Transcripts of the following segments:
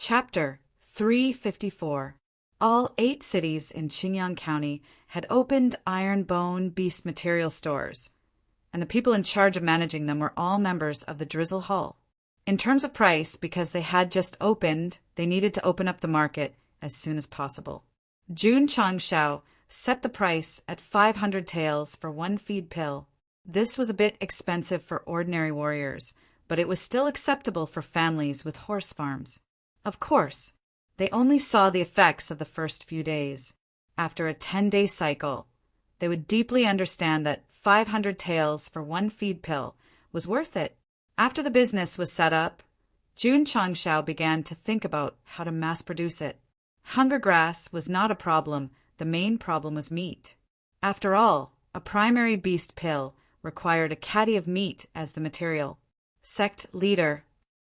Chapter 354. All 8 cities in Qingyang County had opened iron bone beast material stores, and the people in charge of managing them were all members of the Drizzle Hall. In terms of price, because they had just opened, they needed to open up the market as soon as possible. Jun Changshao set the price at 500 taels for 1 feed pill. This was a bit expensive for ordinary warriors, but it was still acceptable for families with horse farms. Of course, they only saw the effects of the first few days. After a 10-day cycle, they would deeply understand that 500 taels for 1 feed pill was worth it. After the business was set up, Jun Changshao began to think about how to mass produce it. Hunger grass was not a problem, the main problem was meat. After all, a primary beast pill required a caddy of meat as the material. Sect leader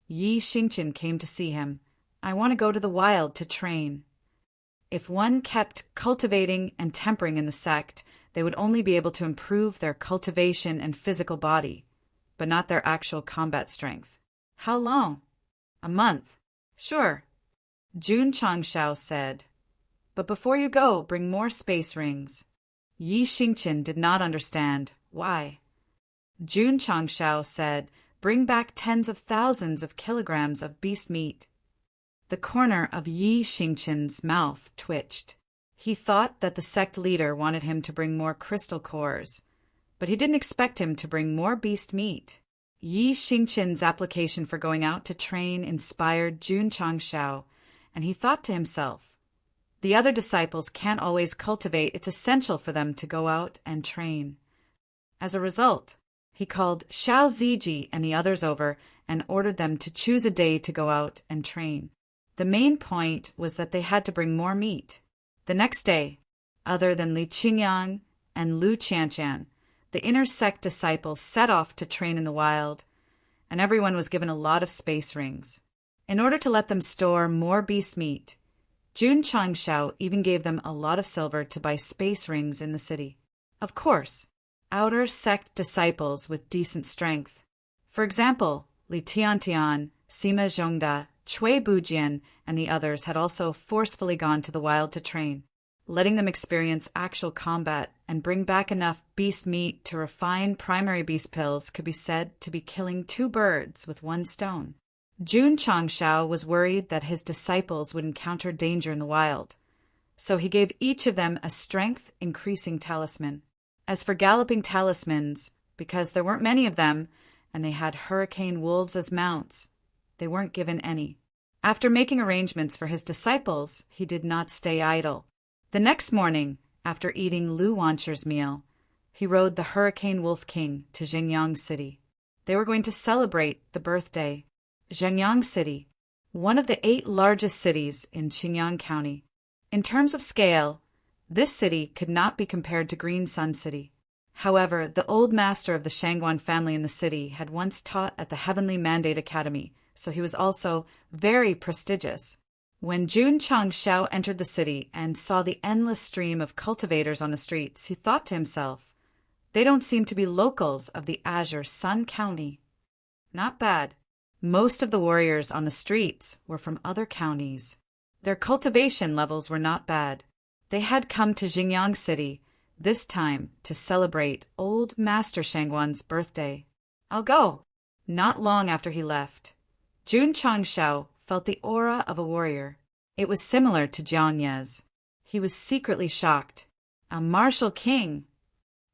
Yi Xingqian came to see him. "I want to go to the wild to train." If one kept cultivating and tempering in the sect, they would only be able to improve their cultivation and physical body, but not their actual combat strength. "How long?" "A month." "Sure," Jun Changshao said. "But before you go, bring more space rings." Yi Xingqian did not understand. Why? Jun Changshao said, "Bring back tens of thousands of kilograms of beast meat." The corner of Yi Xingqian's mouth twitched. He thought that the sect leader wanted him to bring more crystal cores, but he didn't expect him to bring more beast meat. Yi Xingqian's application for going out to train inspired Jun Changshao, and he thought to himself, the other disciples can't always cultivate, it's essential for them to go out and train. As a result, he called Xiao Ziji and the others over and ordered them to choose a day to go out and train. The main point was that they had to bring more meat. The next day, other than Li Qingyang and Lu Qianqian, the inner sect disciples set off to train in the wild, and everyone was given a lot of space rings. In order to let them store more beast meat, Jun Changshao even gave them a lot of silver to buy space rings in the city. Of course, outer sect disciples with decent strength. For example, Li Tiantian, Sima Zhongda, Cui Bujian, and the others had also forcefully gone to the wild to train, letting them experience actual combat and bring back enough beast meat to refine primary beast pills could be said to be killing 2 birds with 1 stone. Jun Changshao was worried that his disciples would encounter danger in the wild, so he gave each of them a strength-increasing talisman. As for galloping talismans, because there weren't many of them, and they had hurricane wolves as mounts, they weren't given any. After making arrangements for his disciples, he did not stay idle. The next morning, after eating Lu Wancher's meal, he rode the Hurricane Wolf King to Xingyang City. They were going to celebrate the birthday. Xingyang City, one of the 8 largest cities in Qingyang County. In terms of scale, this city could not be compared to Green Sun City. However, the old master of the Shangguan family in the city had once taught at the Heavenly Mandate Academy, so he was also very prestigious. When Jun Changshao entered the city and saw the endless stream of cultivators on the streets, he thought to himself, they don't seem to be locals of the Azure Sun County. Not bad. Most of the warriors on the streets were from other counties. Their cultivation levels were not bad. They had come to Xingyang City, this time to celebrate old Master Shangguan's birthday. "I'll go." Not long after he left, Jun Changshao felt the aura of a warrior. It was similar to Jiang Ye's. He was secretly shocked. A martial king!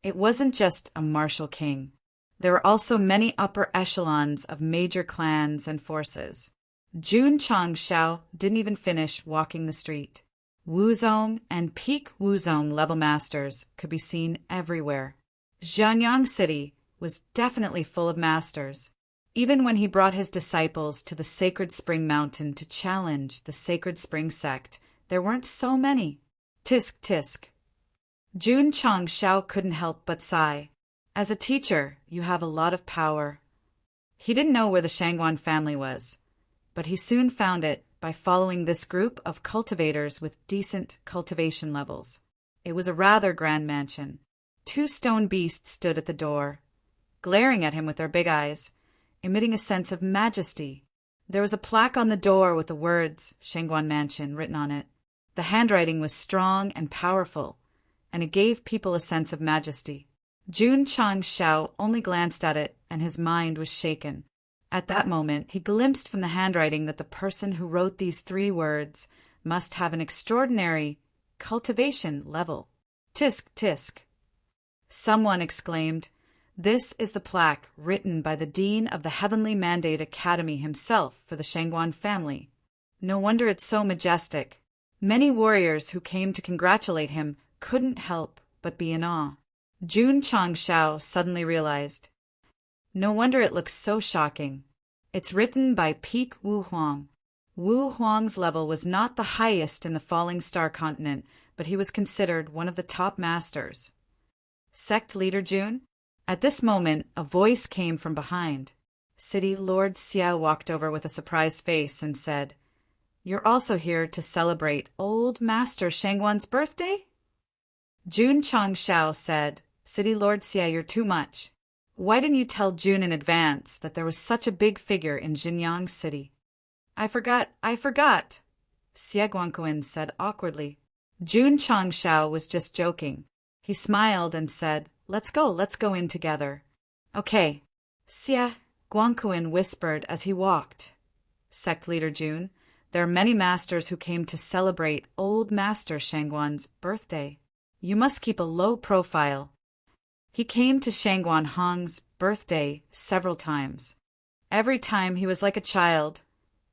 It wasn't just a martial king. There were also many upper echelons of major clans and forces. Jun Changshao didn't even finish walking the street. Wuzong and peak Wuzong level masters could be seen everywhere. Xianyang City was definitely full of masters. Even when he brought his disciples to the Sacred Spring Mountain to challenge the Sacred Spring Sect, there weren't so many. Tisk tisk. Jun Changshao couldn't help but sigh. As a teacher, you have a lot of power. He didn't know where the Shangguan family was, but he soon found it by following this group of cultivators with decent cultivation levels. It was a rather grand mansion. 2 stone beasts stood at the door, glaring at him with their big eyes, emitting a sense of majesty. There was a plaque on the door with the words Shangguan Mansion written on it. The handwriting was strong and powerful, and it gave people a sense of majesty. Jun Chang-shao only glanced at it, and his mind was shaken. At that moment, he glimpsed from the handwriting that the person who wrote these 3 words must have an extraordinary cultivation level. Tisk, tisk. Someone exclaimed, "This is the plaque written by the Dean of the Heavenly Mandate Academy himself for the Shangguan family. No wonder it's so majestic." Many warriors who came to congratulate him couldn't help but be in awe. Jun Chang-shao suddenly realized, no wonder it looks so shocking. It's written by Peak Wu Huang. Wu Huang's level was not the highest in the Falling Star continent, but he was considered one of the top masters. Sect leader Jun? At this moment, a voice came from behind. City Lord Xia walked over with a surprised face and said, "You're also here to celebrate Old Master Shangguan's birthday?" Jun Chang-shao said, "City Lord Xia, you're too much. Why didn't you tell Jun in advance that there was such a big figure in Jinyang City?" I forgot, Xia Guangquan said awkwardly. Jun Chang-shao was just joking. He smiled and said, let's go in together." "Okay," Xia Guangquan whispered as he walked. Sect leader Jun, "There are many masters who came to celebrate Old Master Shangguan's birthday. You must keep a low profile." He came to Shangguan Hong's birthday several times. Every time he was like a child,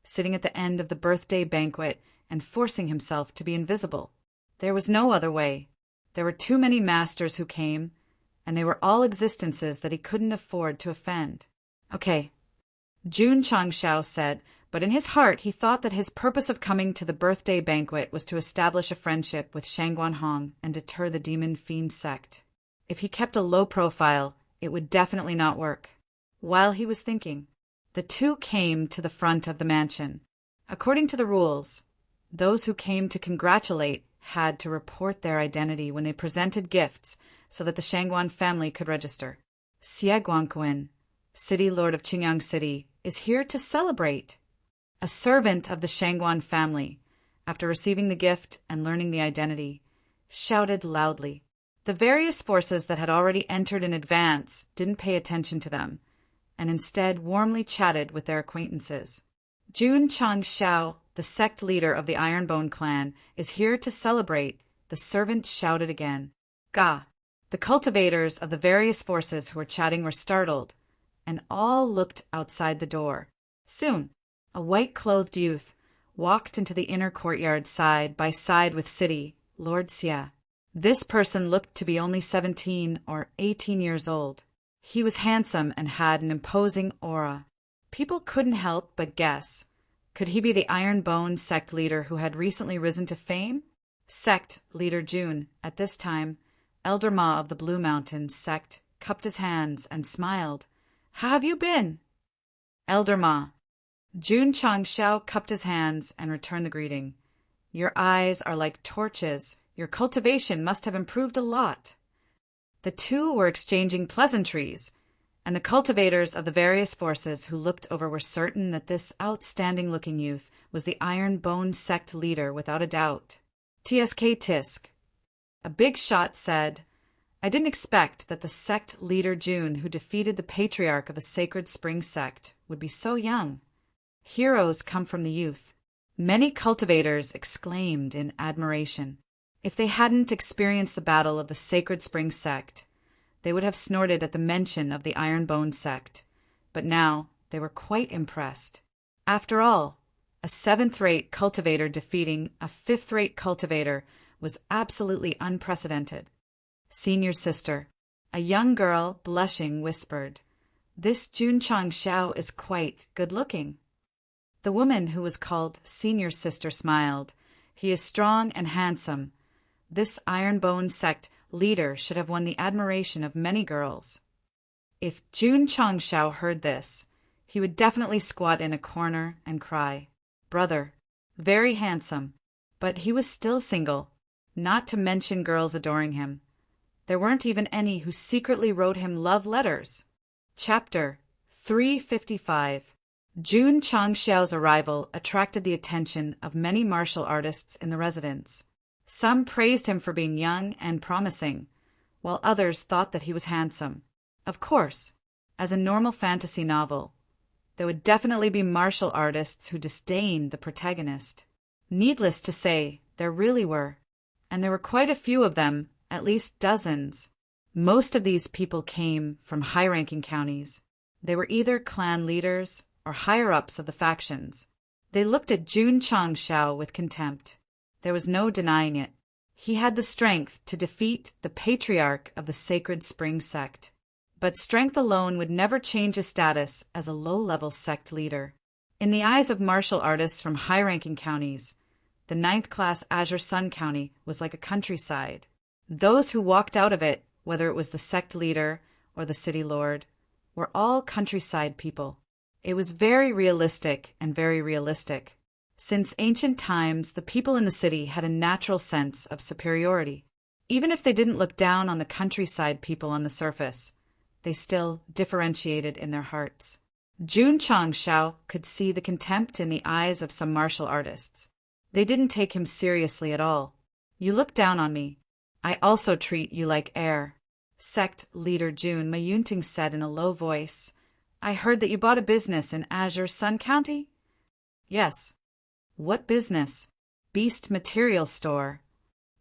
sitting at the end of the birthday banquet and forcing himself to be invisible. There was no other way. There were too many masters who came, and they were all existences that he couldn't afford to offend. "Okay," Jun Chang-shao said, but in his heart he thought that his purpose of coming to the birthday banquet was to establish a friendship with Shangguan Hong and deter the demon fiend sect. If he kept a low profile, it would definitely not work. While he was thinking, the 2 came to the front of the mansion. According to the rules, those who came to congratulate had to report their identity when they presented gifts so that the Shangguan family could register. Xia Guangquan, City Lord of Qingyang City, is here to celebrate. A servant of the Shangguan family, after receiving the gift and learning the identity, shouted loudly. The various forces that had already entered in advance didn't pay attention to them, and instead warmly chatted with their acquaintances. Jun Chang-shao, the sect leader of the Ironbone clan, is here to celebrate, the servant shouted again. Ga! The cultivators of the various forces who were chatting were startled, and all looked outside the door. Soon, a white-clothed youth walked into the inner courtyard side by side with City Lord Xia. This person looked to be only 17 or 18 years old. He was handsome and had an imposing aura. People couldn't help but guess. Could he be the Ironbone sect leader who had recently risen to fame? Sect leader Jun, at this time, Elder Ma of the Blue Mountains sect, cupped his hands and smiled. "How have you been?" Elder Ma. Jun Chang-shao cupped his hands and returned the greeting. "Your eyes are like torches. Your cultivation must have improved a lot." The 2 were exchanging pleasantries, and the cultivators of the various forces who looked over were certain that this outstanding-looking youth was the Ironbone sect leader without a doubt. TSK Tisk. A big shot said, "I didn't expect that the sect leader Jun, who defeated the patriarch of the Sacred Spring sect, would be so young. Heroes come from the youth." Many cultivators exclaimed in admiration. If they hadn't experienced the battle of the Sacred Spring sect, they would have snorted at the mention of the Ironbone sect, but now they were quite impressed. After all, a 7th-rate cultivator defeating a 5th-rate cultivator was absolutely unprecedented. Senior sister, a young girl, blushing, whispered, "This Jun Chang-shao is quite good-looking." The woman who was called senior sister smiled. "He is strong and handsome. This Ironbone sect leader should have won the admiration of many girls." If Jun Chang-shao heard this, he would definitely squat in a corner and cry. Brother, very handsome, but he was still single, not to mention girls adoring him. There weren't even any who secretly wrote him love letters. Chapter 355. Jun Changxiao's arrival attracted the attention of many martial artists in the residence. Some praised him for being young and promising, while others thought that he was handsome. Of course, as a normal fantasy novel, there would definitely be martial artists who disdained the protagonist. Needless to say, there really were. And there were quite a few of them, at least dozens. Most of these people came from high-ranking counties. They were either clan leaders or higher-ups of the factions. They looked at Jun Changxiao with contempt. There was no denying it. He had the strength to defeat the patriarch of the Sacred Spring Sect. But strength alone would never change his status as a low-level sect leader. In the eyes of martial artists from high-ranking counties, the 9th-class Azure Sun County was like a countryside. Those who walked out of it, whether it was the sect leader or the city lord, were all countryside people. It was very realistic and very realistic. Since ancient times, the people in the city had a natural sense of superiority. Even if they didn't look down on the countryside people on the surface, they still differentiated in their hearts. Jun Changxiao could see the contempt in the eyes of some martial artists. They didn't take him seriously at all. You look down on me. I also treat you like air. Sect leader Jun Mayunting said in a low voice, I heard that you bought a business in Azure Sun County? Yes. What business? Beast Material Store.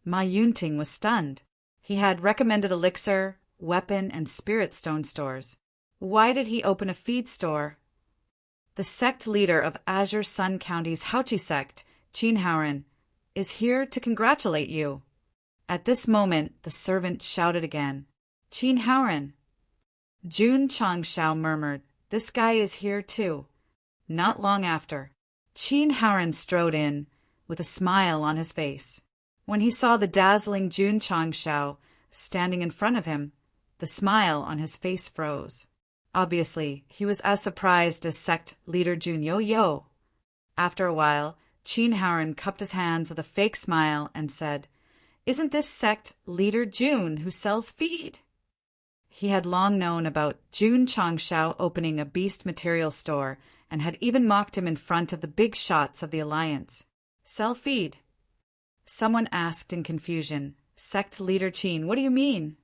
Ma Yunting was stunned. He had recommended elixir, weapon, and spirit stone stores. Why did he open a feed store? The sect leader of Azure Sun County's Haochi sect, Qin Haoren, is here to congratulate you. At this moment, the servant shouted again, Qin Haoren. Jun Changxiao murmured, This guy is here too. Not long after, Qin Haoren strode in, with a smile on his face. When he saw the dazzling Jun Changxiao standing in front of him, the smile on his face froze. Obviously, he was as surprised as sect leader Jun Yo. After a while, Qin Haoren cupped his hands with a fake smile and said, Isn't this sect leader Jun who sells feed? He had long known about Jun Changxiao opening a beast material store and had even mocked him in front of the big shots of the Alliance. Sell feed? Someone asked in confusion. Sect leader Qin, what do you mean?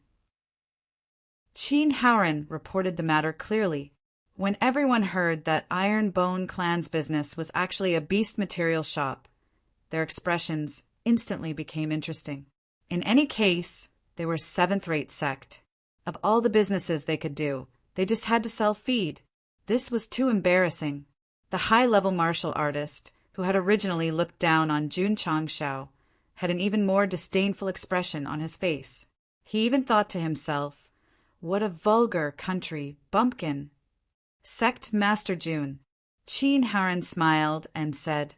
Qin Haoren reported the matter clearly. When everyone heard that Iron Bone Clan's business was actually a beast material shop, their expressions instantly became interesting. In any case, they were a 7th-rate sect. Of all the businesses they could do, they just had to sell feed. This was too embarrassing. The high-level martial artist, who had originally looked down on Jun Changxiao, had an even more disdainful expression on his face. He even thought to himself, what a vulgar country bumpkin. Sect Master Jun. Qin Haoren smiled and said,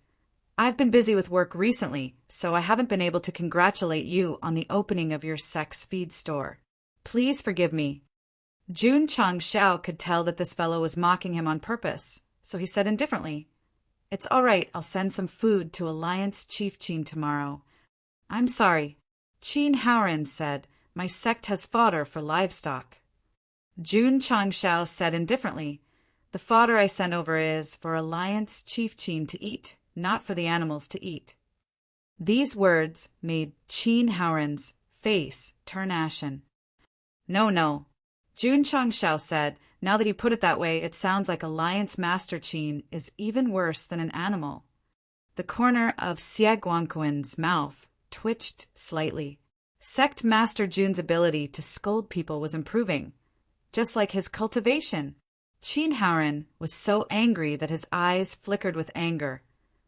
I've been busy with work recently, so I haven't been able to congratulate you on the opening of your sect's feed store. Please forgive me. Jun Changxiao could tell that this fellow was mocking him on purpose, so he said indifferently, It's all right, I'll send some food to Alliance Chief Qin tomorrow. I'm sorry. Qin Haoren said, My sect has fodder for livestock. Jun Changxiao said indifferently, The fodder I sent over is for Alliance Chief Qin to eat, not for the animals to eat. These words made Qin Haoren's face turn ashen. No. Jun Changxiao said, Now that you put it that way, it sounds like Alliance Master Qin is even worse than an animal. The corner of Xie Guangquan's mouth twitched slightly. Sect Master Jun's ability to scold people was improving, just like his cultivation. Qin Haoren was so angry that his eyes flickered with anger,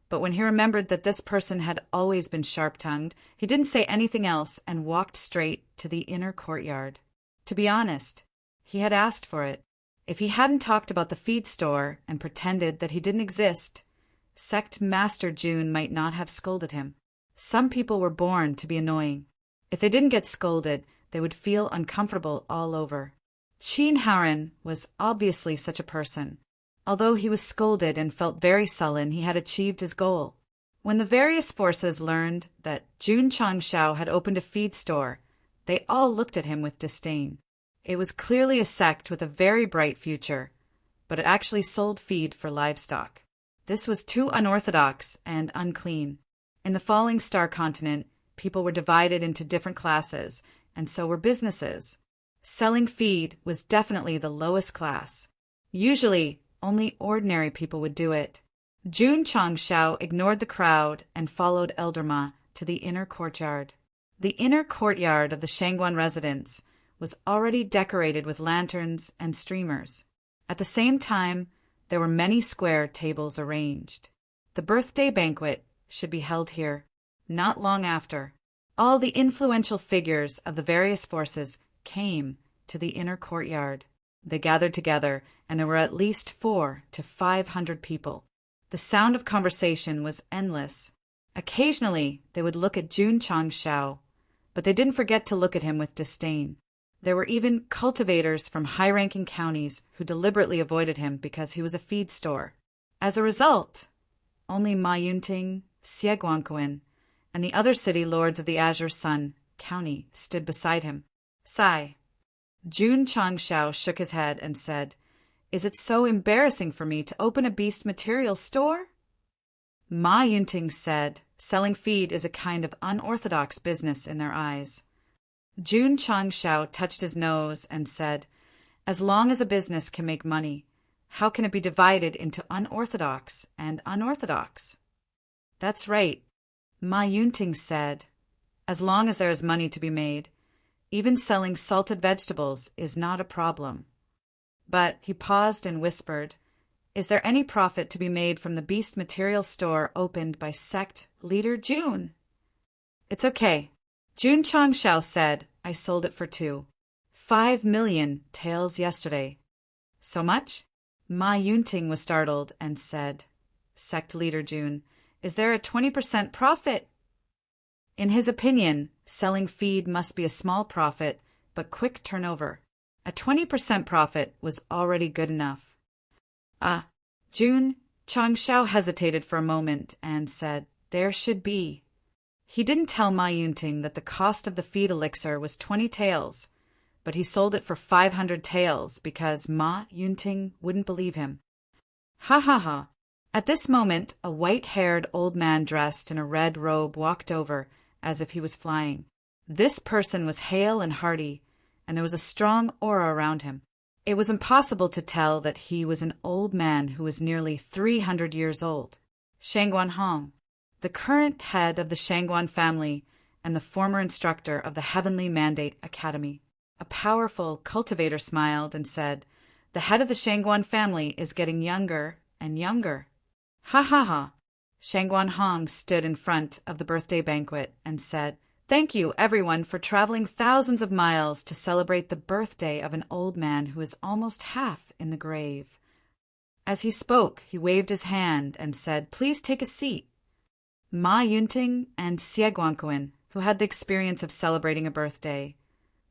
but when he remembered that this person had always been sharp-tongued, he didn't say anything else and walked straight to the inner courtyard. To be honest, he had asked for it. If he hadn't talked about the feed store and pretended that he didn't exist, Sect Master Jun might not have scolded him. Some people were born to be annoying. If they didn't get scolded, they would feel uncomfortable all over. Qin Haoren was obviously such a person. Although he was scolded and felt very sullen, he had achieved his goal. When the various forces learned that Jun Changxiao had opened a feed store, they all looked at him with disdain. It was clearly a sect with a very bright future, but it actually sold feed for livestock. This was too unorthodox and unclean. In the falling star continent, people were divided into different classes, and so were businesses. Selling feed was definitely the lowest class. Usually, only ordinary people would do it. Jun Changshao ignored the crowd and followed Elder Ma to the inner courtyard. The inner courtyard of the Shangguan residence was already decorated with lanterns and streamers. At the same time, there were many square tables arranged. The birthday banquet should be held here. Not long after, all the influential figures of the various forces came to the inner courtyard. They gathered together, and there were at least 400 to 500 people. The sound of conversation was endless. Occasionally, they would look at Jun Changshao, but they didn't forget to look at him with disdain. There were even cultivators from high-ranking counties who deliberately avoided him because he was a feed store. As a result, only Ma Yunting, Xie Guangquan, and the other city lords of the Azure Sun County stood beside him. Sigh. Jun Changshao shook his head and said, "Is it so embarrassing for me to open a beast material store?" Ma Yunting said, "Selling feed is a kind of unorthodox business in their eyes." Jun Changshao touched his nose and said, "As long as a business can make money, how can it be divided into unorthodox and unorthodox?" "That's right," Ma Yunting said. "As long as there is money to be made, even selling salted vegetables is not a problem." But he paused and whispered, "Is there any profit to be made from the beast material store opened by Sect leader Jun?" "It's okay." Jun Changshao said, "I sold it for 5 million taels yesterday." "So much?" Ma Yunting was startled and said, "Sect leader Jun, is there a 20% profit?" In his opinion, selling feed must be a small profit, but quick turnover. A 20% profit was already good enough. Jun Changshao hesitated for a moment and said, "There should be." He didn't tell Ma Yunting that the cost of the feed elixir was 20 taels, but he sold it for 500 taels because Ma Yunting wouldn't believe him. Ha ha ha. At this moment, a white-haired old man dressed in a red robe walked over as if he was flying. This person was hale and hearty, and there was a strong aura around him. It was impossible to tell that he was an old man who was nearly 300 years old. Shangguan Hong, the current head of the Shangguan family and the former instructor of the Heavenly Mandate Academy. A powerful cultivator smiled and said, "The head of the Shangguan family is getting younger and younger." Ha ha ha. Shangguan Hong stood in front of the birthday banquet and said, "Thank you, everyone, for traveling thousands of miles to celebrate the birthday of an old man who is almost half in the grave." As he spoke, he waved his hand and said, "Please take a seat." Ma Yunting and Xie Guangquan, who had the experience of celebrating a birthday,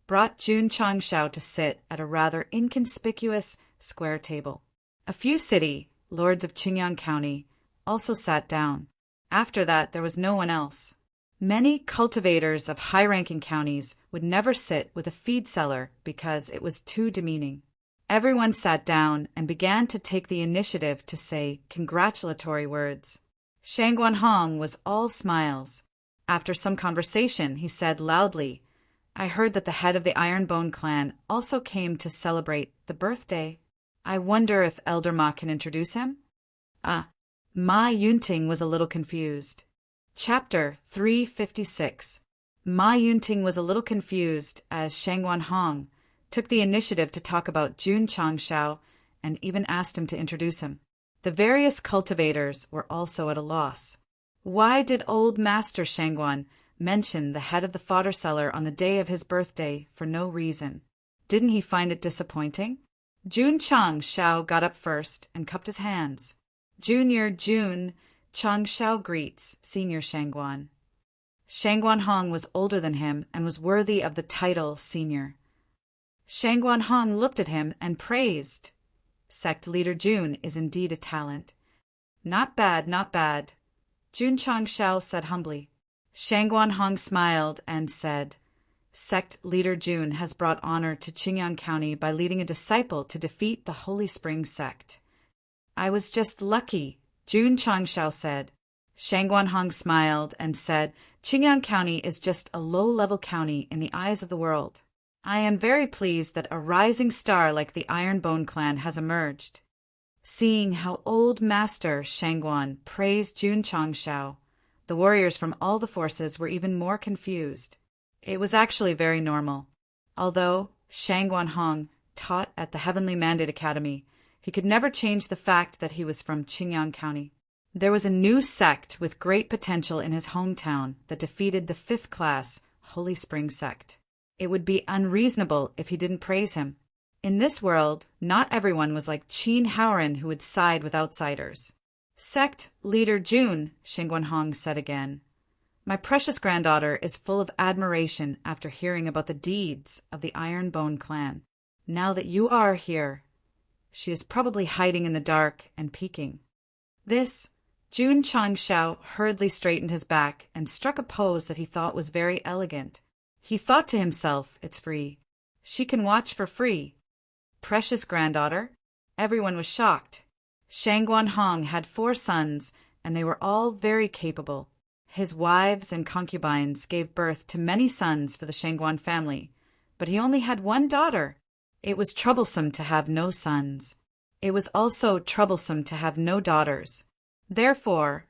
brought Jun Changshao to sit at a rather inconspicuous square table. A few city lords of Qingyang County also sat down. After that, there was no one else. Many cultivators of high-ranking counties would never sit with a feed seller because it was too demeaning. Everyone sat down and began to take the initiative to say congratulatory words. Shangguan Hong was all smiles. After some conversation, he said loudly, "I heard that the head of the Ironbone clan also came to celebrate the birthday. I wonder if Elder Ma can introduce him?" Ma Yunting was a little confused. Chapter 356. Ma Yunting was a little confused as Shangguan Hong took the initiative to talk about Jun Changshao and even asked him to introduce him. The various cultivators were also at a loss. Why did old Master Shangguan mention the head of the fodder seller on the day of his birthday for no reason? Didn't he find it disappointing? Jun Changshao got up first and cupped his hands. "Junior Jun Changshao greets Senior Shangguan." Shangguan Hong was older than him and was worthy of the title Senior. Shangguan Hong looked at him and praised. "Sect leader Jun is indeed a talent." "Not bad, not bad," Jun Changshao said humbly. Shangguan Hong smiled and said, Sect leader Jun has brought honor to Qingyang County by leading a disciple to defeat the Holy Spring sect. I was just lucky, Jun Changshao said. Shang Guanhong smiled and said, Qingyang County is just a low-level county in the eyes of the world. I am very pleased that a rising star like the Ironbone clan has emerged. Seeing how old Master Shangguan praised Jun Changshao, the warriors from all the forces were even more confused. It was actually very normal. Although Shang Guanhong taught at the Heavenly Mandate Academy, he could never change the fact that he was from Qingyang County. There was a new sect with great potential in his hometown that defeated the 5th class Holy Spring sect. It would be unreasonable if he didn't praise him. In this world, not everyone was like Qin Haoren who would side with outsiders. Sect leader Jun, Shang Guanhong said again. My precious granddaughter is full of admiration after hearing about the deeds of the Ironbone clan. Now that you are here, she is probably hiding in the dark and peeking. This, Jun Changshao hurriedly straightened his back and struck a pose that he thought was very elegant. He thought to himself, it's free. She can watch for free. Precious granddaughter? Everyone was shocked. Shang Guanhong had 4 sons, and they were all very capable. His wives and concubines gave birth to many sons for the Shangguan family, but he only had 1 daughter. It was troublesome to have no sons. It was also troublesome to have no daughters. Therefore,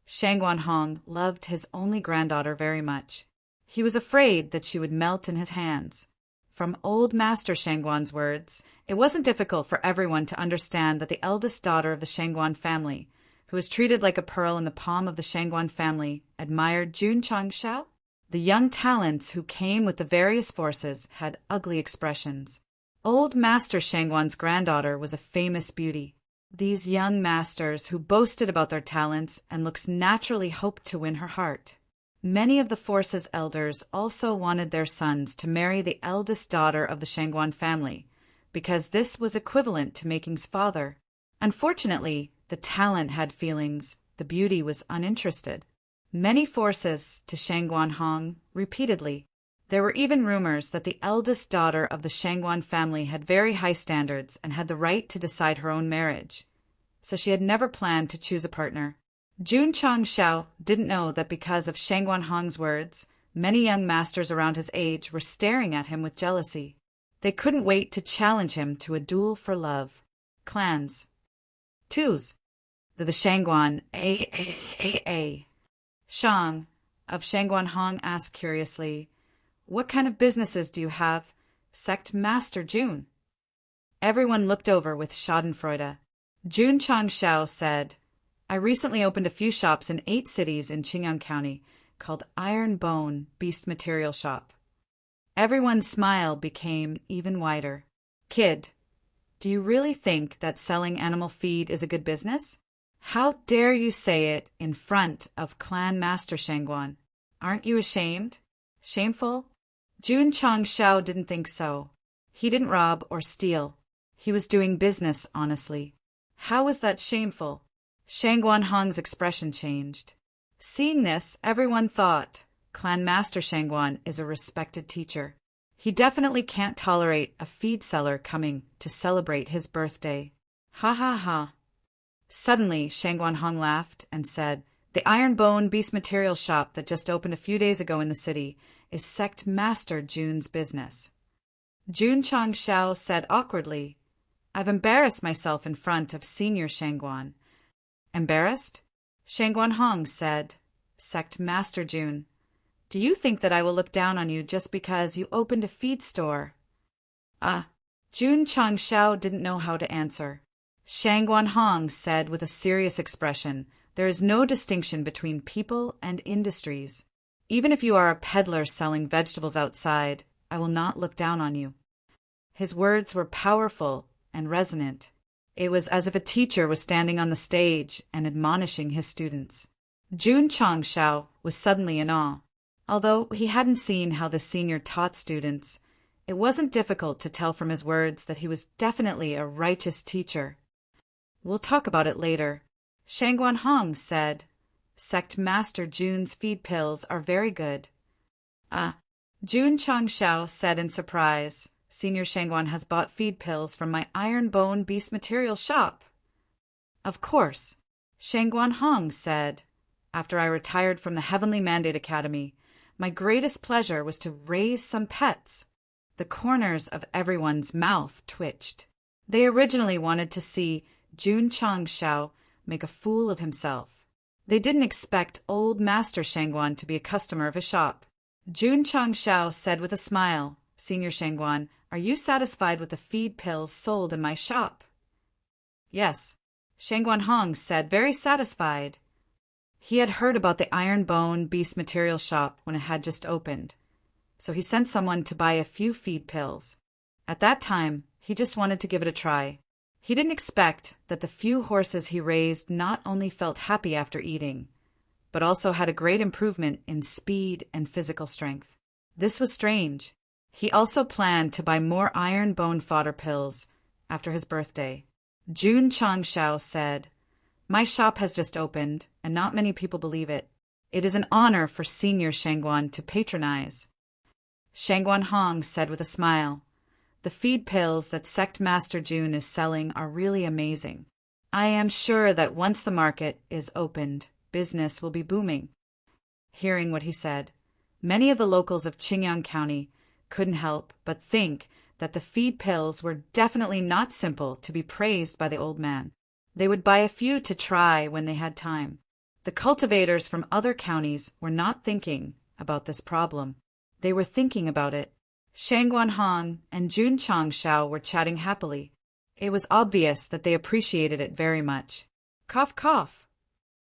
Shang Guanhong loved his only granddaughter very much. He was afraid that she would melt in his hands. From old Master Shangguan's words, it wasn't difficult for everyone to understand that the eldest daughter of the Shangguan family, who was treated like a pearl in the palm of the Shangguan family, admired Jun Changshao. The young talents who came with the various forces had ugly expressions. Old Master Shangguan's granddaughter was a famous beauty. These young masters who boasted about their talents and looks naturally hoped to win her heart. Many of the force's elders also wanted their sons to marry the eldest daughter of the Shangguan family, because this was equivalent to making's father. Unfortunately, the talent had feelings, the beauty was uninterested. Many forces to Shang Guanhong repeatedly. There were even rumors that the eldest daughter of the Shangguan family had very high standards and had the right to decide her own marriage. So she had never planned to choose a partner. Jun Changshao didn't know that because of Shang Guanhong's words, many young masters around his age were staring at him with jealousy. They couldn't wait to challenge him to a duel for love. Clans. Twos. The Shangguan A. Shang of Shang Guanhong asked curiously, What kind of businesses do you have, Sect Master Jun? Everyone looked over with schadenfreude. Jun Changshao said, I recently opened a few shops in 8 cities in Qingyang County called Ironbone Beast Material Shop. Everyone's smile became even wider. Kid, do you really think that selling animal feed is a good business? How dare you say it in front of Clan Master Shangguan? Aren't you ashamed? Shameful? Jun Changshao didn't think so. He didn't rob or steal. He was doing business honestly. How was that shameful? Shang Guanhong's expression changed. Seeing this, everyone thought, Clan Master Shangguan is a respected teacher. He definitely can't tolerate a feed seller coming to celebrate his birthday. Ha ha ha. Suddenly, Shang Guanhong laughed and said, The Ironbone Beast Material Shop that just opened a few days ago in the city is Sect Master Jun's business. Jun Changshao said awkwardly, I've embarrassed myself in front of Senior Shangguan. Embarrassed? Shang Guanhong said, Sect Master Jun, do you think that I will look down on you just because you opened a feed store? Jun Changshao didn't know how to answer. Shang Guanhong said with a serious expression, There is no distinction between people and industries. Even if you are a peddler selling vegetables outside, I will not look down on you. His words were powerful and resonant. It was as if a teacher was standing on the stage and admonishing his students. Jun Changshao was suddenly in awe. Although he hadn't seen how the senior taught students, it wasn't difficult to tell from his words that he was definitely a righteous teacher. We'll talk about it later. Shang Guanhong said, Sect Master Jun's feed pills are very good. Jun Changshao said in surprise, Senior Shangguan has bought feed pills from my iron bone beast material shop. Of course, Shangguan Hong said. After I retired from the Heavenly Mandate Academy, my greatest pleasure was to raise some pets. The corners of everyone's mouth twitched. They originally wanted to see Jun Changshao make a fool of himself. They didn't expect old Master Shangguan to be a customer of his shop. Jun Changshao said with a smile, Senior Shangguan, are you satisfied with the feed pills sold in my shop? Yes, Shangguan Hong said, very satisfied. He had heard about the Iron Bone Beast Material shop when it had just opened, so he sent someone to buy a few feed pills. At that time, he just wanted to give it a try. He didn't expect that the few horses he raised not only felt happy after eating, but also had a great improvement in speed and physical strength. This was strange. He also planned to buy more iron bone fodder pills after his birthday. Jun Changshao said, my shop has just opened, and not many people believe it. It is an honor for Senior Shangguan to patronize. Shangguan Hong said with a smile, the feed pills that Sect Master Jun is selling are really amazing. I am sure that once the market is opened, business will be booming. Hearing what he said, many of the locals of Qingyang County couldn't help but think that the feed pills were definitely not simple to be praised by the old man. They would buy a few to try when they had time. The cultivators from other counties were not thinking about this problem. They were thinking about it. Shangguan Hong and Jun Changshao were chatting happily. It was obvious that they appreciated it very much. Cough, cough.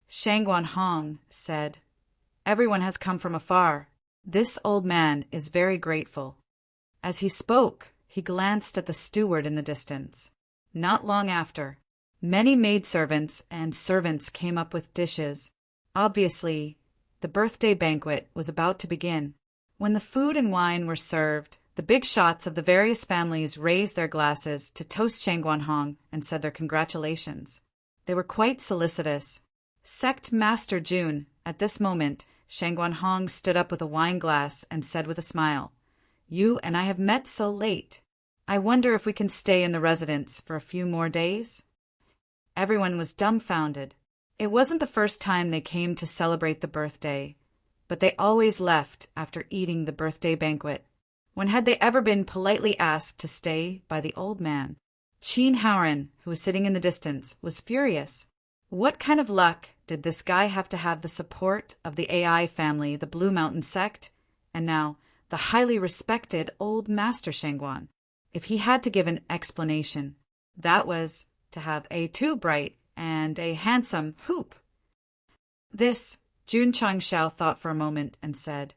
Shangguan Hong said, everyone has come from afar. This old man is very grateful. As he spoke, he glanced at the steward in the distance. Not long after, many maidservants and servants came up with dishes. Obviously, the birthday banquet was about to begin. When the food and wine were served, the big shots of the various families raised their glasses to toast Shangguan Hong and said their congratulations. They were quite solicitous. Sect Master Jun, at this moment, Shangguan Hong stood up with a wine glass and said with a smile, you and I have met so late. I wonder if we can stay in the residence for a few more days? Everyone was dumbfounded. It wasn't the first time they came to celebrate the birthday, but they always left after eating the birthday banquet. When had they ever been politely asked to stay by the old man? Qin Haoren, who was sitting in the distance, was furious. What kind of luck did this guy have to have the support of the AI family, the Blue Mountain Sect, and now the highly respected old Master Shangguan? If he had to give an explanation, that was to have a too bright and a handsome hoop. This, Jun Changshao thought for a moment and said,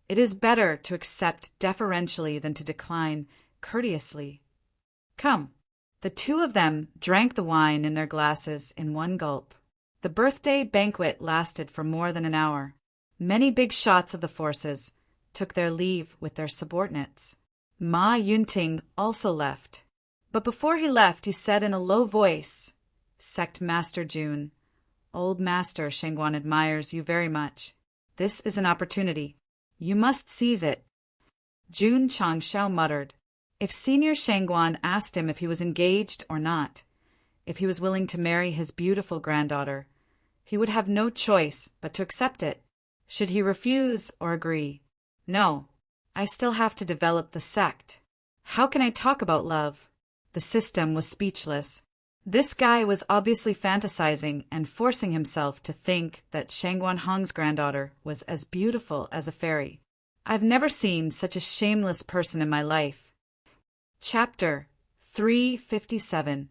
it is better to accept deferentially than to decline courteously. Come. The two of them drank the wine in their glasses in one gulp. The birthday banquet lasted for more than an hour. Many big shots of the forces took their leave with their subordinates. Ma Yunting also left. But before he left, he said in a low voice, Sect Master Jun, old Master Shangguan admires you very much. This is an opportunity. You must seize it. Jun Changshao muttered. If Senior Shangguan asked him if he was engaged or not, if he was willing to marry his beautiful granddaughter, he would have no choice but to accept it. Should he refuse or agree? No, I still have to develop the sect. How can I talk about love? The system was speechless. This guy was obviously fantasizing and forcing himself to think that Shangguan Hong's granddaughter was as beautiful as a fairy. I've never seen such a shameless person in my life. Chapter 357.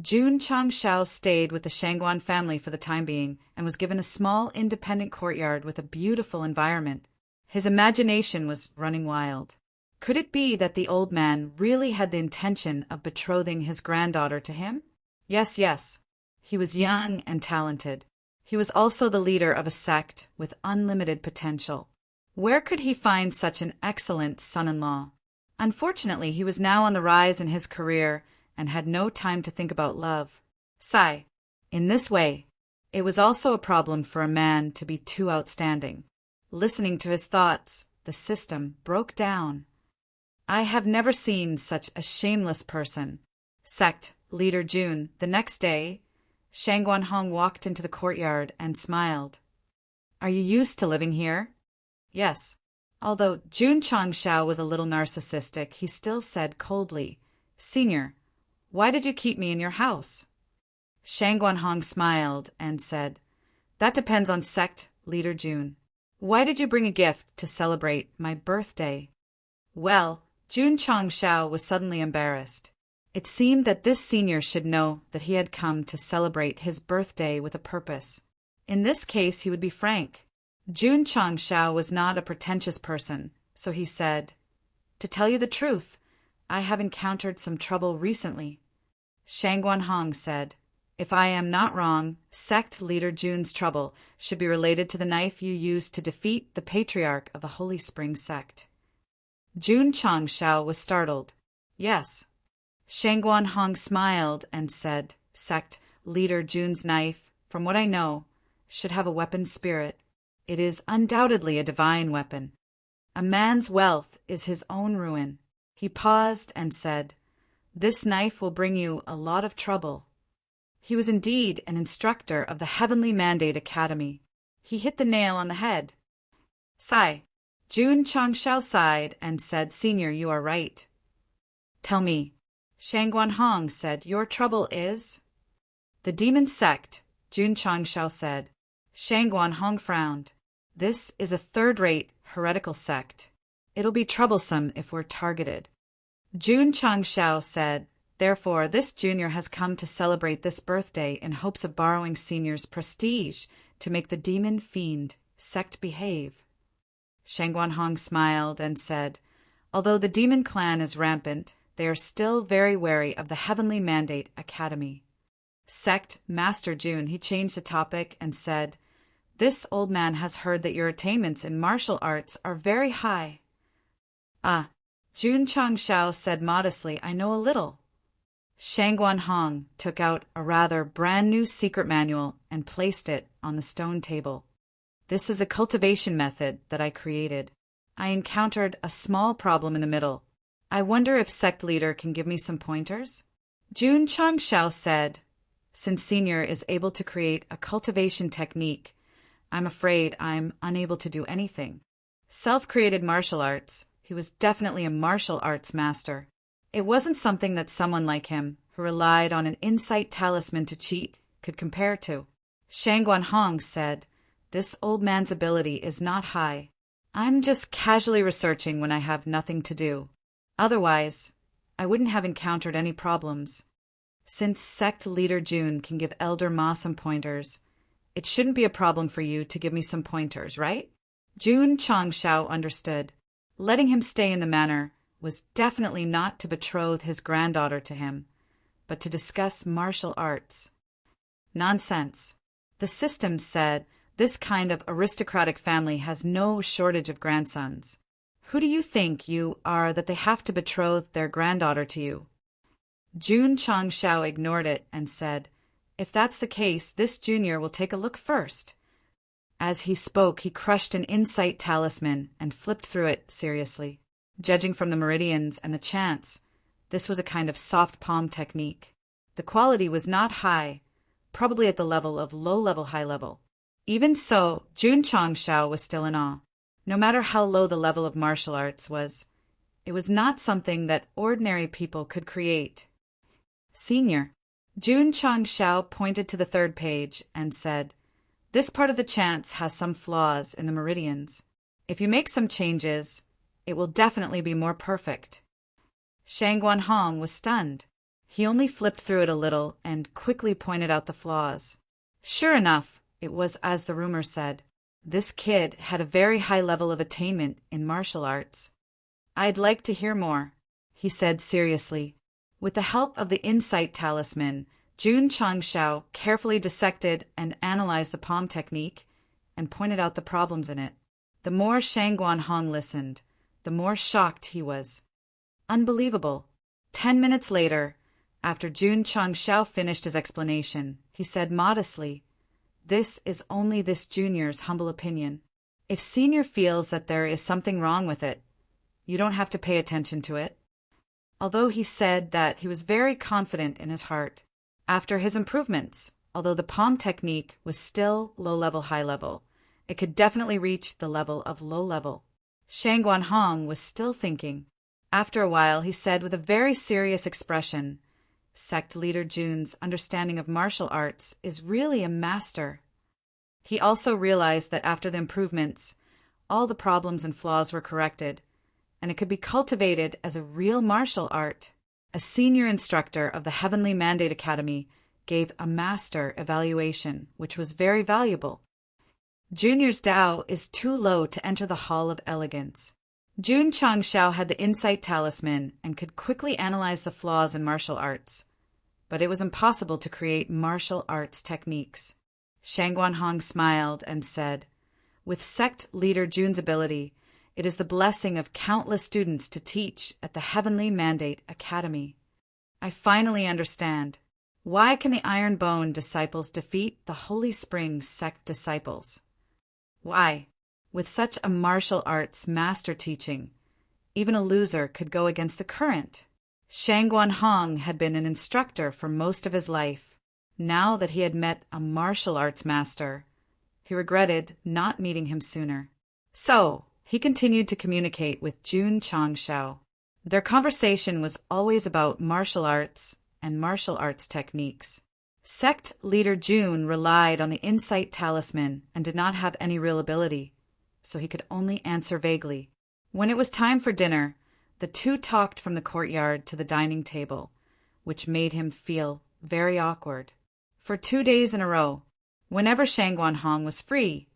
Jun Changshao stayed with the Shangguan family for the time being and was given a small independent courtyard with a beautiful environment. His imagination was running wild. Could it be that the old man really had the intention of betrothing his granddaughter to him? Yes. He was young and talented. He was also the leader of a sect with unlimited potential. Where could he find such an excellent son-in-law? Unfortunately, he was now on the rise in his career and had no time to think about love. Sigh. In this way, it was also a problem for a man to be too outstanding. Listening to his thoughts, the system broke down. I have never seen such a shameless person. Sect leader June. The next day, Shang Guanhong walked into the courtyard and smiled. Are you used to living here? Yes. Although Jun Changshao was a little narcissistic, he still said coldly, Senior, why did you keep me in your house? Shang Guanhong smiled and said, That depends on Sect leader Jun. Why did you bring a gift to celebrate my birthday? Well, Jun Changshao was suddenly embarrassed. It seemed that this senior should know that he had come to celebrate his birthday with a purpose. In this case, he would be frank. Jun Changshao was not a pretentious person, so he said, To tell you the truth, I have encountered some trouble recently. Shang Guanhong said, If I am not wrong, Sect leader Jun's trouble should be related to the knife you used to defeat the patriarch of the Holy Spring Sect. Jun Changshao was startled. Yes. Shang Guanhong smiled and said, Sect leader Jun's knife, from what I know, should have a weapon spirit. It is undoubtedly a divine weapon. A man's wealth is his own ruin. He paused and said, This knife will bring you a lot of trouble. He was indeed an instructor of the Heavenly Mandate Academy. He hit the nail on the head. Sigh. Jun Changshao sighed and said, Senior, you are right. Tell me. Shang Guanhong said, Your trouble is? The demon sect, Jun Changshao said. Shang Guanhong frowned. This is a third-rate, heretical sect. It'll be troublesome if we're targeted. Jun Changshao said, Therefore, this junior has come to celebrate this birthday in hopes of borrowing Senior's prestige to make the demon fiend sect behave. Shang Guanhong smiled and said, Although the demon clan is rampant, they are still very wary of the Heavenly Mandate Academy. Sect Master Jun, he changed the topic and said, This old man has heard that your attainments in martial arts are very high. Jun Changshao said modestly, I know a little. Shang Guanhong took out a rather brand-new secret manual and placed it on the stone table. This is a cultivation method that I created. I encountered a small problem in the middle. I wonder if sect leader can give me some pointers? Jun Changshao said, Since Senior is able to create a cultivation technique, I'm afraid I'm unable to do anything. Self-created martial arts. He was definitely a martial arts master. It wasn't something that someone like him, who relied on an insight talisman to cheat, could compare to. Shang Guanhong said, This old man's ability is not high. I'm just casually researching when I have nothing to do. Otherwise, I wouldn't have encountered any problems. Since sect leader Jun can give Elder Ma some pointers, it shouldn't be a problem for you to give me some pointers, right? Jun Changshao understood. Letting him stay in the manor was definitely not to betroth his granddaughter to him, but to discuss martial arts. Nonsense. The system said this kind of aristocratic family has no shortage of grandsons. Who do you think you are that they have to betroth their granddaughter to you? Jun Changshao ignored it and said, If that's the case, this junior will take a look first. As he spoke, he crushed an insight talisman and flipped through it seriously. Judging from the meridians and the chants, this was a kind of soft palm technique. The quality was not high, probably at the level of low-level high-level. Even so, Jun Changshao was still in awe. No matter how low the level of martial arts was, it was not something that ordinary people could create. Senior. Jun Changshao pointed to the third page and said, This part of the chants has some flaws in the meridians. If you make some changes, it will definitely be more perfect. Shang Guanhong was stunned. He only flipped through it a little and quickly pointed out the flaws. Sure enough, it was as the rumor said. This kid had a very high level of attainment in martial arts. I'd like to hear more, he said seriously. With the help of the insight talisman, Jun Changshao carefully dissected and analyzed the palm technique and pointed out the problems in it. The more Shang Guanhong listened, the more shocked he was. Unbelievable. 10 minutes later, after Jun Changshao finished his explanation, he said modestly, This is only this junior's humble opinion. If Senior feels that there is something wrong with it, you don't have to pay attention to it. Although he said that he was very confident in his heart. After his improvements, although the palm technique was still low-level, high-level, it could definitely reach the level of low-level. Shang Guanhong was still thinking. After a while, he said with a very serious expression, Sect leader Jun's understanding of martial arts is really a master. He also realized that after the improvements, all the problems and flaws were corrected, and it could be cultivated as a real martial art. A senior instructor of the Heavenly Mandate Academy gave a master evaluation, which was very valuable. Junior's Tao is too low to enter the Hall of Elegance. Jun Changshao had the Insight Talisman and could quickly analyze the flaws in martial arts, but it was impossible to create martial arts techniques. Shang Guanhong smiled and said, with Sect leader Jun's ability, it is the blessing of countless students to teach at the Heavenly Mandate Academy. I finally understand. Why can the Iron Bone disciples defeat the Holy Spring Sect disciples? Why? With such a martial arts master teaching, even a loser could go against the current. Shang Guanhong had been an instructor for most of his life. Now that he had met a martial arts master, he regretted not meeting him sooner. So, he continued to communicate with Jun Changshao. Their conversation was always about martial arts and martial arts techniques. Sect leader Jun relied on the Insight Talisman and did not have any real ability, so he could only answer vaguely. When it was time for dinner, the two talked from the courtyard to the dining table, which made him feel very awkward. For 2 days in a row, whenever Shang Guanhong was free,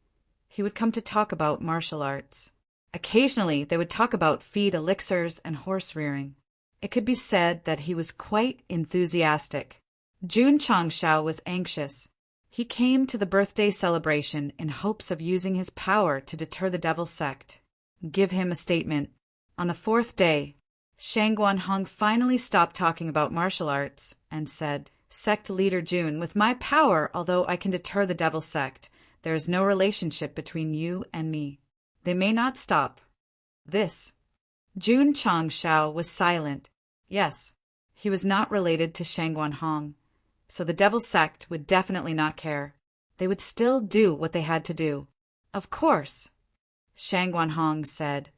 he would come to talk about martial arts. Occasionally, they would talk about feed elixirs and horse rearing. It could be said that he was quite enthusiastic. Jun Changshao was anxious. He came to the birthday celebration in hopes of using his power to deter the Devil Sect. Give him a statement. On the 4th day, Shang Guanhong finally stopped talking about martial arts and said, Sect leader Jun, with my power, although I can deter the Devil Sect, there is no relationship between you and me. They may not stop. This. Jun Changshao was silent. Yes, he was not related to Shang Guanhong, so the Devil Sect would definitely not care. They would still do what they had to do. Of course. Shang Guanhong said,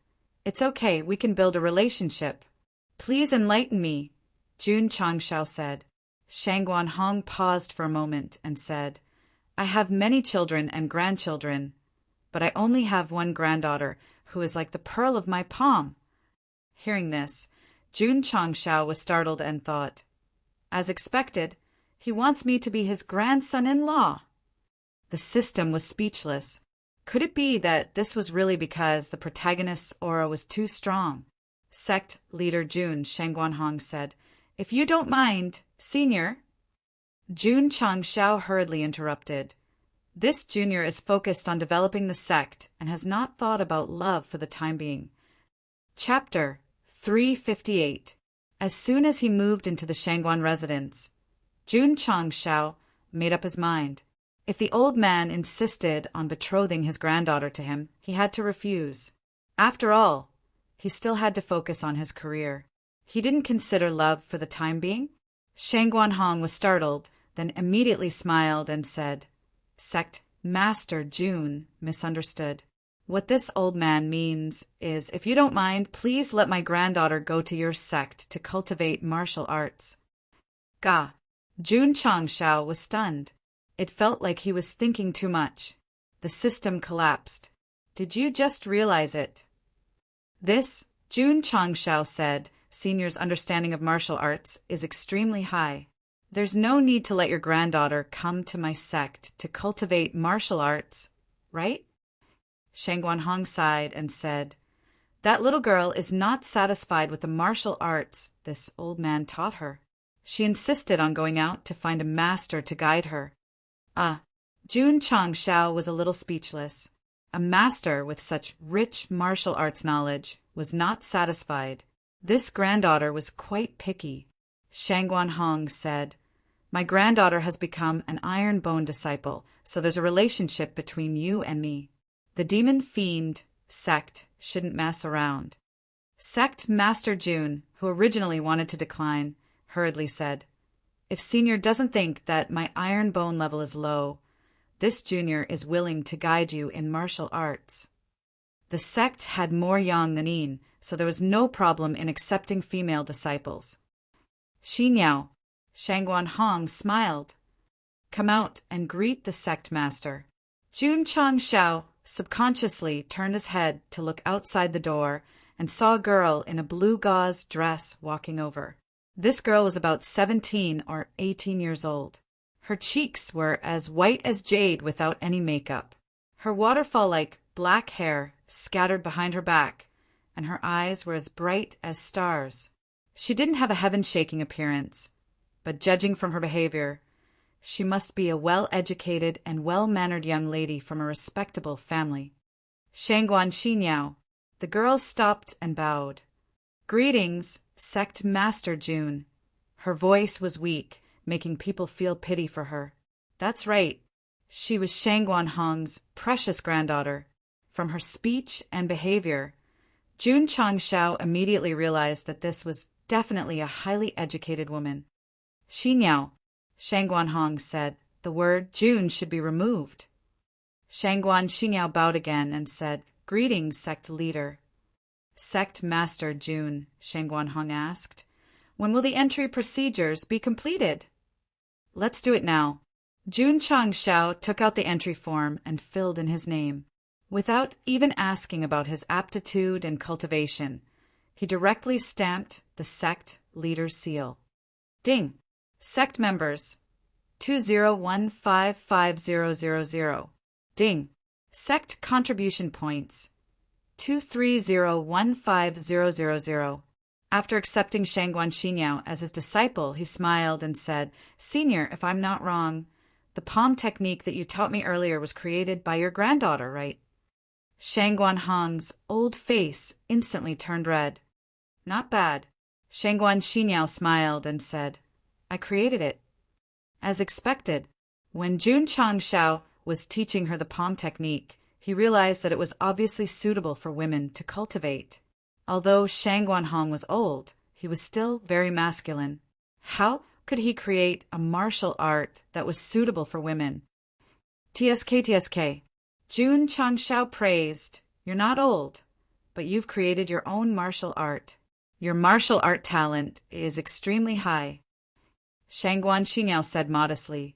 It's okay, we can build a relationship. Please enlighten me, Jun Changshao said. Shang Guanhong paused for a moment and said, I have many children and grandchildren, but I only have one granddaughter who is like the pearl of my palm. Hearing this, Jun Changshao was startled and thought, as expected, he wants me to be his grandson-in-law. The system was speechless. Could it be that this was really because the protagonist's aura was too strong? Sect leader Jun, Shang Guanhong said, If you don't mind, Senior. Jun Changshao hurriedly interrupted. This junior is focused on developing the sect and has not thought about love for the time being. Chapter 358. As soon as he moved into the Shangguan residence, Jun Changshao made up his mind. If the old man insisted on betrothing his granddaughter to him, he had to refuse. After all, he still had to focus on his career. He didn't consider love for the time being. Shang Guanhong was startled, then immediately smiled and said, Sect Master Jun misunderstood. What this old man means is, if you don't mind, please let my granddaughter go to your sect to cultivate martial arts. Ga. Jun Changshao was stunned. It felt like he was thinking too much. The system collapsed. Did you just realize it? This, Jun Changshao said, Senior's understanding of martial arts is extremely high. There's no need to let your granddaughter come to my sect to cultivate martial arts, right? Shang Guanhong sighed and said, That little girl is not satisfied with the martial arts this old man taught her. She insisted on going out to find a master to guide her. Jun Changshao was a little speechless. A master with such rich martial arts knowledge was not satisfied. This granddaughter was quite picky. Shang Guanhong said, My granddaughter has become an Iron Bone disciple, so there's a relationship between you and me. The demon fiend, Sect, shouldn't mess around. Sect Master June, who originally wanted to decline, hurriedly said, "If Senior doesn't think that my iron bone level is low, this junior is willing to guide you in martial arts." The sect had more yang than yin, so there was no problem in accepting female disciples. Xinyao, Shangguan Hong smiled. "Come out and greet the sect master." Jun Changshao subconsciously turned his head to look outside the door and saw a girl in a blue gauze dress walking over. This girl was about 17 or 18 years old. Her cheeks were as white as jade without any makeup. Her waterfall-like black hair scattered behind her back, and her eyes were as bright as stars. She didn't have a heaven-shaking appearance, but judging from her behavior, she must be a well-educated and well-mannered young lady from a respectable family. Shangguan Xinyao. The girl stopped and bowed. "Greetings, Sect Master June." Her voice was weak, making people feel pity for her. That's right. She was Shangguan Hong's precious granddaughter. From her speech and behavior, Jun Changshao immediately realized that this was definitely a highly educated woman. "Xinyao," Shangguan Hong said, "the word June should be removed." Shangguan Xinyao bowed again and said, "Greetings, sect leader." "Sect Master June," Shangguan Hong asked, "when will the entry procedures be completed?" "Let's do it now." Jun Changshao took out the entry form and filled in his name. Without even asking about his aptitude and cultivation, he directly stamped the sect leader's seal. Ding! Sect members 201550000. Ding! Sect contribution points 230150000. After accepting Shangguan Xinyao as his disciple, he smiled and said, "Senior, if I'm not wrong, the palm technique that you taught me earlier was created by your granddaughter, right?" Shangguan Hong's old face instantly turned red. "Not bad." Shangguan Xinyao smiled and said, "I created it." As expected, when Jun Changshao was teaching her the palm technique, he realized that it was obviously suitable for women to cultivate. Although Shangguan Hong was old, he was still very masculine. How could he create a martial art that was suitable for women? TSK. Jun Changshao praised, "You're not old, but you've created your own martial art. Your martial art talent is extremely high." Shangguan Xinyao said modestly,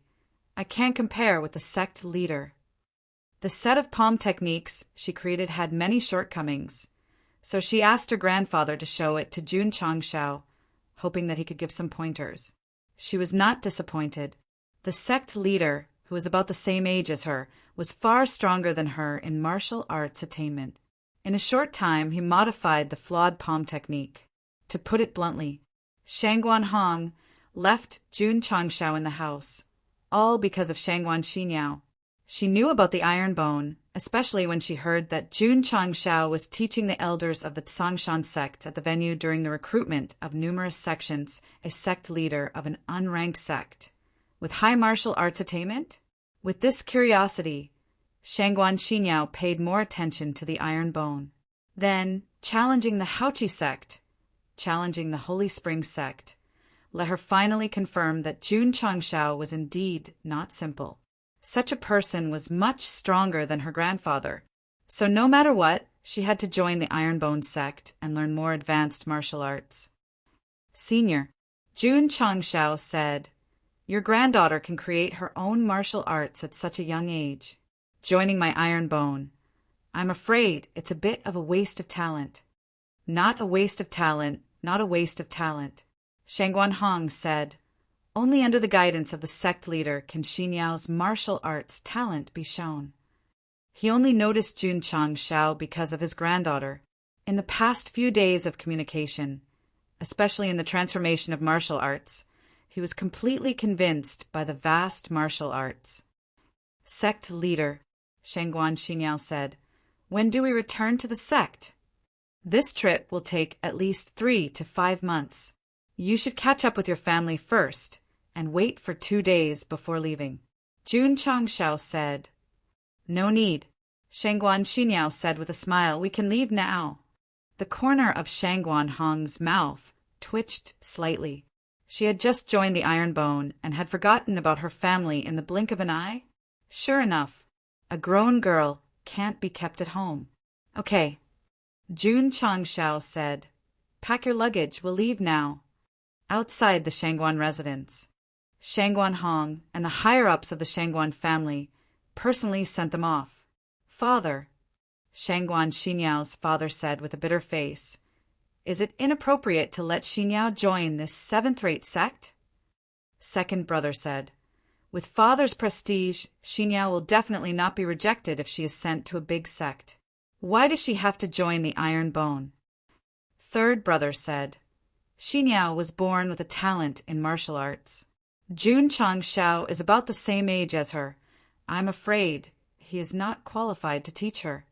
"I can't compare with the sect leader." The set of palm techniques she created had many shortcomings, so she asked her grandfather to show it to Jun Changshao, hoping that he could give some pointers. She was not disappointed. The sect leader, who was about the same age as her, was far stronger than her in martial arts attainment. In a short time, he modified the flawed palm technique. To put it bluntly, Shangguan Hong left Jun Changshao in the house, all because of Shangguan Xinyao. She knew about the iron bone, especially when she heard that Jun Changshao was teaching the elders of the Tsangshan sect at the venue during the recruitment of numerous sections, a sect leader of an unranked sect. With high martial arts attainment? With this curiosity, Shangguan Xinyao paid more attention to the iron bone. Then, challenging the Haochi sect, challenging the Holy Spring sect, let her finally confirm that Jun Changshao was indeed not simple. Such a person was much stronger than her grandfather, so no matter what, she had to join the Ironbone sect and learn more advanced martial arts. Senior, Jun Changshao said, "Your granddaughter can create her own martial arts at such a young age, joining my Ironbone. I'm afraid it's a bit of a waste of talent." "Not a waste of talent, not a waste of talent," Shangguan Hong said. "Only under the guidance of the sect leader can Xinyao's martial arts talent be shown." He only noticed Jun Changshao because of his granddaughter. In the past few days of communication, especially in the transformation of martial arts, he was completely convinced by the vast martial arts. "Sect leader," Shangguan Xinyao said, "when do we return to the sect?" "This trip will take at least 3 to 5 months. You should catch up with your family first and wait for 2 days before leaving." Jun Changshao said, "No need." Shangguan Xinyao said with a smile, "We can leave now." The corner of Shangguan Hong's mouth twitched slightly. She had just joined the Iron Bone and had forgotten about her family in the blink of an eye. Sure enough, a grown girl can't be kept at home. "Okay," Jun Changshao said. "Pack your luggage, we'll leave now." Outside the Shangguan residence, Shangguan Hong and the higher-ups of the Shangguan family personally sent them off. "Father," Shangguan Xinyao's father said with a bitter face, "is it inappropriate to let Xinyao join this seventh-rate sect?" Second brother said, "With father's prestige, Xinyao will definitely not be rejected if she is sent to a big sect. Why does she have to join the Iron Bone?" Third brother said, "Xinyao was born with a talent in martial arts. Jun Changshao is about the same age as her. I'm afraid he is not qualified to teach her."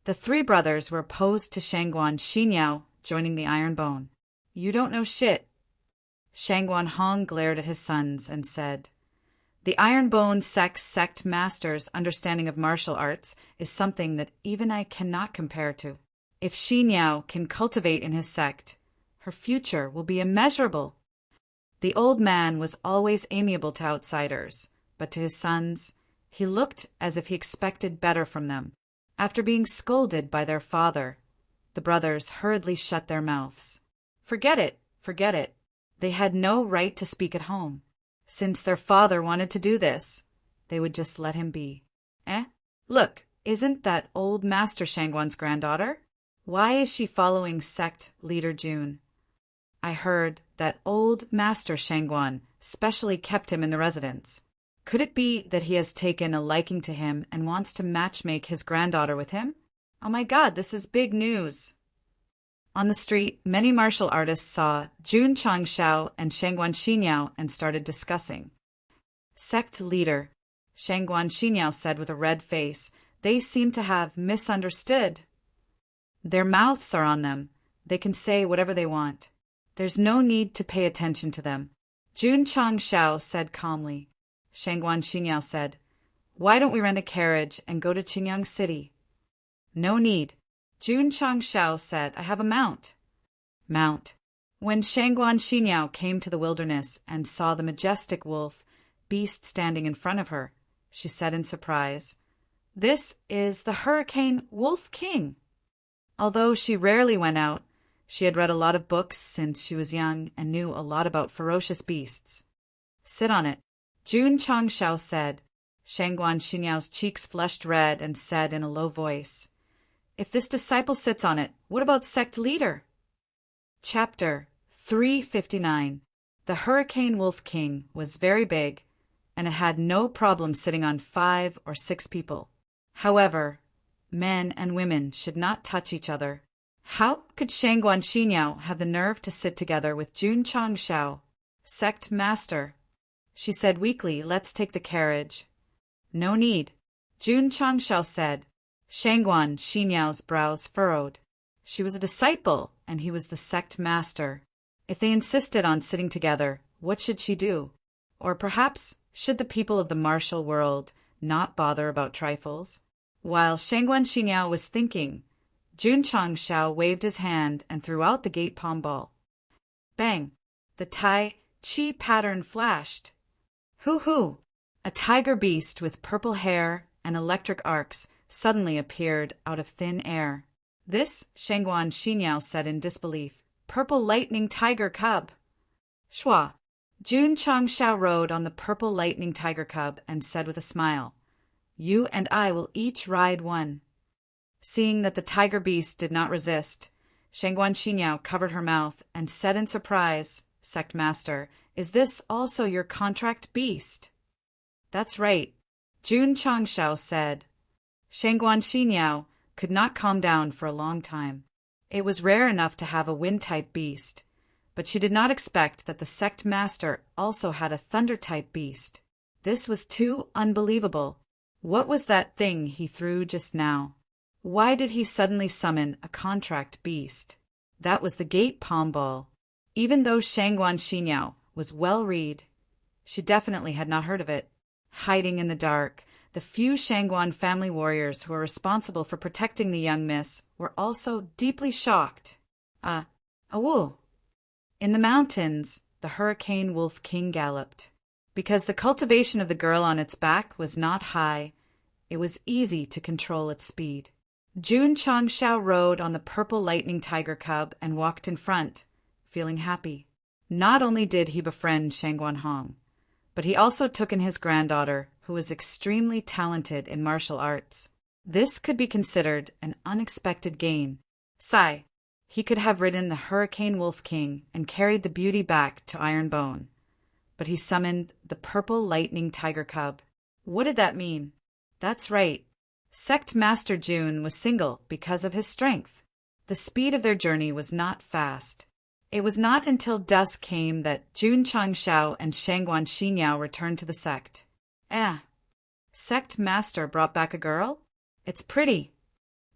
The three brothers were opposed to Shangguan Xinyao joining the Iron Bone. "You don't know shit." Shangguan Hong glared at his sons and said, "The Iron Bone sect master's understanding of martial arts is something that even I cannot compare to. If Xinyao can cultivate in his sect, her future will be immeasurable." The old man was always amiable to outsiders, but to his sons, he looked as if he expected better from them. After being scolded by their father, the brothers hurriedly shut their mouths. Forget it, forget it. They had no right to speak at home. Since their father wanted to do this, they would just let him be. Look, isn't that old Master Shangguan's granddaughter? Why is she following sect leader Jun? I heard that old Master Shangguan specially kept him in the residence. Could it be that he has taken a liking to him and wants to matchmake his granddaughter with him? Oh my God, this is big news. On the street, many martial artists saw Jun Changshao and Shangguan Xinyao and started discussing. Sect leader, Shangguan Xinyao said with a red face, "They seem to have misunderstood. Their mouths are on them. They can say whatever they want. There's no need to pay attention to them." Jun Changshao said calmly. Shangguan Xinyao said, "Why don't we rent a carriage and go to Qingyang City?" "No need." Jun Changshao said, "I have a mount." Mount. When Shangguan Xinyao came to the wilderness and saw the majestic wolf beast standing in front of her, she said in surprise, "This is the Hurricane Wolf King." Although she rarely went out, she had read a lot of books since she was young and knew a lot about ferocious beasts. "Sit on it," Jun Changshao said. Shangguan Xinyao's cheeks flushed red and said in a low voice, "If this disciple sits on it, what about sect leader?" Chapter 359. The Hurricane Wolf King was very big, and it had no problem sitting on 5 or 6 people. However, men and women should not touch each other. How could Shangguan Xinyao have the nerve to sit together with Jun Changshao, sect master? She said weakly, "Let's take the carriage." "No need," Jun Changshao said. Shangguan Xinyao's brows furrowed. She was a disciple, and he was the sect master. If they insisted on sitting together, what should she do? Or perhaps should the people of the martial world not bother about trifles? While Shangguan Xinyao was thinking, Jun Changshao waved his hand and threw out the gate palm ball. Bang! The Tai Chi pattern flashed. Hoo-hoo! A tiger beast with purple hair and electric arcs suddenly appeared out of thin air. "This," Shangguan Xinyao said in disbelief, "purple lightning tiger cub." Shua! Jun Changshao rode on the purple lightning tiger cub and said with a smile, "You and I will each ride one." Seeing that the tiger beast did not resist, Shangguan Xinyao covered her mouth and said in surprise, "Sect master, is this also your contract beast?" "That's right," Jun Changshao said. Shangguan Xinyao could not calm down for a long time. It was rare enough to have a wind-type beast, but she did not expect that the sect master also had a thunder-type beast. This was too unbelievable. What was that thing he threw just now? Why did he suddenly summon a contract beast? That was the gate palm ball. Even though Shangguan Xinyao was well read, she definitely had not heard of it. Hiding in the dark, The few Shangguan family warriors who were responsible for protecting the young miss were also deeply shocked. Awoo! In the mountains, the Hurricane Wolf King galloped. Because the cultivation of the girl on its back was not high, it was easy to control its speed. Jun Changshao rode on the purple lightning tiger cub and walked in front, feeling happy. Not only did he befriend Shangguan Hong, but he also took in his granddaughter, who was extremely talented in martial arts. This could be considered an unexpected gain. He could have ridden the Hurricane Wolf King and carried the beauty back to Ironbone. But he summoned the purple lightning tiger cub. What did that mean? That's right. Sect Master Jun was single because of his strength. The speed of their journey was not fast. It was not until dusk came that Jun Changshao and Shangguan Xinyao returned to the sect. Sect Master brought back a girl? It's pretty.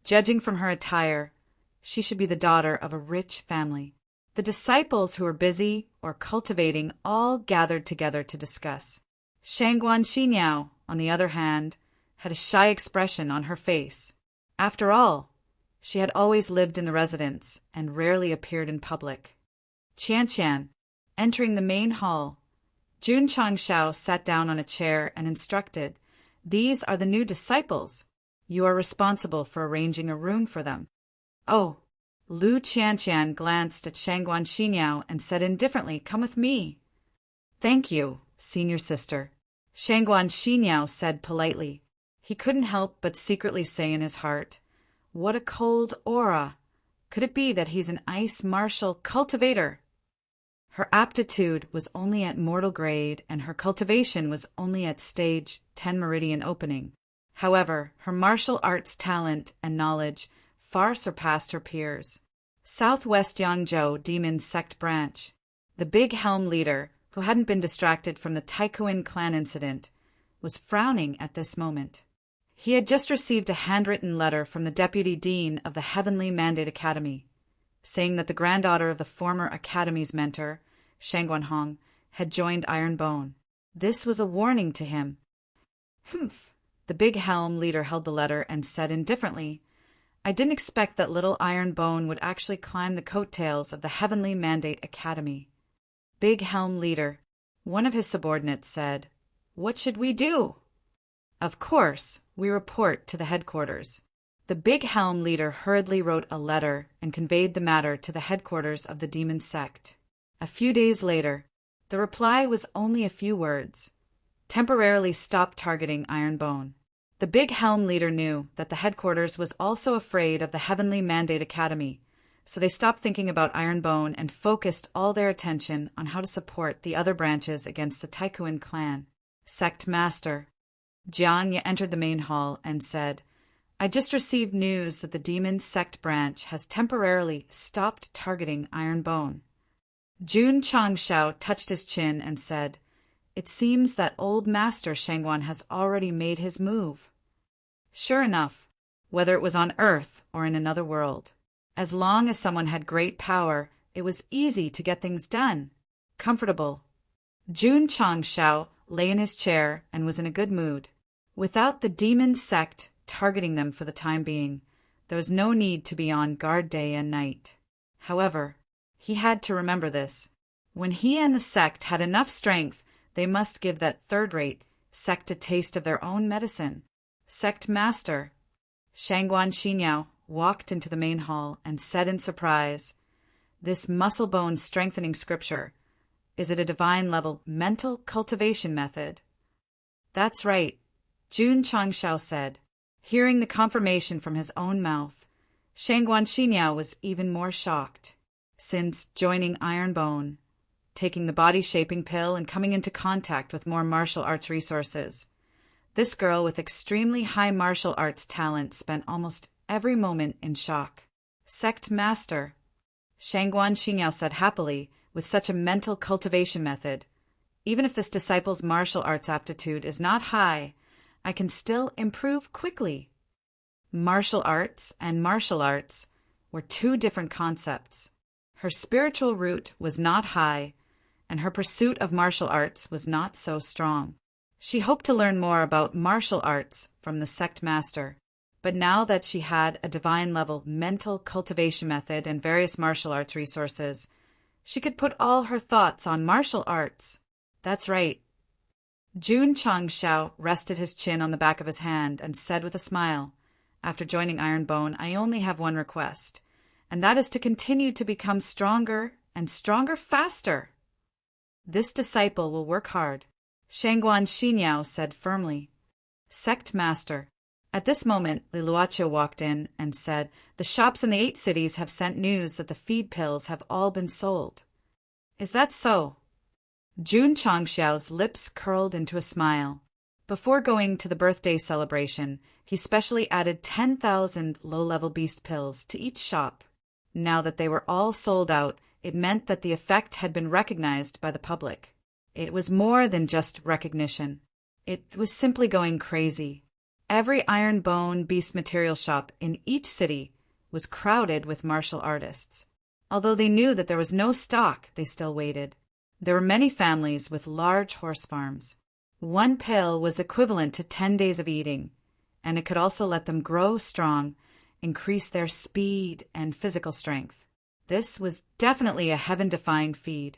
Judging from her attire, she should be the daughter of a rich family. The disciples who were busy or cultivating all gathered together to discuss. Shangguan Xinyao, on the other hand, had a shy expression on her face. After all, she had always lived in the residence and rarely appeared in public. Qian, entering the main hall, Jun Changshao sat down on a chair and instructed, "These are the new disciples. You are responsible for arranging a room for them." "Oh." Lu Qian glanced at Shangguan Xinyao and said indifferently, "Come with me." "Thank you, senior sister," Shangguan Xinyao said politely. He couldn't help but secretly say in his heart, "What a cold aura! Could it be that he's an ice martial cultivator?" Her aptitude was only at mortal grade, and her cultivation was only at stage 10 meridian opening. However, her martial arts talent and knowledge far surpassed her peers. Southwest Yangzhou Demon Sect Branch. The big helm leader, who hadn't been distracted from the Taikuan clan incident, was frowning at this moment. He had just received a handwritten letter from the deputy dean of the Heavenly Mandate Academy, saying that the granddaughter of the former academy's mentor, Shangguan Hong, had joined Ironbone. This was a warning to him. "Humph." The big helm leader held the letter and said indifferently, "I didn't expect that little Ironbone would actually climb the coattails of the Heavenly Mandate Academy." Big helm leader, one of his subordinates, said, "What should we do?" "Of course, we report to the headquarters." The big helm leader hurriedly wrote a letter and conveyed the matter to the headquarters of the demon sect. A few days later, the reply was only a few words: "Temporarily stop targeting Ironbone." The big helm leader knew that the headquarters was also afraid of the Heavenly Mandate Academy, so they stopped thinking about Ironbone and focused all their attention on how to support the other branches against the Taikuan clan. Sect Master Jiang Ye entered the main hall and said, "I just received news that the Demon Sect branch has temporarily stopped targeting Ironbone." Jun Changshao touched his chin and said, "It seems that old Master Shangguan has already made his move." Sure enough, whether it was on Earth or in another world, as long as someone had great power, it was easy to get things done. Comfortable. Jun Changshao lay in his chair and was in a good mood. Without the demon sect targeting them for the time being, there was no need to be on guard day and night. However, he had to remember this. When he and the sect had enough strength, they must give that third-rate sect a taste of their own medicine. Sect Master Shangguan Xinyao walked into the main hall and said in surprise, "This muscle-bone strengthening scripture, is it a divine-level mental cultivation method?" "That's right," Jun Changshao said. Hearing the confirmation from his own mouth, Shangguan Xinyao was even more shocked. Since joining Ironbone, taking the body-shaping pill and coming into contact with more martial arts resources, this girl with extremely high martial arts talent spent almost every moment in shock. "Sect Master," Shangguan Xinyao said happily, "with such a mental cultivation method, even if this disciple's martial arts aptitude is not high, I can still improve quickly." Martial arts and martial arts were two different concepts. Her spiritual root was not high, and her pursuit of martial arts was not so strong. She hoped to learn more about martial arts from the sect master, but now that she had a divine-level mental cultivation method and various martial arts resources, she could put all her thoughts on martial arts. That's right. Jun Changshao rested his chin on the back of his hand and said with a smile, "After joining Ironbone, I only have one request, and that is to continue to become stronger and stronger faster." "This disciple will work hard," Shangguan Xinyao said firmly. "Sect Master." At this moment, Liluacho walked in and said, "The shops in the 8 cities have sent news that the feed pills have all been sold." "Is that so?" Jun Changxiao's lips curled into a smile. Before going to the birthday celebration, he specially added 10,000 low-level beast pills to each shop. Now that they were all sold out, it meant that the effect had been recognized by the public. It was more than just recognition. It was simply going crazy. Every Ironbone beast material shop in each city was crowded with martial artists. Although they knew that there was no stock, they still waited. There were many families with large horse farms. One pill was equivalent to 10 days of eating, and it could also let them grow strong, increase their speed and physical strength. This was definitely a heaven-defying feed.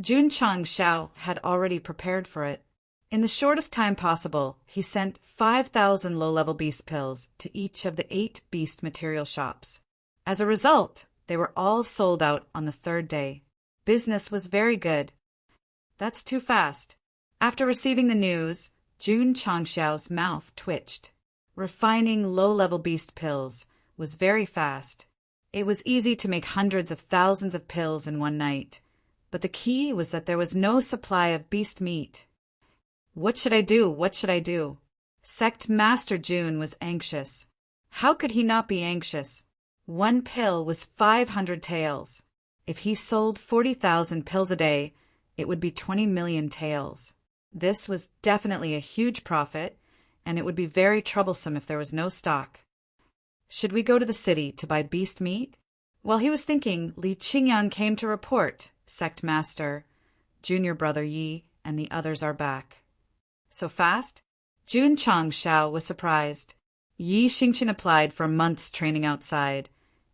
Jun Changshao had already prepared for it. In the shortest time possible, he sent 5,000 low-level beast pills to each of the 8 beast material shops. As a result, they were all sold out on the 3rd day. Business was very good. That's too fast. After receiving the news, Jun Changxiao's mouth twitched. Refining low-level beast pills was very fast. It was easy to make hundreds of thousands of pills in one night, but the key was that there was no supply of beast meat. What should I do? What should I do? Sect Master Jun was anxious. How could he not be anxious? One pill was 500 taels. If he sold 40,000 pills a day, it would be 20 million taels. This was definitely a huge profit, and it would be very troublesome if there was no stock. Should we go to the city to buy beast meat? While he was thinking, Li Qingyang came to report, Sect Master, Junior Brother Yi, and the others are back. So fast? Jun Changshao was surprised. Yi Xingqian applied for months training outside,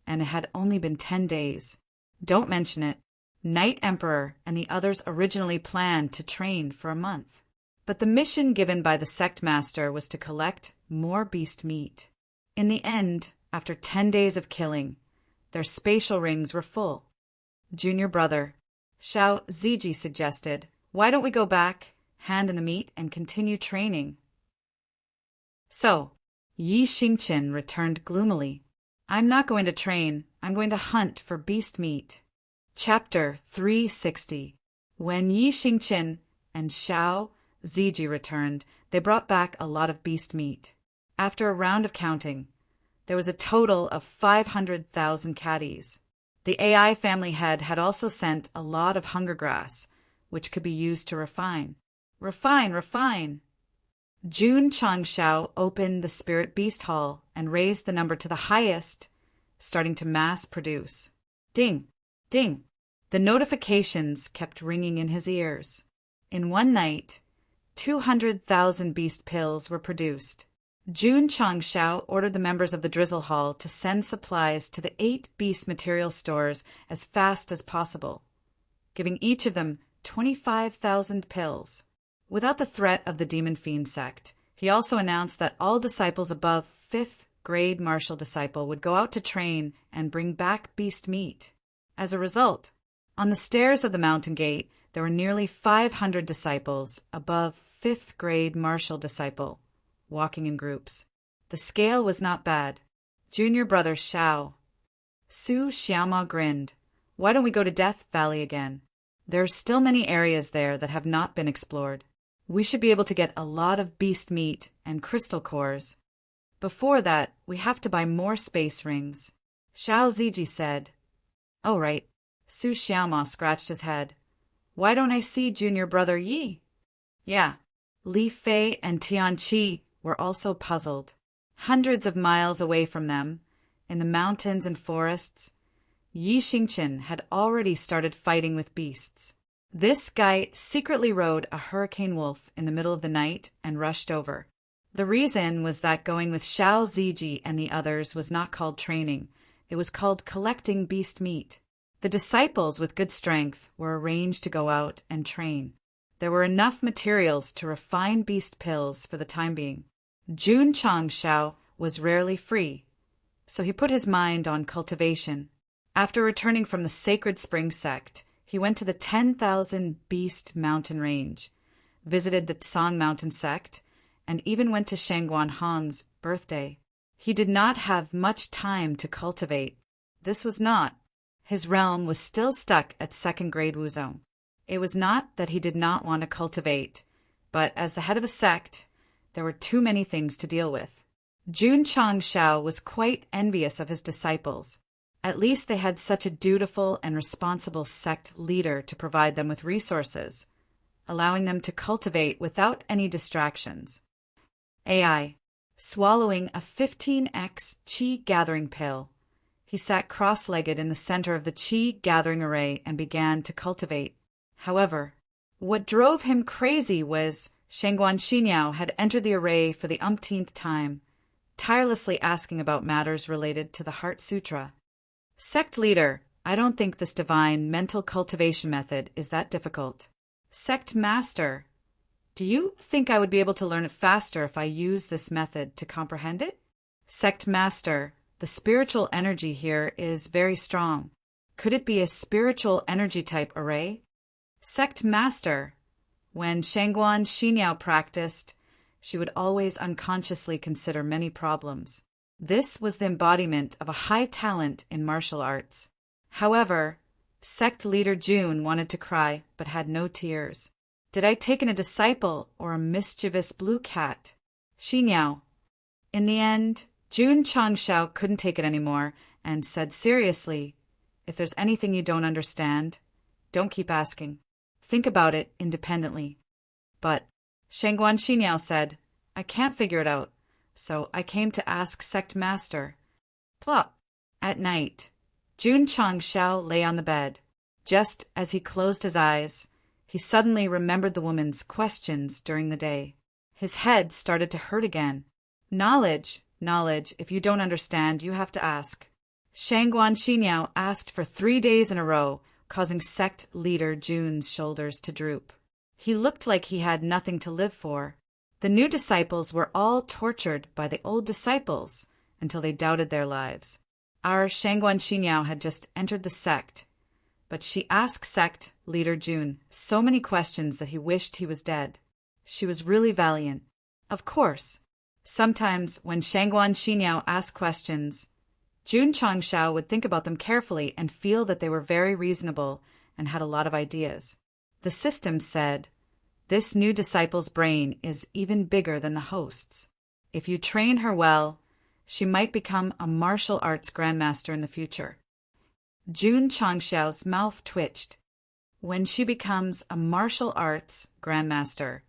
and it had only been 10 days. Don't mention it. Night Emperor and the others originally planned to train for a month. But the mission given by the Sect Master was to collect more beast meat. In the end, after 10 days of killing, their spatial rings were full. Junior Brother, Xiao Ziji suggested, "Why don't we go back, hand in the meat, and continue training?" So, Yi Xingqian returned gloomily. "I'm not going to train. I'm going to hunt for beast meat." Chapter 360. When Yi Xingqian and Xiao Ziji returned, they brought back a lot of beast meat. After a round of counting, there was a total of 500,000 caddies. The AI family head had also sent a lot of hunger grass, which could be used to refine. Refine! Jun Changshao opened the Spirit Beast Hall and raised the number to the highest, starting to mass produce. Ding! Ding! The notifications kept ringing in his ears. In one night, 200,000 beast pills were produced. Jun Changshao ordered the members of the Drizzle Hall to send supplies to the 8 beast material stores as fast as possible, giving each of them 25,000 pills. Without the threat of the Demon Fiend sect, he also announced that all disciples above 5th grade martial disciple would go out to train and bring back beast meat. As a result, on the stairs of the mountain gate, there were nearly 500 disciples above 5th grade martial disciple, walking in groups. The scale was not bad. Junior Brother Xiao. Su Xiaoma grinned. "Why don't we go to Death Valley again? There are still many areas there that have not been explored. We should be able to get a lot of beast meat and crystal cores. Before that, we have to buy more space rings." Xiao Ziji said. "Oh, right." Su Xiaoma scratched his head. "Why don't I see Junior Brother Yi?" Yeah. Li Fei and Tian Qi were also puzzled. Hundreds of miles away from them, in the mountains and forests, Yi Xingqian had already started fighting with beasts. This guy secretly rode a hurricane wolf in the middle of the night and rushed over. The reason was that going with Xiao Ziji and the others was not called training. It was called collecting beast meat. The disciples with good strength were arranged to go out and train. There were enough materials to refine beast pills for the time being. Jun Changshao was rarely free, so he put his mind on cultivation. After returning from the Sacred Spring Sect, he went to the 10,000 Beast Mountain Range, visited the Song Mountain Sect, and even went to Shangguan Hong's birthday. He did not have much time to cultivate. This was not. His realm was still stuck at second-grade Wuzhou. It was not that he did not want to cultivate, but as the head of a sect, there were too many things to deal with. Jun Changshao was quite envious of his disciples. At least they had such a dutiful and responsible sect leader to provide them with resources, allowing them to cultivate without any distractions. AI. Swallowing a 15x qi gathering pill, he sat cross-legged in the center of the qi gathering array and began to cultivate. However, what drove him crazy was Shangguan Xiniao had entered the array for the umpteenth time, tirelessly asking about matters related to the Heart Sutra. Sect leader, I don't think this divine mental cultivation method is that difficult. Sect master, do you think I would be able to learn it faster if I use this method to comprehend it? Sect master, the spiritual energy here is very strong. Could it be a spiritual energy type array? Sect master, when Shangguan Xiniao practiced, she would always unconsciously consider many problems. This was the embodiment of a high talent in martial arts. However, sect leader Jun wanted to cry but had no tears. Did I take in a disciple or a mischievous blue cat? Xiniao. In the end, Jun Changshao couldn't take it anymore and said seriously, if there's anything you don't understand, don't keep asking. Think about it independently. But Shangguan Xiniao said, I can't figure it out, so I came to ask Sect Master. Plop. At night, Jun Changshao lay on the bed. Just as he closed his eyes, he suddenly remembered the woman's questions during the day. His head started to hurt again. Knowledge, if you don't understand, you have to ask. Shangguan Xiniao asked for 3 days in a row, causing sect leader Jun's shoulders to droop. He looked like he had nothing to live for. The new disciples were all tortured by the old disciples until they doubted their lives. Our Shangguan Xiniao had just entered the sect, but she asked sect leader Jun so many questions that he wished he was dead. She was really valiant. Of course, sometimes when Shangguan Xiniao asked questions, Jun Changshao would think about them carefully and feel that they were very reasonable and had a lot of ideas. The system said, this new disciple's brain is even bigger than the host's. If you train her well, she might become a martial arts grandmaster in the future. Jun Changshao's mouth twitched. When she becomes a martial arts grandmaster,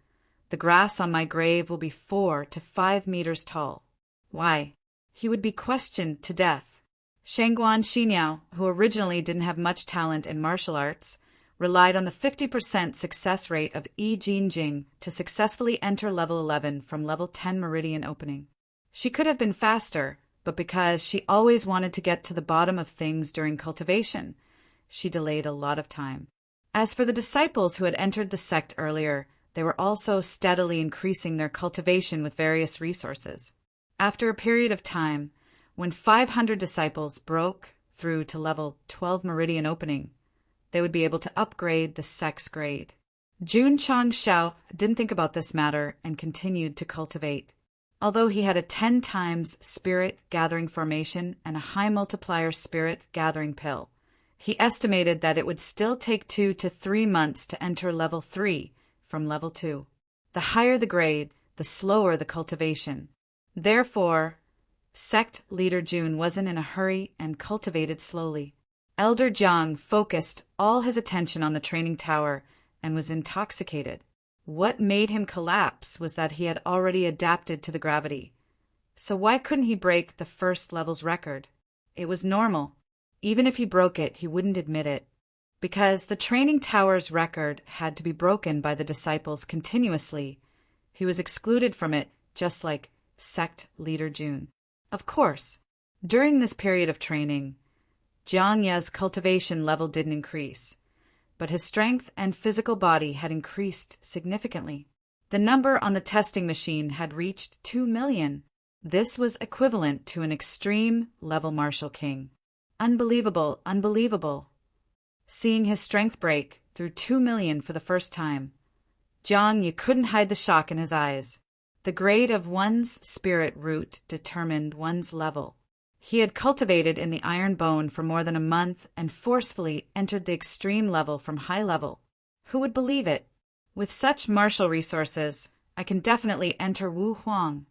the grass on my grave will be 4 to 5 meters tall. Why? He would be questioned to death. Shangguan Xiniao, who originally didn't have much talent in martial arts, relied on the 50% success rate of Yi Jinjing to successfully enter level 11 from level 10 meridian opening. She could have been faster, but because she always wanted to get to the bottom of things during cultivation, she delayed a lot of time. As for the disciples who had entered the sect earlier, they were also steadily increasing their cultivation with various resources. After a period of time, when 500 disciples broke through to level 12 meridian opening, they would be able to upgrade the sect's grade. Jun Changshao didn't think about this matter and continued to cultivate. Although he had a 10 times spirit gathering formation and a high multiplier spirit gathering pill, he estimated that it would still take 2 to 3 months to enter level 3 from level 2. The higher the grade, the slower the cultivation. Therefore, sect leader Jun wasn't in a hurry and cultivated slowly. Elder Jiang focused all his attention on the training tower and was intoxicated. What made him collapse was that he had already adapted to the gravity. So why couldn't he break the first level's record? It was normal. Even if he broke it, he wouldn't admit it. Because the training tower's record had to be broken by the disciples continuously, he was excluded from it, just like Sect leader Jun. Of course, during this period of training, Jiang Ye's cultivation level didn't increase, but his strength and physical body had increased significantly. The number on the testing machine had reached 2 million. This was equivalent to an extreme level martial king. Unbelievable, unbelievable. Seeing his strength break through 2 million for the first time, Jiang Ye couldn't hide the shock in his eyes. The grade of one's spirit root determined one's level. He had cultivated in the iron bone for more than a month and forcefully entered the extreme level from high level. Who would believe it? With such martial resources, I can definitely enter Wu Huang.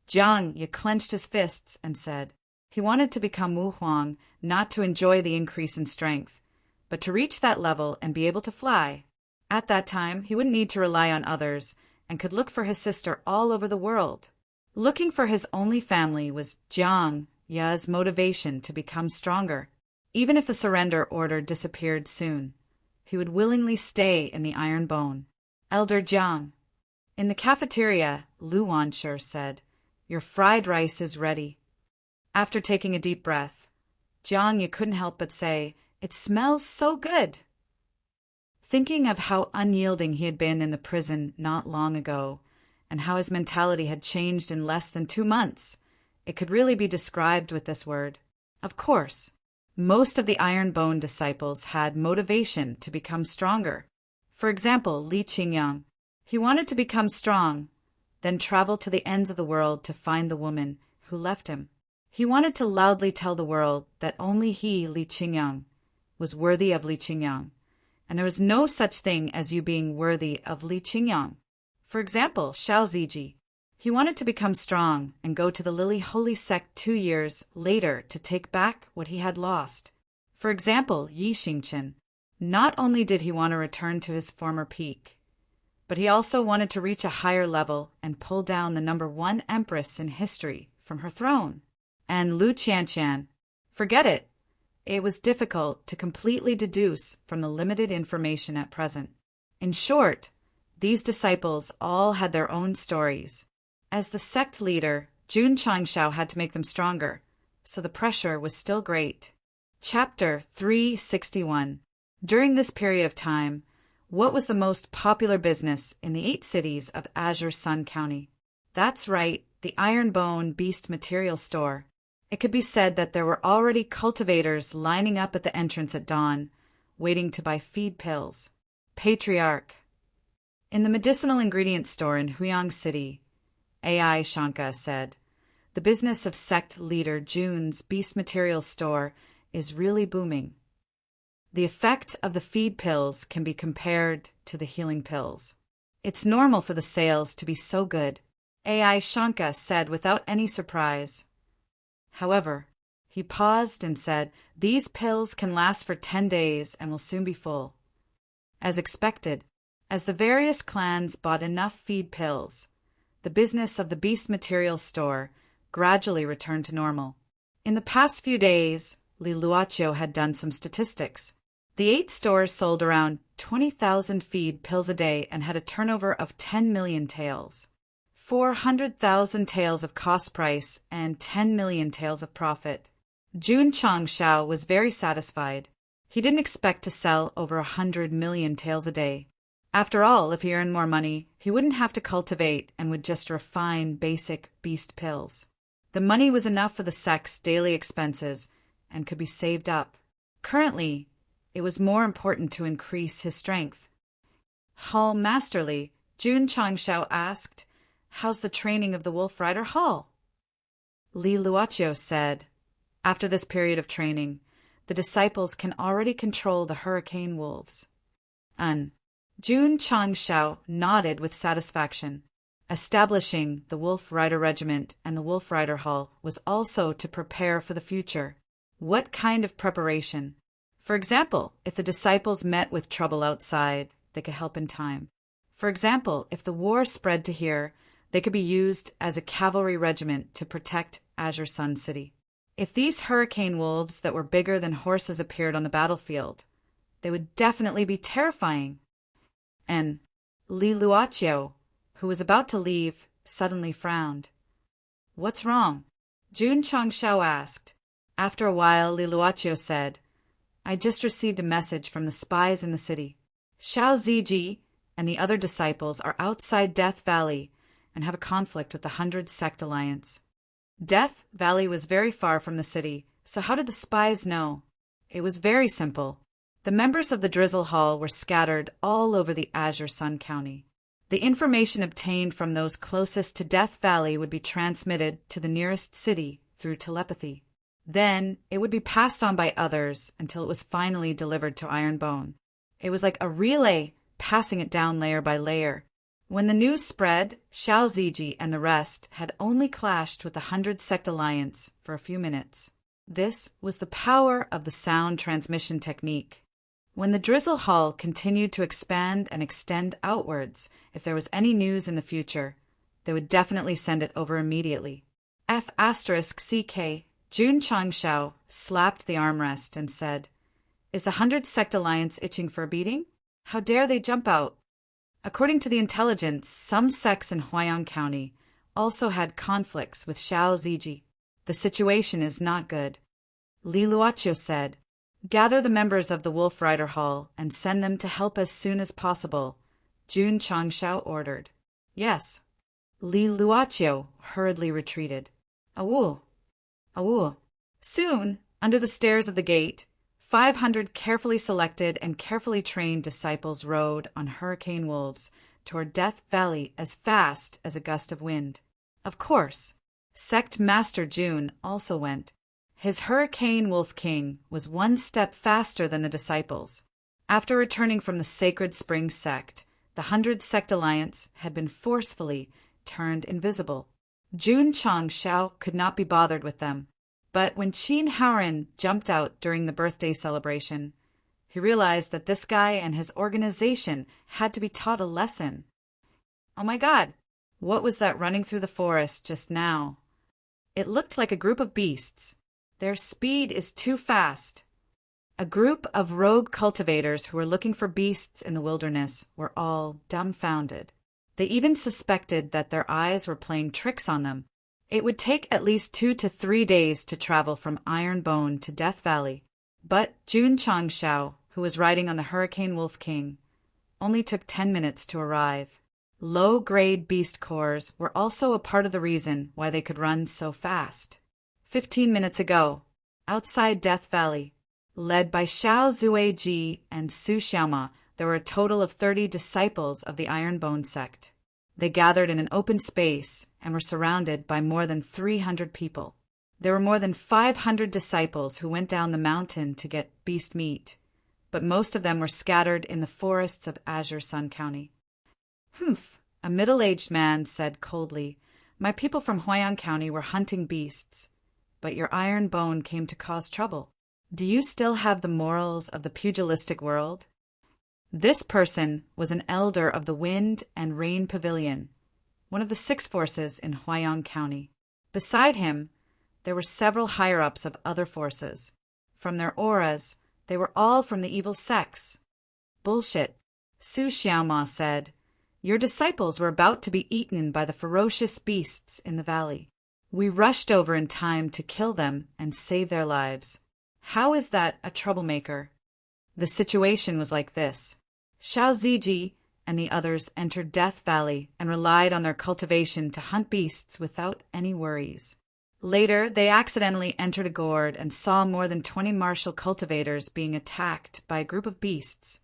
Jiang Ye clenched his fists and said he wanted to become Wu Huang, not to enjoy the increase in strength, but to reach that level and be able to fly. At that time, he wouldn't need to rely on others and could look for his sister all over the world. Looking for his only family was Jiang Ye's motivation to become stronger. Even if the surrender order disappeared soon, he would willingly stay in the iron bone. Elder Jiang. In the cafeteria, Lu Wanshur said, "Your fried rice is ready." After taking a deep breath, Jiang Ye couldn't help but say, "It smells so good." Thinking of how unyielding he had been in the prison not long ago, and how his mentality had changed in less than 2 months, it could really be described with this word. Of course, most of the iron bone disciples had motivation to become stronger. For example, Li Qingyang. He wanted to become strong, then travel to the ends of the world to find the woman who left him. He wanted to loudly tell the world that only he, Li Qingyang, was worthy of Li Qingyang, and there was no such thing as you being worthy of Li Qingyang. For example, Xiao Ziji. He wanted to become strong and go to the Lily Holy Sect 2 years later to take back what he had lost. For example, Yi Xingchen. Not only did he want to return to his former peak, but he also wanted to reach a higher level and pull down the #1 empress in history from her throne. And Lu Qianqian. Forget it. It was difficult to completely deduce from the limited information at present. In short, these disciples all had their own stories. As the sect leader, Jun Changshao had to make them stronger, so the pressure was still great. Chapter 361. During this period of time, what was the most popular business in the 8 cities of Azure Sun County? That's right, the Iron Bone Beast Material Store. It could be said that there were already cultivators lining up at the entrance at dawn, waiting to buy feed pills. Patriarch. In the medicinal ingredients store in Huyang City, AI Shanka said, "The business of sect leader Jun's beast material store is really booming. The effect of the feed pills can be compared to the healing pills. It's normal for the sales to be so good," AI Shanka said without any surprise. However, he paused and said, "These pills can last for 10 days and will soon be full." As expected, as the various clans bought enough feed pills, the business of the beast material store gradually returned to normal. In the past few days, Li Luochio had done some statistics. The 8 stores sold around 20,000 feed pills a day and had a turnover of 10 million taels. 400,000 taels of cost price and 10 million taels of profit. Jun Changshao was very satisfied. He didn't expect to sell over 100 million taels a day. After all, if he earned more money, he wouldn't have to cultivate and would just refine basic beast pills. The money was enough for the sect's daily expenses and could be saved up. Currently, it was more important to increase his strength. Hall Masterly, Jun Changshao asked, "How's the training of the Wolf Rider Hall?" Li Luochio said, "After this period of training, the disciples can already control the hurricane wolves." Jun Changshao nodded with satisfaction. Establishing the Wolf Rider Regiment and the Wolf Rider Hall was also to prepare for the future. What kind of preparation? For example, if the disciples met with trouble outside, they could help in time. For example, if the war spread to here, they could be used as a cavalry regiment to protect Azure Sun City. If these hurricane wolves that were bigger than horses appeared on the battlefield, They would definitely be terrifying. And Li Luoqiu, who was about to leave, suddenly frowned. "What's wrong?" Jun Changshao asked. After a while, Li Luoqiu said, "I just received a message from the spies in the city. Xiao Ziji and the other disciples are outside Death Valley and have a conflict with the 100 Sect Alliance." Death Valley was very far from the city, so how did the spies know? It was very simple. The members of the Drizzle Hall were scattered all over the Azure Sun County. The information obtained from those closest to Death Valley would be transmitted to the nearest city through telepathy. Then it would be passed on by others until it was finally delivered to Ironbone. It was like a relay, passing it down layer by layer. When the news spread, Xiao Ziji and the rest had only clashed with the 100 Sect Alliance for a few minutes. This was the power of the sound transmission technique. When the Drizzle Hall continued to expand and extend outwards, if there was any news in the future, they would definitely send it over immediately. F*CK, Jun Changshao slapped the armrest and said, "Is the 100 Sect Alliance itching for a beating? How dare they jump out?" According to the intelligence, some sects in Huayang County also had conflicts with Xiao Ziji. The situation is not good. Li Luoqiu said, "Gather the members of the Wolf Rider Hall and send them to help as soon as possible," Jun Changshao ordered. "Yes." Li Luoqiu hurriedly retreated. "Awu! Awu!" Soon, under the stairs of the gate, 500 carefully selected and carefully trained disciples rode on hurricane wolves toward Death Valley as fast as a gust of wind. Of course, Sect Master Jun also went. His Hurricane Wolf King was one step faster than the disciples. After returning from the Sacred Spring Sect, the 100 Sect Alliance had been forcefully turned invisible. Jun Changshao could not be bothered with them. But when Qin Haoren jumped out during the birthday celebration, he realized that this guy and his organization had to be taught a lesson. Oh my God, what was that running through the forest just now? It looked like a group of beasts. Their speed is too fast. A group of rogue cultivators who were looking for beasts in the wilderness were all dumbfounded. They even suspected that their eyes were playing tricks on them. It would take at least 2 to 3 days to travel from Ironbone to Death Valley. But Jun Changshao, who was riding on the Hurricane Wolf King, only took 10 minutes to arrive. Low-grade beast cores were also a part of the reason why they could run so fast. 15 minutes ago, outside Death Valley, led by Xiao Zueji and Su Xiaoma, there were a total of 30 disciples of the Ironbone sect. They gathered in an open space and were surrounded by more than 300 people. There were more than 500 disciples who went down the mountain to get beast meat, but most of them were scattered in the forests of Azure Sun County. "Humph," a middle-aged man said coldly, "My people from Huayang County were hunting beasts, but your iron bone came to cause trouble. Do you still have the morals of the pugilistic world?" This person was an elder of the Wind and Rain Pavilion, one of the 6 forces in Huayang County. Beside him, there were several higher-ups of other forces. From their auras, they were all from the evil sects. "Bullshit," Su Xiaoma said. "Your disciples were about to be eaten by the ferocious beasts in the valley. We rushed over in time to kill them and save their lives. How is that a troublemaker?" The situation was like this. Xiao Ziji and the others entered Death Valley and relied on their cultivation to hunt beasts without any worries. Later, they accidentally entered a gourd and saw more than 20 martial cultivators being attacked by a group of beasts,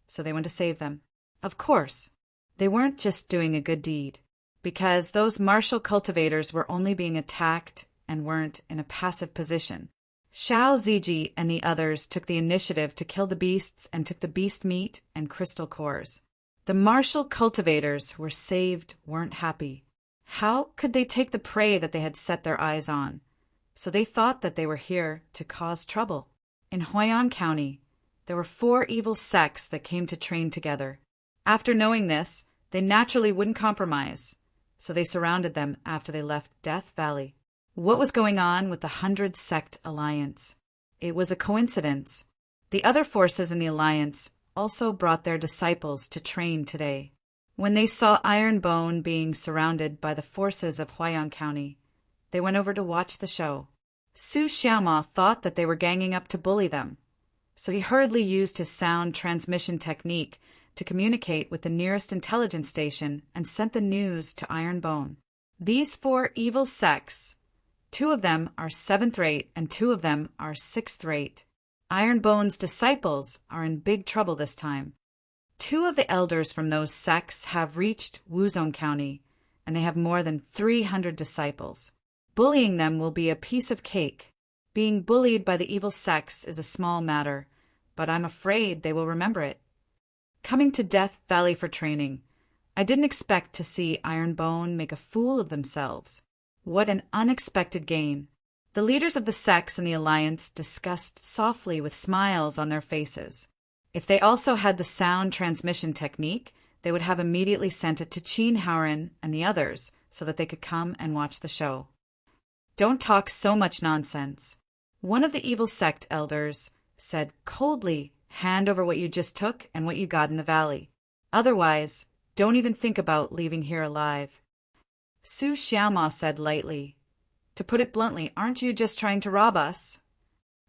so they went to save them. Of course, they weren't just doing a good deed, because those martial cultivators were only being attacked and weren't in a passive position. Xiao Ziji and the others took the initiative to kill the beasts and took the beast meat and crystal cores. The martial cultivators who were saved weren't happy. How could they take the prey that they had set their eyes on? So they thought that they were here to cause trouble. In Huayang County, there were 4 evil sects that came to train together. After knowing this, they naturally wouldn't compromise, so they surrounded them after they left Death Valley. What was going on with the 100 Sect Alliance? It was a coincidence. The other forces in the alliance also brought their disciples to train today. When they saw Ironbone being surrounded by the forces of Huayan County, they went over to watch the show. Su Xiaoma thought that they were ganging up to bully them, so he hurriedly used his sound transmission technique to communicate with the nearest intelligence station and sent the news to Ironbone. These 4 evil sects, 2 of them are 7th rate and 2 of them are 6th rate. Ironbone's disciples are in big trouble this time. 2 of the elders from those sects have reached Wuzong County, and they have more than 300 disciples. Bullying them will be a piece of cake. Being bullied by the evil sects is a small matter, but I'm afraid they will remember it. Coming to Death Valley for training, I didn't expect to see Ironbone make a fool of themselves. What an unexpected gain. The leaders of the sects in the alliance discussed softly with smiles on their faces. If they also had the sound transmission technique, they would have immediately sent it to Qin Haoren and the others so that they could come and watch the show. Don't talk so much nonsense. One of the evil sect elders said coldly, hand over what you just took and what you got in the valley. Otherwise, don't even think about leaving here alive. Su Xiaoma said lightly, to put it bluntly, aren't you just trying to rob us?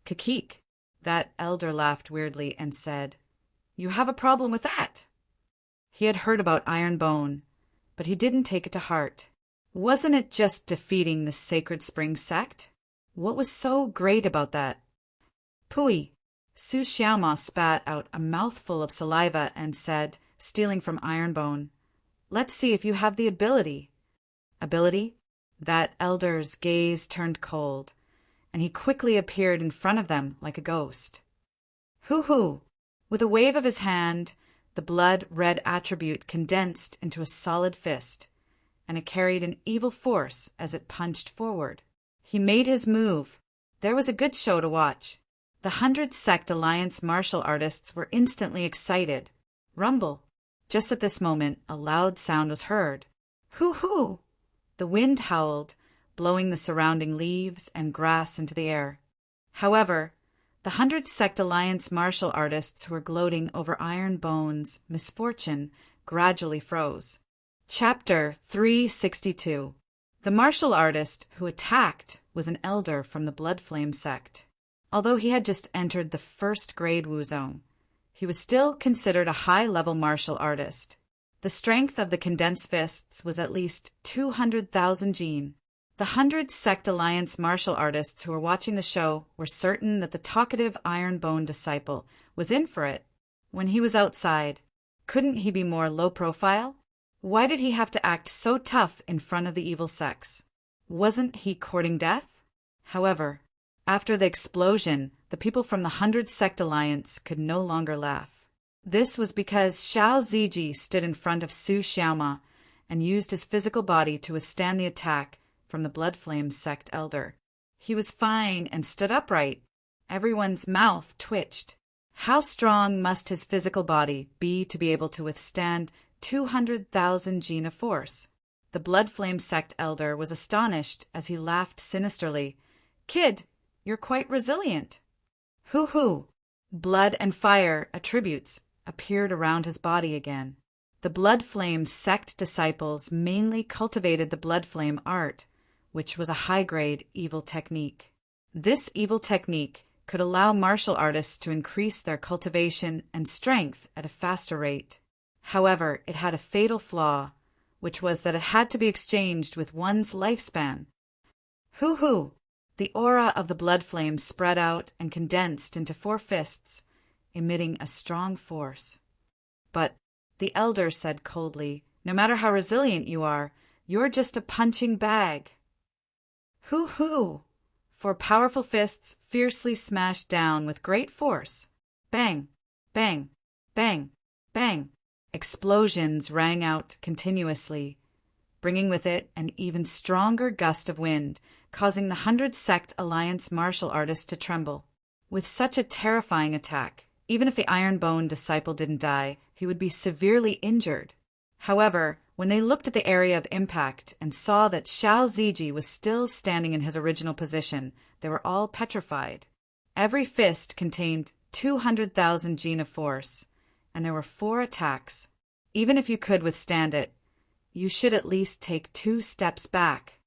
Kakik. That elder laughed weirdly and said, you have a problem with that? He had heard about Ironbone, but he didn't take it to heart. Wasn't it just defeating the Sacred Spring sect? What was so great about that? Pooey. Su Xiaoma spat out a mouthful of saliva and said, stealing from Ironbone, let's see if you have the ability. Ability? That elder's gaze turned cold, and he quickly appeared in front of them like a ghost. Hoo-hoo! With a wave of his hand, the blood-red attribute condensed into a solid fist, and it carried an evil force as it punched forward. He made his move. There was a good show to watch. The 100 Sect Alliance martial artists were instantly excited. Rumble. Just at this moment, a loud sound was heard. Hoo-hoo! The wind howled, blowing the surrounding leaves and grass into the air. However, the 100 Sect Alliance martial artists who were gloating over Ironbone's misfortune gradually froze. Chapter 362. The martial artist who attacked was an elder from the Bloodflame sect. Although he had just entered the 1st grade Wuzong, he was still considered a high-level martial artist. The strength of the condensed fists was at least 200,000 jin. The 100 Sect Alliance martial artists who were watching the show were certain that the talkative Ironbone disciple was in for it. When he was outside, couldn't he be more low-profile? Why did he have to act so tough in front of the evil sects? Wasn't he courting death? However, after the explosion, the people from the 100 Sect Alliance could no longer laugh. This was because Xiao Ziji stood in front of Su Xiaoma and used his physical body to withstand the attack from the Bloodflame sect elder. He was fine and stood upright. Everyone's mouth twitched. How strong must his physical body be to be able to withstand 200,000 jin of force? The Bloodflame sect elder was astonished as he laughed sinisterly. Kid, you're quite resilient. Hoo-hoo! Blood and fire attributes appeared around his body again. The Bloodflame sect disciples mainly cultivated the Bloodflame art, which was a high-grade evil technique. This evil technique could allow martial artists to increase their cultivation and strength at a faster rate. However, it had a fatal flaw, which was that it had to be exchanged with one's lifespan. Hoo-hoo! The aura of the Bloodflame spread out and condensed into 4 fists, emitting a strong force. But, the elder said coldly, no matter how resilient you are, you're just a punching bag. Hoo-hoo! 4 powerful fists fiercely smashed down with great force. Bang! Bang! Bang! Bang! Explosions rang out continuously, bringing with it an even stronger gust of wind, causing the 100 Sect Alliance martial artists to tremble. With such a terrifying attack, even if the Ironbone disciple didn't die, he would be severely injured. However, when they looked at the area of impact and saw that Xiao Ziji was still standing in his original position, they were all petrified. Every fist contained 200,000 gene of force, and there were 4 attacks. Even if you could withstand it, you should at least take 2 steps back.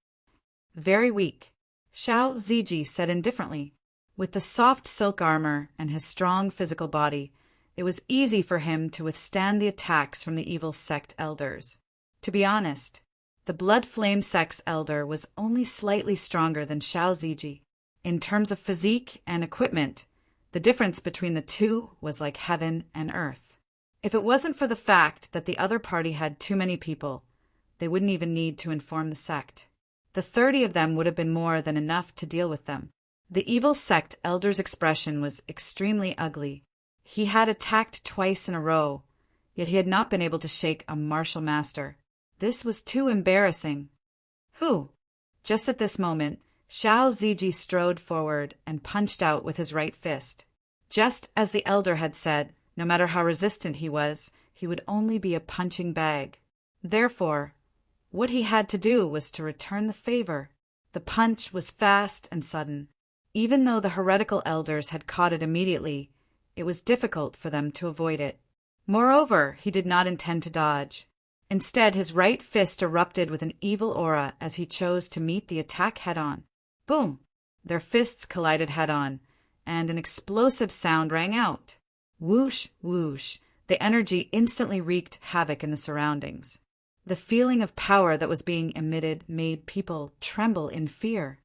Very weak, Xiao Ziji said indifferently. With the soft silk armor and his strong physical body, it was easy for him to withstand the attacks from the evil sect elders. To be honest, the Blood Flame Sect's elder was only slightly stronger than Xiao Ziji. In terms of physique and equipment, the difference between the two was like heaven and earth. If it wasn't for the fact that the other party had too many people, they wouldn't even need to inform the sect. The 30 of them would have been more than enough to deal with them. The evil sect elder's expression was extremely ugly. He had attacked twice in a row, yet he had not been able to shake a martial master. This was too embarrassing. Who? Just at this moment, Xiao Ziji strode forward and punched out with his right fist. Just as the elder had said, no matter how resistant he would only be a punching bag. Therefore, what he had to do was to return the favor. The punch was fast and sudden. Even though the heretical elders had caught it immediately, it was difficult for them to avoid it. Moreover, he did not intend to dodge. Instead, his right fist erupted with an evil aura as he chose to meet the attack head-on. Boom! Their fists collided head-on, and an explosive sound rang out. Whoosh, whoosh. The energy instantly wreaked havoc in the surroundings. The feeling of power that was being emitted made people tremble in fear.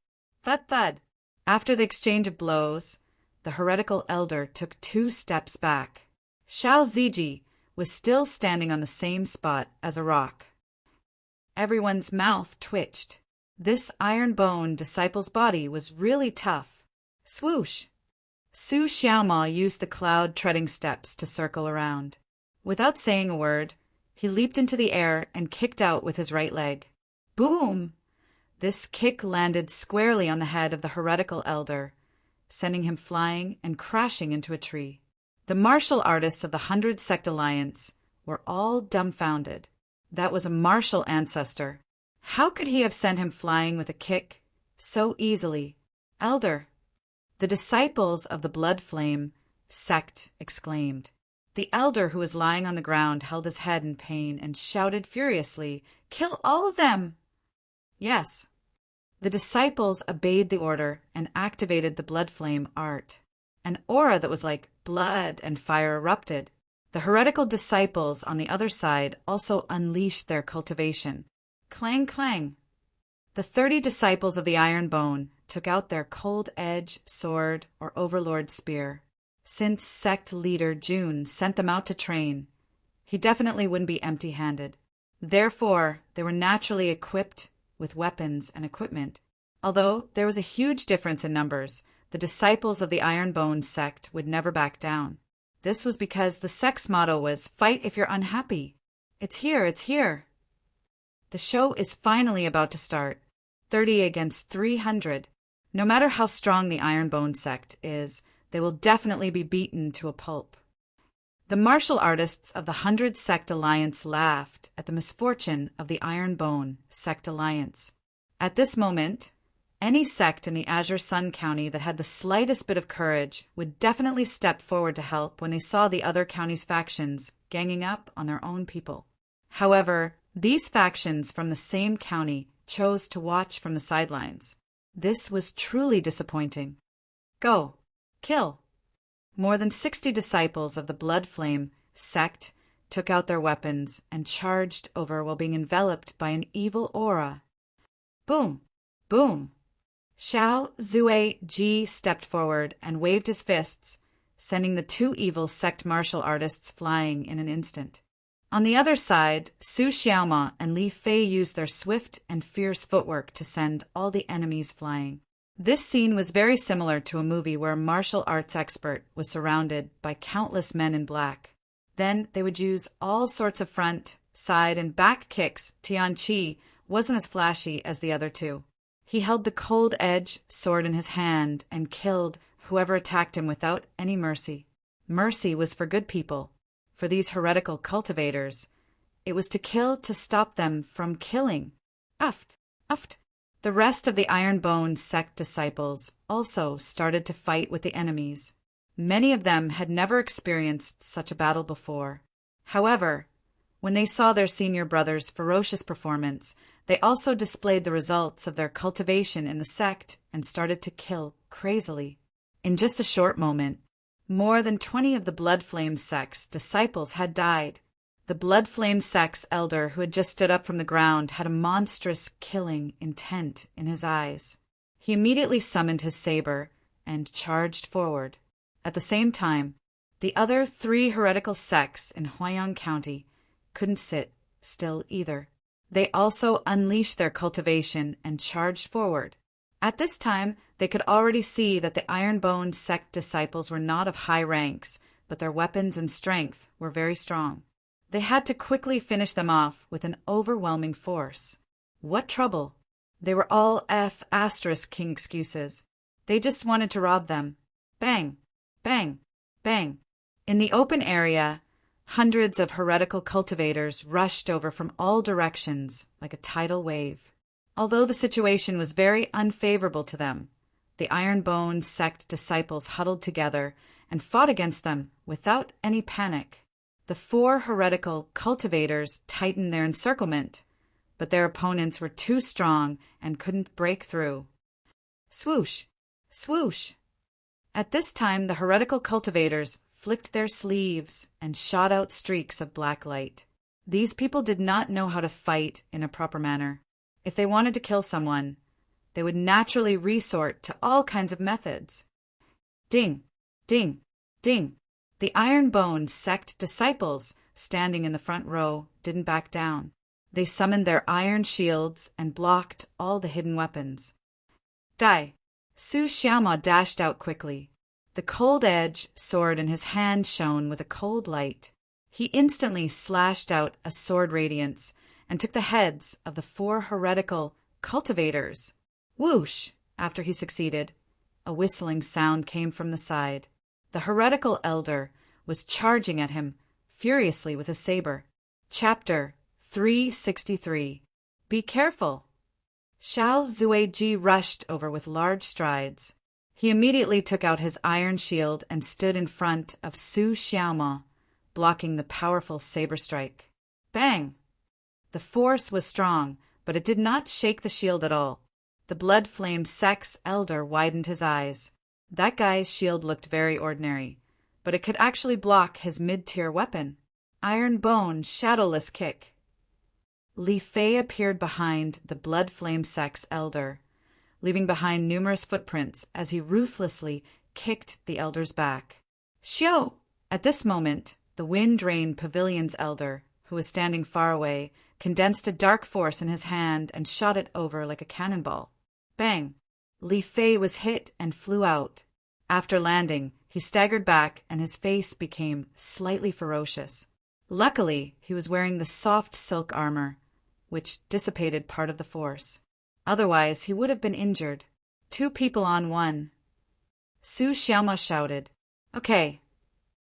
Thud, thud. After the exchange of blows, the heretical elder took 2 steps back. Xiao Ziji was still standing on the same spot as a rock. Everyone's mouth twitched. This iron-bone disciple's body was really tough. Swoosh! Su Xiaoma used the cloud-treading steps to circle around. Without saying a word, he leaped into the air and kicked out with his right leg. Boom! This kick landed squarely on the head of the heretical elder, sending him flying and crashing into a tree. The martial artists of the 100 Sect Alliance were all dumbfounded. That was a martial ancestor. How could he have sent him flying with a kick so easily? Elder! The disciples of the Blood Flame Sect exclaimed. The elder, who was lying on the ground, held his head in pain and shouted furiously, "Kill all of them!" Yes. The disciples obeyed the order and activated the Blood Flame art. An aura that was like blood and fire erupted. The heretical disciples on the other side also unleashed their cultivation. Clang, clang. The 30 disciples of the Iron Bone took out their cold edge, sword, or overlord spear. Since sect leader June sent them out to train, he definitely wouldn't be empty-handed. Therefore, they were naturally equipped with weapons and equipment. Although there was a huge difference in numbers, the disciples of the Iron Bone sect would never back down. This was because the sect's motto was, "Fight if you're unhappy." It's here, it's here. The show is finally about to start. 30 against 300. No matter how strong the Iron Bone sect is, they will definitely be beaten to a pulp. The martial artists of the 100 Sect Alliance laughed at the misfortune of the Iron Bone Sect Alliance. At this moment, any sect in the Azure Sun County that had the slightest bit of courage would definitely step forward to help when they saw the other county's factions ganging up on their own people. However, these factions from the same county chose to watch from the sidelines. This was truly disappointing. Go. Kill. More than 60 disciples of the Blood Flame Sect took out their weapons and charged over while being enveloped by an evil aura. Boom! Boom! Xiao Zui stepped forward and waved his fists, sending the 2 evil sect martial artists flying in an instant. On the other side, Su Xiaoma and Li Fei used their swift and fierce footwork to send all the enemies flying. This scene was very similar to a movie where a martial arts expert was surrounded by countless men in black. Then they would use all sorts of front, side, and back kicks. Tianqi wasn't as flashy as the other 2. He held the cold edge sword in his hand and killed whoever attacked him without any mercy. Mercy was for good people. For these heretical cultivators, it was to kill to stop them from killing. Uft, uft. The rest of the Iron Bone Sect disciples also started to fight with the enemies. Many of them had never experienced such a battle before. However, when they saw their senior brother's ferocious performance, they also displayed the results of their cultivation in the sect and started to kill crazily. In just a short moment, more than 20 of the Blood Flame Sect's disciples had died. The Blood Flame Sect's elder, who had just stood up from the ground, had a monstrous killing intent in his eyes. He immediately summoned his saber and charged forward. At the same time, the other 3 heretical sects in Huaiyang County couldn't sit still either. They also unleashed their cultivation and charged forward. At this time, they could already see that the Iron-Boned sect disciples were not of high ranks, but their weapons and strength were very strong. They had to quickly finish them off with an overwhelming force. What trouble? They were all King excuses. They just wanted to rob them. Bang, bang, bang. In the open area, hundreds of heretical cultivators rushed over from all directions like a tidal wave. Although the situation was very unfavorable to them, the Iron-Boned sect disciples huddled together and fought against them without any panic. The 4 heretical cultivators tightened their encirclement, but their opponents were too strong and couldn't break through. Swoosh! Swoosh! At this time, the heretical cultivators flicked their sleeves and shot out streaks of black light. These people did not know how to fight in a proper manner. If they wanted to kill someone, they would naturally resort to all kinds of methods. Ding! Ding! Ding! The Iron-Boned sect disciples, standing in the front row, didn't back down. They summoned their iron shields and blocked all the hidden weapons. Die! Su Xiaoma dashed out quickly. The cold-edged sword in his hand shone with a cold light. He instantly slashed out a sword radiance and took the heads of the 4 heretical cultivators. Whoosh! After he succeeded, a whistling sound came from the side. The heretical elder was charging at him furiously with a saber. Chapter 363. Be careful! Xiao Zuiji rushed over with large strides. He immediately took out his iron shield and stood in front of Su Xiaoma, blocking the powerful saber strike. Bang! The force was strong, but it did not shake the shield at all. The Blood Flame Sect's elder widened his eyes. That guy's shield looked very ordinary, but it could actually block his mid-tier weapon. Iron Bone Shadowless Kick. Li Fei appeared behind the Blood Flame Sect's elder, leaving behind numerous footprints as he ruthlessly kicked the elder's back. Xiao! At this moment, the Wind Rain Pavilion's elder, who was standing far away, condensed a dark force in his hand and shot it over like a cannonball. Bang! Li Fei was hit and flew out. After landing, he staggered back and his face became slightly ferocious. Luckily, he was wearing the soft silk armor, which dissipated part of the force. Otherwise, he would have been injured. 2 people on 1. Su Xiaoma shouted. Okay.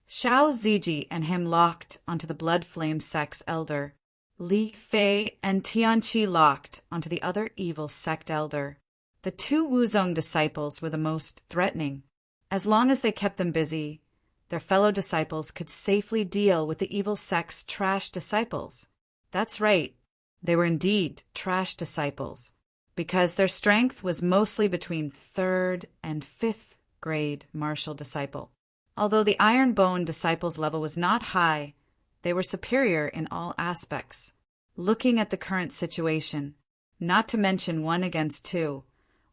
Xiao Ziji and him locked onto the Blood Flame Sect's elder. Li Fei and Tianqi locked onto the other evil sect elder. The 2 Wuzong disciples were the most threatening. As long as they kept them busy, their fellow disciples could safely deal with the evil sect's trash disciples. That's right, they were indeed trash disciples, because their strength was mostly between 3rd and 5th grade martial disciple. Although the Iron Bone disciples' level was not high, they were superior in all aspects. Looking at the current situation, not to mention 1 against 2,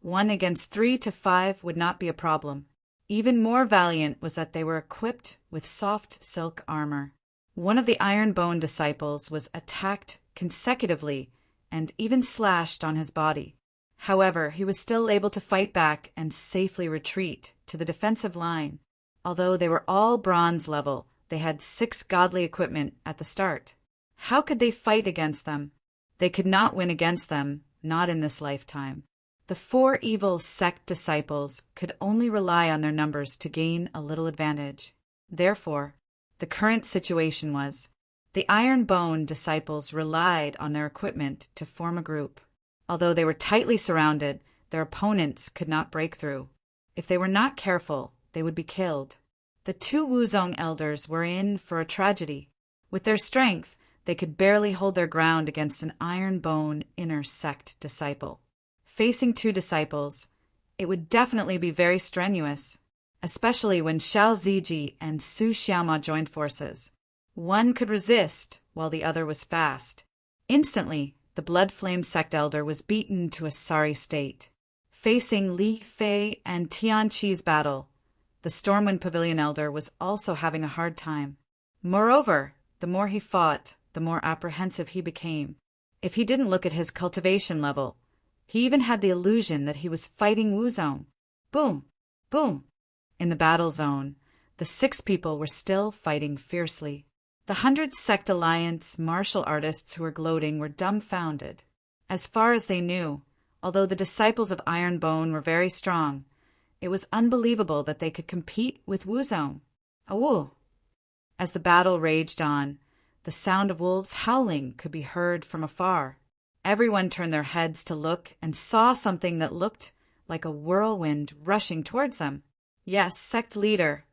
1 against 3 to 5 would not be a problem. Even more valiant was that they were equipped with soft silk armor. One of the Iron Bone disciples was attacked consecutively and even slashed on his body. However, he was still able to fight back and safely retreat to the defensive line. Although they were all bronze level, they had 6 godly equipment at the start. How could they fight against them? They could not win against them, not in this lifetime. The 4 evil sect disciples could only rely on their numbers to gain a little advantage. Therefore, the current situation was, the Iron Bone disciples relied on their equipment to form a group. Although they were tightly surrounded, their opponents could not break through. If they were not careful, they would be killed. The two Wuzong elders were in for a tragedy. With their strength, they could barely hold their ground against an iron bone inner sect disciple. Facing two disciples, it would definitely be very strenuous, especially when Xiao Ziji and Su Xiaoma joined forces. One could resist, while the other was fast. Instantly, the Blood Flame sect elder was beaten to a sorry state. Facing Li Fei and Tian Qi's battle, the Stormwind Pavilion elder was also having a hard time. Moreover, the more he fought, the more apprehensive he became. If he didn't look at his cultivation level, he even had the illusion that he was fighting Wuzong. Boom! Boom! In the battle zone, the 6 people were still fighting fiercely. The 100 Sect Alliance martial artists who were gloating were dumbfounded. As far as they knew, although the disciples of Ironbone were very strong, it was unbelievable that they could compete with Wuzong. Awoo! As the battle raged on, the sound of wolves howling could be heard from afar. Everyone turned their heads to look and saw something that looked like a whirlwind rushing towards them. Yes, sect leader.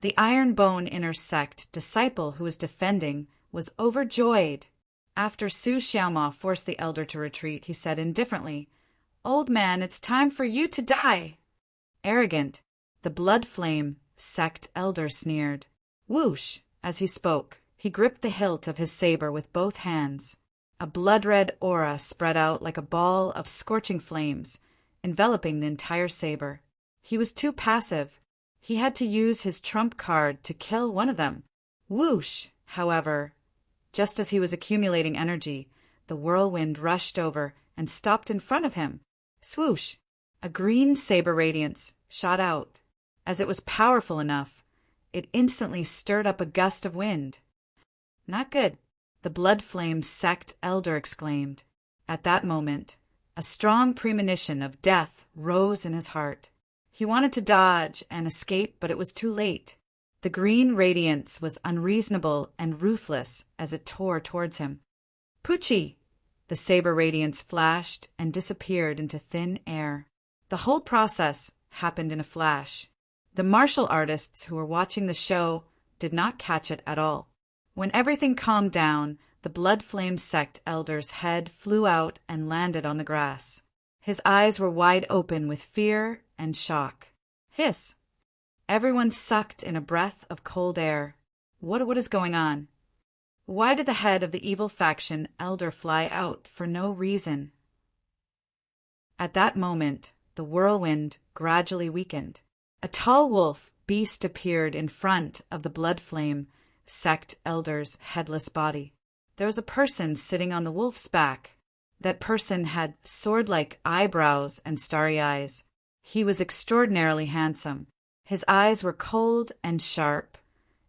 The Ironbone inner sect disciple who was defending was overjoyed. After Su Xiaoma forced the elder to retreat, he said indifferently, "Old man, it's time for you to die." Arrogant, the Blood Flame sect elder sneered. Whoosh! As he spoke, he gripped the hilt of his saber with both hands. A blood-red aura spread out like a ball of scorching flames, enveloping the entire saber. He was too passive. He had to use his trump card to kill one of them. Whoosh! However, just as he was accumulating energy, the whirlwind rushed over and stopped in front of him. Swoosh! A green saber radiance shot out. As it was powerful enough, it instantly stirred up a gust of wind. Not good, the Blood Flame sect elder exclaimed. At that moment, a strong premonition of death rose in his heart. He wanted to dodge and escape, but it was too late. The green radiance was unreasonable and ruthless as it tore towards him. Poochie! The saber radiance flashed and disappeared into thin air. The whole process happened in a flash. The martial artists who were watching the show did not catch it at all. When everything calmed down, the Blood Flame sect elder's head flew out and landed on the grass. His eyes were wide open with fear and shock. Hiss! Everyone sucked in a breath of cold air. What is going on? Why did the head of the evil faction elder fly out for no reason? At that moment, the whirlwind gradually weakened. A tall wolf beast appeared in front of the Blood Flame sect elder's headless body. There was a person sitting on the wolf's back. That person had sword-like eyebrows and starry eyes. He was extraordinarily handsome. His eyes were cold and sharp,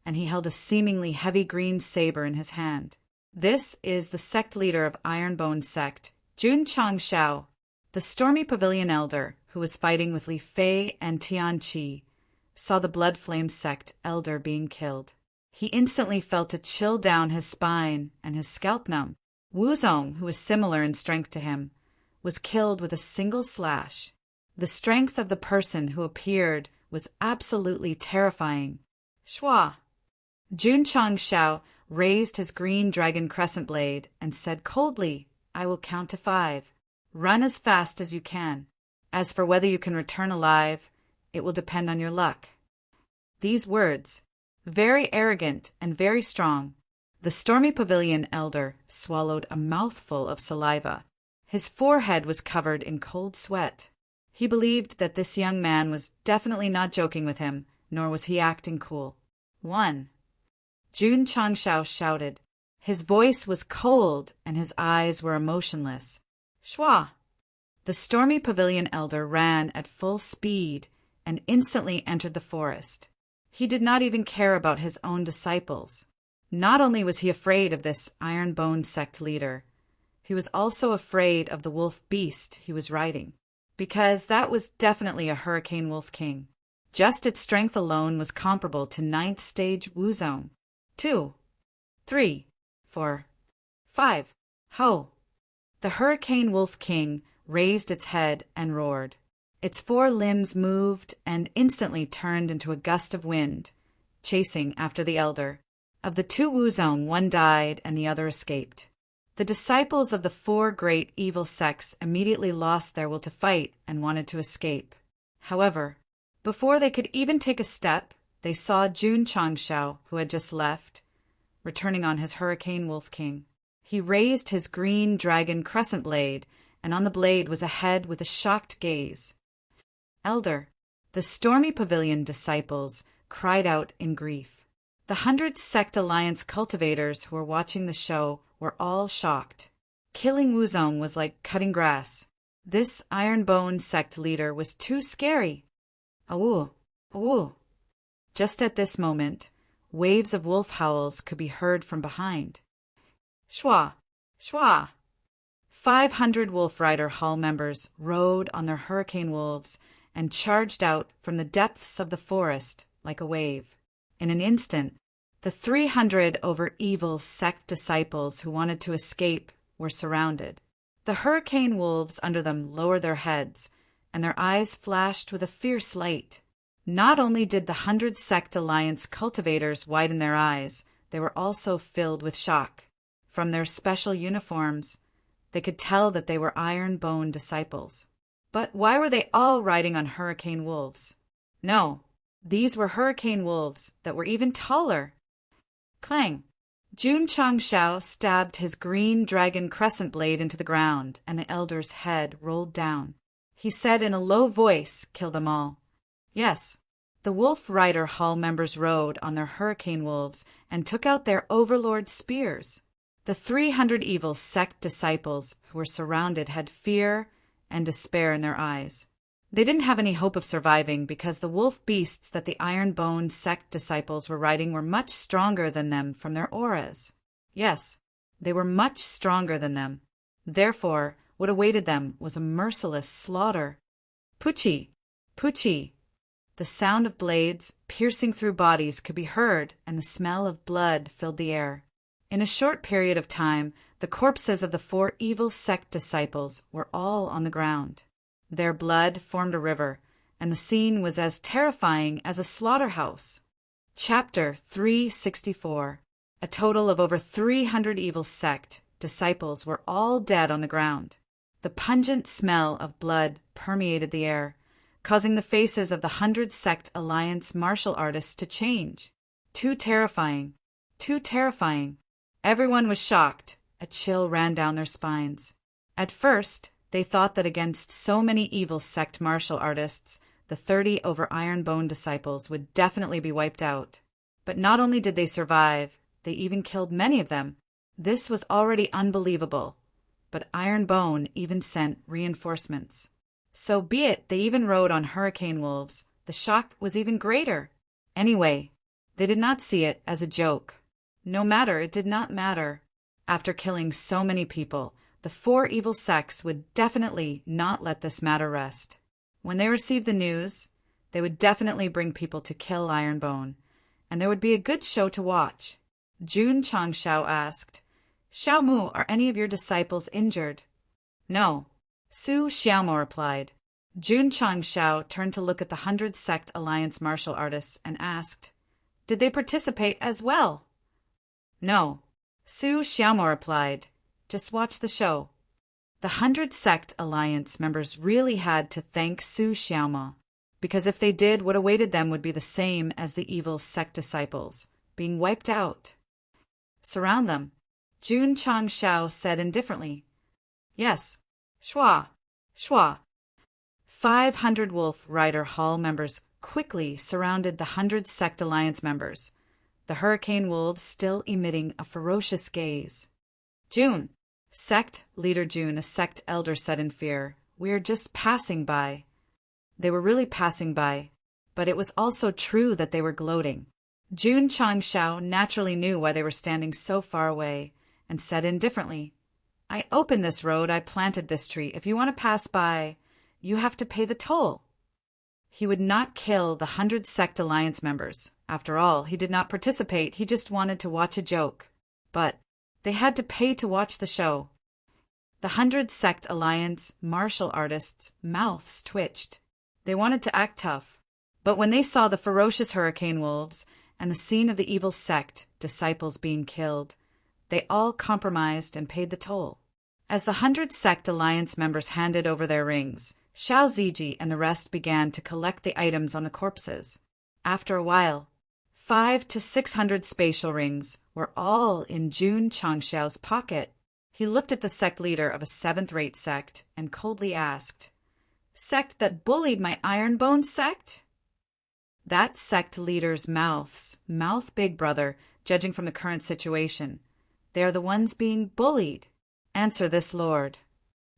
and he held a seemingly heavy green saber in his hand. This is the sect leader of Ironbone Sect, Jun Changshao, the Stormy Pavilion elder who was fighting with Li Fei and Tian Qi, saw the Blood Flame sect elder being killed. He instantly felt a chill down his spine and his scalp numb. Wuzong, who was similar in strength to him, was killed with a single slash. The strength of the person who appeared was absolutely terrifying. Shua! Jun Changshao raised his green dragon crescent blade and said coldly, "I will count to 5. Run as fast as you can. As for whether you can return alive, it will depend on your luck." These words, very arrogant and very strong, the Stormy Pavilion elder swallowed a mouthful of saliva. His forehead was covered in cold sweat. He believed that this young man was definitely not joking with him, nor was he acting cool. 1. Jun Changshao shouted. His voice was cold and his eyes were emotionless. Shua! The Stormy Pavilion elder ran at full speed and instantly entered the forest. He did not even care about his own disciples. Not only was he afraid of this Ironbone sect leader, he was also afraid of the wolf beast he was riding, because that was definitely a Hurricane Wolf King. Just its strength alone was comparable to 9th stage Wuzong. 2, 3, 4, 5. Ho! The Hurricane Wolf King raised its head and roared. Its 4 limbs moved and instantly turned into a gust of wind, chasing after the elder. Of the two Wuzong, one died and the other escaped. The disciples of the four great evil sects immediately lost their will to fight and wanted to escape. However, before they could even take a step, they saw Jun Changshao, who had just left, returning on his Hurricane Wolf King. He raised his green dragon crescent blade, and on the blade was a head with a shocked gaze. Elder, the Stormy Pavilion disciples cried out in grief. The 100 Sect Alliance cultivators who were watching the show were all shocked. Killing Wuzong was like cutting grass. This Ironbone sect leader was too scary. Awoo, awoo. Just at this moment, waves of wolf howls could be heard from behind. Shwa, shwa. 500 Wolf Rider Hall members rode on their hurricane wolves and charged out from the depths of the forest like a wave. In an instant, the 300 over evil sect disciples who wanted to escape were surrounded. The hurricane wolves under them lowered their heads, and their eyes flashed with a fierce light. Not only did the 100 Sect Alliance cultivators widen their eyes, they were also filled with shock. From their special uniforms, they could tell that they were Ironbone disciples. But why were they all riding on hurricane wolves? No, these were hurricane wolves that were even taller. Clang! Jun Changshao stabbed his green dragon crescent blade into the ground, and the elder's head rolled down. He said in a low voice, "Kill them all." Yes, the Wolf Rider Hall members rode on their hurricane wolves and took out their overlord spears. The 300 evil sect disciples who were surrounded had fear and despair in their eyes. They didn't have any hope of surviving because the wolf beasts that the Ironbone sect disciples were riding were much stronger than them from their auras. Yes, they were much stronger than them. Therefore, what awaited them was a merciless slaughter. Puchi! Puchi! The sound of blades piercing through bodies could be heard, and the smell of blood filled the air. In a short period of time, the corpses of the 4 evil sect disciples were all on the ground. Their blood formed a river, and the scene was as terrifying as a slaughterhouse. Chapter 364. A total of over 300 evil sect disciples were all dead on the ground. The pungent smell of blood permeated the air, causing the faces of the 100 Sect Alliance martial artists to change. Too terrifying. Too terrifying. Everyone was shocked. A chill ran down their spines. At first, they thought that against so many evil sect martial artists, the 30 over Ironbone disciples would definitely be wiped out. But not only did they survive, they even killed many of them. This was already unbelievable. But Ironbone even sent reinforcements. So be it, they even rode on hurricane wolves. The shock was even greater. Anyway, they did not see it as a joke. No matter, it did not matter. After killing so many people, the 4 evil sects would definitely not let this matter rest. When they received the news, they would definitely bring people to kill Ironbone, and there would be a good show to watch. Jun Changshao asked, "Xiaomu, are any of your disciples injured?" "No," Su Xiaomo replied. Jun Changshao turned to look at the 100 Sect Alliance martial artists and asked, "Did they participate as well?" "No," Su Xiaomo replied. "Just watch the show." The 100 Sect Alliance members really had to thank Su Xiaomo, because if they did, what awaited them would be the same as the evil sect disciples, being wiped out. "Surround them," Jun Changshao said indifferently. "Yes, shwa, shwa." 500 Wolf Rider Hall members quickly surrounded the 100 Sect Alliance members, the hurricane wolves still emitting a ferocious gaze. "Jun," Sect leader Jun, a sect elder, said in fear, "We are just passing by." They were really passing by, but it was also true that they were gloating. Jun Changshao naturally knew why they were standing so far away, and said indifferently, "I opened this road, I planted this tree. If you want to pass by, you have to pay the toll." He would not kill the 100 Sect Alliance members. After all, he did not participate, he just wanted to watch a joke. But they had to pay to watch the show. The 100 Sect Alliance martial artists' mouths twitched. They wanted to act tough. But when they saw the ferocious hurricane wolves and the scene of the evil sect disciples being killed, they all compromised and paid the toll. As the 100 Sect Alliance members handed over their rings, Xiao Ziji and the rest began to collect the items on the corpses. After a while, 500 to 600 spatial rings were all in Jun Changxiao's pocket. He looked at the sect leader of a seventh-rate sect and coldly asked, "Sect that bullied my Ironbone sect?" That sect leader's mouth big, brother, judging from the current situation. They are the ones being bullied. Answer this, Lord.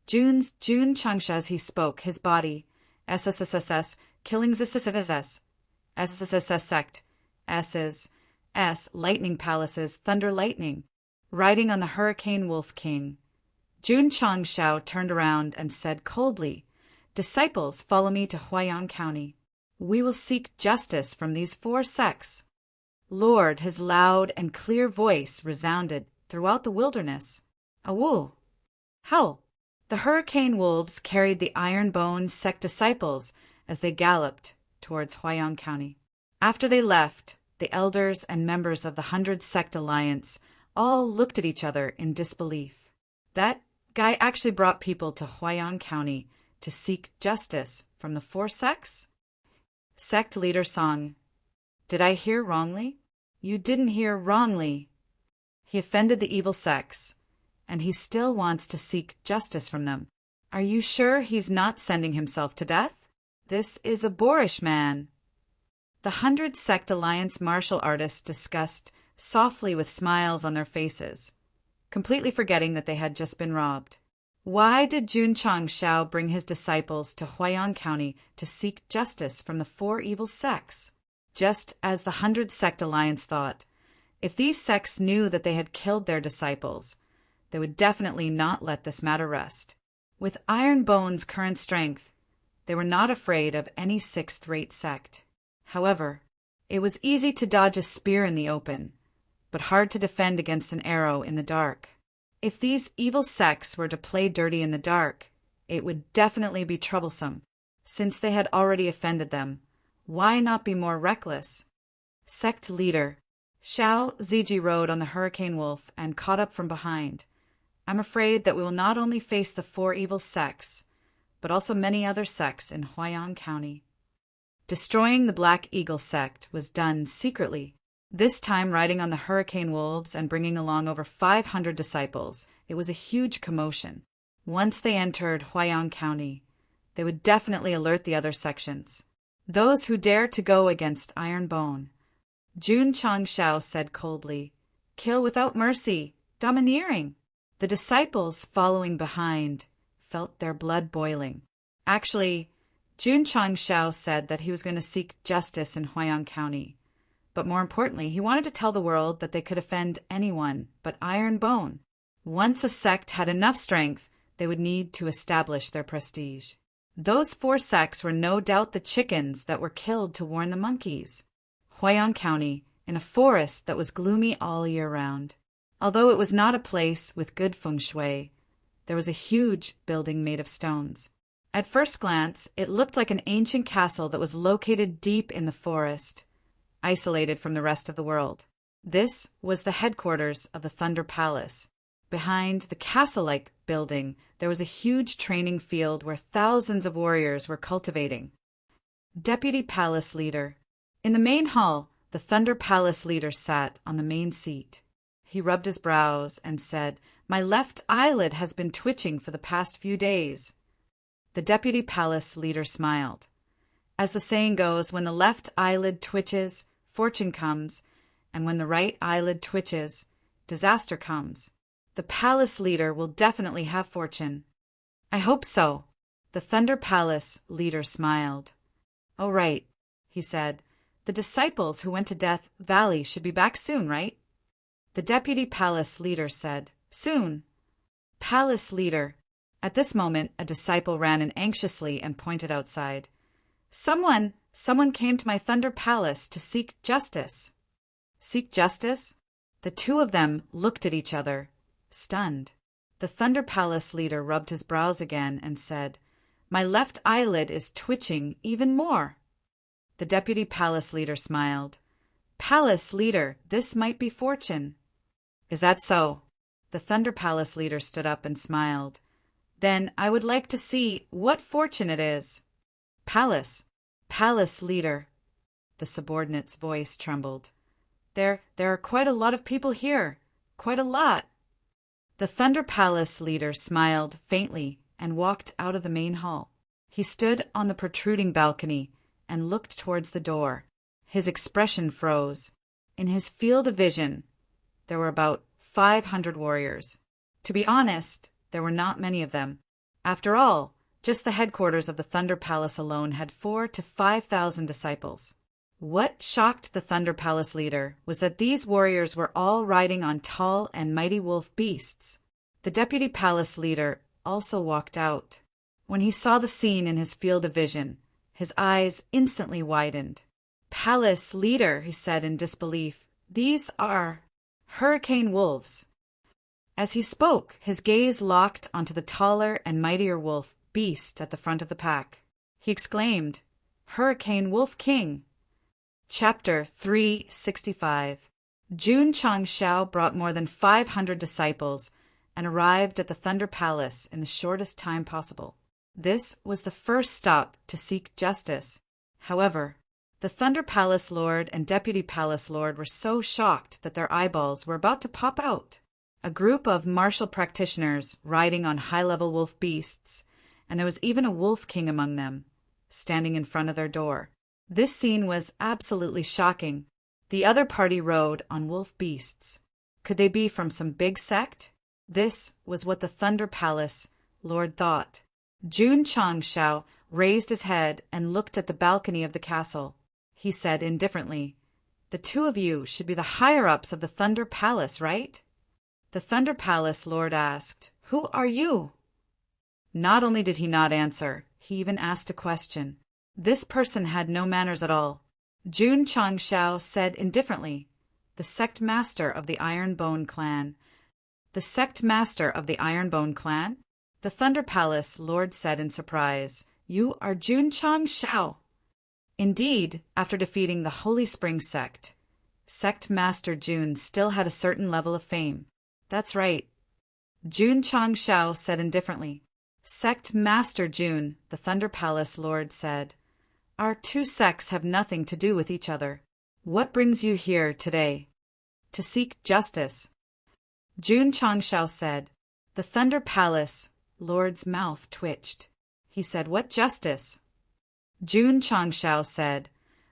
Jun Changxia, as he spoke, his body, SSSS, killing SSSS, SSSS sect, S, lightning palaces, thunder lightning, riding on the Hurricane Wolf King. Jun Changxiao turned around and said coldly, "Disciples, follow me to Huaiyang County. We will seek justice from these 4 sects." Lord, his loud and clear voice resounded throughout the wilderness. Awoo! How? The hurricane wolves carried the Ironbone sect disciples as they galloped towards Huaiyang County. After they left, the elders and members of the 100 Sect Alliance all looked at each other in disbelief. That guy actually brought people to Huaiyang County to seek justice from the 4 sects? Sect leader Song, "Did I hear wrongly?" "You didn't hear wrongly." He offended the evil sects, and he still wants to seek justice from them. Are you sure he's not sending himself to death? This is a boorish man. The 100 Sect Alliance martial artists discussed softly with smiles on their faces, completely forgetting that they had just been robbed. Why did Jun Changxiao bring his disciples to Huaiyang County to seek justice from the 4 evil sects? Just as the 100 Sect Alliance thought, if these sects knew that they had killed their disciples, they would definitely not let this matter rest. With Ironbone's current strength, they were not afraid of any 6th-rate sect. However, it was easy to dodge a spear in the open, but hard to defend against an arrow in the dark. If these evil sects were to play dirty in the dark, it would definitely be troublesome. Since they had already offended them, why not be more reckless? Sect leader Xiao Ziji rode on the Hurricane Wolf and caught up from behind. I'm afraid that we will not only face the 4 evil sects, but also many other sects in Huaiyang County. Destroying the Black Eagle sect was done secretly, this time riding on the Hurricane Wolves and bringing along over 500 disciples. It was a huge commotion. Once they entered Huaiyang County, they would definitely alert the other sections. Those who dare to go against Ironbone. Jun Changxiao said coldly, "Kill without mercy, domineering." The disciples following behind felt their blood boiling. Actually, Jun Changxiao said that he was going to seek justice in Huaiyang County. But more importantly, he wanted to tell the world that they could offend anyone but Ironbone. Once a sect had enough strength, they would need to establish their prestige. Those 4 sects were no doubt the chickens that were killed to warn the monkeys. Huaiyang County, in a forest that was gloomy all year round. Although it was not a place with good feng shui, there was a huge building made of stones. At first glance, it looked like an ancient castle that was located deep in the forest, isolated from the rest of the world. This was the headquarters of the Thunder Palace. Behind the castle-like building, there was a huge training field where thousands of warriors were cultivating. Deputy Palace Leader. In the main hall, the Thunder Palace leader sat on the main seat. He rubbed his brows and said, "My left eyelid has been twitching for the past few days." The Deputy Palace leader smiled. As the saying goes, when the left eyelid twitches, fortune comes, and when the right eyelid twitches, disaster comes. The palace leader will definitely have fortune. I hope so. The Thunder Palace leader smiled. "Oh, right," he said. "The disciples who went to Death Valley should be back soon, right?" The Deputy Palace leader said, "Soon." Palace leader. At this moment, a disciple ran in anxiously and pointed outside. Someone came to my Thunder Palace to seek justice." Seek justice? The 2 of them looked at each other, stunned. The Thunder Palace leader rubbed his brows again and said, "My left eyelid is twitching even more." The Deputy Palace leader smiled. Palace leader, this might be fortune. Is that so? The Thunder Palace leader stood up and smiled. Then I would like to see what fortune it is. Palace leader. The subordinate's voice trembled. There are quite a lot of people here. Quite a lot. The Thunder Palace leader smiled faintly and walked out of the main hall. He stood on the protruding balcony and looked towards the door. His expression froze. In his field of vision, there were about 500 warriors. To be honest, there were not many of them. After all, just the headquarters of the Thunder Palace alone had 4,000 to 5,000 disciples. What shocked the Thunder Palace leader was that these warriors were all riding on tall and mighty wolf beasts. The deputy palace leader also walked out. When he saw the scene in his field of vision, his eyes instantly widened. Palace leader, he said in disbelief, these are hurricane wolves. As he spoke, his gaze locked onto the taller and mightier wolf beast at the front of the pack. He exclaimed, Hurricane Wolf King. Chapter 365. Jun Changshao brought more than 500 disciples and arrived at the Thunder Palace in the shortest time possible. This was the first stop to seek justice. However, the Thunder Palace Lord and Deputy Palace Lord were so shocked that their eyeballs were about to pop out. A group of martial practitioners riding on high-level wolf beasts, and there was even a wolf king among them, standing in front of their door. This scene was absolutely shocking. The other party rode on wolf beasts. Could they be from some big sect? This was what the Thunder Palace Lord thought. Jun Changshao raised his head and looked at the balcony of the castle. He said indifferently, The two of you should be the higher-ups of the Thunder Palace, right? The Thunder Palace Lord asked, Who are you? Not only did he not answer, he even asked a question. This person had no manners at all. Jun Changshao said indifferently, The Sect Master of the Ironbone Clan. The Sect Master of the Ironbone Clan? The Thunder Palace Lord said in surprise, You are Jun Changshao. Indeed, after defeating the Holy Spring Sect, Sect Master Jun still had a certain level of fame. That's right. Jun Changshao said indifferently. Sect Master Jun, the Thunder Palace Lord said, Our two sects have nothing to do with each other. What brings you here today? To seek justice. Jun Changshao said. The Thunder Palace Lord's mouth twitched. He said, What justice? Jun Changshao said,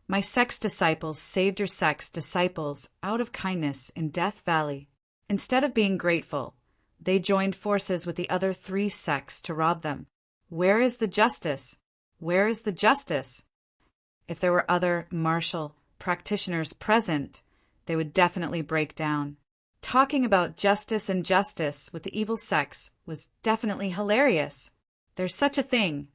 My sect's disciples saved your sect's disciples out of kindness in Death Valley. Instead of being grateful, they joined forces with the other 3 sects to rob them. Where is the justice? Where is the justice? If there were other martial practitioners present, they would definitely break down. Talking about justice and justice with the evil sects was definitely hilarious. There's such a thing.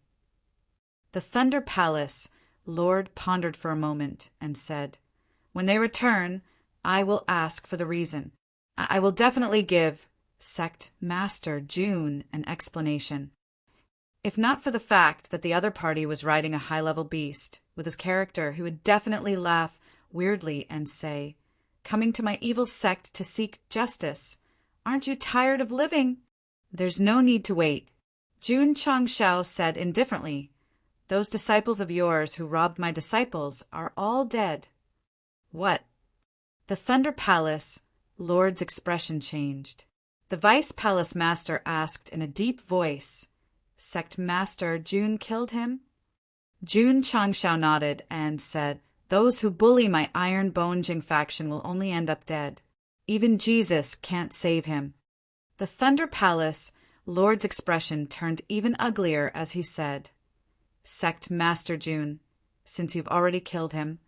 The Thunder Palace Lord pondered for a moment and said, When they return, I will ask for the reason. I will definitely give Sect Master Jun an explanation. If not for the fact that the other party was riding a high-level beast, with his character, he would definitely laugh weirdly and say, Coming to my evil sect to seek justice. Aren't you tired of living? There's no need to wait. Jun Changshao said indifferently, Those disciples of yours who robbed my disciples are all dead. What? The Thunder Palace Lord's expression changed. The Vice Palace Master asked in a deep voice, Sect Master Jun killed him? Jun Changshao nodded and said, Those who bully my Iron Bone Jing faction will only end up dead. Even Jesus can't save him. The Thunder Palace Lord's expression turned even uglier as he said, Sect Master Jun, since you've already killed him,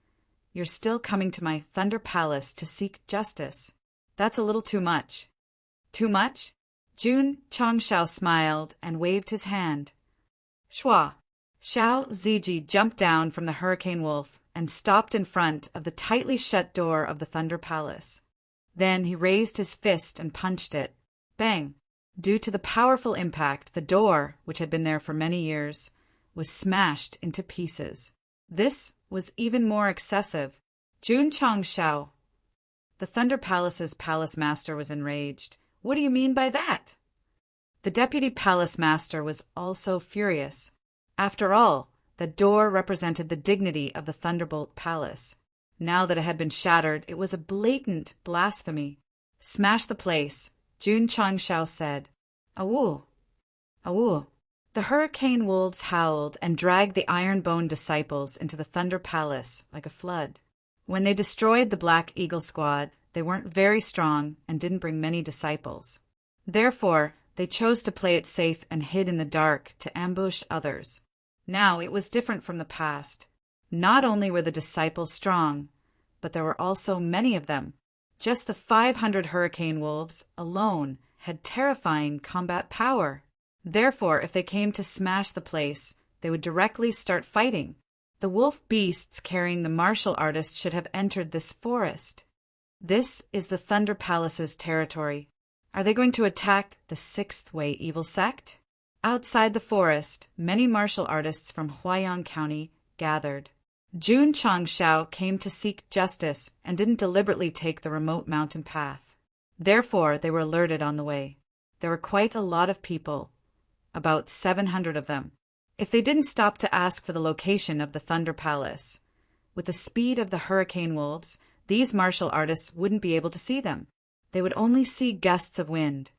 you're still coming to my Thunder Palace to seek justice. That's a little too much. Too much? Jun Changshao smiled and waved his hand. Shua. Xiao Ziji jumped down from the hurricane wolf and stopped in front of the tightly shut door of the Thunder Palace. Then he raised his fist and punched it. Bang! Due to the powerful impact, the door, which had been there for many years, was smashed into pieces. This was even more excessive. Jun Changshao. The Thunder Palace's palace master was enraged. What do you mean by that? The deputy palace master was also furious. After all, the door represented the dignity of the Thunderbolt Palace. Now that it had been shattered, it was a blatant blasphemy. Smash the place, Jun Changshao said. Awoo! Awoo! The hurricane wolves howled and dragged the iron-boned disciples into the Thunder Palace like a flood. When they destroyed the Black Eagle Squad, they weren't very strong and didn't bring many disciples. Therefore, they chose to play it safe and hid in the dark to ambush others. Now it was different from the past. Not only were the disciples strong, but there were also many of them. Just the 500 hurricane wolves alone had terrifying combat power. Therefore, if they came to smash the place, they would directly start fighting. The wolf beasts carrying the martial artists should have entered this forest. This is the Thunder Palace's territory. Are they going to attack the Sixth Way Evil Sect? Outside the forest, many martial artists from Huaiyang County gathered. Jun Changshao came to seek justice and didn't deliberately take the remote mountain path. Therefore, they were alerted on the way. There were quite a lot of people, about 700 of them. If they didn't stop to ask for the location of the Thunder Palace, with the speed of the hurricane wolves, these martial artists wouldn't be able to see them. They would only see gusts of wind.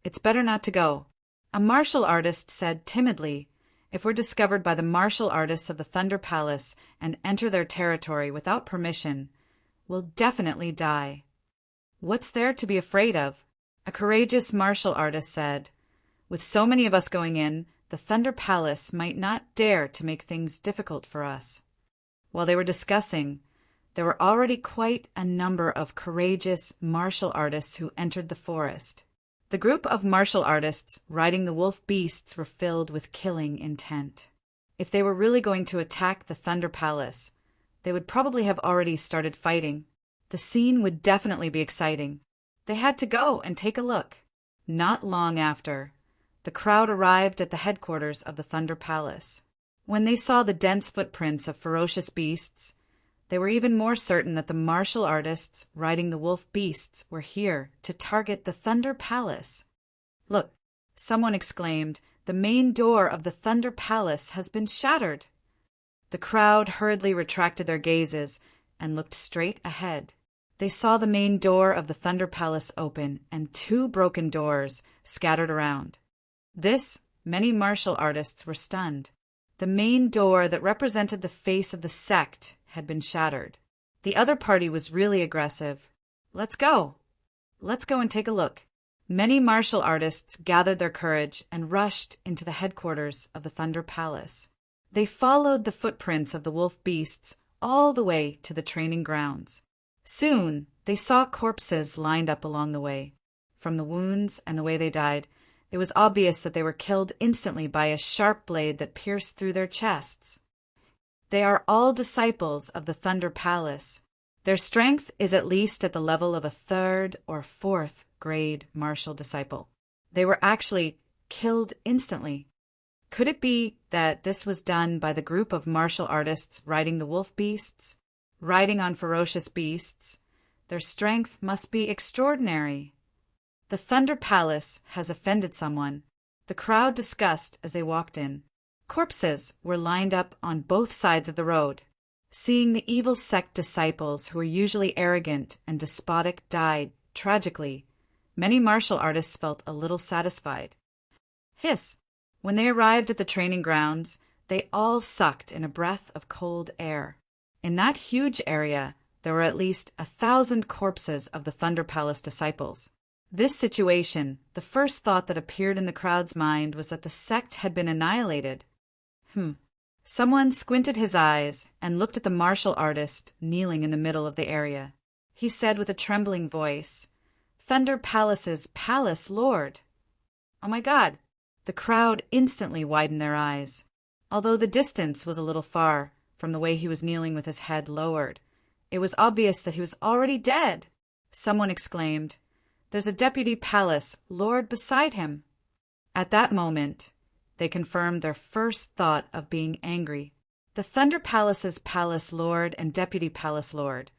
It's better not to go. A martial artist said timidly, if we're discovered by the martial artists of the Thunder Palace and enter their territory without permission, we'll definitely die. What's there to be afraid of? A courageous martial artist said, with so many of us going in, the Thunder Palace might not dare to make things difficult for us. While they were discussing, there were already quite a number of courageous martial artists who entered the forest. The group of martial artists riding the wolf beasts were filled with killing intent. If they were really going to attack the Thunder Palace, they would probably have already started fighting. The scene would definitely be exciting. They had to go and take a look. Not long after, the crowd arrived at the headquarters of the Thunder Palace. When they saw the dense footprints of ferocious beasts, they were even more certain that the martial artists riding the wolf beasts were here to target the Thunder Palace. Look, someone exclaimed, the main door of the Thunder Palace has been shattered. The crowd hurriedly retracted their gazes and looked straight ahead. They saw the main door of the Thunder Palace open and 2 broken doors scattered around. Many martial artists were stunned. The main door that represented the face of the sect had been shattered. The other party was really aggressive. Let's go. Let's go and take a look. Many martial artists gathered their courage and rushed into the headquarters of the Thunder Palace. They followed the footprints of the wolf beasts all the way to the training grounds. Soon, they saw corpses lined up along the way. From the wounds and the way they died, it was obvious that they were killed instantly by a sharp blade that pierced through their chests. They are all disciples of the Thunder Palace. Their strength is at least at the level of a 3rd or 4th grade martial disciple. They were actually killed instantly. Could it be that this was done by the group of martial artists riding the wolf beasts? Riding on ferocious beasts, their strength must be extraordinary. The Thunder Palace has offended someone. The crowd discussed as they walked in. Corpses were lined up on both sides of the road. Seeing the evil sect disciples who were usually arrogant and despotic died tragically, many martial artists felt a little satisfied. Hiss! When they arrived at the training grounds, they all sucked in a breath of cold air. In that huge area, there were at least 1,000 corpses of the Thunder Palace disciples. This situation, the first thought that appeared in the crowd's mind was that the sect had been annihilated. Someone squinted his eyes and looked at the martial artist kneeling in the middle of the area. He said with a trembling voice, "Thunder Palace's Palace Lord." Oh my God! The crowd instantly widened their eyes. Although the distance was a little far from the way he was kneeling with his head lowered, it was obvious that he was already dead. Someone exclaimed, "There's a deputy palace lord beside him." At that moment, they confirmed their first thought of being angry. The Thunder Palace's palace lord and deputy palace lord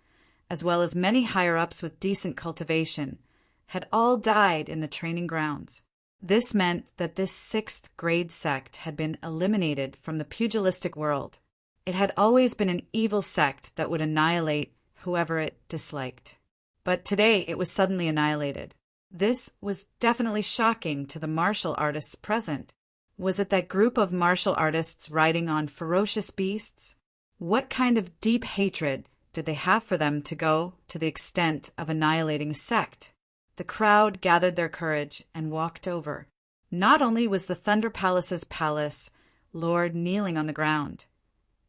as well as many higher-ups with decent cultivation, had all died in the training grounds. This meant that this sixth-grade sect had been eliminated from the pugilistic world. It had always been an evil sect that would annihilate whoever it disliked. But today it was suddenly annihilated. This was definitely shocking to the martial artists present. Was it that group of martial artists riding on ferocious beasts? What kind of deep hatred did they have for them to go to the extent of annihilating a sect? The crowd gathered their courage and walked over. Not only was the Thunder Palace's palace lord kneeling on the ground,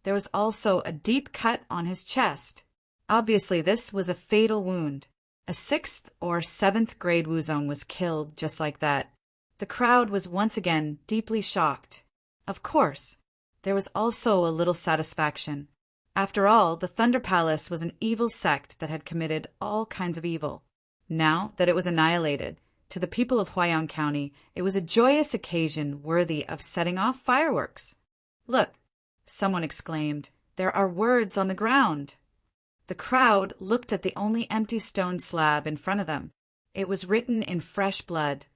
there was also a deep cut on his chest. Obviously, this was a fatal wound. A 6th or 7th grade Wuzong was killed just like that. The crowd was once again deeply shocked. Of course, there was also a little satisfaction. After all, the Thunder Palace was an evil sect that had committed all kinds of evil. Now that it was annihilated, to the people of Huaiyang County, it was a joyous occasion worthy of setting off fireworks. "Look," someone exclaimed, "there are words on the ground." The crowd looked at the only empty stone slab in front of them. It was written in fresh blood,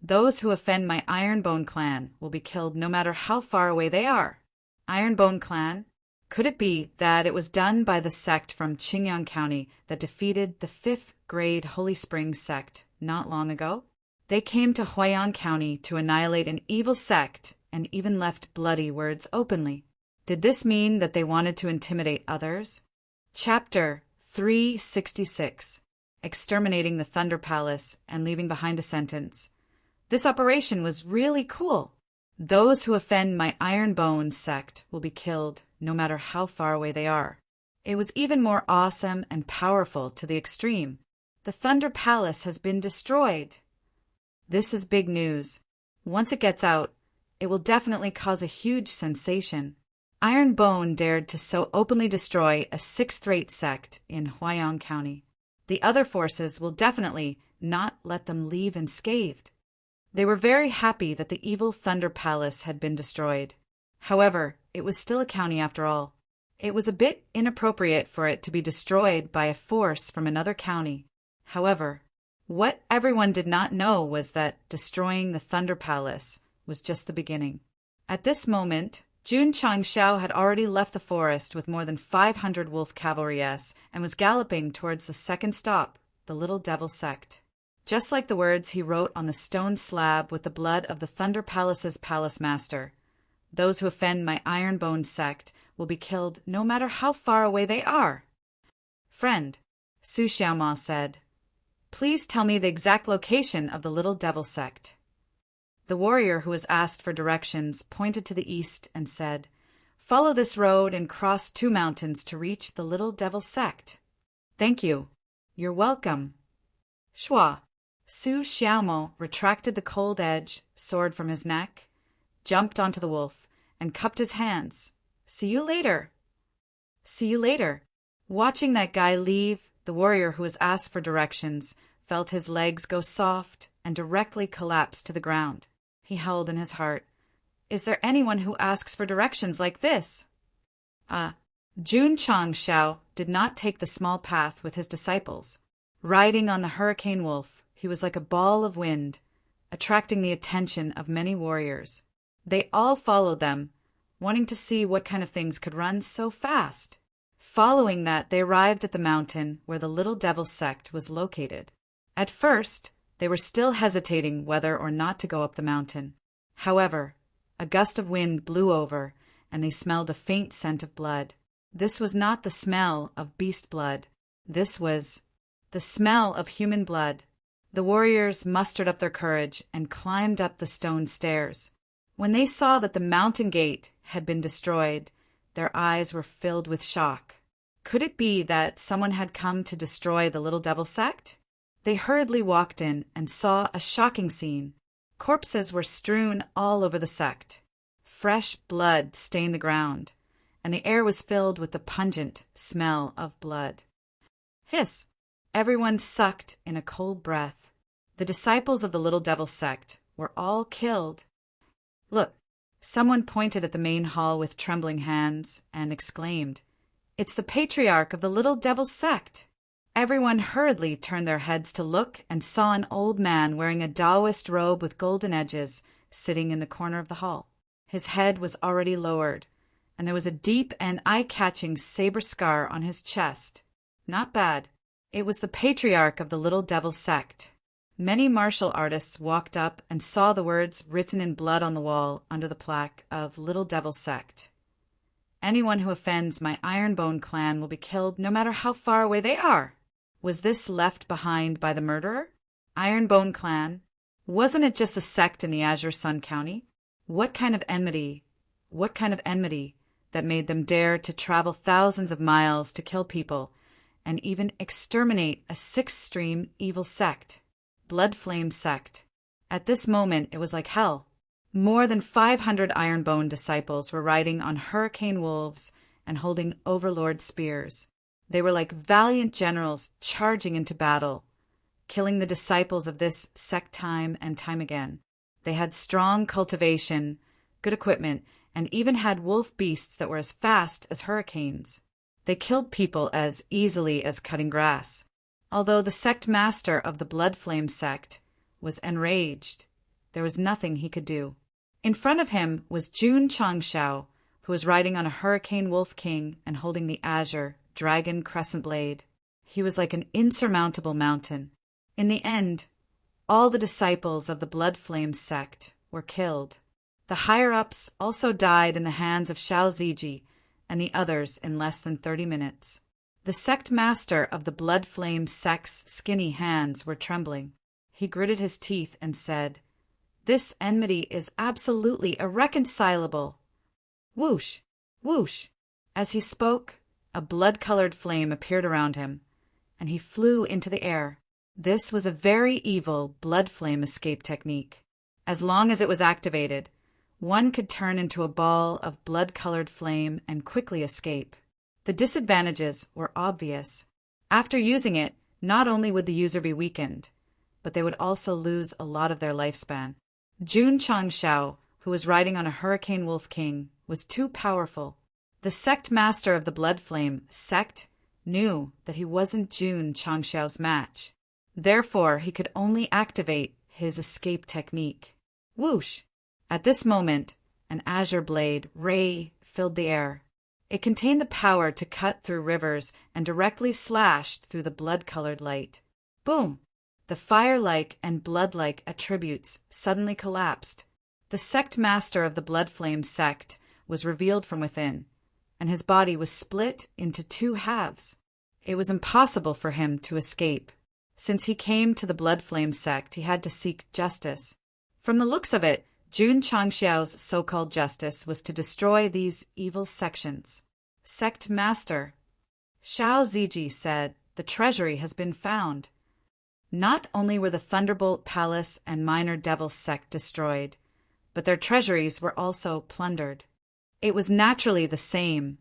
"Those who offend my Ironbone clan will be killed no matter how far away they are." Ironbone clan? Could it be that it was done by the sect from Qingyang County that defeated the 5th grade Holy Springs sect not long ago? They came to Huaiyang County to annihilate an evil sect and even left bloody words openly. Did this mean that they wanted to intimidate others? Chapter 366. Exterminating the Thunder Palace and leaving behind a sentence. This operation was really cool. Those who offend my Ironbone sect will be killed no matter how far away they are. It was even more awesome and powerful to the extreme. The Thunder Palace has been destroyed. This is big news. Once it gets out, it will definitely cause a huge sensation. Ironbone dared to so openly destroy a 6th-rate sect in Huaiyang County. The other forces will definitely not let them leave unscathed. They were very happy that the evil Thunder Palace had been destroyed. However, it was still a county after all. It was a bit inappropriate for it to be destroyed by a force from another county. However, what everyone did not know was that destroying the Thunder Palace was just the beginning. At this moment, Jun Changxiao had already left the forest with more than 500 wolf cavalries and was galloping towards the second stop, the Little Devil Sect. Just like the words he wrote on the stone slab with the blood of the Thunder Palace's palace master, "Those who offend my Ironbone sect will be killed no matter how far away they are." "Friend," Su Xiaoma said, "please tell me the exact location of the Little Devil Sect." The warrior who was asked for directions pointed to the east and said, "Follow this road and cross 2 mountains to reach the Little Devil Sect." "Thank you. You're welcome." Shua. Su Xiaomo retracted the cold edge sword from his neck, jumped onto the wolf, and cupped his hands. "See you later." "See you later." Watching that guy leave, the warrior who was asked for directions felt his legs go soft and directly collapse to the ground. He howled in his heart, "Is there anyone who asks for directions like this?" Jun Changxiao did not take the small path with his disciples. Riding on the hurricane wolf, he was like a ball of wind, attracting the attention of many warriors. They all followed them, wanting to see what kind of things could run so fast. Following that, they arrived at the mountain where the Little Devil Sect was located. At first, they were still hesitating whether or not to go up the mountain. However, a gust of wind blew over, and they smelled a faint scent of blood. This was not the smell of beast blood. This was the smell of human blood. The warriors mustered up their courage and climbed up the stone stairs. When they saw that the mountain gate had been destroyed, their eyes were filled with shock. Could it be that someone had come to destroy the Little Devil Sect? They hurriedly walked in and saw a shocking scene. Corpses were strewn all over the sect. Fresh blood stained the ground, and the air was filled with the pungent smell of blood. Hiss! Everyone sucked in a cold breath. The disciples of the Little Devil Sect were all killed. "Look!" Someone pointed at the main hall with trembling hands and exclaimed, "It's the patriarch of the Little Devil Sect!" Everyone hurriedly turned their heads to look and saw an old man wearing a Taoist robe with golden edges sitting in the corner of the hall. His head was already lowered, and there was a deep and eye-catching saber scar on his chest. Not bad. It was the patriarch of the Little Devil Sect. Many martial artists walked up and saw the words written in blood on the wall under the plaque of Little Devil Sect. Anyone who offends my Ironbone clan will be killed no matter how far away they are. Was this left behind by the murderer? Ironbone clan? Wasn't it just a sect in the Azure Sun County? What kind of enmity that made them dare to travel thousands of miles to kill people and even exterminate a sixth-stream evil sect? Bloodflame Sect. At this moment, it was like hell. More than 500 Ironbone disciples were riding on hurricane wolves and holding overlord spears. They were like valiant generals charging into battle, killing the disciples of this sect time and time again. They had strong cultivation, good equipment, and even had wolf beasts that were as fast as hurricanes. They killed people as easily as cutting grass. Although the sect master of the Bloodflame Sect was enraged, there was nothing he could do. In front of him was Jun Changshao, who was riding on a hurricane wolf king and holding the azure dragon crescent blade. He was like an insurmountable mountain. In the end, all the disciples of the Bloodflame Sect were killed. The higher-ups also died in the hands of Xiao Ziji and the others in less than 30 minutes. The sect master of the Bloodflame Sect's skinny hands were trembling. He gritted his teeth and said, "This enmity is absolutely irreconcilable." Whoosh! Whoosh! As he spoke, a blood-colored flame appeared around him, and he flew into the air. This was a very evil blood flame escape technique. As long as it was activated, one could turn into a ball of blood-colored flame and quickly escape. The disadvantages were obvious. After using it, not only would the user be weakened, but they would also lose a lot of their lifespan. Jun Changshao, who was riding on a hurricane wolf king, was too powerful. The sect master of the Bloodflame Sect knew that he wasn't Jun Changshao's match. Therefore, he could only activate his escape technique. Whoosh! At this moment, an azure blade ray filled the air. It contained the power to cut through rivers and directly slashed through the blood-colored light. Boom! The fire-like and blood-like attributes suddenly collapsed. The sect master of the Bloodflame Sect was revealed from within, and his body was split into two halves. It was impossible for him to escape. Since he came to the Bloodflame Sect, he had to seek justice. From the looks of it, Jun Changshao's so-called justice was to destroy these evil sections. Sect Master Xiao Ziji said, "The treasury has been found." Not only were the Thunderbolt Palace and Minor Devil Sect destroyed, but their treasuries were also plundered. It was naturally the same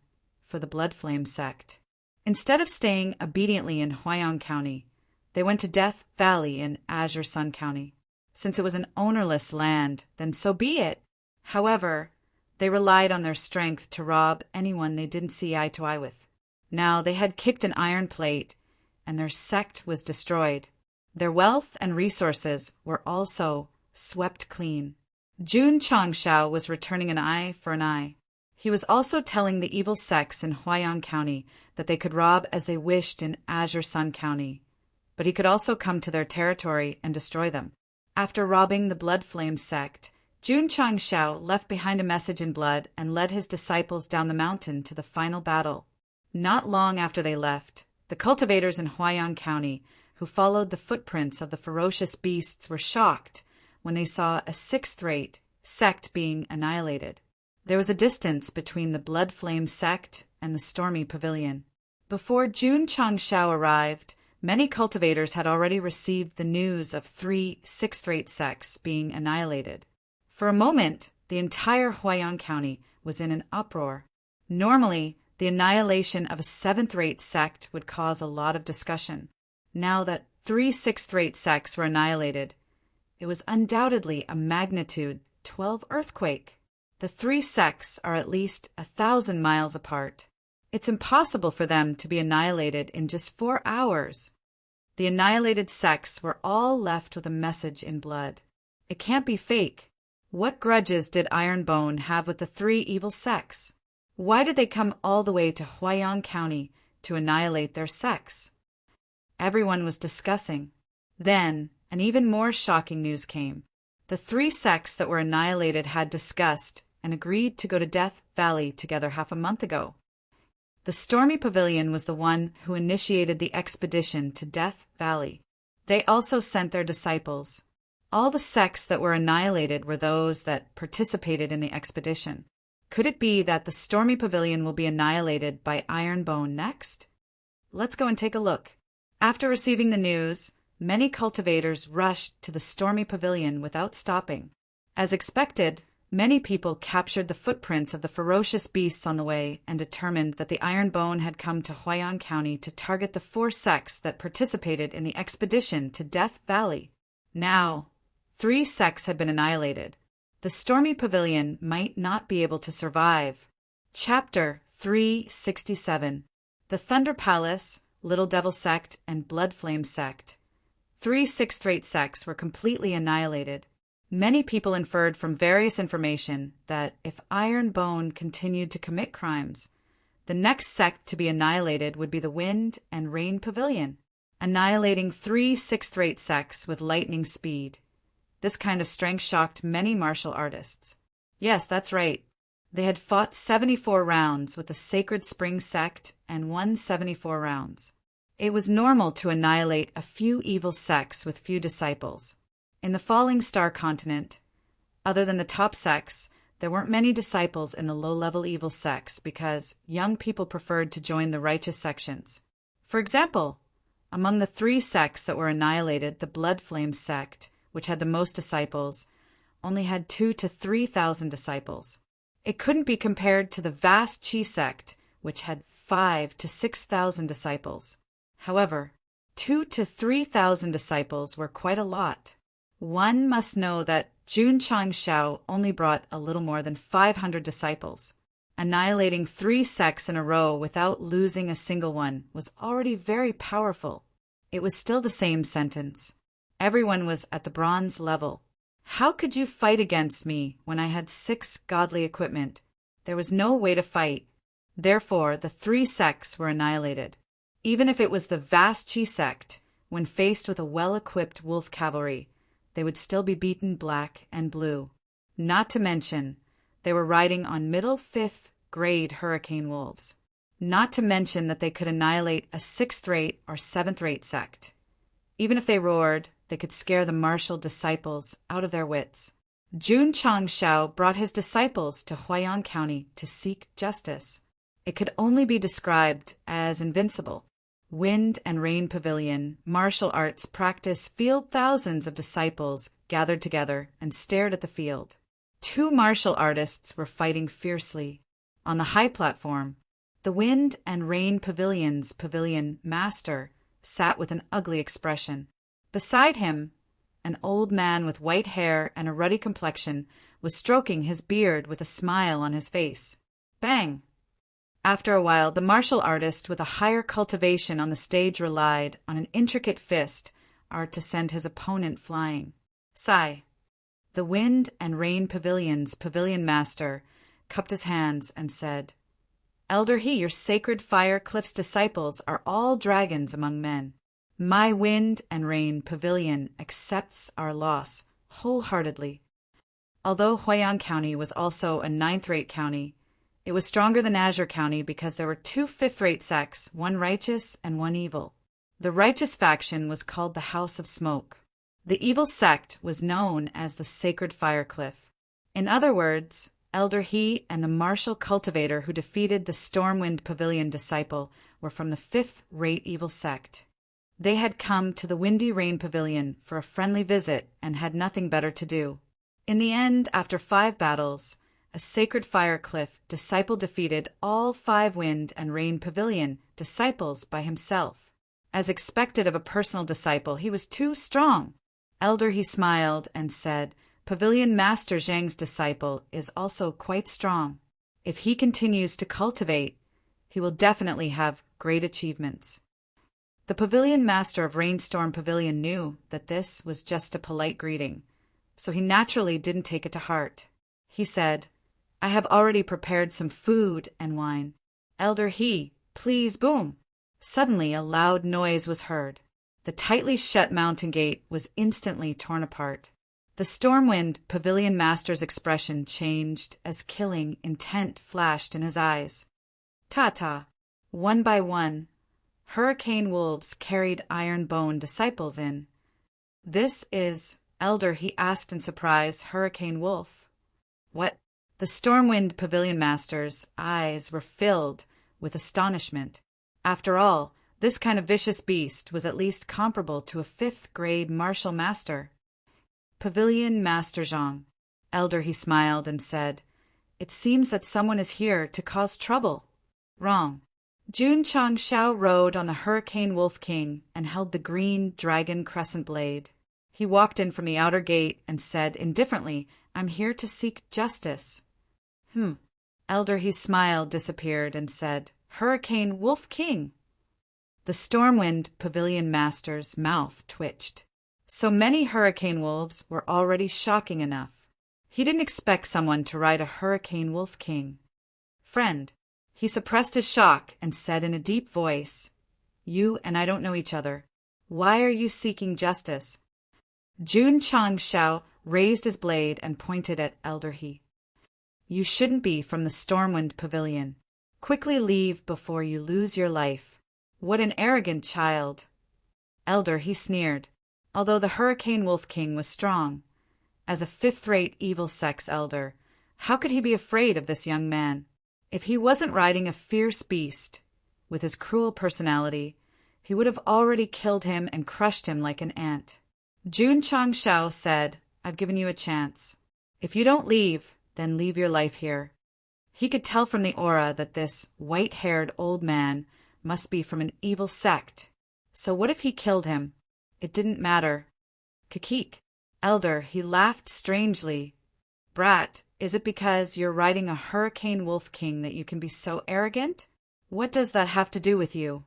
for the Bloodflame Sect. Instead of staying obediently in Huayang County, they went to Death Valley in Azure Sun County. Since it was an ownerless land, then so be it. However, they relied on their strength to rob anyone they didn't see eye to eye with. Now they had kicked an iron plate, and their sect was destroyed. Their wealth and resources were also swept clean. Jun Changshao was returning an eye for an eye. He was also telling the evil sects in Huayang County that they could rob as they wished in Azure Sun County, but he could also come to their territory and destroy them. After robbing the Bloodflame Sect, Jun Changshao left behind a message in blood and led his disciples down the mountain to the final battle. Not long after they left, the cultivators in Huayang County, who followed the footprints of the ferocious beasts, were shocked when they saw a sixth-rate sect being annihilated. There was a distance between the Bloodflame Sect and the Stormy Pavilion. Before Jun Changshao arrived, many cultivators had already received the news of 3 sixth-rate sects being annihilated. For a moment, the entire Huayang County was in an uproar. Normally, the annihilation of a 7th-rate sect would cause a lot of discussion. Now that 3 sixth-rate sects were annihilated, it was undoubtedly a magnitude 12 earthquake. The 3 sects are at least 1,000 miles apart. It's impossible for them to be annihilated in just 4 hours. The annihilated sects were all left with a message in blood. It can't be fake. What grudges did Ironbone have with the 3 evil sects? Why did they come all the way to Huaiyang County to annihilate their sects? Everyone was discussing. Then, an even more shocking news came. The 3 sects that were annihilated had discussed and agreed to go to Death Valley together half a month ago. The Stormy Pavilion was the one who initiated the expedition to Death Valley. They also sent their disciples. All the sects that were annihilated were those that participated in the expedition. Could it be that the Stormy Pavilion will be annihilated by Ironbone next? Let's go and take a look. After receiving the news, many cultivators rushed to the Stormy Pavilion without stopping. As expected, many people captured the footprints of the ferocious beasts on the way and determined that the Ironbone had come to Huaiyang County to target the 4 sects that participated in the expedition to Death Valley. Now, 3 sects had been annihilated. The Stormy Pavilion might not be able to survive. Chapter 367. The Thunder Palace, Little Devil Sect, and Blood Flame Sect. 3 sixth-rate sects were completely annihilated. Many people inferred from various information that if Ironbone continued to commit crimes, the next sect to be annihilated would be the Wind and Rain Pavilion, annihilating 3 sixth-rate sects with lightning speed. This kind of strength shocked many martial artists. Yes, that's right. They had fought 74 rounds with the Sacred Spring Sect and won 74 rounds. It was normal to annihilate a few evil sects with few disciples. In the Falling Star continent, other than the top sects, there weren't many disciples in the low-level evil sects because young people preferred to join the righteous sections. For example, among the 3 sects that were annihilated, the Blood Flame Sect, which had the most disciples, only had 2,000 to 3,000 disciples. It couldn't be compared to the vast Chi Sect, which had 5,000 to 6,000 disciples. However, 2,000 to 3,000 disciples were quite a lot. One must know that Jun Changshao only brought a little more than 500 disciples. Annihilating 3 sects in a row without losing a single one was already very powerful. It was still the same sentence. Everyone was at the bronze level. How could you fight against me when I had 6 godly equipment? There was no way to fight. Therefore, the 3 sects were annihilated. Even if it was the vast Chi Sect, when faced with a well-equipped wolf cavalry, they would still be beaten black and blue. Not to mention, they were riding on middle 5th grade hurricane wolves. Not to mention that they could annihilate a 6th-rate or 7th-rate sect. Even if they roared, they could scare the martial disciples out of their wits. Jun Changshao brought his disciples to Huaiyang County to seek justice. It could only be described as invincible. Wind and Rain Pavilion, martial arts practice field. Thousands of disciples gathered together and stared at the field. 2 martial artists were fighting fiercely. On the high platform, the Wind and Rain Pavilion's pavilion master sat with an ugly expression. Beside him, an old man with white hair and a ruddy complexion was stroking his beard with a smile on his face. Bang! After a while, the martial artist with a higher cultivation on the stage relied on an intricate fist art to send his opponent flying. Sigh. The Wind and Rain Pavilion's pavilion master cupped his hands and said, "Elder He, your sacred fire cliff's disciples are all dragons among men. My Wind and Rain Pavilion accepts our loss wholeheartedly." Although Huaiyang County was also a 9th-rate county, it was stronger than Azure County because there were 2 5th-rate sects, one righteous and one evil. The righteous faction was called the House of Smoke. The evil sect was known as the Sacred Fire Cliff. In other words, Elder He and the martial cultivator who defeated the Stormwind Pavilion disciple were from the 5th-rate evil sect. They had come to the Windy Rain Pavilion for a friendly visit and had nothing better to do. In the end, after 5 battles, a Sacred Fire Cliff disciple defeated all 5 Wind and Rain Pavilion disciples by himself. As expected of a personal disciple, he was too strong. Elder He smiled and said, "Pavilion Master Zhang's disciple is also quite strong. If he continues to cultivate, He will definitely have great achievements. The pavilion master of Rainstorm Pavilion knew that this was just a polite greeting, so he naturally didn't take it to heart. He said, "I have already prepared some food and wine. Elder He, please boom." Suddenly a loud noise was heard. The tightly shut mountain gate was instantly torn apart. The Stormwind Pavilion Master's expression changed as killing intent flashed in his eyes. Ta-ta! One by one, hurricane wolves carried Ironbone disciples in. "This is Elder," he asked in surprise. "Hurricane Wolf." "What?" The Stormwind Pavilion Master's eyes were filled with astonishment. After all, this kind of vicious beast was at least comparable to a 5th-grade martial master. "Pavilion Master Zhang." "Elder," he smiled and said, "it seems that someone is here to cause trouble." "Wrong." Jun Chang Shao rode on the Hurricane Wolf King and held the green dragon crescent blade. He walked in from the outer gate and said indifferently, "I'm here to seek justice." Elder, he smiled, disappeared, and said, "Hurricane Wolf King." The Stormwind Pavilion Master's mouth twitched. So many hurricane wolves were already shocking enough. He didn't expect someone to ride a Hurricane Wolf King. "Friend." He suppressed his shock and said in a deep voice, "You and I don't know each other. Why are you seeking justice?" Jun Chang Shao raised his blade and pointed at Elder He. "You shouldn't be from the Stormwind Pavilion. Quickly leave before you lose your life. What an arrogant child." Elder, he sneered, although the Hurricane Wolf King was strong. As a 5th-rate evil sex elder, how could he be afraid of this young man? If he wasn't riding a fierce beast, with his cruel personality, he would have already killed him and crushed him like an ant. Jun Chang Shao said, "I've given you a chance. If you don't leave, then leave your life here." He could tell from the aura that this white-haired old man must be from an evil sect. So what if he killed him? It didn't matter. Kakik. Elder, he laughed strangely. "Brat, is it because you're riding a Hurricane Wolf King that you can be so arrogant? What does that have to do with you?"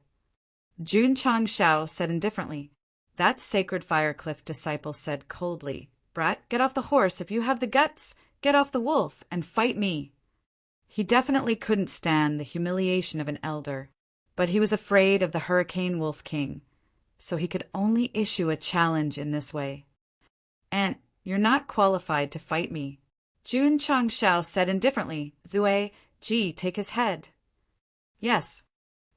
Jun Chang Shao said indifferently. That Sacred Fire Cliff disciple said coldly, "Brat, get off the horse. If you have the guts, get off the wolf and fight me." He definitely couldn't stand the humiliation of an elder, but he was afraid of the Hurricane Wolf King, so he could only issue a challenge in this way. "Aunt, you're not qualified to fight me." Jun Chang Shao said indifferently, "Zue, Ji, take his head." "Yes."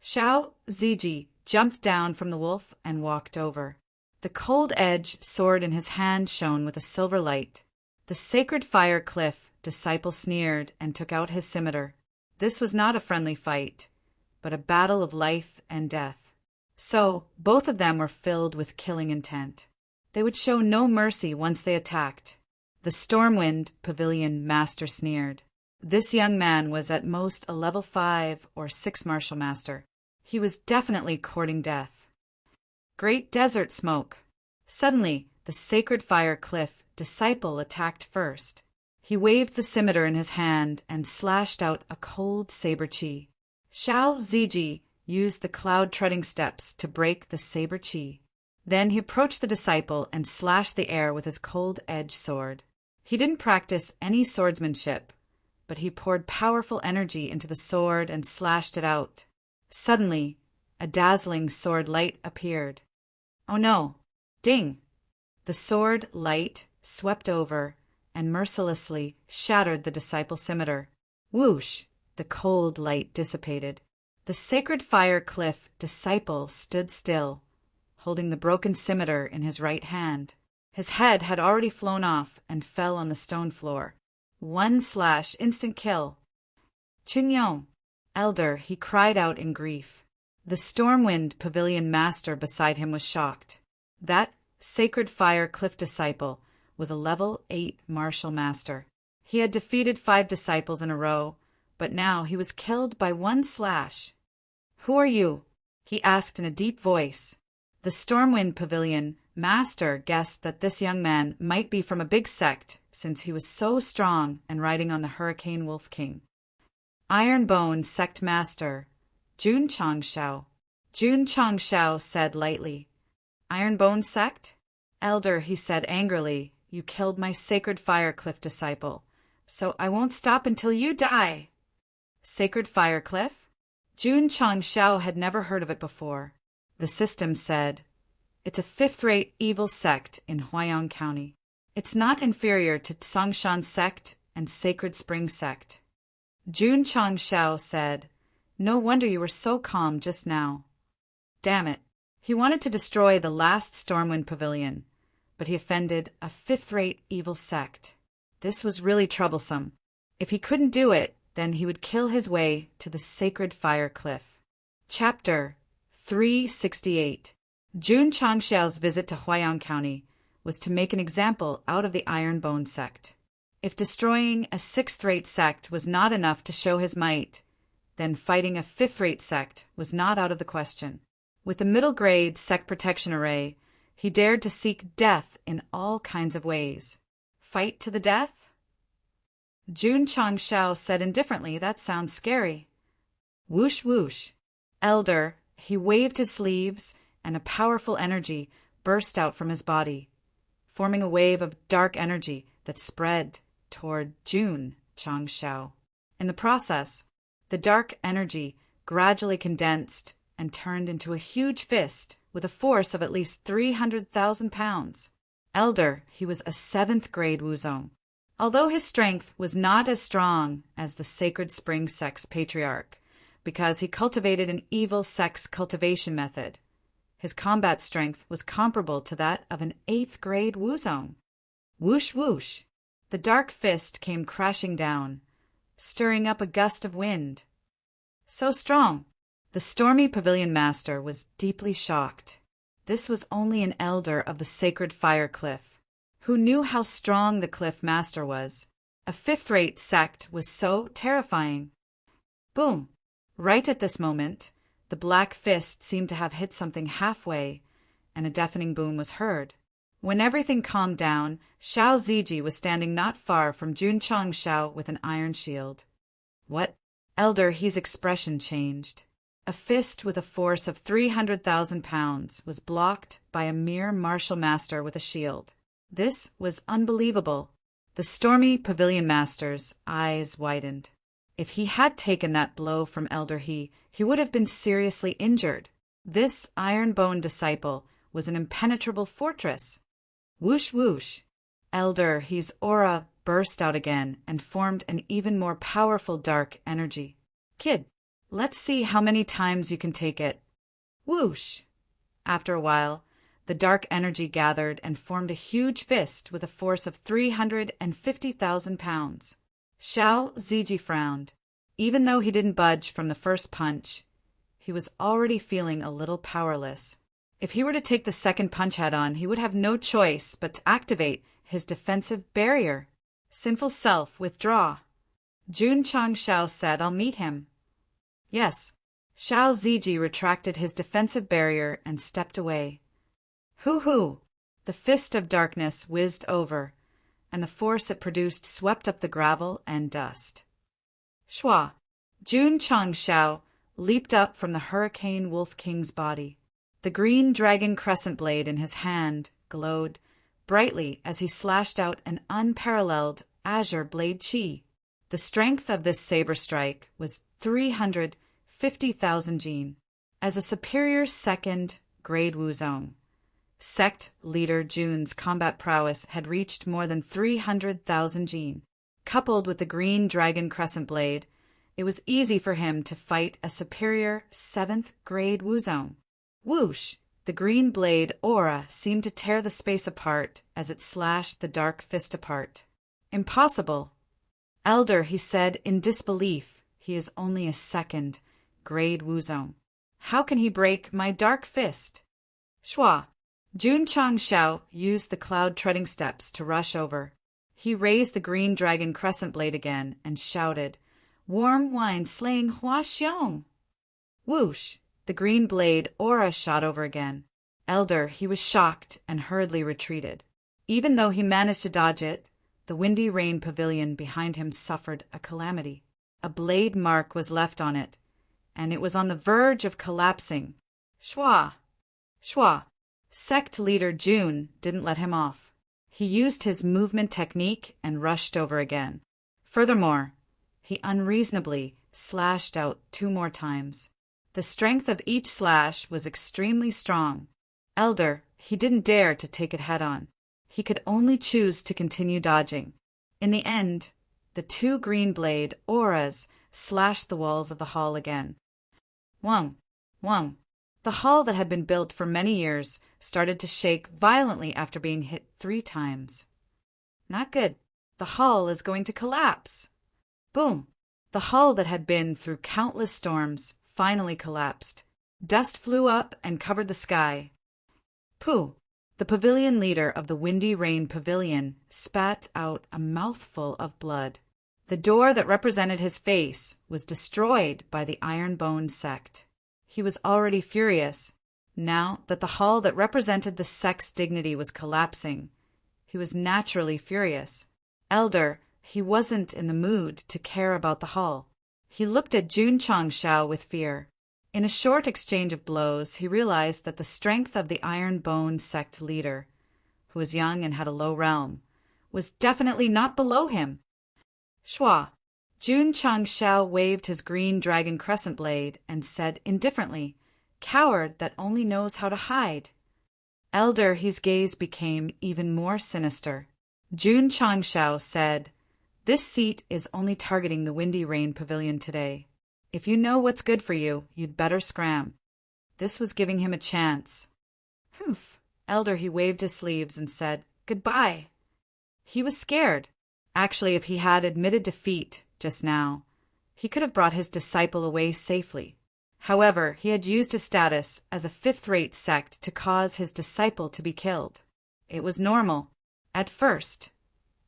Shao Ziji jumped down from the wolf and walked over. The cold-edged sword in his hand shone with a silver light. The Sacred Fire Cliff disciple sneered and took out his scimitar. This was not a friendly fight, but a battle of life and death. So, both of them were filled with killing intent. They would show no mercy once they attacked. The Stormwind Pavilion Master sneered. This young man was at most a level 5 or 6 martial master. He was definitely courting death. Great desert smoke. Suddenly, the Sacred Fire Cliff disciple attacked first. He waved the scimitar in his hand and slashed out a cold saber chi. Shao Ziji used the cloud-treading steps to break the saber chi. Then he approached the disciple and slashed the air with his cold-edged sword. He didn't practice any swordsmanship, but he poured powerful energy into the sword and slashed it out. Suddenly, a dazzling sword light appeared. Oh no! Ding! The sword light swept over and mercilessly shattered the disciple's scimitar. Whoosh! The cold light dissipated. The Sacred Fire Cliff disciple stood still, holding the broken scimitar in his right hand. His head had already flown off and fell on the stone floor. One slash, instant kill. Qingyong! Elder, he cried out in grief. The Stormwind Pavilion Master beside him was shocked. That Sacred Fire Cliff disciple was a level 8 martial master. He had defeated 5 disciples in a row, but now he was killed by one slash. "Who are you?" he asked in a deep voice. The Stormwind Pavilion Master guessed that this young man might be from a big sect, since he was so strong and riding on the Hurricane Wolf King. "Ironbone Sect Master, Jun Changshao. Jun Changshao said lightly. Ironbone Sect? Elder, he said angrily, you killed my sacred Fire Cliff disciple, so I won't stop until you die. Sacred Fire Cliff? Jun Changshao had never heard of it before. The system said, it's a fifth-rate evil sect in Huaiyang County. It's not inferior to Tsongshan Sect and Sacred Spring Sect. Jun Changshao said, no wonder you were so calm just now. Damn it. He wanted to destroy the last Stormwind Pavilion, but he offended a fifth-rate evil sect. This was really troublesome. If he couldn't do it, then he would kill his way to the Sacred Fire Cliff. Chapter 368. Jun Changshao's visit to Huaiyang County was to make an example out of the Ironbone Sect. If destroying a sixth-rate sect was not enough to show his might, then fighting a fifth-rate sect was not out of the question. With the middle-grade Sect Protection Array, he dared to seek death in all kinds of ways. Fight to the death? Jun Changshao said indifferently, that sounds scary. Whoosh whoosh. Elder, he waved his sleeves, and a powerful energy burst out from his body, forming a wave of dark energy that spread toward Jun Changshao. In the process, the dark energy gradually condensed and turned into a huge fist with a force of at least 300,000 pounds. Elder, he was a 7th grade Wuzong. Although his strength was not as strong as the Sacred Spring Sect's patriarch, because he cultivated an evil sect's cultivation method, his combat strength was comparable to that of an 8th grade Wuzong. Whoosh whoosh. The dark fist came crashing down, stirring up a gust of wind. So strong. The stormy pavilion master was deeply shocked. This was only an elder of the Sacred Fire Cliff, who knew how strong the cliff master was. A fifth-rate sect was so terrifying. Boom! Right at this moment, the black fist seemed to have hit something halfway, and a deafening boom was heard. When everything calmed down, Xiao Ziji was standing not far from Jun Changshao with an iron shield. What? Elder He's expression changed. A fist with a force of 300,000 pounds was blocked by a mere martial master with a shield. This was unbelievable. The stormy pavilion master's eyes widened. If he had taken that blow from Elder He would have been seriously injured. This iron-bone disciple was an impenetrable fortress. Whoosh whoosh. Elder He's aura burst out again and formed an even more powerful dark energy. Kid, let's see how many times you can take it. Whoosh. After a while, the dark energy gathered and formed a huge fist with a force of 350,000 pounds. Xiao Ziji frowned. Even though he didn't budge from the first punch, he was already feeling a little powerless. If he were to take the second punch head-on, he would have no choice but to activate his defensive barrier. Sinful self, withdraw. Jun Changshao said, I'll meet him. Yes. Xiao Ziji retracted his defensive barrier and stepped away. Hoo-hoo! The fist of darkness whizzed over, and the force it produced swept up the gravel and dust. Shua! Jun Changshao leaped up from the Hurricane Wolf King's body. The green dragon crescent blade in his hand glowed brightly as he slashed out an unparalleled azure blade chi. The strength of this saber strike was 350,000 jin. As a superior second-grade Wuzong, Sect leader Jun's combat prowess had reached more than 300,000 jin. Coupled with the green dragon crescent blade, it was easy for him to fight a superior 7th-grade Wuzong. Whoosh! The green blade aura seemed to tear the space apart as it slashed the dark fist apart. Impossible! Elder, he said in disbelief, he is only a 2nd-grade Wuzong. How can he break my dark fist? Shua! Jun Changshao used the cloud-treading steps to rush over. He raised the green dragon crescent blade again and shouted, Warm wine slaying Hua Xiong! Whoosh! The green blade aura shot over again. Elder, he was shocked and hurriedly retreated. Even though he managed to dodge it, the windy rain pavilion behind him suffered a calamity. A blade mark was left on it, and it was on the verge of collapsing. Shwa! Shwa! Sect leader June didn't let him off. He used his movement technique and rushed over again. Furthermore, he unreasonably slashed out 2 more times. The strength of each slash was extremely strong. Elder, he didn't dare to take it head-on. He could only choose to continue dodging. In the end, the 2 green blade auras slashed the walls of the hall again. Wong! Wong! The hall that had been built for many years started to shake violently after being hit 3 times. Not good. The hall is going to collapse. Boom! The hall that had been through countless storms finally collapsed. Dust flew up and covered the sky. Pooh! The pavilion leader of the Windy Rain Pavilion spat out a mouthful of blood. The door that represented his face was destroyed by the Ironbone Sect. He was already furious. Now that the hall that represented the sect's dignity was collapsing, he was naturally furious. Elder, he wasn't in the mood to care about the hall. He looked at Jun Changshao with fear. In a short exchange of blows, he realized that the strength of the Ironbone Sect leader, who was young and had a low realm, was definitely not below him. Shwa! Jun Changshao waved his green dragon crescent blade and said indifferently, "Coward that only knows how to hide." Elder, his gaze became even more sinister. Jun Changshao said, "This seat is only targeting the Windy Rain Pavilion today. If you know what's good for you, you'd better scram." This was giving him a chance. Humph! Elder, he waved his sleeves and said, "Goodbye." He was scared. Actually, if he had admitted defeat just now, he could have brought his disciple away safely. However, he had used his status as a 5th-rate sect to cause his disciple to be killed. It was normal. At first,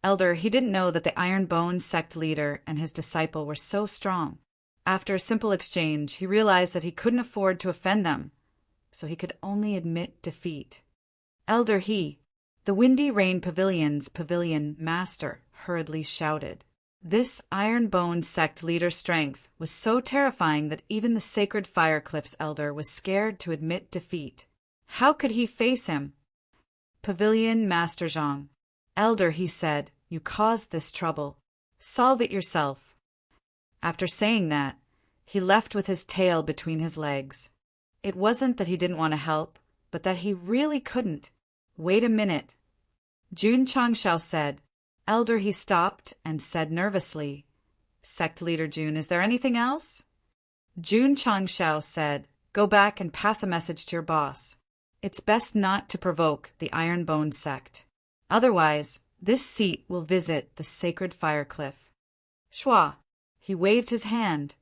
Elder, he didn't know that the Ironbone Sect leader and his disciple were so strong. After a simple exchange, he realized that he couldn't afford to offend them, so he could only admit defeat. Elder, the Windy Rain Pavilion's pavilion master, hurriedly shouted. This Ironbone Sect leader's strength was so terrifying that even the Sacred Fire Cliff's elder was scared to admit defeat. How could he face him? Pavilion Master Zhang. Elder, he said, "You caused this trouble. Solve it yourself." After saying that, he left with his tail between his legs. It wasn't that he didn't want to help, but that he really couldn't. Wait a minute. Jun Changshao said. Elder, he stopped and said nervously, "Sect leader Jun, is there anything else?" Jun Changshao said, "Go back and pass a message to your boss. It's best not to provoke the Ironbone Sect. Otherwise, this seat will visit the Sacred Fire Cliff." Shwa! He waved his hand.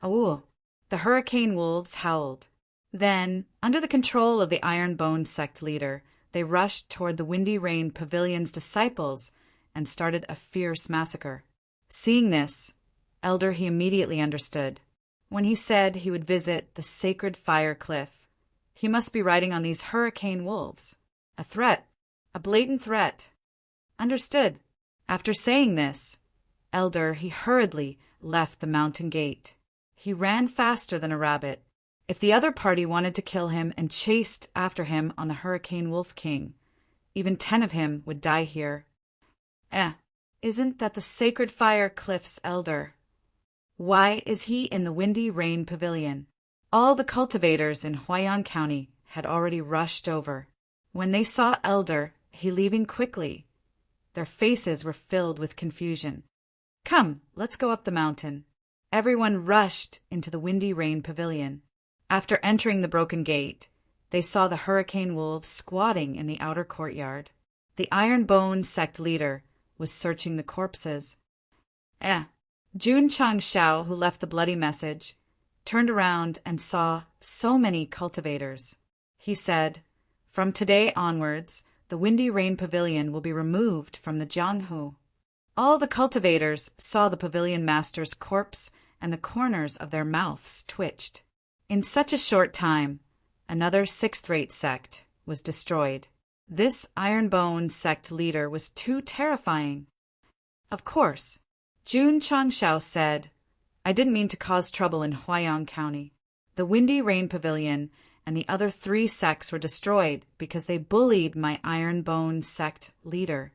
Awoo! The hurricane wolves howled. Then, under the control of the Ironbone Sect leader, they rushed toward the Windy Rain Pavilion's disciples and started a fierce massacre. Seeing this, Elder, he immediately understood. When he said he would visit the Sacred Fire Cliff, he must be riding on these hurricane wolves. A threat. A blatant threat. Understood. After saying this, Elder, he hurriedly left the mountain gate. He ran faster than a rabbit. If the other party wanted to kill him and chased after him on the Hurricane Wolf King, even 10 of him would die here. Isn't that the Sacred Fire Cliff's elder? Why is he in the Windy Rain Pavilion? All the cultivators in Huayan County had already rushed over. When they saw Elder, he leaving quickly, their faces were filled with confusion. "Come, let's go up the mountain." Everyone rushed into the Windy Rain Pavilion. After entering the broken gate, they saw the hurricane wolves squatting in the outer courtyard. The Ironbone Sect leader was searching the corpses. Jun Changshao, who left the bloody message, turned around and saw so many cultivators. He said, "From today onwards, the Windy Rain Pavilion will be removed from the Jianghu." All the cultivators saw the pavilion master's corpse, and the corners of their mouths twitched. In such a short time, another 6th-rate sect was destroyed. This Ironbone Sect leader was too terrifying. Of course, Jun Changshao said, I didn't mean to cause trouble in Huaiyang County. The Windy Rain Pavilion and the other 3 sects were destroyed because they bullied my Iron Bone sect leader.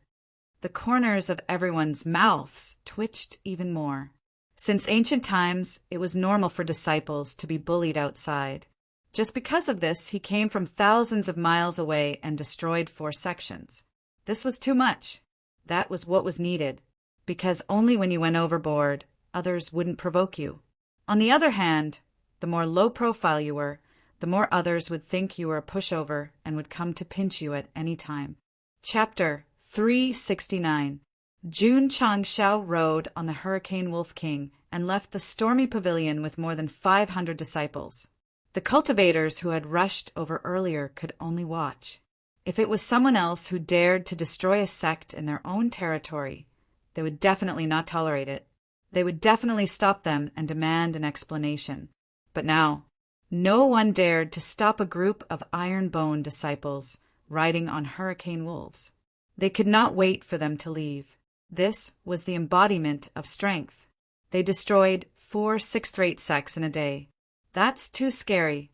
The corners of everyone's mouths twitched even more. Since ancient times, it was normal for disciples to be bullied outside. Just because of this, he came from thousands of miles away and destroyed 4 sections. This was too much. That was what was needed, because only when you went overboard, others wouldn't provoke you. On the other hand, the more low profile you were, the more others would think you were a pushover and would come to pinch you at any time. Chapter 369. Jun Changshao rode on the Hurricane Wolf King and left the stormy pavilion with more than 500 disciples. The cultivators who had rushed over earlier could only watch. If it was someone else who dared to destroy a sect in their own territory, they would definitely not tolerate it. They would definitely stop them and demand an explanation. But now, no one dared to stop a group of Iron Bone disciples riding on hurricane wolves. They could not wait for them to leave. This was the embodiment of strength. They destroyed 4 sixth-rate sects in a day. That's too scary.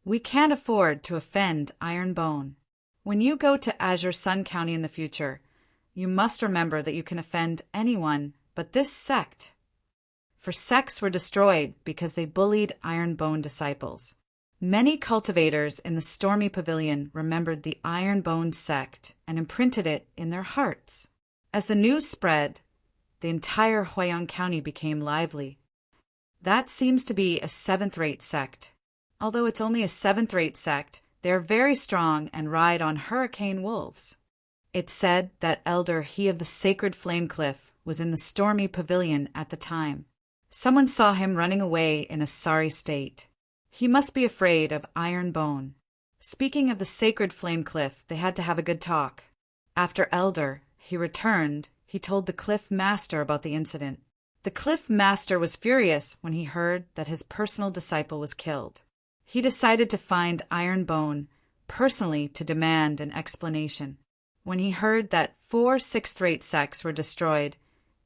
We can't afford to offend Iron Bone. When you go to Azure Sun County in the future, you must remember that you can offend anyone but this sect. For sects were destroyed because they bullied Iron Bone disciples. Many cultivators in the stormy pavilion remembered the Iron Bone sect and imprinted it in their hearts. As the news spread, the entire Huaiyang County became lively. That seems to be a 7th-rate sect. Although it's only a 7th-rate sect, they are very strong and ride on hurricane wolves. It's said that Elder He of the Sacred Flame Cliff was in the stormy pavilion at the time. Someone saw him running away in a sorry state. He must be afraid of Iron Bone. Speaking of the Sacred Flame Cliff, they had to have a good talk. After Elder He returned, he told the Cliff Master about the incident. The Cliff Master was furious when he heard that his personal disciple was killed. He decided to find Iron Bone personally to demand an explanation. When he heard that 4 sixth-rate sects were destroyed,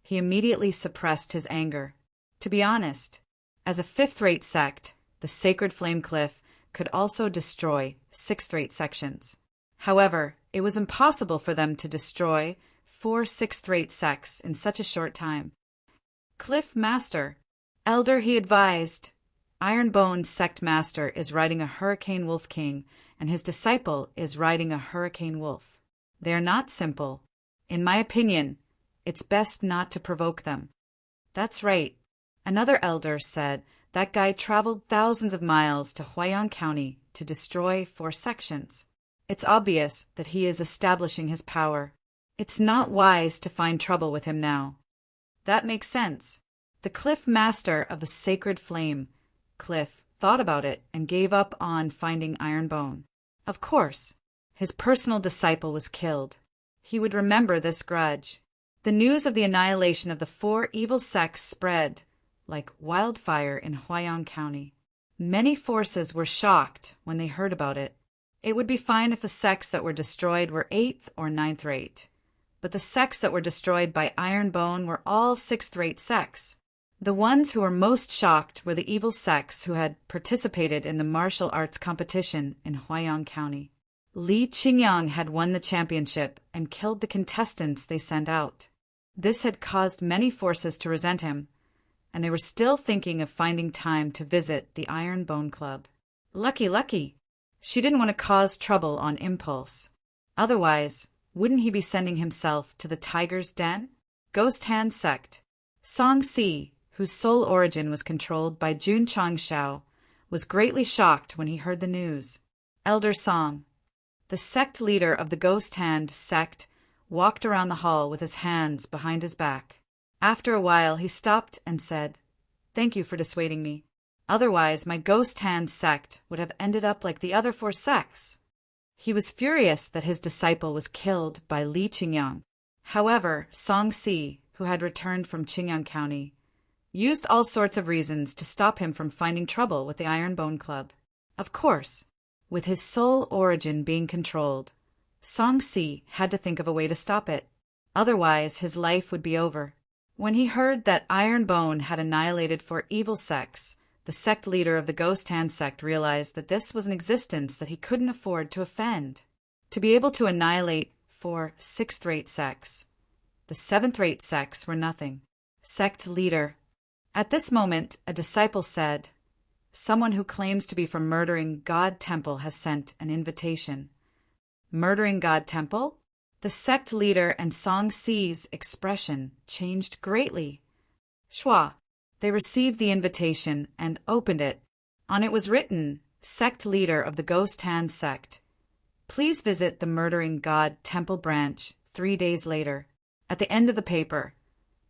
he immediately suppressed his anger. To be honest, as a 5th-rate sect, the Sacred Flame Cliff could also destroy 6th-rate sections. However, it was impossible for them to destroy 4 sixth-rate sects in such a short time. Cliff Master, Elder, he advised, Iron Bone's sect master is riding a Hurricane Wolf King, and his disciple is riding a Hurricane Wolf. They are not simple. In my opinion, it's best not to provoke them. That's right. Another elder said that guy traveled thousands of miles to Huaiyang County to destroy 4 sections. It's obvious that he is establishing his power. It's not wise to find trouble with him now. That makes sense. The Cliff Master of the Sacred Flame, Cliff, thought about it and gave up on finding Iron Bone. Of course, his personal disciple was killed. He would remember this grudge. The news of the annihilation of the 4 evil sects spread like wildfire in Huaiyang County. Many forces were shocked when they heard about it. It would be fine if the sects that were destroyed were 8th or 9th rate, but the sects that were destroyed by Iron Bone were all 6th-rate sects. The ones who were most shocked were the evil sects who had participated in the martial arts competition in Huaiyang County. Li Qingyang had won the championship and killed the contestants they sent out. This had caused many forces to resent him, and they were still thinking of finding time to visit the Iron Bone Club. Lucky. She didn't want to cause trouble on impulse. Otherwise, wouldn't he be sending himself to the Tiger's Den? Ghost Hand Sect. Song Si, whose sole origin was controlled by Jun Changshao, was greatly shocked when he heard the news. Elder Song, the sect leader of the Ghost Hand Sect, walked around the hall with his hands behind his back. After a while, he stopped and said, "Thank you for dissuading me. Otherwise, my Ghost Hand Sect would have ended up like the other 4 sects." He was furious that his disciple was killed by Li Qingyang. However, Song Si, who had returned from Qingyang County, used all sorts of reasons to stop him from finding trouble with the Iron Bone Club. Of course, with his sole origin being controlled, Song Si had to think of a way to stop it. Otherwise, his life would be over. When he heard that Ironbone had annihilated 4 evil sects, the sect leader of the Ghost Hand sect realized that this was an existence that he couldn't afford to offend. To be able to annihilate 4 sixth-rate sects. The seventh-rate sects were nothing. Sect leader. At this moment, a disciple said, "Someone who claims to be from Murdering God Temple has sent an invitation." Murdering God Temple? The sect leader and Song Si's expression changed greatly. Shwa. They received the invitation and opened it. On it was written, "Sect leader of the Ghost Hand sect. Please visit the Murdering God Temple branch 3 days later." At the end of the paper,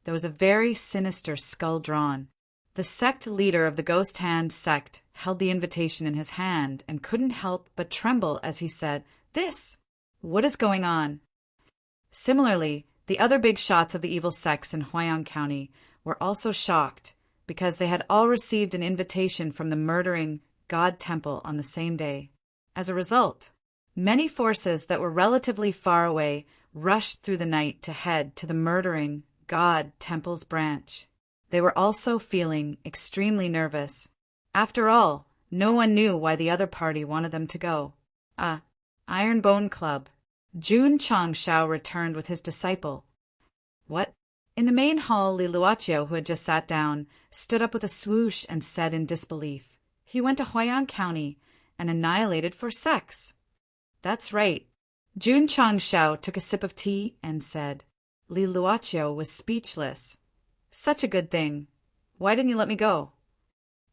there was a very sinister skull drawn. The sect leader of the Ghost Hand sect held the invitation in his hand and couldn't help but tremble as he said, "This! What is going on?" Similarly, the other big shots of the evil sects in Huayang County were also shocked because they had all received an invitation from the Murdering God Temple on the same day. As a result, many forces that were relatively far away rushed through the night to head to the Murdering God Temple's branch. They were also feeling extremely nervous. After all, no one knew why the other party wanted them to go. Iron Bone Club. Jun Changshao returned with his disciple. What? In the main hall, Li Luoqiu, who had just sat down, stood up with a swoosh and said in disbelief, "He went to Huayang County and annihilated 4 sects." "That's right." Jun Changshao took a sip of tea and said. Li Luoqiu was speechless. "Such a good thing. Why didn't you let me go?"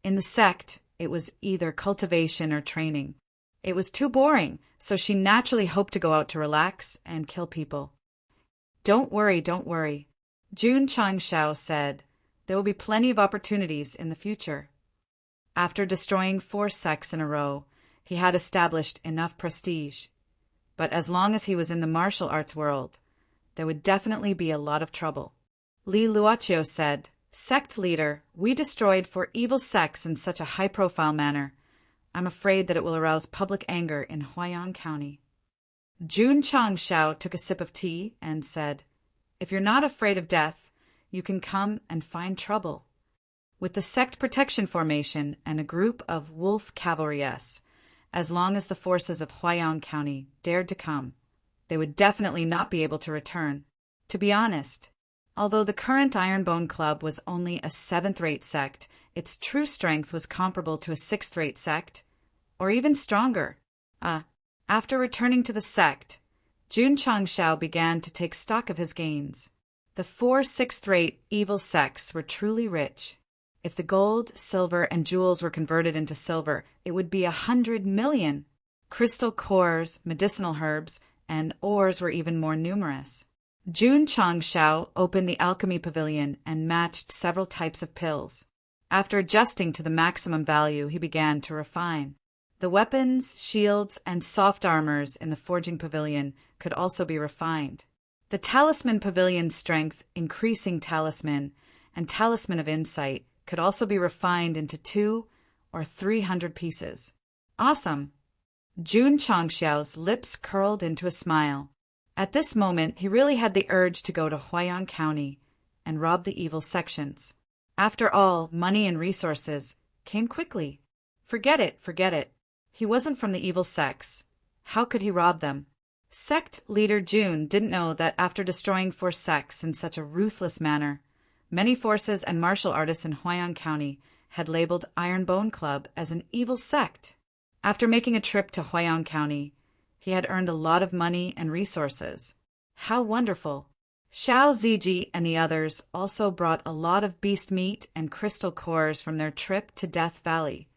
In the sect, it was either cultivation or training. It was too boring, so she naturally hoped to go out to relax and kill people. Don't worry. Jun Changshao said, "There will be plenty of opportunities in the future." After destroying 4 sects in a row, he had established enough prestige. But as long as he was in the martial arts world, there would definitely be a lot of trouble. Li Luoqiu said, "Sect leader, we destroyed 4 evil sects in such a high-profile manner. I'm afraid that it will arouse public anger in Huayang County." Jun Changshao took a sip of tea and said, "If you're not afraid of death, you can come and find trouble." With the sect protection formation and a group of wolf cavalry, as long as the forces of Huayang County dared to come, they would definitely not be able to return. To be honest, although the current Ironbone Club was only a 7th-rate sect, its true strength was comparable to a 6th-rate sect, or even stronger. After returning to the sect, Jun Changshao began to take stock of his gains. The 4 6th-rate evil sects were truly rich. If the gold, silver, and jewels were converted into silver, it would be 100 million. Crystal cores, medicinal herbs, and ores were even more numerous. Jun Changshao opened the alchemy pavilion and matched several types of pills. After adjusting to the maximum value, he began to refine. The weapons, shields, and soft armors in the forging pavilion could also be refined. The talisman pavilion's strength, increasing talisman, and talisman of insight could also be refined into 200 or 300 pieces. Awesome! Jun Changshao's lips curled into a smile. At this moment, he really had the urge to go to Huayang County and rob the evil sections. After all, money and resources came quickly. Forget it. He wasn't from the evil sects. How could he rob them? Sect leader Jun didn't know that after destroying 4 sects in such a ruthless manner, many forces and martial artists in Huayang County had labeled Iron Bone Club as an evil sect. After making a trip to Huayang County, he had earned a lot of money and resources. How wonderful! Xiao Ziji and the others also brought a lot of beast meat and crystal cores from their trip to Death Valley,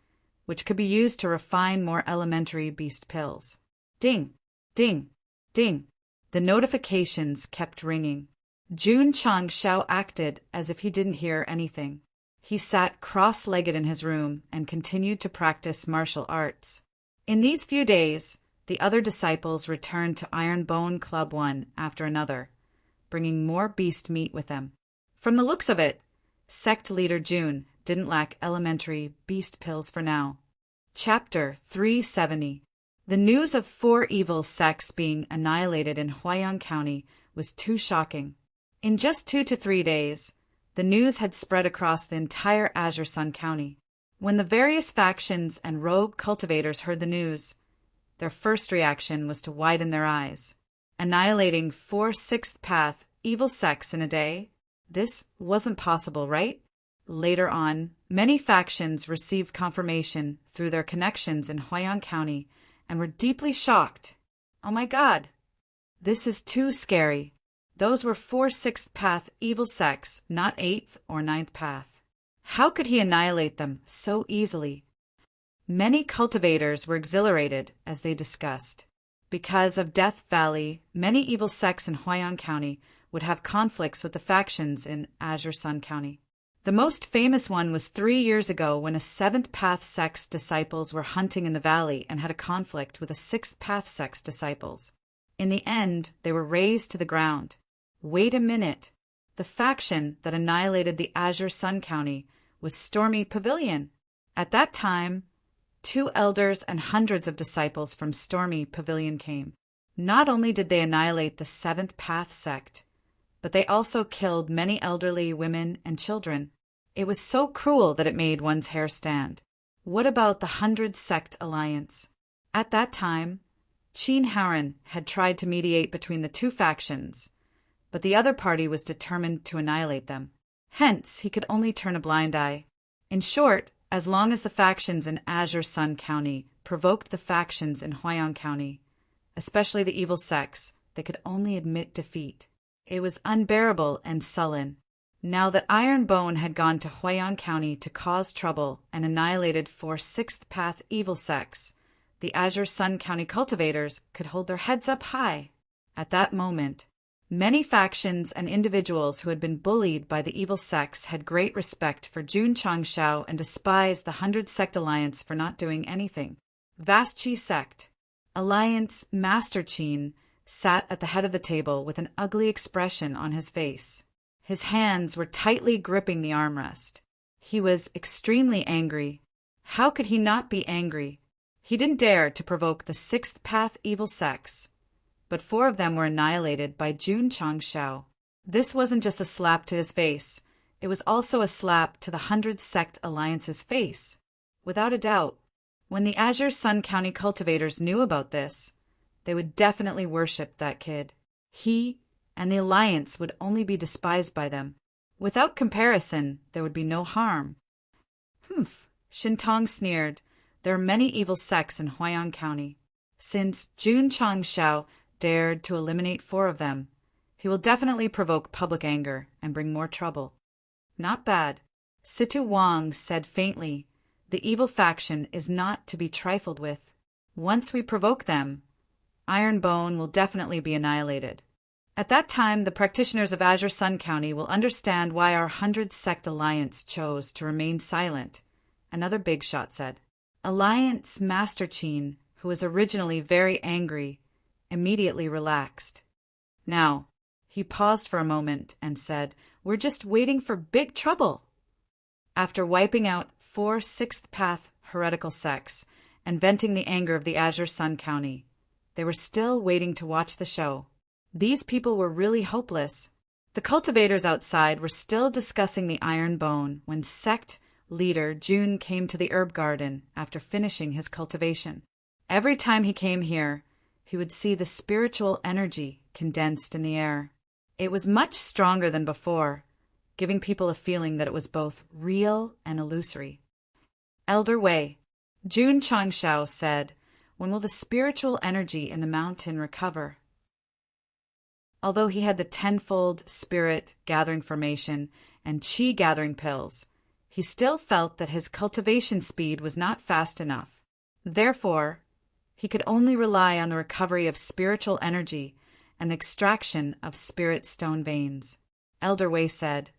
which could be used to refine more elementary beast pills. Ding! Ding! Ding! The notifications kept ringing. Jun Changshao acted as if he didn't hear anything. He sat cross-legged in his room and continued to practice martial arts. In these few days, the other disciples returned to Iron Bone Club one after another, bringing more beast meat with them. From the looks of it, sect leader Jun didn't lack elementary beast pills for now. Chapter 370. The news of 4 evil sects being annihilated in Huayang County was too shocking. In just 2 to 3 days, The news had spread across the entire Azure Sun County. When the various factions and rogue cultivators heard the news, their first reaction was to widen their eyes. Annihilating 4 sixth path evil sects in a day? This wasn't possible, right? Later on, many factions received confirmation through their connections in Huayan County and were deeply shocked. Oh my God! This is too scary. Those were 4 sixth path evil sects, not 8th or 9th path. How could he annihilate them so easily? Many cultivators were exhilarated as they discussed. Because of Death Valley, many evil sects in Huayan County would have conflicts with the factions in Azure Sun County. The most famous one was 3 years ago when a 7th Path sect's disciples were hunting in the valley and had a conflict with a 6th Path sect's disciples. In the end, they were razed to the ground. Wait a minute. The faction that annihilated the Azure Sun County was Stormy Pavilion. At that time, 2 elders and hundreds of disciples from Stormy Pavilion came. Not only did they annihilate the 7th Path sect, but they also killed many elderly women and children. It was so cruel that it made one's hair stand. What about the 100 Sect Alliance? At that time, Qin Haran had tried to mediate between the 2 factions, but the other party was determined to annihilate them. Hence, he could only turn a blind eye. In short, as long as the factions in Azure Sun County provoked the factions in Huayan County, especially the evil sects, they could only admit defeat. It was unbearable and sullen. Now that Iron Bone had gone to Huayan County to cause trouble and annihilated 4 sixth path evil sects, the Azure Sun County cultivators could hold their heads up high. At that moment, many factions and individuals who had been bullied by the evil sects had great respect for Jun Changshao and despised the 100 Sect Alliance for not doing anything. Vast Qi Sect Alliance Master Qin sat at the head of the table with an ugly expression on his face. His hands were tightly gripping the armrest. He was extremely angry. How could he not be angry? He didn't dare to provoke the 6th Path evil sects, but 4 of them were annihilated by Jun Changshao. This wasn't just a slap to his face, it was also a slap to the 100 Sect Alliance's face. Without a doubt, when the Azure Sun County cultivators knew about this, they would definitely worship that kid. He and the Alliance would only be despised by them. Without comparison, there would be no harm. Humph, Shintong sneered. There are many evil sects in Huayan County. Since Jun Changshao dared to eliminate 4 of them, he will definitely provoke public anger and bring more trouble. Not bad. Situ Wang said faintly, the evil faction is not to be trifled with. Once we provoke them, Iron Bone will definitely be annihilated. At that time, the practitioners of Azure Sun County will understand why our 100 Sect Alliance chose to remain silent, another big shot said. Alliance Master Qin, who was originally very angry, immediately relaxed. Now, he paused for a moment and said, we're just waiting for big trouble. After wiping out 4 sixth path heretical sects and venting the anger of the Azure Sun County, they were still waiting to watch the show. These people were really hopeless. The cultivators outside were still discussing the Iron Bone when Sect leader Jun came to the herb garden after finishing his cultivation. Every time he came here, he would see the spiritual energy condensed in the air. It was much stronger than before, giving people a feeling that it was both real and illusory. Elder Wei, Jun Changshao said, when will the spiritual energy in the mountain recover? Although he had the tenfold spirit gathering formation and qi gathering pills, he still felt that his cultivation speed was not fast enough. Therefore, he could only rely on the recovery of spiritual energy and the extraction of spirit stone veins. Elder Wei said,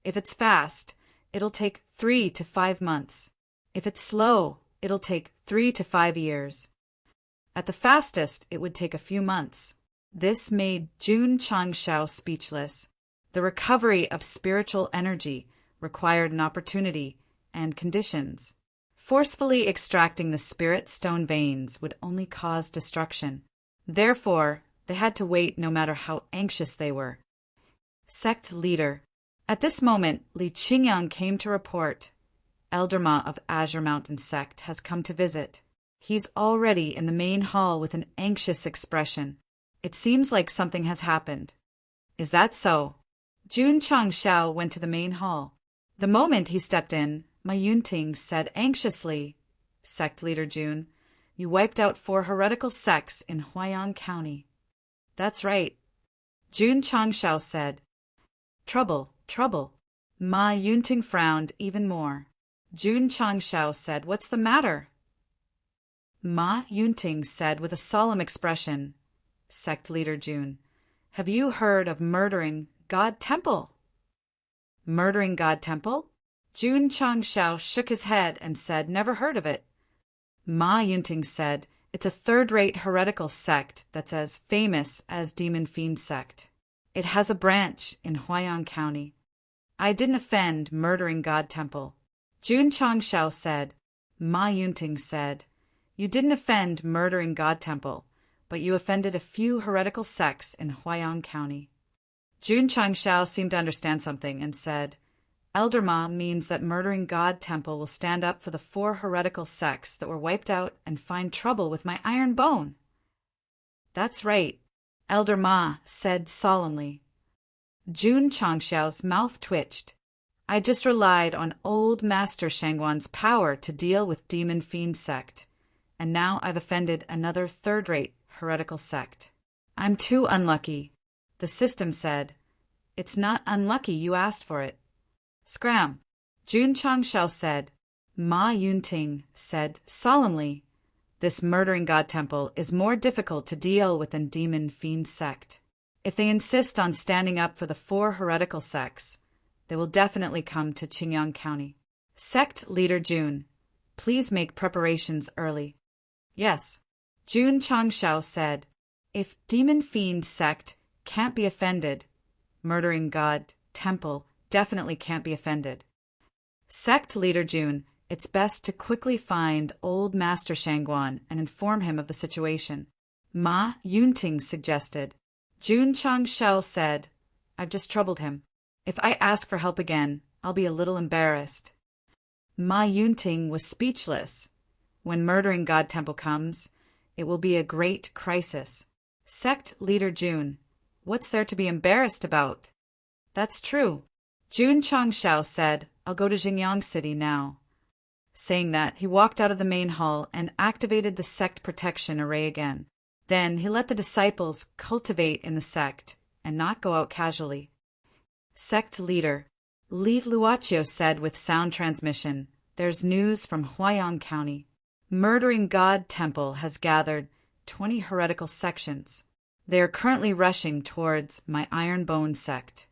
if it's fast, it'll take 3 to 5 months. If it's slow, it'll take 3 to 5 years. At the fastest, it would take a few months. This made Jun Changshao speechless. The recovery of spiritual energy required an opportunity and conditions. Forcefully extracting the spirit stone veins would only cause destruction. Therefore, they had to wait no matter how anxious they were. Sect leader, At this moment, Li Qingyang came to report. Elder Ma of Azure Mountain Sect has come to visit. He's already in the main hall with an anxious expression. It seems like something has happened. Is that so? Jun Changshao went to the main hall. The moment he stepped in, Ma Yunting said anxiously, Sect Leader Jun, you wiped out 4 heretical sects in Huayang County. That's right. Jun Changshao said. Trouble, trouble. Ma Yunting frowned even more. Jun Changshao said, what's the matter? Ma Yunting said with a solemn expression, Sect Leader Jun, have you heard of murdering God Temple? Murdering God Temple? Jun Changshao shook his head and said, never heard of it. Ma Yunting said, it's a third-rate heretical sect that's as famous as Demon Fiend Sect. It has a branch in Huayang County. I didn't offend murdering God Temple. Jun Changshao said. Ma Yunting said, you didn't offend murdering God Temple, but you offended a few heretical sects in Huayang County. Jun Changshao seemed to understand something and said, Elder Ma means that murdering God Temple will stand up for the 4 heretical sects that were wiped out and find trouble with my iron bone. That's right, Elder Ma said solemnly. Jun Changshao's mouth twitched. I just relied on old Master Shangwan's power to deal with Demon Fiend Sect, and now I've offended another third-rate heretical sect. I'm too unlucky. The system said, it's not unlucky you asked for it. Scram, Jun Changshao said. Ma Yunting said solemnly, this murdering God Temple is more difficult to deal with than Demon Fiend Sect. If they insist on standing up for the 4 heretical sects, they will definitely come to Qingyang County. Sect Leader Jun, please make preparations early. Yes, Jun Changshao said. If Demon Fiend Sect can't be offended, murdering God Temple definitely can't be offended. Sect Leader Jun, it's best to quickly find old Master Shangguan and inform him of the situation. Ma Yunting suggested. Jun Changshao said, I've just troubled him. If I ask for help again, I'll be a little embarrassed. Ma Yunting was speechless. When murdering God Temple comes, it will be a great crisis. Sect Leader Jun, what's there to be embarrassed about? That's true. Jun Changshao said, I'll go to Xinjiang City now. Saying that, he walked out of the main hall and activated the sect protection array again. Then he let the disciples cultivate in the sect and not go out casually. Sect Leader Li Luochio said with sound transmission, there's news from Huayang County. Murdering God Temple has gathered 20 heretical sections. They are currently rushing towards my Iron Bone sect.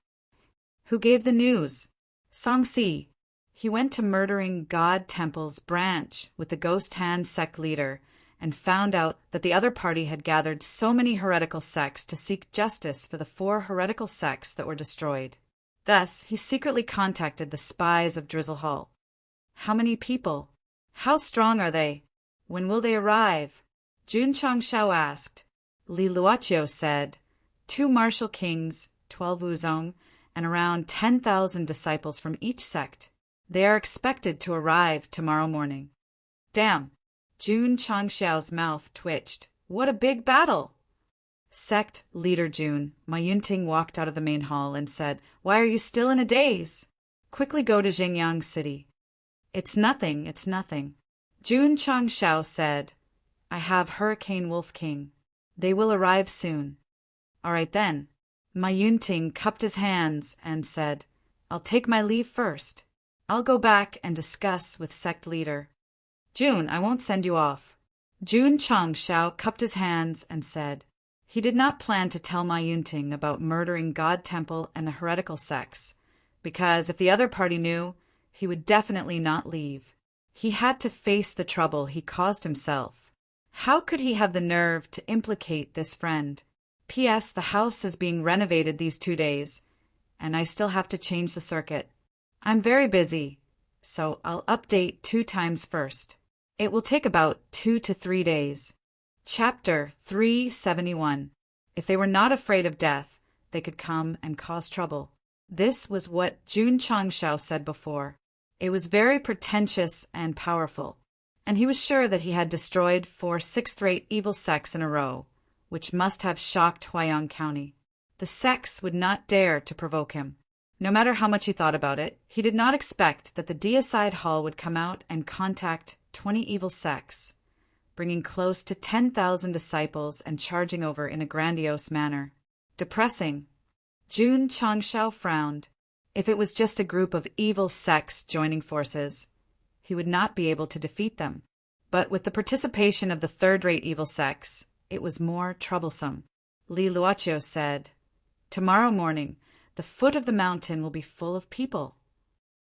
Who gave the news? Sangxi. He went to Murdering God Temple's branch with the Ghost Hand sect leader and found out that the other party had gathered so many heretical sects to seek justice for the 4 heretical sects that were destroyed. Thus, he secretly contacted the spies of Drizzle Hall. How many people? How strong are they? When will they arrive? Jun Changshao asked. Li Luochio said, 2 martial kings, 12 wuzong, and around 10,000 disciples from each sect. They are expected to arrive tomorrow morning. Damn! Jun Changshao's mouth twitched. What a big battle! Sect Leader Jun, Ma Yunting walked out of the main hall and said, Why are you still in a daze? Quickly go to Xinjiang City. It's nothing, it's nothing. Jun Changshao said, I have Hurricane Wolf King. They will arrive soon. All right then. Ma Yunting cupped his hands and said, I'll take my leave first. I'll go back and discuss with sect leader. Jun, I won't send you off. Jun Changshao cupped his hands and said, he did not plan to tell Ma Yunting about murdering God Temple and the heretical sects, because if the other party knew, he would definitely not leave. He had to face the trouble he caused himself. How could he have the nerve to implicate this friend? P.S. The house is being renovated these 2 days, and I still have to change the circuit. I'm very busy, so I'll update 2 times first. It will take about 2 to 3 days. Chapter 371. If they were not afraid of death, they could come and cause trouble. This was what Jun Changshao said before. It was very pretentious and powerful, and he was sure that he had destroyed 4 sixth-rate evil sects in a row, which must have shocked Huayang County. The sects would not dare to provoke him. No matter how much he thought about it, he did not expect that the deicide hall would come out and contact 20 evil sects, bringing close to 10,000 disciples and charging over in a grandiose manner. Depressing. Jun Changshao frowned. If it was just a group of evil sects joining forces, he would not be able to defeat them. But with the participation of the third-rate evil sects, it was more troublesome. Li Luoqiu said, "Tomorrow morning, the foot of the mountain will be full of people.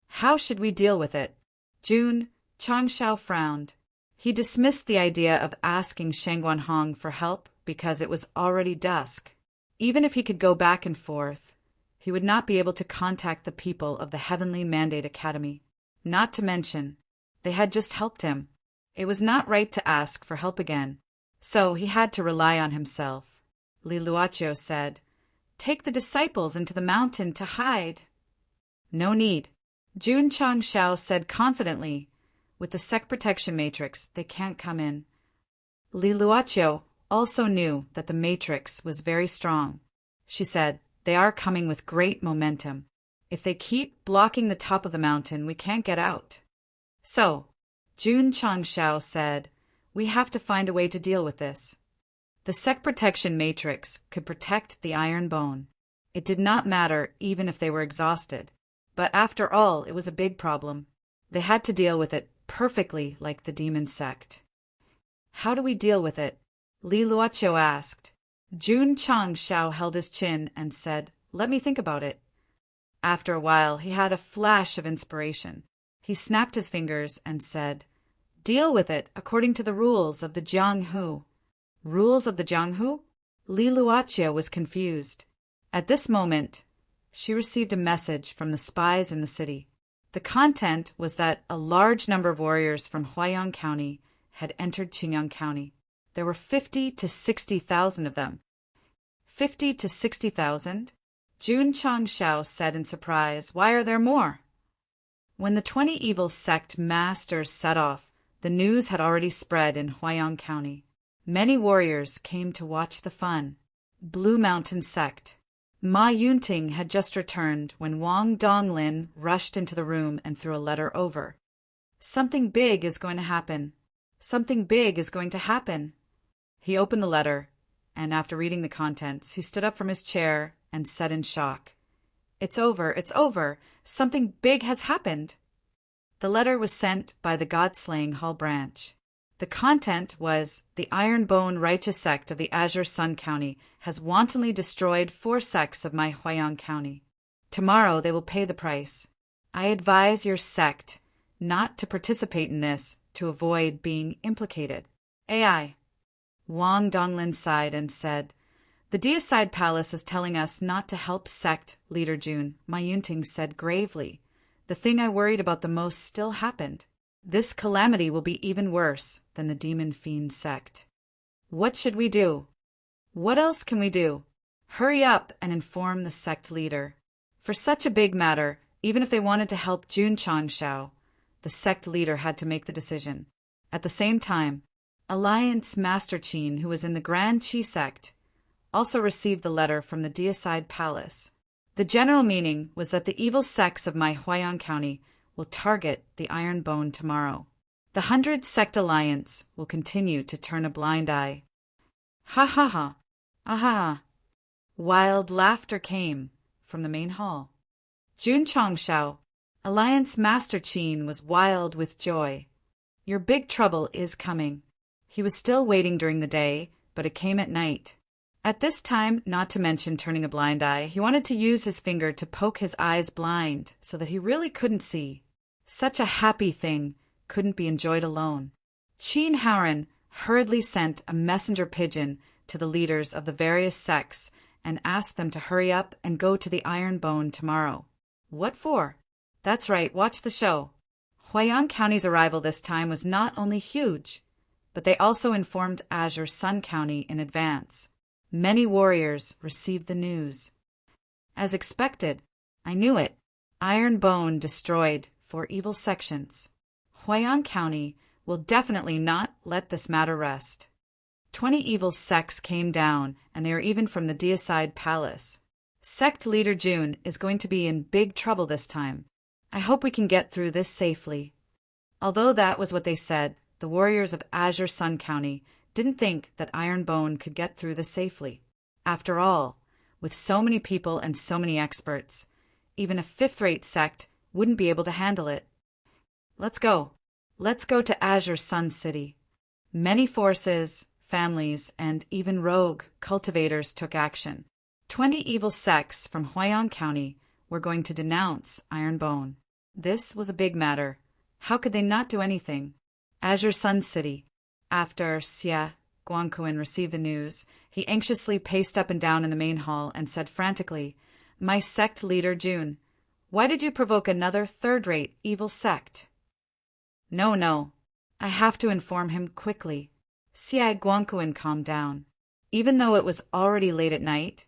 How should we deal with it?" Jun Changshao frowned. He dismissed the idea of asking Shangguan Hong for help because it was already dusk. Even if he could go back and forth, he would not be able to contact the people of the Heavenly Mandate Academy. Not to mention, they had just helped him. It was not right to ask for help again, so he had to rely on himself. Li Luoqiu said, "Take the disciples into the mountain to hide." "No need," Jun Changshao said confidently. "With the Sect protection matrix, they can't come in." Li Luoqiu also knew that the matrix was very strong. She said, "They are coming with great momentum. If they keep blocking the top of the mountain, we can't get out." So, Jun Changshao said, "We have to find a way to deal with this." The Sect protection matrix could protect the iron bone. It did not matter even if they were exhausted. But after all, it was a big problem. They had to deal with it perfectly like the demon sect. "How do we deal with it?" Li Luoqiu asked. Jun Changshao held his chin and said, "Let me think about it." After a while, he had a flash of inspiration. He snapped his fingers and said, "Deal with it according to the rules of the Jianghu." Rules of the Jianghu? Li Luoqiu was confused. At this moment, she received a message from the spies in the city. The content was that a large number of warriors from Huayang County had entered Qingyang County. There were 50 to 60,000 of them. 50 to 60,000? Jun Changshao said in surprise, "Why are there more?" When the 20 evil sect masters set off, the news had already spread in Huayang County. Many warriors came to watch the fun. Blue Mountain Sect. Ma Yunting had just returned when Wang Donglin rushed into the room and threw a letter over. "Something big is going to happen. Something big is going to happen." He opened the letter, and after reading the contents, he stood up from his chair and said in shock, "It's over, it's over. Something big has happened." The letter was sent by the God-slaying Hall branch. The content was, "The Iron Bone Righteous Sect of the Azure Sun County has wantonly destroyed 4 sects of my Huayang County. Tomorrow they will pay the price. I advise your sect not to participate in this to avoid being implicated." AI. Wang Donglin sighed and said, "The Deicide Palace is telling us not to help sect leader Jun." Ma Yunting said gravely, "The thing I worried about the most still happened. This calamity will be even worse than the Demon Fiend sect. What should we do? What else can we do? Hurry up and inform the sect leader." For such a big matter, even if they wanted to help Jun Changshao, the sect leader had to make the decision. At the same time, Alliance Master Qin, who was in the Grand Qi sect, also received the letter from the Deicide Palace. The general meaning was that the evil sects of my Huayang County will target the Iron Bone tomorrow. The 100 Sect Alliance will continue to turn a blind eye. Ha ha ha! Aha! Wild laughter came from the main hall. Jun Changshao, Alliance Master Qin, was wild with joy. Your big trouble is coming. He was still waiting during the day, but it came at night. At this time, not to mention turning a blind eye, he wanted to use his finger to poke his eyes blind so that he really couldn't see. Such a happy thing couldn't be enjoyed alone. Qin Haoren hurriedly sent a messenger pigeon to the leaders of the various sects and asked them to hurry up and go to the Iron Bone tomorrow. What for? That's right, watch the show. Huayang County's arrival this time was not only huge, but they also informed Azure Sun County in advance. Many warriors received the news. As expected, I knew it. Iron Bone destroyed 4 evil sections. Huayan County will definitely not let this matter rest. 20 evil sects came down, and they are even from the Deicide Palace. Sect leader June is going to be in big trouble this time. I hope we can get through this safely. Although that was what they said, the warriors of Azure Sun County didn't think that Iron Bone could get through this safely. After all, with so many people and so many experts, even a fifth-rate sect wouldn't be able to handle it. Let's go. Let's go to Azure Sun City. Many forces, families, and even rogue cultivators took action. 20 evil sects from Huayan County were going to denounce Iron Bone. This was a big matter. How could they not do anything? Azure Sun City. After Xia Guangquan received the news, he anxiously paced up and down in the main hall and said frantically, "My sect leader June, why did you provoke another third-rate evil sect?" No. I have to inform him quickly. Xia Guangquan calmed down. Even though it was already late at night,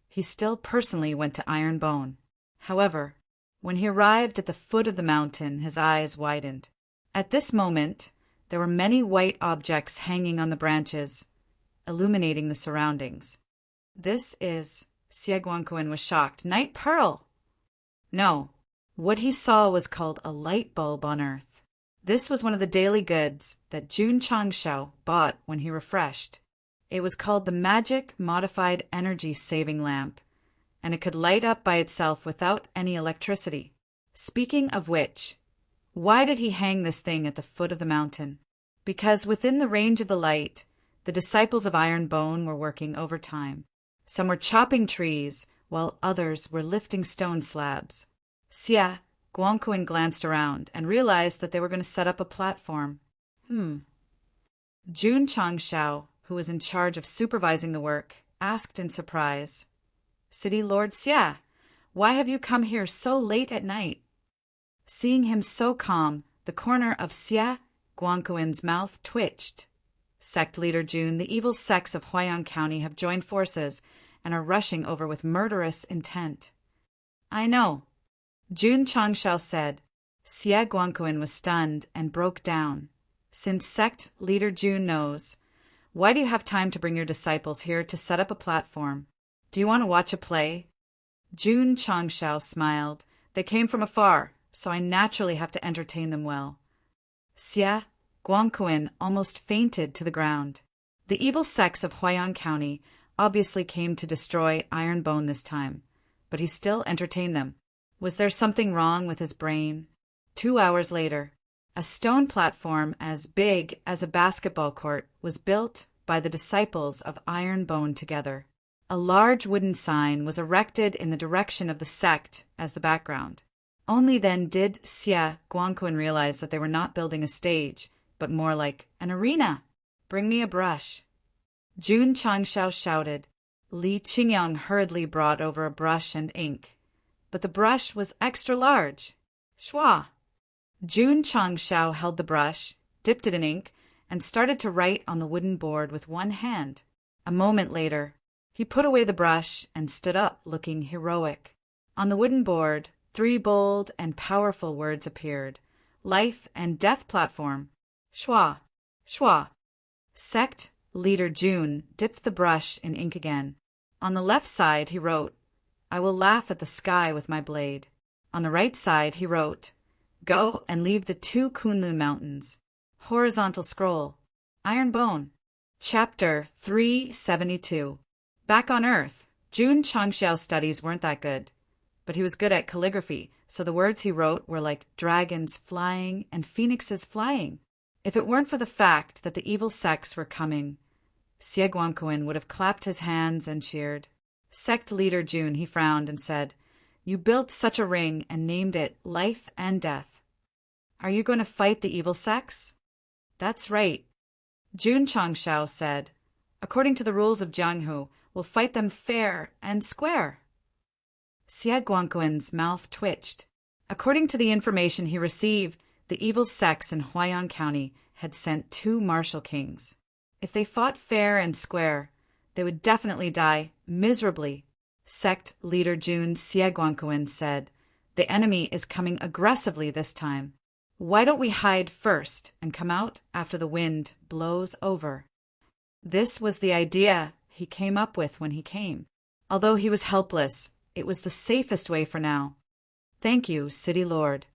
he still personally went to Iron Bone. However, when he arrived at the foot of the mountain, his eyes widened. At this moment, there were many white objects hanging on the branches, illuminating the surroundings. This is... Xia Guangquan was shocked. Night Pearl! No, what he saw was called a light bulb on Earth. This was one of the daily goods that Jun Changshao bought when he refreshed. It was called the Magic Modified Energy Saving Lamp, and it could light up by itself without any electricity. Speaking of which, why did he hang this thing at the foot of the mountain? Because within the range of the light, the disciples of Iron Bone were working overtime. Some were chopping trees, while others were lifting stone slabs. Xia Guangquan glanced around and realized that they were going to set up a platform. Jun Changshao, who was in charge of supervising the work, asked in surprise, "City Lord Xia, why have you come here so late at night?" Seeing him so calm, the corner of Xia Guangquan's mouth twitched. Sect leader Jun, the evil sects of Huayan County have joined forces and are rushing over with murderous intent. I know, Jun Changshao said. Xia Guangquan was stunned and broke down. Since sect leader Jun knows, why do you have time to bring your disciples here to set up a platform? Do you want to watch a play? Jun Changshao smiled. They came from afar, so I naturally have to entertain them well. Xia Guangquan almost fainted to the ground. The evil sects of Huayan County obviously came to destroy Iron Bone this time, but he still entertained them. Was there something wrong with his brain? 2 hours later, a stone platform as big as a basketball court was built by the disciples of Iron Bone together. A large wooden sign was erected in the direction of the sect as the background. Only then did Xia Guangquan realize that they were not building a stage, but more like an arena. Bring me a brush. Jun Changshao shouted. Li Qingyang hurriedly brought over a brush and ink. But the brush was extra large. Shwa! Jun Changshao held the brush, dipped it in ink, and started to write on the wooden board with one hand. A moment later, he put away the brush and stood up, looking heroic. On the wooden board, 3 bold and powerful words appeared. Life and Death Platform. Shwa! Shwa! Sect leader Jun dipped the brush in ink again. On the left side, he wrote, I will laugh at the sky with my blade. On the right side, he wrote, Go and leave the 2 Kunlun mountains. Horizontal scroll. Iron Bone. Chapter 372. Back on Earth, Jun Changshao's studies weren't that good. But he was good at calligraphy, so the words he wrote were like dragons flying and phoenixes flying. If it weren't for the fact that the evil sects were coming, Xie Guangquan would have clapped his hands and cheered. Sect leader Jun, he frowned and said, You built such a ring and named it Life and Death. Are you going to fight the evil sects? That's right. Jun Changshao said, According to the rules of Jianghu, we'll fight them fair and square. Xie Guangquan's mouth twitched. According to the information he received, the evil sects in Huayan County had sent 2 martial kings. If they fought fair and square, they would definitely die miserably. Sect leader Jun Xie said, "The enemy is coming aggressively this time. Why don't we hide first and come out after the wind blows over?" This was the idea he came up with when he came. Although he was helpless, it was the safest way for now. "Thank you, City Lord."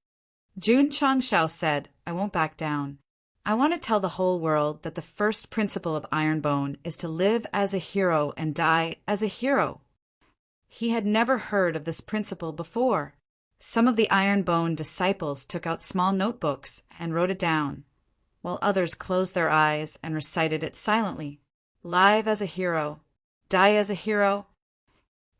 Jun Changshao said, "I won't back down. I want to tell the whole world that the first principle of Ironbone is to live as a hero and die as a hero." He had never heard of this principle before. Some of the Ironbone disciples took out small notebooks and wrote it down, while others closed their eyes and recited it silently. Live as a hero, die as a hero.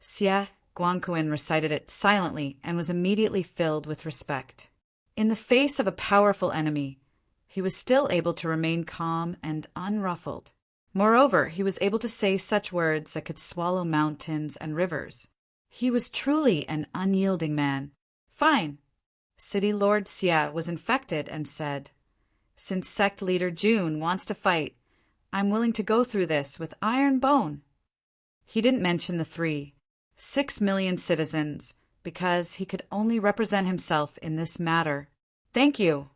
Xie Guangquan recited it silently and was immediately filled with respect. In the face of a powerful enemy, he was still able to remain calm and unruffled. Moreover, he was able to say such words that could swallow mountains and rivers. He was truly an unyielding man. "Fine." City Lord Xie was infected and said, "Since sect leader Jun wants to fight, I'm willing to go through this with iron bone." He didn't mention the 6 million citizens, because he could only represent himself in this matter. "Thank you."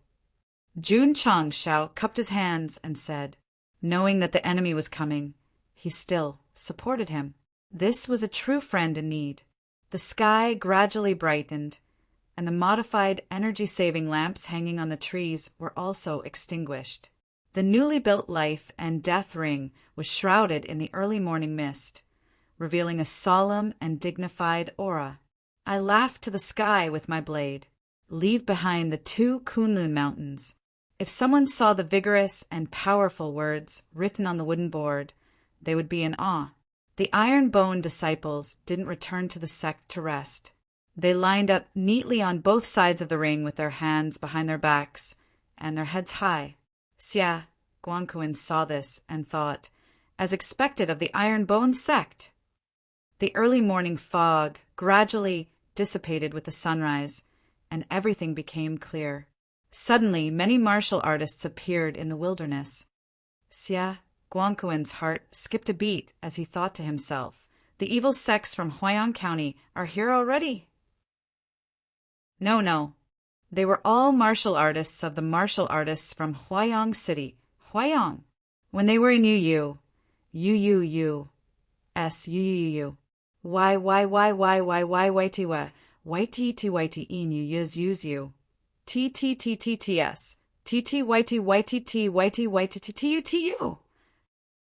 Jun Changshao cupped his hands and said, knowing that the enemy was coming, he still supported him. This was a true friend in need. The sky gradually brightened, and the modified energy-saving lamps hanging on the trees were also extinguished. The newly built life and death ring was shrouded in the early morning mist, revealing a solemn and dignified aura. I laughed to the sky with my blade. Leave behind the 2 Kunlun mountains. If someone saw the vigorous and powerful words written on the wooden board, they would be in awe. The Ironbone disciples didn't return to the sect to rest. They lined up neatly on both sides of the ring with their hands behind their backs and their heads high. Xie Guangquan saw this and thought, as expected of the Ironbone sect. The early morning fog gradually dissipated with the sunrise, and everything became clear. Suddenly, many martial artists appeared in the wilderness. Xie Guangquan's heart skipped a beat as he thought to himself, "The evil sects from Huayang County are here already." No. They were all martial artists of the martial artists from Huayang City, Huayang. When they were in Yu, S-U-U-U, Y-Y-Y-Y-Y-Y-Y-T-Y, Y-T-T-Y-T-E-N-U-Yuz-Yuz-U, T-T-T-T-T-S, T-T-Y-T-Y-T-Y-T-Y-T-T-U-T-U.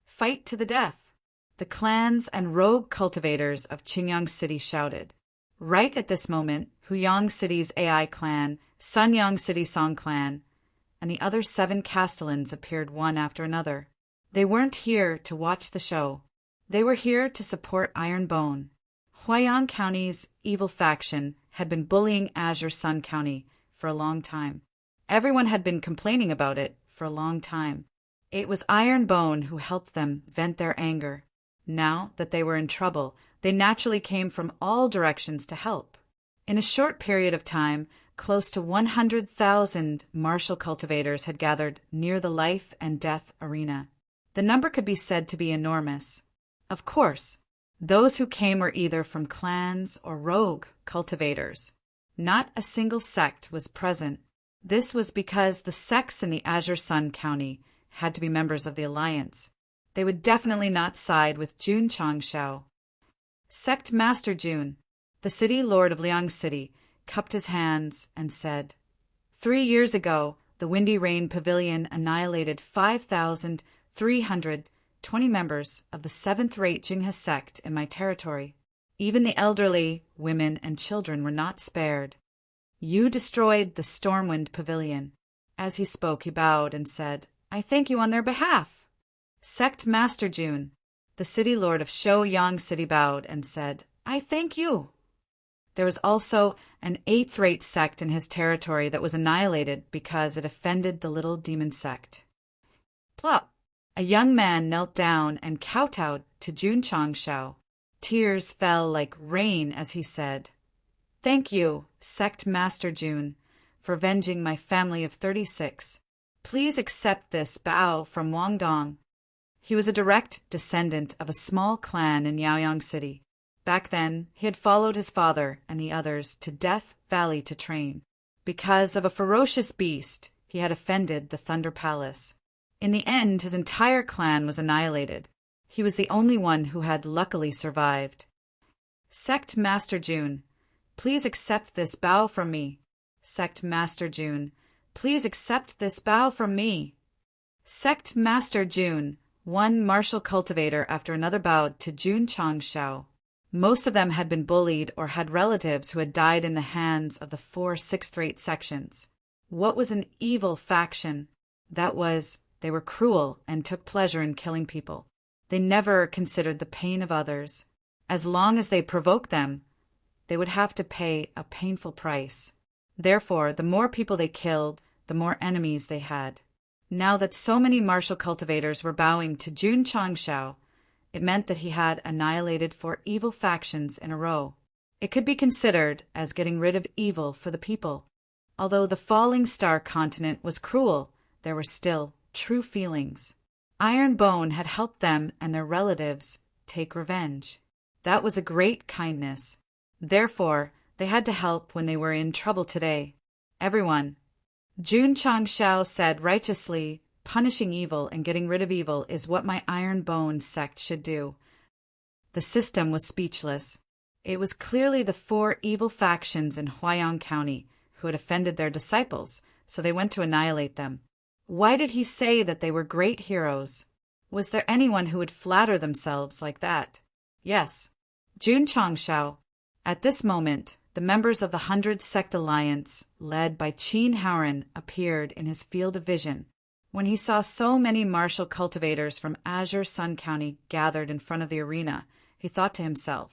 Fight to the death, the clans and rogue cultivators of Qingyang City shouted. Right at this moment, Huyang City's AI clan, Sanyang City Song clan, and the other 7 castellans appeared one after another. They weren't here to watch the show. They were here to support Ironbone. Huayang County's evil faction had been bullying Azure Sun County for a long time. Everyone had been complaining about it for a long time. It was Ironbone who helped them vent their anger. Now that they were in trouble, they naturally came from all directions to help. In a short period of time, close to 100,000 martial cultivators had gathered near the life and death arena. The number could be said to be enormous. Of course, those who came were either from clans or rogue cultivators. Not a single sect was present. This was because the sects in the Azure Sun County had to be members of the Alliance. They would definitely not side with Jun Changshao. Sect Master Jun, the city lord of Liang City, cupped his hands and said, 3 years ago, the Windy Rain Pavilion annihilated 5,320 members of the 7th-rate Jinghe sect in my territory. Even the elderly, women, and children were not spared. You destroyed the Stormwind Pavilion. As he spoke, he bowed and said, I thank you on their behalf. Sect Master Jun, the city lord of Shouyang City, bowed and said, I thank you. There was also an 8th-rate sect in his territory that was annihilated because it offended the little demon sect. Plop! A young man knelt down and kowtowed to Jun Changshao. Tears fell like rain as he said, Thank you, Sect Master Jun, for avenging my family of 36. Please accept this bow from Wangdong. He was a direct descendant of a small clan in Yaoyang City. Back then, he had followed his father and the others to Death Valley to train. Because of a ferocious beast, he had offended the Thunder Palace. In the end, his entire clan was annihilated. He was the only one who had luckily survived. Sect Master June, please accept this bow from me. Sect Master June, please accept this bow from me. Sect Master June, one martial cultivator after another bowed to June Changshao. Most of them had been bullied or had relatives who had died in the hands of the 4 sixth-rate sections. What was an evil faction? That was, they were cruel and took pleasure in killing people. They never considered the pain of others. As long as they provoked them, they would have to pay a painful price. Therefore, the more people they killed, the more enemies they had. Now that so many martial cultivators were bowing to Jun Changshao, it meant that he had annihilated 4 evil factions in a row. It could be considered as getting rid of evil for the people. Although the falling star continent was cruel, there were still true feelings. Iron Bone had helped them and their relatives take revenge. That was a great kindness. Therefore, they had to help when they were in trouble today. Everyone. Jun Changshao said righteously, punishing evil and getting rid of evil is what my Iron Bone sect should do. The system was speechless. It was clearly the 4 evil factions in Huayang County who had offended their disciples, so they went to annihilate them. Why did he say that they were great heroes? Was there anyone who would flatter themselves like that? Yes, Jun Changshao. At this moment, the members of the 100 Sect Alliance, led by Qin Haoren, appeared in his field of vision. When he saw so many martial cultivators from Azure Sun County gathered in front of the arena, he thought to himself,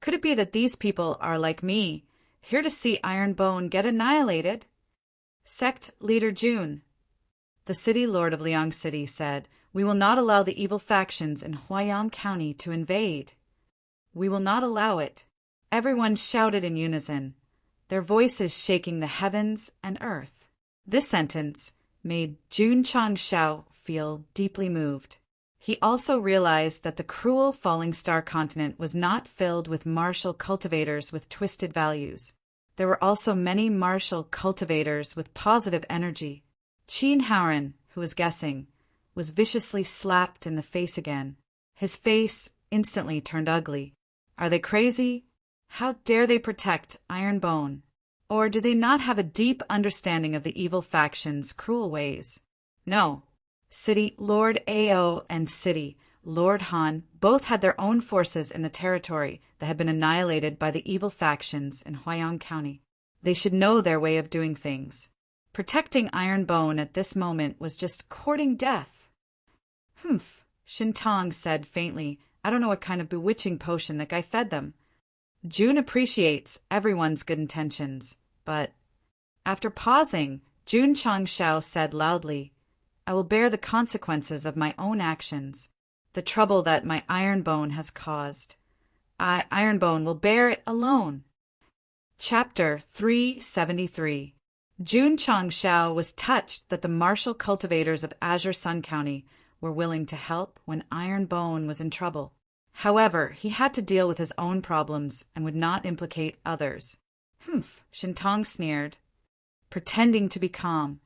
could it be that these people are like me, here to see Iron Bone get annihilated? Sect Leader Jun. The city lord of Liang City said, we will not allow the evil factions in Huayang County to invade. We will not allow it. Everyone shouted in unison, their voices shaking the heavens and earth. This sentence made Jun Changshao feel deeply moved. He also realized that the cruel falling star continent was not filled with martial cultivators with twisted values. There were also many martial cultivators with positive energy. Qin Haoren, who was guessing, was viciously slapped in the face again. His face instantly turned ugly. Are they crazy? How dare they protect Iron Bone? Or do they not have a deep understanding of the evil faction's cruel ways? No. City Lord Ao and City Lord Han both had their own forces in the territory that had been annihilated by the evil factions in Huayang County. They should know their way of doing things. Protecting Iron Bone at this moment was just courting death. Humph, Shintong said faintly. I don't know what kind of bewitching potion that guy fed them. June appreciates everyone's good intentions, but... After pausing, Jun Changshao said loudly, I will bear the consequences of my own actions, the trouble that my Iron Bone has caused. Iron Bone will bear it alone. Chapter 373. Jun Changshao was touched that the martial cultivators of Azure Sun County were willing to help when Iron Bone was in trouble. However, he had to deal with his own problems and would not implicate others. Humph, Shintong sneered, pretending to be calm.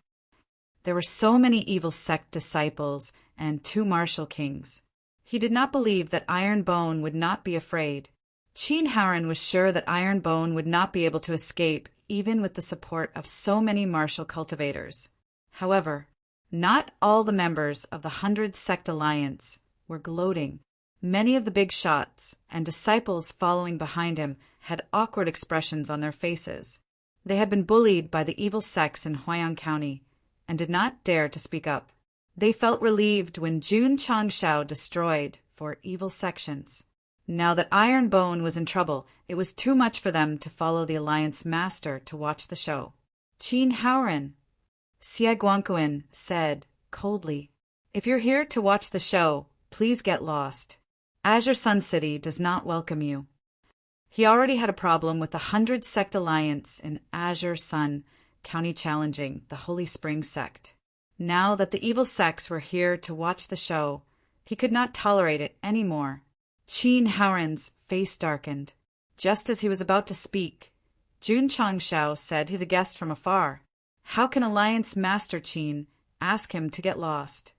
There were so many evil sect disciples and 2 martial kings. He did not believe that Iron Bone would not be afraid. Qin Haoren was sure that Iron Bone would not be able to escape even with the support of so many martial cultivators. However, not all the members of the 100 Sect Alliance were gloating. Many of the big shots and disciples following behind him had awkward expressions on their faces. They had been bullied by the evil sects in Huayang County and did not dare to speak up. They felt relieved when Jun Changshao destroyed 4 evil sections. Now that Iron Bone was in trouble, it was too much for them to follow the Alliance Master to watch the show. Qin Haoren, Xie Guangquan said coldly, if you're here to watch the show, please get lost. Azure Sun City does not welcome you. He already had a problem with the 100 Sect Alliance in Azure Sun County challenging the Holy Spring Sect. Now that the evil sects were here to watch the show, he could not tolerate it anymore. Qin Haoran's face darkened. Just as he was about to speak, Jun Changshao said he's a guest from afar. How can Alliance Master Qin ask him to get lost?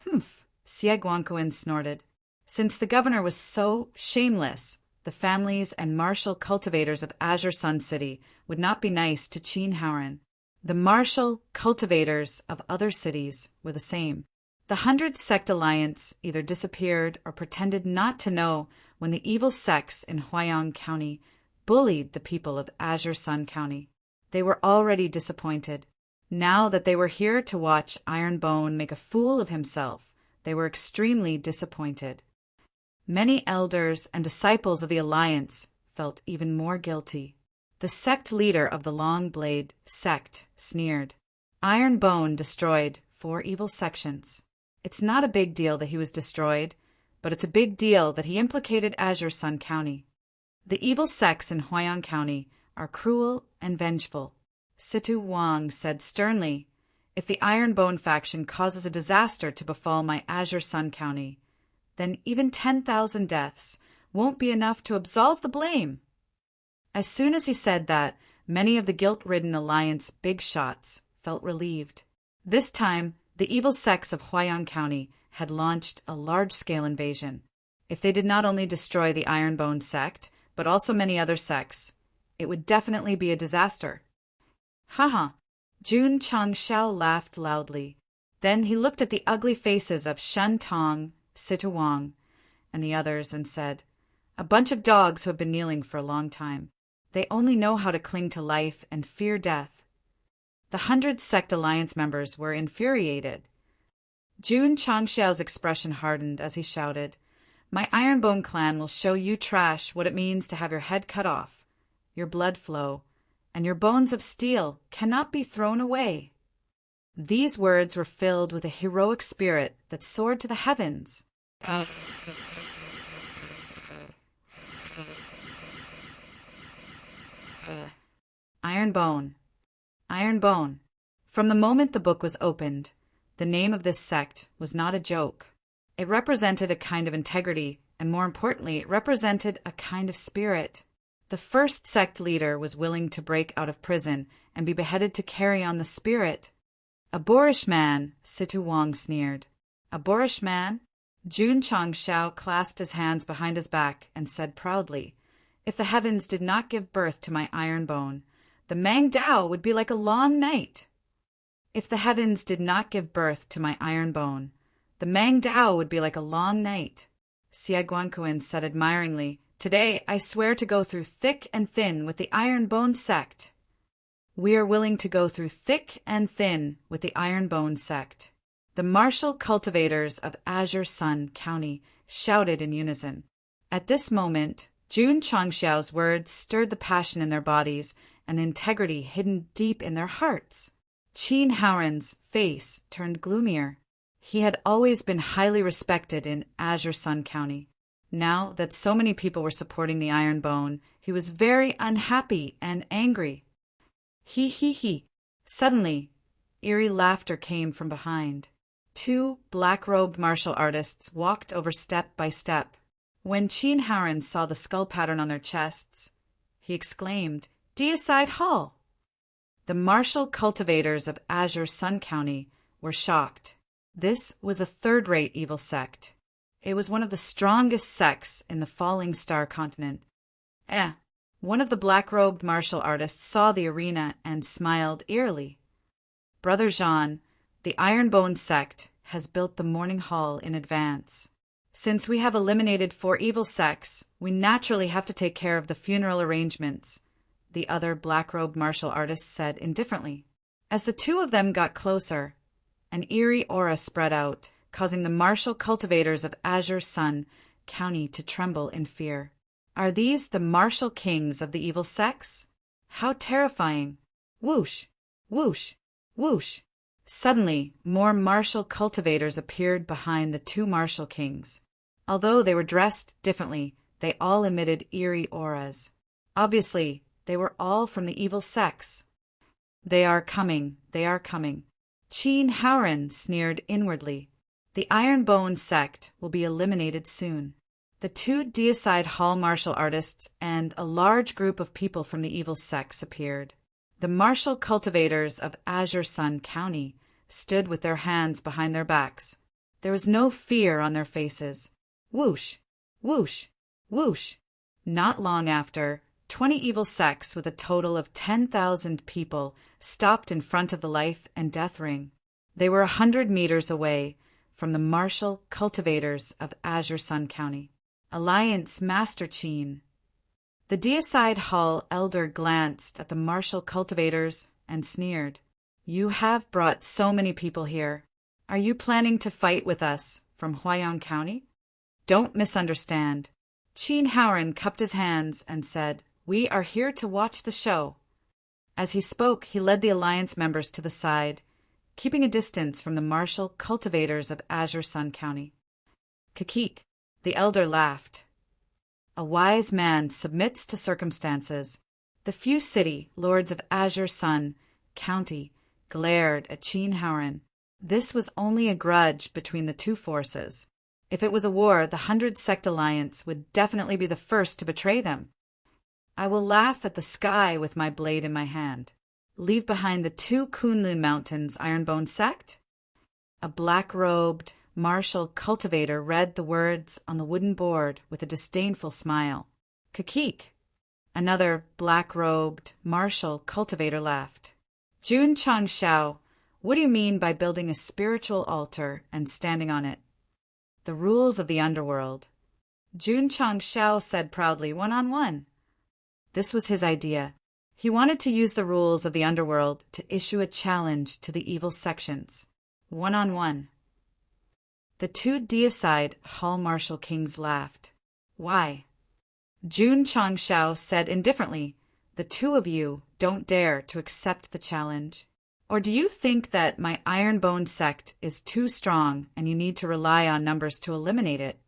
Humph, Xie Guangquan snorted. Since the governor was so shameless, the families and martial cultivators of Azure Sun City would not be nice to Qin Haoran. The martial cultivators of other cities were the same. The 100 Sect Alliance either disappeared or pretended not to know when the evil sects in Huayang County bullied the people of Azure Sun County. They were already disappointed. Now that they were here to watch Ironbone make a fool of himself, they were extremely disappointed. Many elders and disciples of the Alliance felt even more guilty. The sect leader of the Long Blade Sect sneered. Ironbone destroyed 4 evil sections. It's not a big deal that he was destroyed, but it's a big deal that he implicated Azure Sun County. The evil sects in Huayang County are cruel and vengeful. Situ Wang said sternly, if the Ironbone faction causes a disaster to befall my Azure Sun County, then even 10,000 deaths won't be enough to absolve the blame. As soon as he said that, many of the guilt-ridden Alliance big shots felt relieved. This time, the evil sects of Huayang County had launched a large-scale invasion. If they did not only destroy the Ironbone sect, but also many other sects, it would definitely be a disaster. Haha! Jun Changshao laughed loudly. Then he looked at the ugly faces of Shen Tong, Situ Wang, and the others and said, a bunch of dogs who have been kneeling for a long time. They only know how to cling to life and fear death. The 100 Sect Alliance members were infuriated. Jun Changshao's expression hardened as he shouted, my Ironbone clan will show you trash what it means to have your head cut off, your blood flow, and your bones of steel cannot be thrown away. These words were filled with a heroic spirit that soared to the heavens. Ironbone. Ironbone. From the moment the book was opened, the name of this sect was not a joke. It represented a kind of integrity, and more importantly, it represented a kind of spirit. The first sect leader was willing to break out of prison and be beheaded to carry on the spirit. A boorish man, Situ Wang sneered. A boorish man? Jun Changshao clasped his hands behind his back and said proudly, if the heavens did not give birth to my Ironbone, the Mang Dao would be like a long night. If the heavens did not give birth to my Ironbone, the Mang Dao would be like a long night. Xie Guangquan said admiringly, today I swear to go through thick and thin with the Ironbone sect. We are willing to go through thick and thin with the Ironbone sect. The martial cultivators of Azure Sun County shouted in unison. At this moment, Jun Changshao's words stirred the passion in their bodies and the integrity hidden deep in their hearts. Qin Haoran's face turned gloomier. He had always been highly respected in Azure Sun County. Now that so many people were supporting the Ironbone, he was very unhappy and angry. He. Suddenly, eerie laughter came from behind. 2 black-robed martial artists walked over step by step. When Qin Haoran saw the skull pattern on their chests, he exclaimed, Deicide Hall! The martial cultivators of Azure Sun County were shocked. This was a third-rate evil sect. It was one of the strongest sects in the Falling Star continent. One of the black-robed martial artists saw the arena and smiled eerily. Brother Jean, the Ironbone sect has built the Morning Hall in advance. Since we have eliminated 4 evil sects, we naturally have to take care of the funeral arrangements, the other black-robed martial artist said indifferently. As the 2 of them got closer, an eerie aura spread out, causing the martial cultivators of Azure Sun County to tremble in fear. Are these the martial kings of the evil sects? How terrifying! Whoosh! Whoosh! Whoosh! Suddenly, more martial cultivators appeared behind the 2 martial kings. Although they were dressed differently, they all emitted eerie auras. Obviously, they were all from the evil sects. They are coming, they are coming. Qin Haoran sneered inwardly. The Ironbone sect will be eliminated soon. The two deicide hall martial artists and a large group of people from the evil sects appeared. The martial cultivators of Azure Sun County stood with their hands behind their backs. There was no fear on their faces. Whoosh, whoosh, whoosh. Not long after, 20 evil sects with a total of 10,000 people stopped in front of the life and death ring. They were 100 meters away from the martial cultivators of Azure Sun County. Alliance Master Cheen. The deicide hall elder glanced at the martial cultivators and sneered. You have brought so many people here. Are you planning to fight with us from Huayang County? Don't misunderstand. Cheen Howren cupped his hands and said, We are here to watch the show. As he spoke, he led the Alliance members to the side, keeping a distance from the martial cultivators of Azure Sun County. Kakik, the elder laughed. A wise man submits to circumstances. The few city lords of Azure Sun County glared at Cheen Howren. This was only a grudge between the two forces. If it was a war, the 100 Sect Alliance would definitely be the first to betray them. I will laugh at the sky with my blade in my hand. Leave behind the 2 Kunlun Mountains, Ironbone Sect? A black-robed martial cultivator read the words on the wooden board with a disdainful smile. Kakik. Another black-robed martial cultivator laughed. Jun Changshao, what do you mean by building a spiritual altar and standing on it? The rules of the underworld. Jun Changshao said proudly, one-on-one. This was his idea. He wanted to use the rules of the underworld to issue a challenge to the evil sections. One-on-one. The 2 deicide hall martial kings laughed. Why? Jun Changshao said indifferently, The 2 of you don't dare to accept the challenge. Or do you think that my Ironbone sect is too strong and you need to rely on numbers to eliminate it?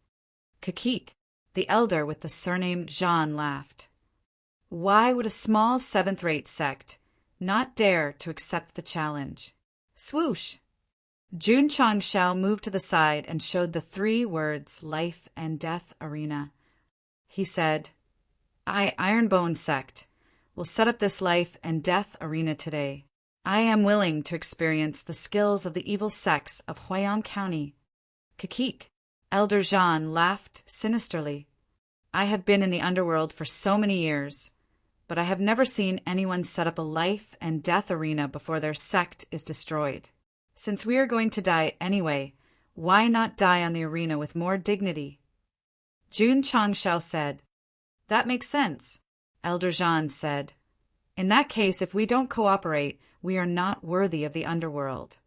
Kakik, the elder with the surname Zhan, laughed. Why would a small 7th-rate sect not dare to accept the challenge? Swoosh! Jun Changshao moved to the side and showed the 3 words life and death arena. He said, I, Ironbone sect, will set up this life and death arena today. I am willing to experience the skills of the evil sects of Huayang County. Kakik, Elder Zhan laughed sinisterly. I have been in the underworld for so many years, but I have never seen anyone set up a life and death arena before their sect is destroyed. Since we are going to die anyway, why not die on the arena with more dignity? Jun Changshao said. That makes sense. Elder Zhan said. In that case, if we don't cooperate, we are not worthy of the underworld.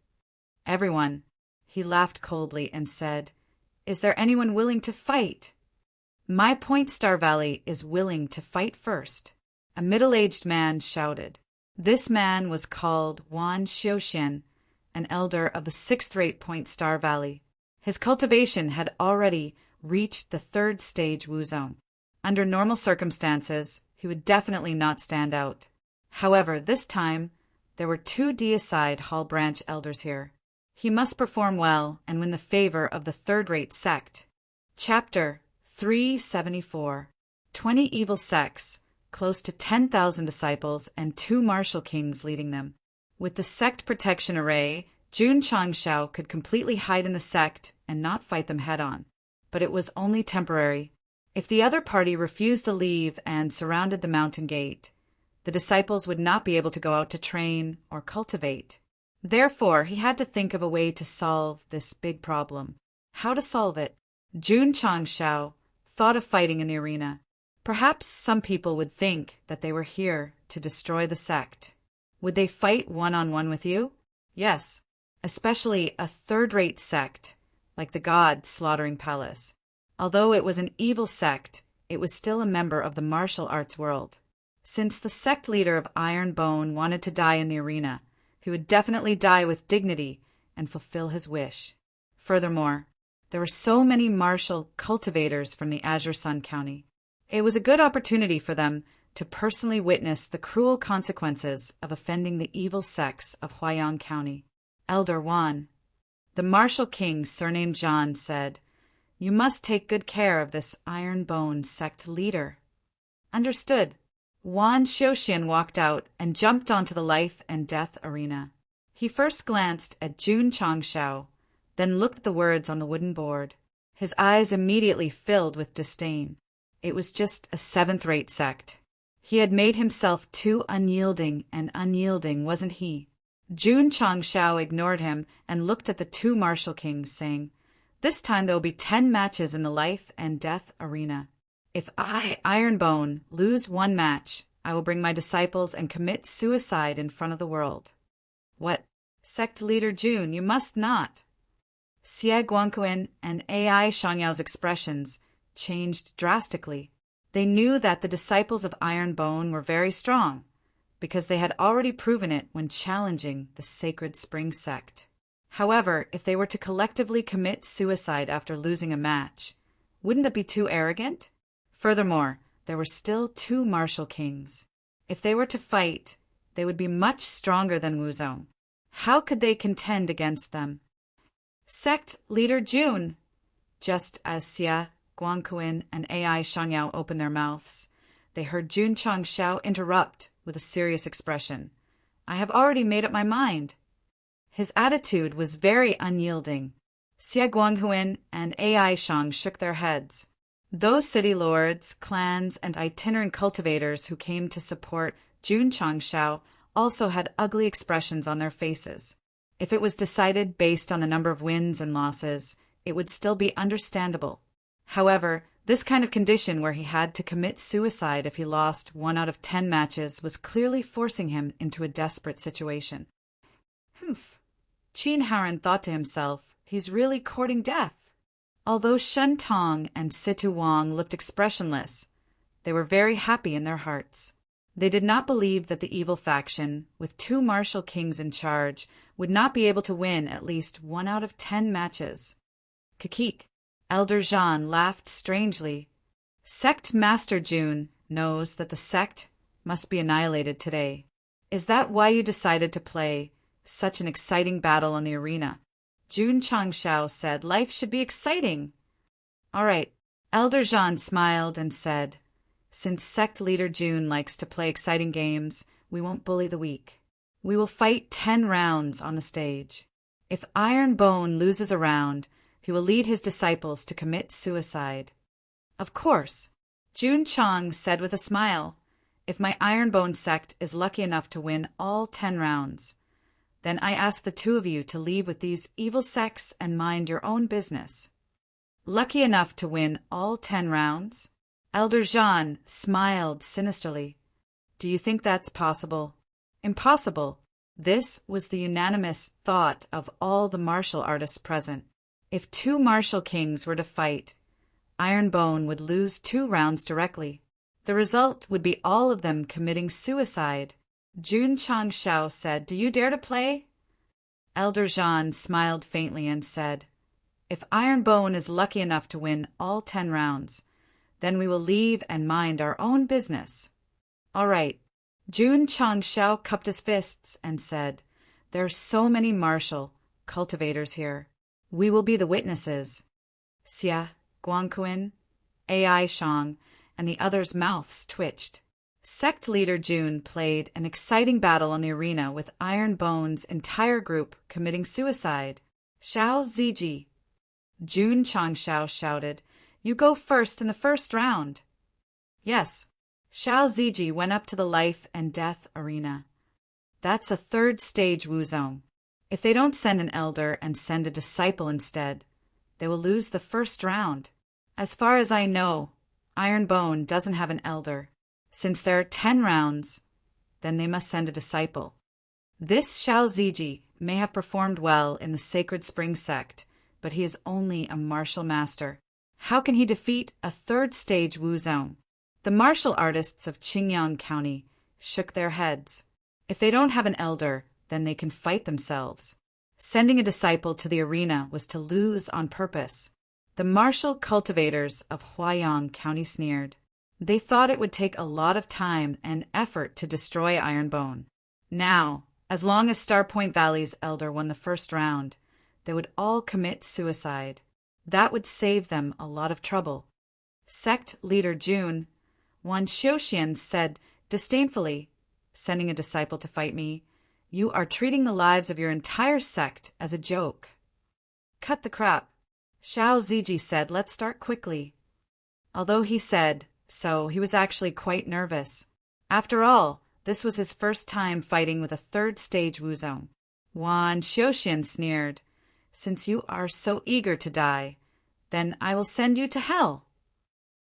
Everyone, he laughed coldly and said, Is there anyone willing to fight? My Point Star Valley is willing to fight first. A middle-aged man shouted. This man was called Wan Xiuxian, an elder of the 6th-rate Point Star Valley. His cultivation had already reached the 3rd stage Wu Zone. Under normal circumstances, he would definitely not stand out. However, this time, there were 2 deicide hall branch elders here. He must perform well and win the favor of the 3rd-rate sect. Chapter 374. 20 evil sects, close to 10,000 disciples, and 2 martial kings leading them. With the sect protection array, Jun Changshao could completely hide in the sect and not fight them head-on. But it was only temporary. If the other party refused to leave and surrounded the mountain gate, the disciples would not be able to go out to train or cultivate. Therefore, he had to think of a way to solve this big problem. How to solve it? Jun Changshao thought of fighting in the arena. Perhaps some people would think that they were here to destroy the sect. Would they fight one-on-one with you? Yes, especially a 3rd-rate sect, like the God Slaughtering Palace. Although it was an evil sect, it was still a member of the martial arts world. Since the sect leader of Ironbone wanted to die in the arena, he would definitely die with dignity and fulfill his wish. Furthermore, there were so many martial cultivators from the Azure Sun County. It was a good opportunity for them to personally witness the cruel consequences of offending the evil sects of Huayang County. Elder Wan, the martial king surnamed Zhan, said, You must take good care of this Iron Bone sect leader." "Understood." Wan Xiuxian walked out and jumped onto the life and death arena. He first glanced at Jun Changshao, then looked at the words on the wooden board. His eyes immediately filled with disdain. It was just a seventh-rate sect. He had made himself too unyielding, wasn't he? Jun Changshao ignored him and looked at the two martial kings, saying, "This time there will be 10 matches in the life and death arena. If I, Ironbone, lose one match, I will bring my disciples and commit suicide in front of the world." "What? Sect leader Jun, you must not." Xie Guangquan and AI Shangyao's expressions changed drastically. They knew that the disciples of Ironbone were very strong, because they had already proven it when challenging the Sacred Spring Sect. However, if they were to collectively commit suicide after losing a match, wouldn't that be too arrogant? Furthermore, there were still 2 martial kings. If they were to fight, they would be much stronger than Wuzong. How could they contend against them? "Sect leader Jun!" Just as Xie Guangquan and AI Shangyao opened their mouths, they heard Jun Changshao interrupt with a serious expression. "I have already made up my mind." His attitude was very unyielding. Xie Guangquan and AI Shang shook their heads. Those city lords, clans, and itinerant cultivators who came to support Jun Changshao also had ugly expressions on their faces. If it was decided based on the number of wins and losses, it would still be understandable. However, this kind of condition where he had to commit suicide if he lost 1 out of 10 matches was clearly forcing him into a desperate situation. Humph! Qin Haran thought to himself, he's really courting death. Although Shen Tong and Situ Wang looked expressionless, they were very happy in their hearts. They did not believe that the evil faction, with 2 martial kings in charge, would not be able to win at least 1 out of 10 matches. Kikik, Elder Zhan laughed strangely. "Sect Master Jun knows that the sect must be annihilated today. Is that why you decided to play such an exciting battle in the arena?" Jun Changshao said, "Life should be exciting." "All right." Elder Zhan smiled and said, "Since sect leader Jun likes to play exciting games, we won't bully the weak. We will fight 10 rounds on the stage. If Iron Bone loses a round, he will lead his disciples to commit suicide." "Of course," Jun Chang said with a smile. "If my Iron Bone sect is lucky enough to win all 10 rounds, then I ask the 2 of you to leave with these evil sects and mind your own business." "Lucky enough to win all 10 rounds?" Elder Zhan smiled sinisterly. "Do you think that's possible?" "Impossible." This was the unanimous thought of all the martial artists present. If 2 martial kings were to fight, Iron Bone would lose 2 rounds directly. The result would be all of them committing suicide. Jun Changshao said, "Do you dare to play?" Elder Zhan smiled faintly and said, "If Iron Bone is lucky enough to win all 10 rounds, then we will leave and mind our own business." "All right." Jun Changshao cupped his fists and said, "There are so many martial cultivators here. We will be the witnesses." Xie Guangquan, AI Shang, and the others' mouths twitched. Sect leader Jun played an exciting battle in the arena with Iron Bone's entire group committing suicide. "Xiao Ziji!" Jun Changshao shouted, "You go first in the first round." Yes, Xiao Ziji went up to the life and death arena. That's a 3rd stage Wuzong. If they don't send an elder and send a disciple instead, they will lose the first round. As far as I know, Iron Bone doesn't have an elder. Since there are 10 rounds, then they must send a disciple. This Xiao Ziji may have performed well in the Sacred Spring Sect, but he is only a martial master. How can he defeat a 3rd stage Wuzong? The martial artists of Qingyang County shook their heads. If they don't have an elder, then they can fight themselves. Sending a disciple to the arena was to lose on purpose. The martial cultivators of Huayang County sneered. They thought it would take a lot of time and effort to destroy Iron Bone. Now, as long as Starpoint Valley's elder won the first round, they would all commit suicide. That would save them a lot of trouble. Sect leader Jun, Wan Xiuxian, said disdainfully, sending a disciple to fight me. You are treating the lives of your entire sect as a joke. Cut the crap. Xiao Ziji said, let's start quickly. Although he said so, he was actually quite nervous. After all, this was his first time fighting with a third-stage Wuzong. Wan Xiuxian sneered, since you are so eager to die, then I will send you to hell.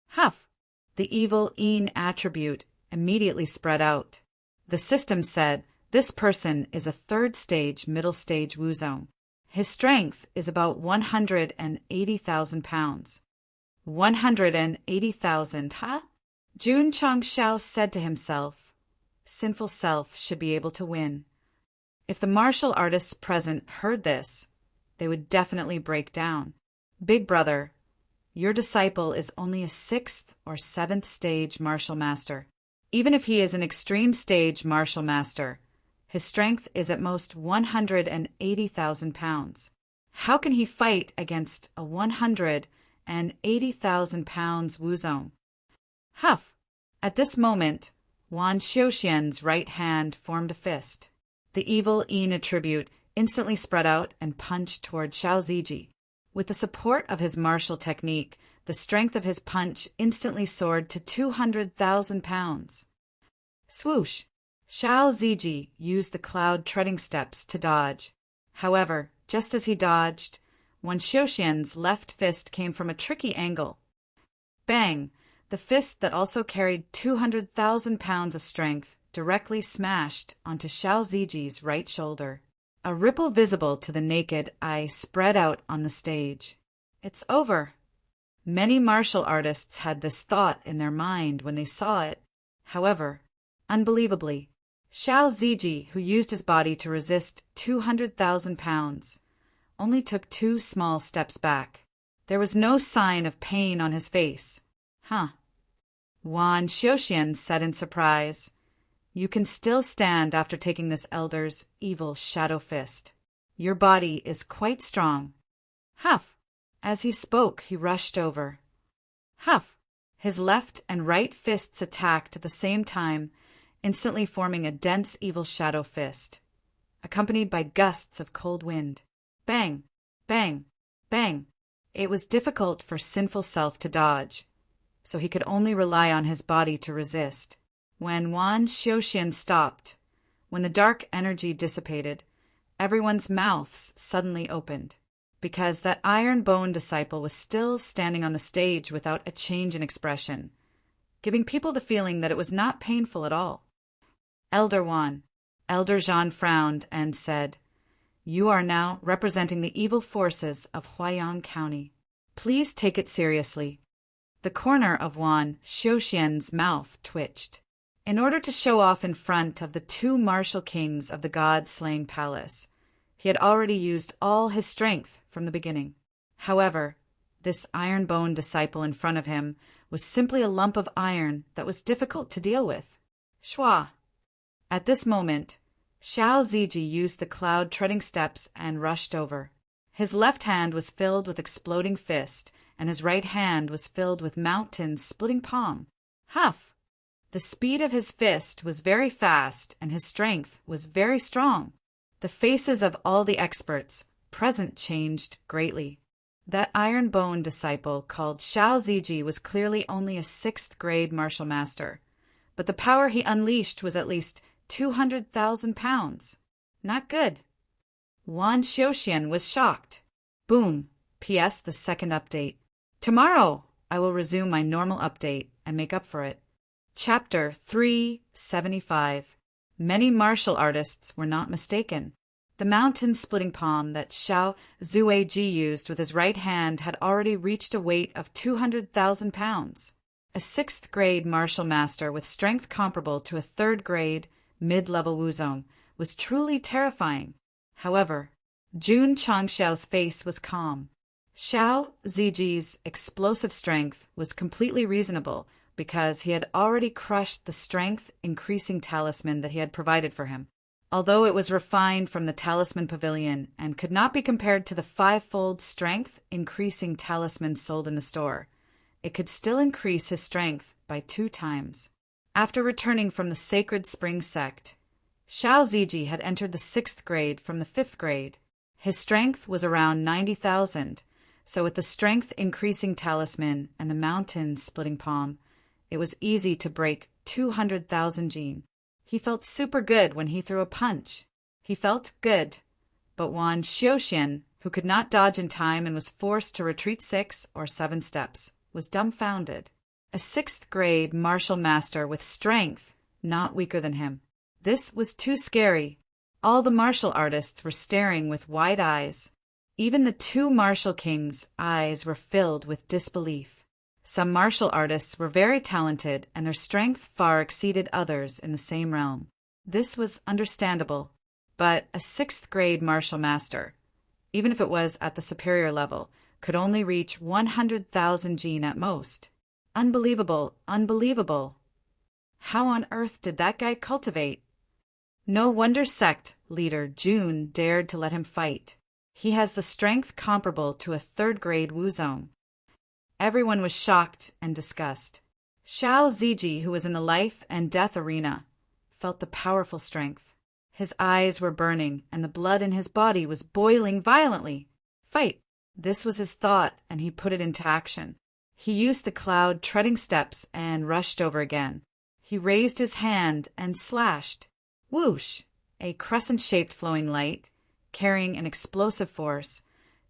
Huff! The evil Yin attribute immediately spread out. The system said, this person is a third-stage, middle-stage Wuzong. His strength is about 180,000 pounds. 180,000, huh? Jun Changshao said to himself, sinful self should be able to win. If the martial artists present heard this, they would definitely break down. Big brother, your disciple is only a 6th or 7th stage martial master. Even if he is an extreme stage martial master, his strength is at most 180,000 pounds. How can he fight against a 180,000 pounds Wuzong? Huff! At this moment, Wan Xiuxian's right hand formed a fist. The evil Yin attribute instantly spread out and punched toward Xiao Ziji. With the support of his martial technique, the strength of his punch instantly soared to 200,000 pounds. Swoosh! Xiao Ziji used the cloud treading steps to dodge. However, just as he dodged, Wan Xiuxian's left fist came from a tricky angle. Bang! The fist that also carried 200,000 pounds of strength directly smashed onto Xiao Ziji's right shoulder. A ripple visible to the naked eye spread out on the stage. It's over. Many martial artists had this thought in their mind when they saw it. However, unbelievably, Xiao Ziji, who used his body to resist 200,000 pounds, only took 2 small steps back. There was no sign of pain on his face. Huh. Wan Xiuxian said in surprise, you can still stand after taking this elder's evil shadow fist. Your body is quite strong. Huff! As he spoke, he rushed over. Huff! His left and right fists attacked at the same time, instantly forming a dense evil shadow fist, accompanied by gusts of cold wind. Bang! Bang! Bang! It was difficult for sinful self to dodge, so he could only rely on his body to resist. When Wan Xiuxian stopped, when the dark energy dissipated, everyone's mouths suddenly opened, because that iron-bone disciple was still standing on the stage without a change in expression, giving people the feeling that it was not painful at all. Elder Wan, Elder Zhan frowned and said, you are now representing the evil forces of Huaiyang County. Please take it seriously. The corner of Wan Xiuxian's mouth twitched. In order to show off in front of the 2 martial kings of the god-slaying palace, he had already used all his strength from the beginning. However, this iron-bone disciple in front of him was simply a lump of iron that was difficult to deal with. Shwa! At this moment, Xiao Ziji used the cloud treading steps and rushed over. His left hand was filled with exploding fist, and his right hand was filled with mountains splitting palm. Huff! The speed of his fist was very fast, and his strength was very strong. The faces of all the experts present changed greatly. That iron-bone disciple called Xiao Ziji was clearly only a 6th grade martial master, but the power he unleashed was at least 200,000 pounds. Not good. Wan Xiuxian was shocked. Boom. P.S. The second update. Tomorrow, I will resume my normal update and make up for it. Chapter 375. Many martial artists were not mistaken. The mountain-splitting palm that Xiao Zueji used with his right hand had already reached a weight of 200,000 pounds. A 6th grade martial master with strength comparable to a 3rd grade mid-level Wuzong was truly terrifying. However, Jun Changshao's face was calm. Xiao Ziji's explosive strength was completely reasonable because he had already crushed the strength-increasing talisman that he had provided for him. Although it was refined from the Talisman Pavilion and could not be compared to the fivefold strength-increasing talisman sold in the store, it could still increase his strength by 2 times. After returning from the Sacred Spring Sect, Xiao Ziji had entered the 6th grade from the 5th grade. His strength was around 90,000, so with the strength-increasing talisman and the mountain-splitting palm, it was easy to break 200,000 jin. He felt super good when he threw a punch. He felt good, but Wan Xiuxian, who could not dodge in time and was forced to retreat 6 or 7 steps, was dumbfounded. A 6th grade martial master with strength, not weaker than him. This was too scary. All the martial artists were staring with wide eyes. Even the 2 martial kings' eyes were filled with disbelief. Some martial artists were very talented, and their strength far exceeded others in the same realm. This was understandable, but a 6th grade martial master, even if it was at the superior level, could only reach 100,000 jin at most. Unbelievable, unbelievable. How on earth did that guy cultivate? No wonder Sect leader Jun dared to let him fight. He has the strength comparable to a 3rd grade Wuzong. Everyone was shocked and disgusted. Xiao Ziji, who was in the life and death arena, felt the powerful strength. His eyes were burning, and the blood in his body was boiling violently. Fight! This was his thought, and he put it into action. He used the cloud-treading steps and rushed over again. He raised his hand and slashed. Whoosh! A crescent-shaped flowing light, carrying an explosive force,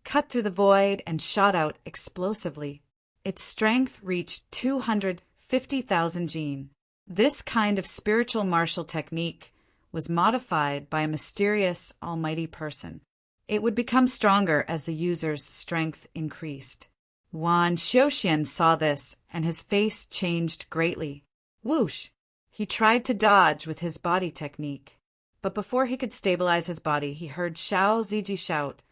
cut through the void and shot out explosively. Its strength reached 250,000 jin. This kind of spiritual martial technique was modified by a mysterious, almighty person. It would become stronger as the user's strength increased. Wan Xiuxian saw this, and his face changed greatly. Whoosh! He tried to dodge with his body technique. But before he could stabilize his body, he heard Xiao Ziji shout,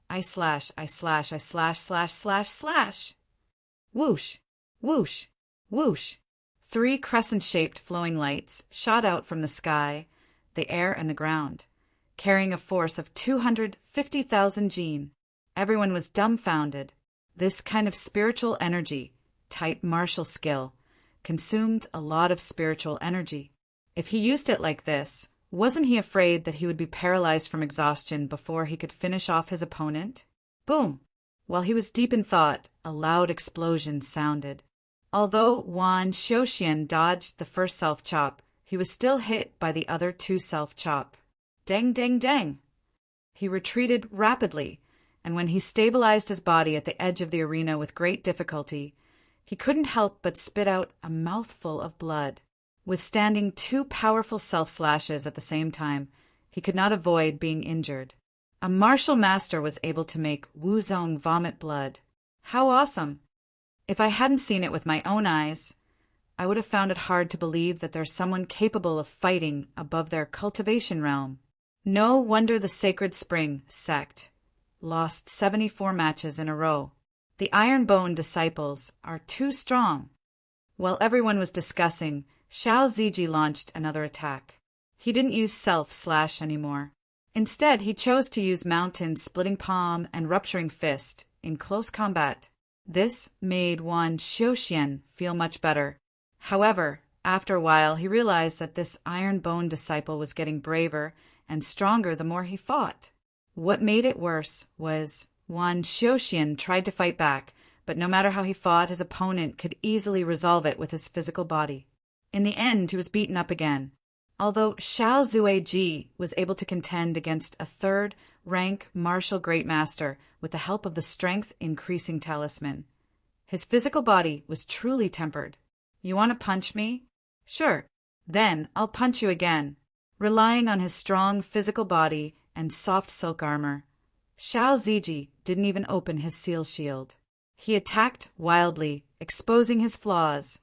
I slash, I slash, I slash, slash, slash, slash. Whoosh! Whoosh! Whoosh! 3 crescent-shaped flowing lights shot out from the sky, the air, and the ground, carrying a force of 250,000 jin. Everyone was dumbfounded. This kind of spiritual energy, type martial skill, consumed a lot of spiritual energy. If he used it like this, wasn't he afraid that he would be paralyzed from exhaustion before he could finish off his opponent? Boom! While he was deep in thought, a loud explosion sounded. Although Wan Xiuxian dodged the first self-chop, he was still hit by the other 2 self-chop. Dang, dang, dang! He retreated rapidly, and when he stabilized his body at the edge of the arena with great difficulty, he couldn't help but spit out a mouthful of blood. Withstanding 2 powerful self-slashes at the same time, he could not avoid being injured. A martial master was able to make Wuzong vomit blood. How awesome! If I hadn't seen it with my own eyes, I would have found it hard to believe that there's someone capable of fighting above their cultivation realm. No wonder the Sacred Spring Sect lost 74 matches in a row. The Ironbone disciples are too strong. While everyone was discussing, Xiao Ziji launched another attack. He didn't use self-slash anymore. Instead, he chose to use Mountain Splitting Palm and Rupturing Fist in close combat. This made Wan Xiuxian feel much better. However, after a while, he realized that this Iron Bone disciple was getting braver and stronger the more he fought. What made it worse was Wan Xiuxian tried to fight back, but no matter how he fought, his opponent could easily resolve it with his physical body. In the end, he was beaten up again. Although Xiao Zuiji was able to contend against a 3rd-rank martial great master with the help of the strength-increasing talisman, his physical body was truly tempered. You want to punch me? Sure. Then I'll punch you again. Relying on his strong physical body and soft silk armor, Xiao Ziji didn't even open his seal shield. He attacked wildly, exposing his flaws.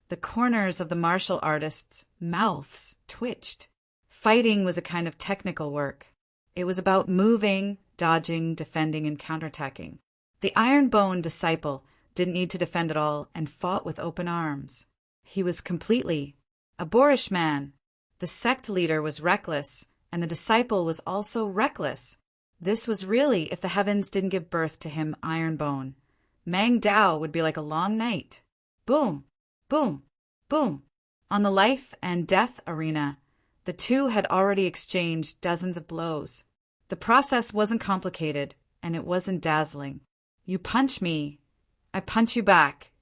The corners of the martial artists' mouths twitched. Fighting was a kind of technical work. It was about moving, dodging, defending, and counterattacking. The Ironbone disciple didn't need to defend at all and fought with open arms. He was completely a boorish man. The sect leader was reckless and the disciple was also reckless. This was really if the heavens didn't give birth to him Ironbone. Mang Dao would be like a long night. Boom, boom, boom. On the life and death arena, the two had already exchanged dozens of blows. The process wasn't complicated, and it wasn't dazzling. You punch me, I punch you back,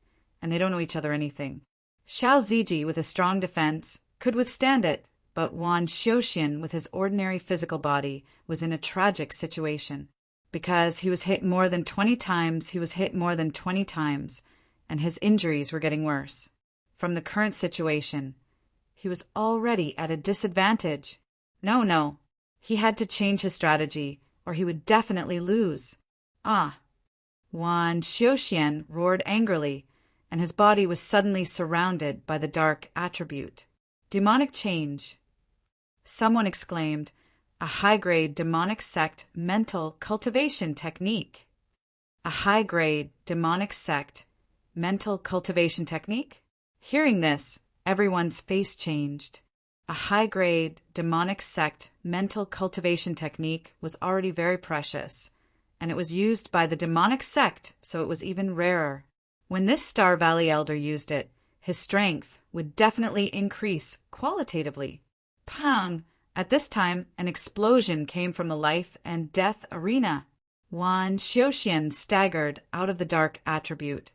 and they don't know each other anything. Xiao Ziji, with a strong defense, could withstand it, but Wan Xiuxian, with his ordinary physical body, was in a tragic situation. Because he was hit more than 20 times, and his injuries were getting worse. From the current situation, he was already at a disadvantage. No. He had to change his strategy, or he would definitely lose. Ah! Wan Xiuxian roared angrily, and his body was suddenly surrounded by the dark attribute. Demonic change. Someone exclaimed, a high-grade demonic sect mental cultivation technique. A high-grade demonic sect mental cultivation technique? Hearing this, everyone's face changed. A high-grade demonic sect mental cultivation technique was already very precious, and it was used by the demonic sect, so it was even rarer. When this Star Valley elder used it, his strength would definitely increase qualitatively. Pang! At this time, an explosion came from the life and death arena. Wan Xiuxian staggered out of the dark attribute,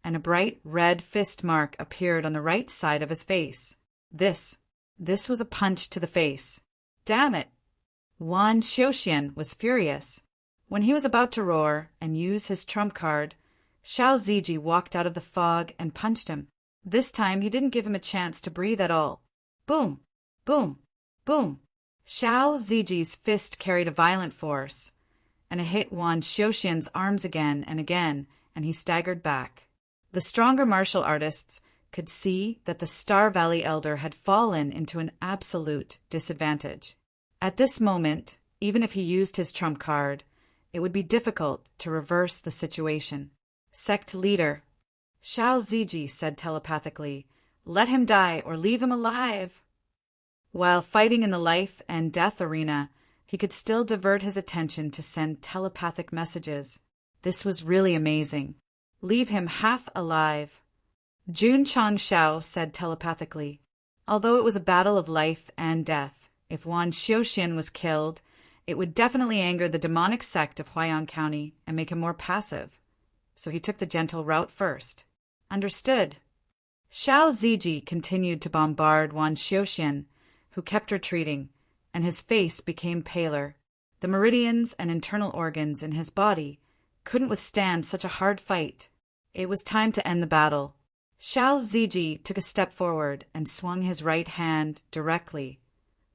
and a bright red fist mark appeared on the right side of his face. This was a punch to the face. Damn it! Wan Xiuxian was furious. When he was about to roar and use his trump card, Xiao Ziji walked out of the fog and punched him. This time he didn't give him a chance to breathe at all. Boom! Boom! Boom! Xiao Ziji's fist carried a violent force, and it hit Wan Xiuxian's arms again, and he staggered back. The stronger martial artists could see that the Star Valley elder had fallen into an absolute disadvantage. At this moment, even if he used his trump card, it would be difficult to reverse the situation. Sect leader. Xiao Ziji said telepathically, "Let him die or leave him alive." While fighting in the life and death arena, he could still divert his attention to send telepathic messages. This was really amazing. Leave him half alive. Jun Changshao said telepathically, although it was a battle of life and death, if Wan Xiuxian was killed, it would definitely anger the demonic sect of Huaiyan County and make him more passive. So he took the gentle route first. Understood. Xiao Ziji continued to bombard Wan Xiuxian, who kept retreating, and his face became paler. The meridians and internal organs in his body couldn't withstand such a hard fight. It was time to end the battle. Xiao Ziji took a step forward and swung his right hand directly,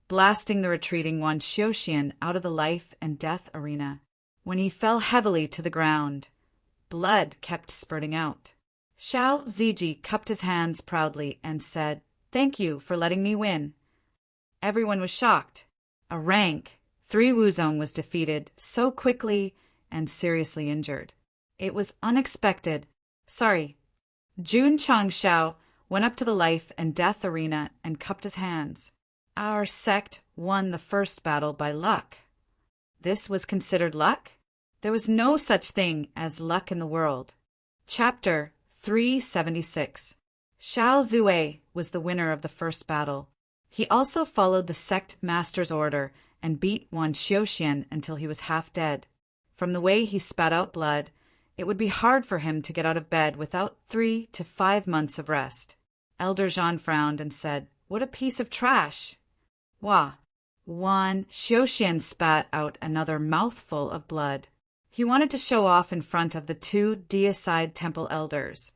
blasting the retreating Wan Xiuxian out of the life and death arena. When he fell heavily to the ground, blood kept spurting out. Xiao Ziji cupped his hands proudly and said, "Thank you for letting me win." Everyone was shocked. A rank 3 Wuzong was defeated so quickly and seriously injured. It was unexpected. Sorry. Jun Changshao went up to the life and death arena and cupped his hands. Our sect won the first battle by luck. This was considered luck? There was no such thing as luck in the world. Chapter 376. Xiao Zue was the winner of the first battle. He also followed the sect master's order and beat Wan Xiuxian until he was half dead. From the way he spat out blood, it would be hard for him to get out of bed without 3 to 5 months of rest. Elder Zhan frowned and said, "What a piece of trash." Wah! Wan Xiuxian spat out another mouthful of blood. He wanted to show off in front of the 2 deicide temple elders,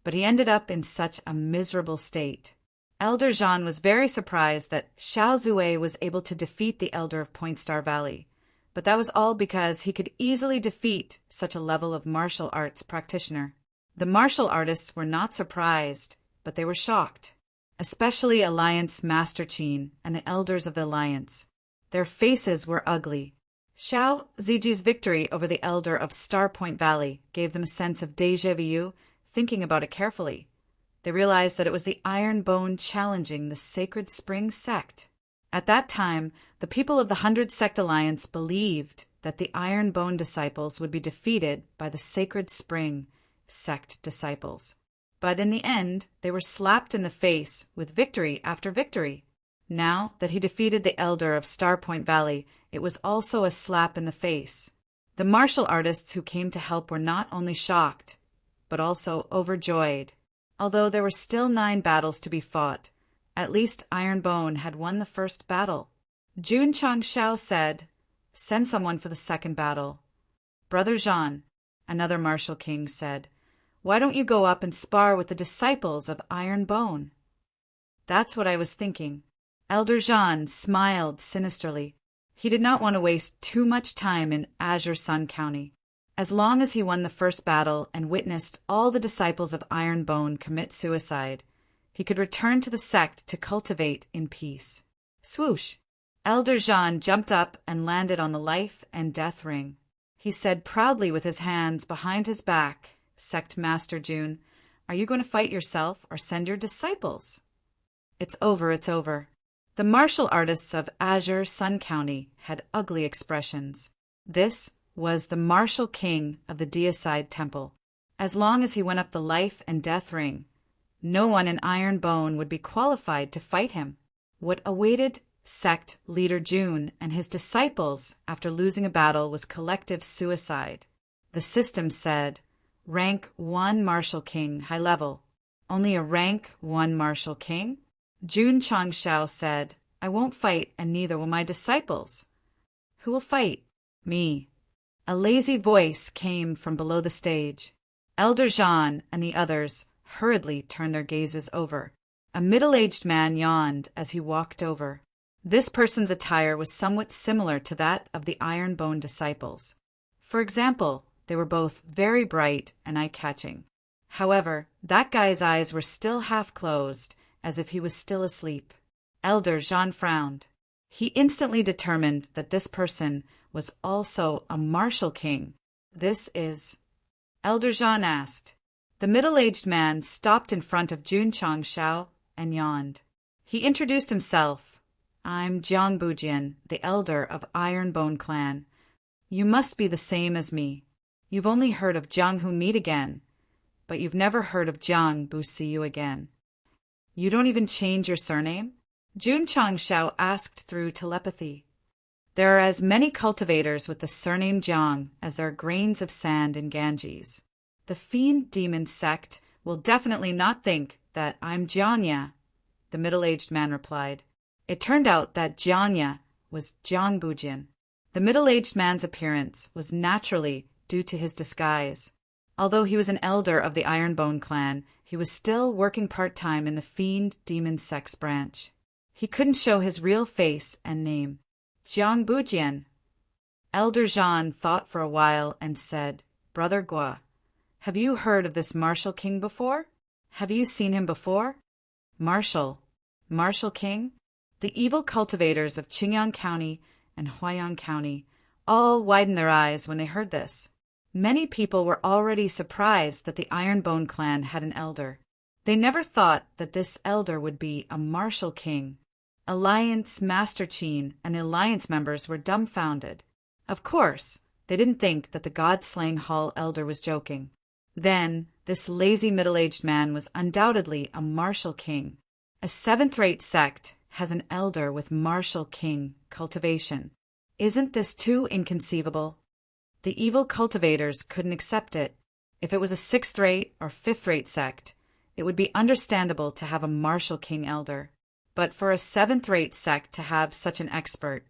but he ended up in such a miserable state. Elder Zhan was very surprised that Xiao Zue was able to defeat the elder of Point Star Valley, but that was all because he could easily defeat such a level of martial arts practitioner. The martial artists were not surprised, but they were shocked, especially Alliance Master Qin and the elders of the Alliance. Their faces were ugly. Xiao Ziji's victory over the elder of Star Point Valley gave them a sense of déjà vu, thinking about it carefully. They realized that it was the Iron Bone challenging the Sacred Spring Sect. At that time, the people of the 100 Sect Alliance believed that the Iron Bone disciples would be defeated by the Sacred Spring Sect disciples. But in the end, they were slapped in the face with victory after victory. Now that he defeated the elder of Starpoint Valley, it was also a slap in the face. The martial artists who came to help were not only shocked, but also overjoyed. Although there were still 9 battles to be fought, at least Iron Bone had won the first battle. Jun Changshao said, "Send someone for the second battle." "Brother Jean," another martial king said, "why don't you go up and spar with the disciples of Iron Bone?" "That's what I was thinking." Elder Jean smiled sinisterly. He did not want to waste too much time in Azure Sun County. As long as he won the first battle and witnessed all the disciples of Iron Bone commit suicide, he could return to the sect to cultivate in peace. Swoosh! Elder Jean jumped up and landed on the life and death ring. He said proudly with his hands behind his back, "Sect Master Jun, are you going to fight yourself or send your disciples?" "It's over, it's over." The martial artists of Azure Sun County had ugly expressions. This was the martial king of the Deicide Temple. As long as he went up the life and death ring, no one in Iron Bone would be qualified to fight him. What awaited Sect leader Jun and his disciples after losing a battle was collective suicide. The system said, rank 1 martial king, high level. Only a rank 1 martial king? Jun Changshao said, "I won't fight, and neither will my disciples." "Who will fight?" "Me." A lazy voice came from below the stage. Elder Jean and the others hurriedly turned their gazes over. A middle-aged man yawned as he walked over. This person's attire was somewhat similar to that of the Iron Bone disciples. For example, they were both very bright and eye-catching. However, that guy's eyes were still half closed, as if he was still asleep. Elder Jean frowned. He instantly determined that this person was also a martial king. "This is—" Elder Jean asked. The middle-aged man stopped in front of Jun Changshao and yawned. He introduced himself. "I'm Jiang Bujian, the elder of Iron Bone Clan. You must be the same as me. You've only heard of Jiang Hu meet again, but you've never heard of Jiang Bu see you again. You don't even change your surname?" Jun Changshao asked through telepathy. "There are as many cultivators with the surname Jiang as there are grains of sand in Ganges. The Fiend Demon Sect will definitely not think that I'm Jianya," the middle-aged man replied. It turned out that Jianya was Jiang Bujian. The middle-aged man's appearance was naturally due to his disguise. Although he was an elder of the Iron Bone clan, he was still working part-time in the Fiend Demon Sect's branch. He couldn't show his real face and name. "Jiang Bujian." Elder Jean thought for a while and said, "Brother Gua, have you heard of this martial king before? Have you seen him before?" "Martial king?" The evil cultivators of Qingyang County and Huaiyang County all widened their eyes when they heard this. Many people were already surprised that the Iron Bone clan had an elder. They never thought that this elder would be a martial king. Alliance Master Qin and the Alliance members were dumbfounded. Of course, they didn't think that the God-slaying Hall elder was joking. Then, this lazy middle-aged man was undoubtedly a martial king. A 7th-rate sect has an elder with martial king cultivation. Isn't this too inconceivable? The evil cultivators couldn't accept it. If it was a 6th-rate or 5th-rate sect, it would be understandable to have a martial king elder. But for a 7th-rate sect to have such an expert,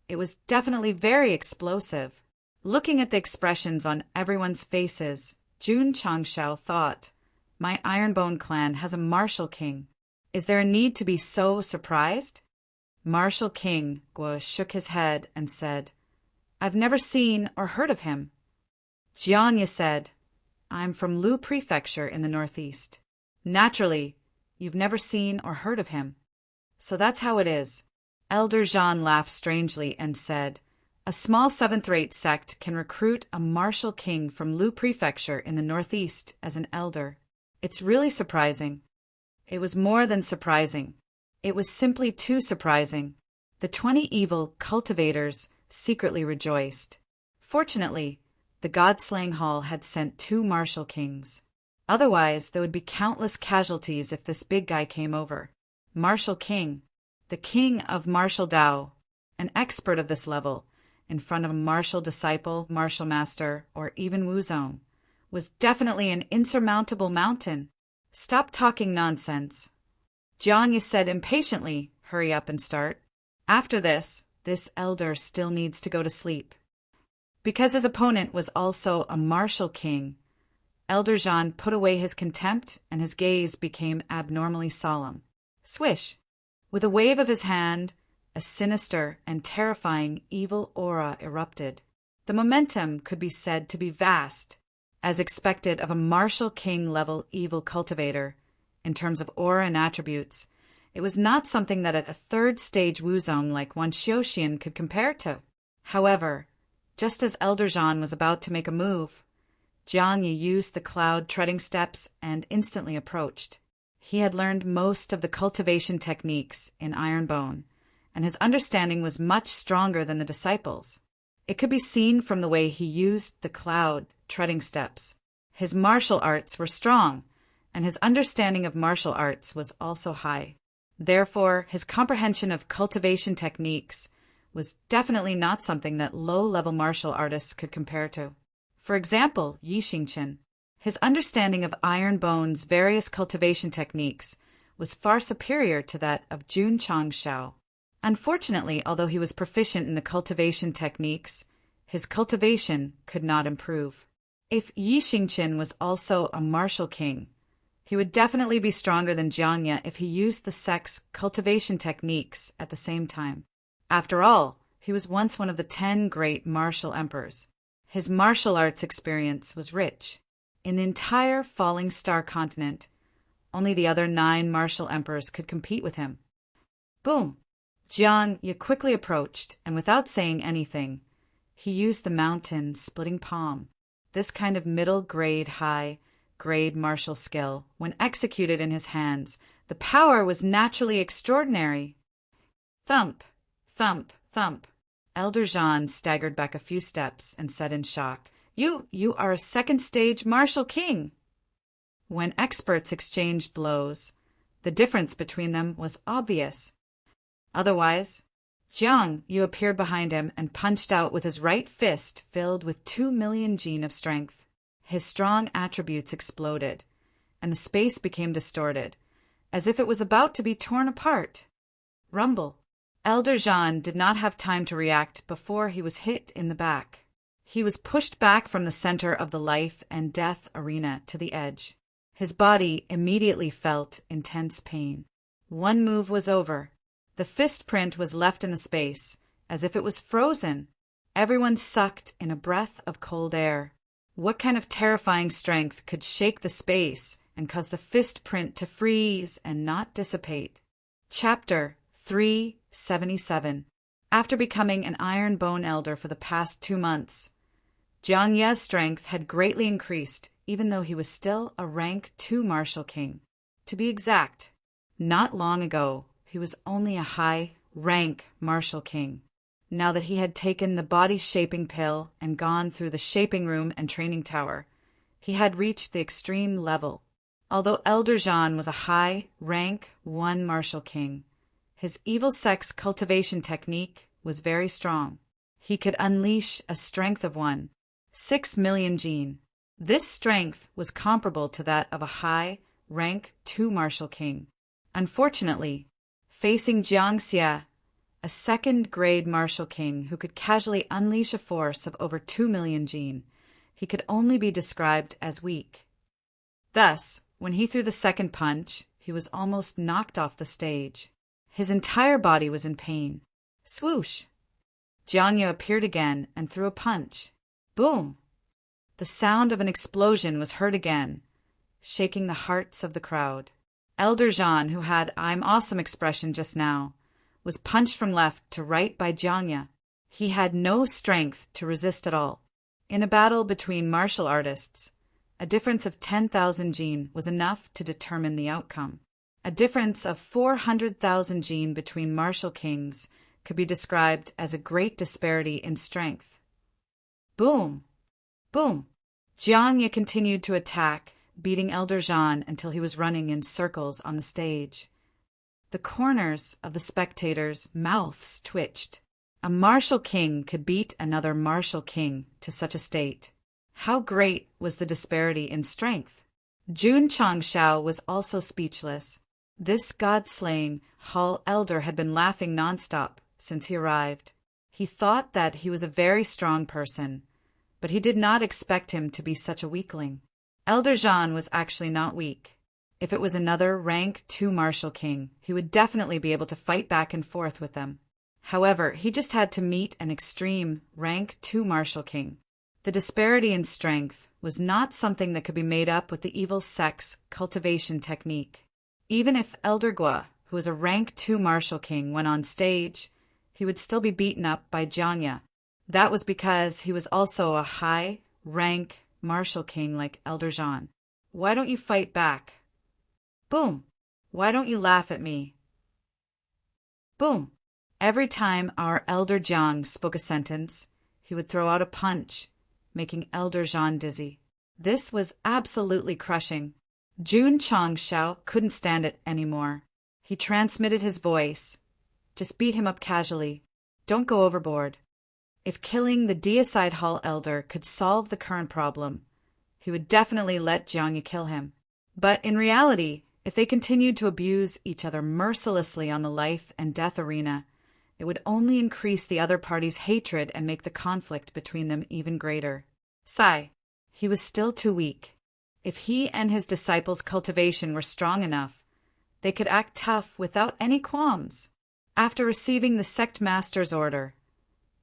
it was definitely very explosive. Looking at the expressions on everyone's faces, Jun Changshao thought, "My Iron Bone clan has a martial king. Is there a need to be so surprised?" Martial King Guo shook his head and said, "I've never seen or heard of him." Jianya said, "I'm from Lu Prefecture in the northeast." "Naturally, you've never seen or heard of him. So that's how it is." Elder Jean laughed strangely and said, "A small 7th-rate sect can recruit a martial king from Lu Prefecture in the northeast as an elder. It's really surprising." It was more than surprising. It was simply too surprising. The 20 evil cultivators secretly rejoiced. Fortunately, the God-slaying hall had sent 2 martial kings. Otherwise, there would be countless casualties if this big guy came over. Martial king, the king of martial Dao, an expert of this level, in front of a martial disciple, martial master, or even Wuzong, was definitely an insurmountable mountain. Stop talking nonsense. Jiang Yi said impatiently, hurry up and start. After this elder still needs to go to sleep. Because his opponent was also a martial king, Elder Zhan put away his contempt and his gaze became abnormally solemn. Swish! With a wave of his hand, a sinister and terrifying evil aura erupted. The momentum could be said to be vast, as expected of a martial king-level evil cultivator. In terms of aura and attributes, it was not something that a third-stage Wuzong like Wan Xiuxian could compare to. However, just as Elder Zhan was about to make a move, Jiang Yi used the cloud treading steps and instantly approached. He had learned most of the cultivation techniques in Ironbone, and his understanding was much stronger than the disciples. It could be seen from the way he used the cloud treading steps. His martial arts were strong, and his understanding of martial arts was also high. Therefore, his comprehension of cultivation techniques was definitely not something that low-level martial artists could compare to. For example, Yi Xingqian. His understanding of Ironbone's various cultivation techniques was far superior to that of Jun Changshao. Unfortunately, although he was proficient in the cultivation techniques, his cultivation could not improve. If Yi Xingqian was also a martial king, he would definitely be stronger than Jiang Yi if he used the Sect's cultivation techniques at the same time. After all, he was once one of the 10 great martial emperors. His martial arts experience was rich. In the entire Falling Star continent, only the other 9 martial emperors could compete with him. Boom! Jiang Yi quickly approached, and without saying anything, he used the mountain-splitting palm. This kind of middle-grade, high-grade martial skill, when executed in his hands, the power was naturally extraordinary. Thump! Thump! Thump! Elder Zhan staggered back a few steps and said in shock, You are a second-stage martial king! When experts exchanged blows, the difference between them was obvious. Otherwise, Jiang Yu appeared behind him and punched out with his right fist filled with 2 million gene of strength. His strong attributes exploded, and the space became distorted, as if it was about to be torn apart. Rumble. Elder Zhan did not have time to react before he was hit in the back. He was pushed back from the center of the life and death arena to the edge. His body immediately felt intense pain. One move was over. The fist print was left in the space, as if it was frozen. Everyone sucked in a breath of cold air. What kind of terrifying strength could shake the space and cause the fist print to freeze and not dissipate? Chapter 377. After becoming an Ironbone elder for the past 2 months, Jiang Yi's strength had greatly increased, even though he was still a rank 2 martial king. To be exact, not long ago, he was only a high-rank martial king. Now that he had taken the body-shaping pill and gone through the shaping room and training tower, he had reached the extreme level. Although Elder Zhan was a high-rank 1 martial king, his evil sect's cultivation technique was very strong. He could unleash a strength of 6 million gene. This strength was comparable to that of a high-rank 2 martial king. Unfortunately, facing Jiang Xia, a second-grade martial king who could casually unleash a force of over 2 million gene, he could only be described as weak. Thus, when he threw the second punch, he was almost knocked off the stage. His entire body was in pain. Swoosh! Jiang Yu appeared again and threw a punch. Boom! The sound of an explosion was heard again, shaking the hearts of the crowd. Elder Zhan, who had "I'm awesome" expression just now, was punched from left to right by Jiang Yu. He had no strength to resist at all. In a battle between martial artists, a difference of 10,000 gene was enough to determine the outcome. A difference of 400,000 gene between martial kings could be described as a great disparity in strength. Boom! Boom! Jiang Yi continued to attack, beating Elder Zhan until he was running in circles on the stage. The corners of the spectators' mouths twitched. A martial king could beat another martial king to such a state. How great was the disparity in strength! Jun Changshao was also speechless. This god-slaying hall elder had been laughing nonstop since he arrived. He thought that he was a very strong person, but he did not expect him to be such a weakling. Elder Zhan was actually not weak. If it was another rank 2 martial king, he would definitely be able to fight back and forth with them. However, he just had to meet an extreme rank 2 martial king. The disparity in strength was not something that could be made up with the evil sect's cultivation technique. Even if Elder Gua, who was a rank 2 martial king, went on stage, he would still be beaten up by Jiang Yi. That was because he was also a high rank martial king like Elder Zhan. Why don't you fight back? Boom! Why don't you laugh at me? Boom! Every time our Elder Jiang spoke a sentence, he would throw out a punch, making Elder Zhan dizzy. This was absolutely crushing. Jun Changshao couldn't stand it anymore. He transmitted his voice. Just beat him up casually. Don't go overboard. If killing the deicide hall elder could solve the current problem, he would definitely let Jiang Yi kill him. But in reality, if they continued to abuse each other mercilessly on the life and death arena, it would only increase the other party's hatred and make the conflict between them even greater. He was still too weak. If he and his disciples' cultivation were strong enough, they could act tough without any qualms. After receiving the sect master's order,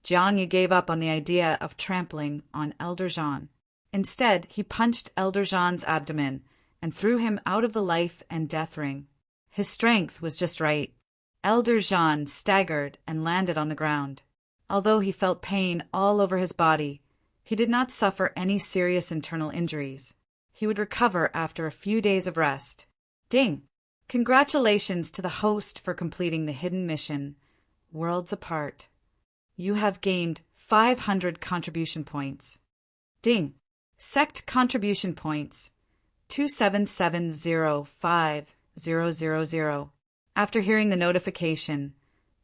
Jiang Yi gave up on the idea of trampling on Elder Zhan. Instead, he punched Elder Zhan's abdomen and threw him out of the life and death ring. His strength was just right. Elder Zhan staggered and landed on the ground. Although he felt pain all over his body, he did not suffer any serious internal injuries. He would recover after a few days of rest. Ding! Congratulations to the host for completing the hidden mission, Worlds Apart. You have gained 500 contribution points. Ding! Sect contribution points 27705,000. After hearing the notification,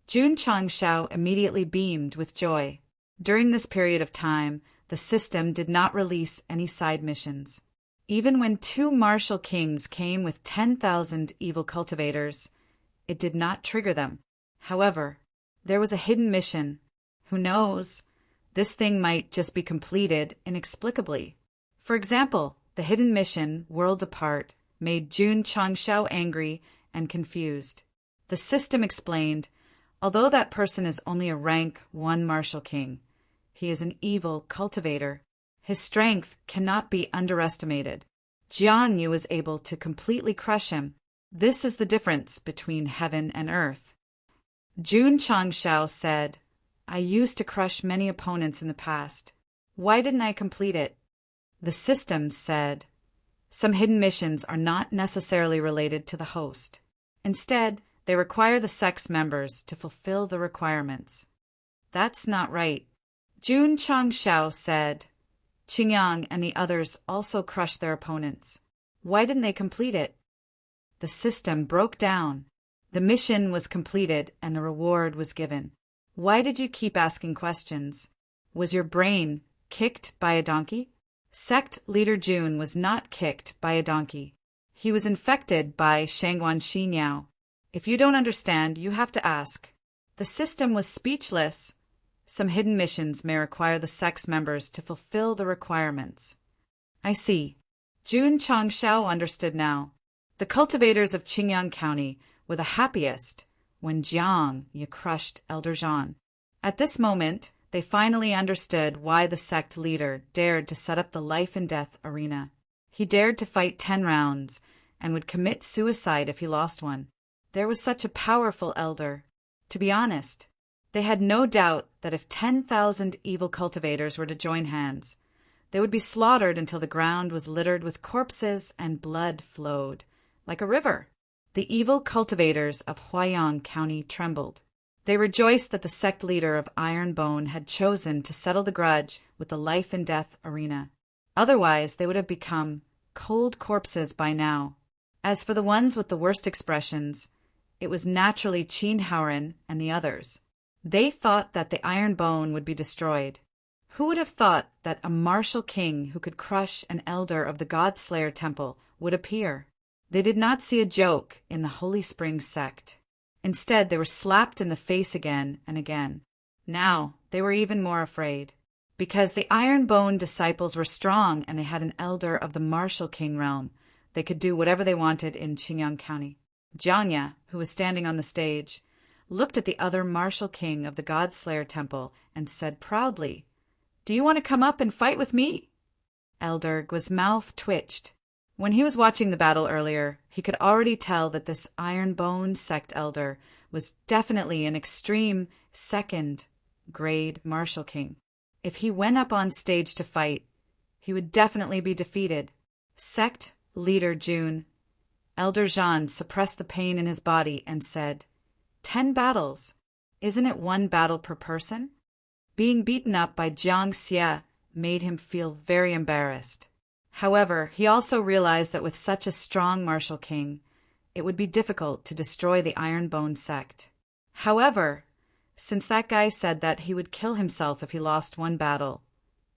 Jun Changshao immediately beamed with joy. During this period of time, the system did not release any side missions. Even when 2 martial kings came with 10,000 evil cultivators, it did not trigger them. However, there was a hidden mission. Who knows? This thing might just be completed inexplicably. For example, the hidden mission, World Apart, made Jun Changshao angry and confused. The system explained, although that person is only a rank 1 martial king, he is an evil cultivator. His strength cannot be underestimated. Jiang Yi was able to completely crush him. This is the difference between heaven and earth. Jun Changshao said, I used to crush many opponents in the past. Why didn't I complete it? The system said, some hidden missions are not necessarily related to the host. Instead, they require the sect's members to fulfill the requirements. That's not right. Jun Changshao said, Qingyang and the others also crushed their opponents. Why didn't they complete it? The system broke down. The mission was completed and the reward was given. Why did you keep asking questions? Was your brain kicked by a donkey? Sect leader Jun was not kicked by a donkey. He was infected by Shangguan Xinyao. If you don't understand, you have to ask. The system was speechless. Some hidden missions may require the sect's members to fulfill the requirements. I see. Jun Changshao understood now. The cultivators of Qingyang County were the happiest when Jiang Yi crushed Elder Zhan. At this moment, they finally understood why the sect leader dared to set up the life and death arena. He dared to fight 10 rounds and would commit suicide if he lost one. There was such a powerful elder. To be honest, they had no doubt that if 10,000 evil cultivators were to join hands, they would be slaughtered until the ground was littered with corpses and blood flowed, like a river. The evil cultivators of Huaiyang County trembled. They rejoiced that the sect leader of Ironbone had chosen to settle the grudge with the life and death arena. Otherwise, they would have become cold corpses by now. As for the ones with the worst expressions, it was naturally Cheenhauren and the others. They thought that the Ironbone would be destroyed. Who would have thought that a martial king who could crush an elder of the God-Slayer Temple would appear? They did not see a joke in the Holy Springs sect. Instead, they were slapped in the face again and again. Now, they were even more afraid. Because the Ironbone disciples were strong and they had an elder of the martial king realm, they could do whatever they wanted in Qingyang County. Jiangya, who was standing on the stage, looked at the other martial king of the God-Slayer Temple and said proudly, "Do you want to come up and fight with me?" Elder Gu's mouth twitched. When he was watching the battle earlier, he could already tell that this Ironbone sect elder was definitely an extreme second-grade martial king. If he went up on stage to fight, he would definitely be defeated. Sect leader Jun, Elder Zhan, suppressed the pain in his body and said, 10 battles. Isn't it 1 battle per person?" Being beaten up by Jiang Xie made him feel very embarrassed. However, he also realized that with such a strong martial king, it would be difficult to destroy the Ironbone sect. However, since that guy said that he would kill himself if he lost 1 battle,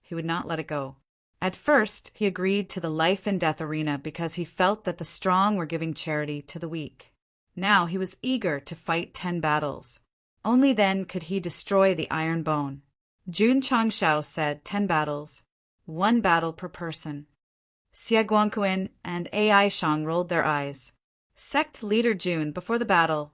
he would not let it go. At first, he agreed to the life and death arena because he felt that the strong were giving charity to the weak. Now he was eager to fight 10 battles. Only then could he destroy the Ironbone. Jun Changshao said 10 battles, 1 battle per person. Xie Guangquan and Ai Shang rolled their eyes. Sect leader Jun, before the battle,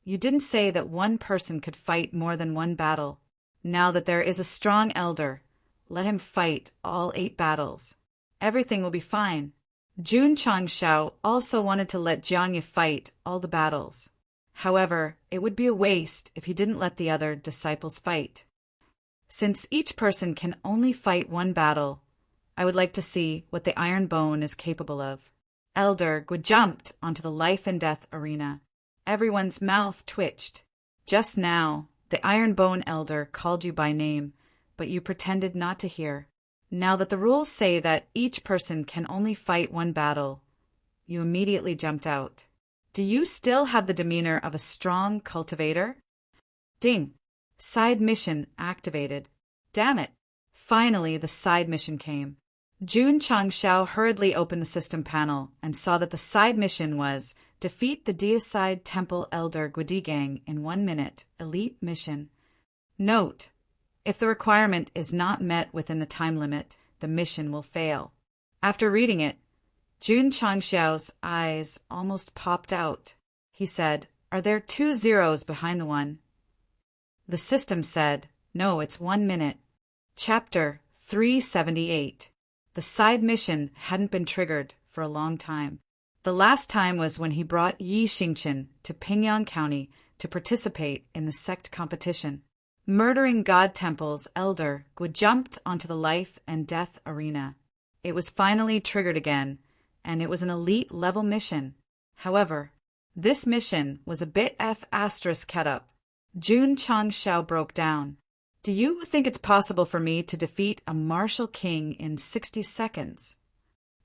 you didn't say that 1 person could fight more than 1 battle. Now that there is a strong elder, let him fight all 8 battles. Everything will be fine. Jun Changshao also wanted to let Jiangya fight all the battles. However, it would be a waste if he didn't let the other disciples fight. Since each person can only fight 1 battle, I would like to see what the Ironbone is capable of. Elder Gu jumped onto the life and death arena. Everyone's mouth twitched. Just now, the Ironbone elder called you by name, but you pretended not to hear. Now that the rules say that each person can only fight 1 battle, you immediately jumped out. Do you still have the demeanor of a strong cultivator? Ding! Side mission activated. Damn it! Finally, the side mission came. Jun Changshao hurriedly opened the system panel and saw that the side mission was defeat the Deicide Temple Elder Guidigang in 1 minute. Elite mission. Note: if the requirement is not met within the time limit, the mission will fail. After reading it, Jun Changshao's eyes almost popped out. He said, "Are there 2 zeros behind the 1? The system said, "No, it's 1 minute." Chapter 378. The side mission hadn't been triggered for a long time. The last time was when he brought Yi Xingqian to Pingyang County to participate in the sect competition. Murdering God Temple's elder Gu jumped onto the life and death arena. It was finally triggered again, and it was an elite level mission. However, this mission was a bit F***ed up. Jun Changshao broke down. Do you think it's possible for me to defeat a martial king in 60 seconds?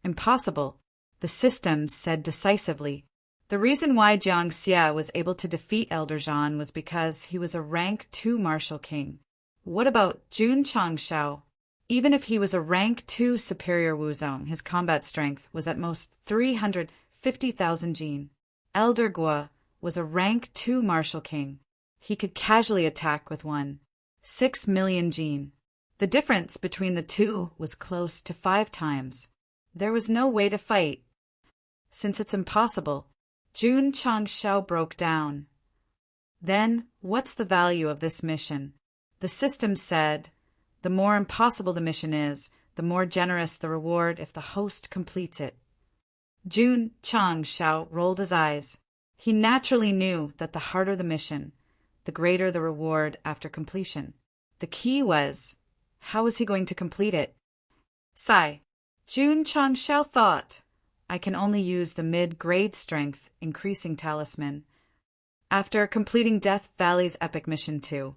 Impossible, the system said decisively. The reason why Jiang Xie was able to defeat Elder Zhan was because he was a rank 2 martial king. What about Jun Changshao? Even if he was a rank 2 superior Wuzong, his combat strength was at most 350,000 jin. Elder Gu was a rank 2 martial king. He could casually attack with 6 million jin. The difference between the 2 was close to 5 times. There was no way to fight. Since it's impossible, Jun Changshao broke down. Then, what's the value of this mission? The system said, the more impossible the mission is, the more generous the reward if the host completes it. Jun Changshao rolled his eyes. He naturally knew that the harder the mission, the greater the reward after completion. The key was, how was he going to complete it? Sigh. Jun Changshao thought, I can only use the mid-grade strength increasing talisman. After completing Death Valley's epic mission 2,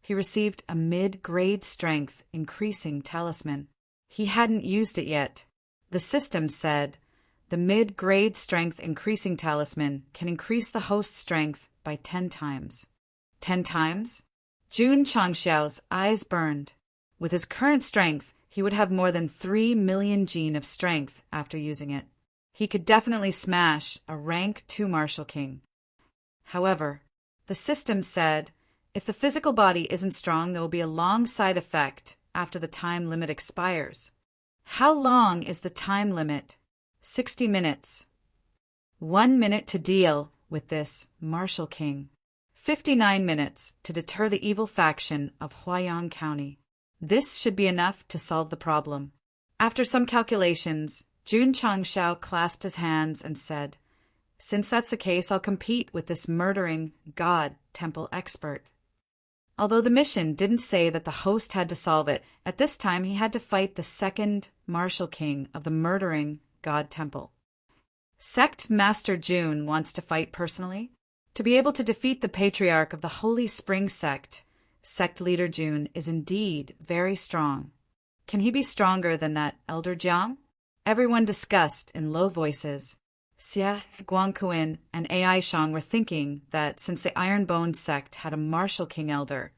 he received a mid-grade strength increasing talisman. He hadn't used it yet. The system said, the mid-grade strength increasing talisman can increase the host's strength by 10 times. 10 times? Jun Changxiao's eyes burned. With his current strength, he would have more than 3 million gene of strength after using it. He could definitely smash a rank 2 Martial King. However, the system said, if the physical body isn't strong, there will be a long side effect after the time limit expires. How long is the time limit? 60 minutes. 1 minute to deal with this Martial King. 59 minutes to deter the evil faction of Huaiyang County. This should be enough to solve the problem. After some calculations, Jun Changxiao clasped his hands and said, since that's the case, I'll compete with this murdering God temple expert. Although the mission didn't say that the host had to solve it, at this time he had to fight the second Martial King of the murdering God temple. Sect Master Jun wants to fight personally. To be able to defeat the patriarch of the Holy Spring Sect, Sect Leader Jun is indeed very strong. Can he be stronger than that Elder Jiang? Everyone discussed in low voices. Xia Guangquin and AI Shang were thinking that since the Iron Bone sect had a Martial King Elder,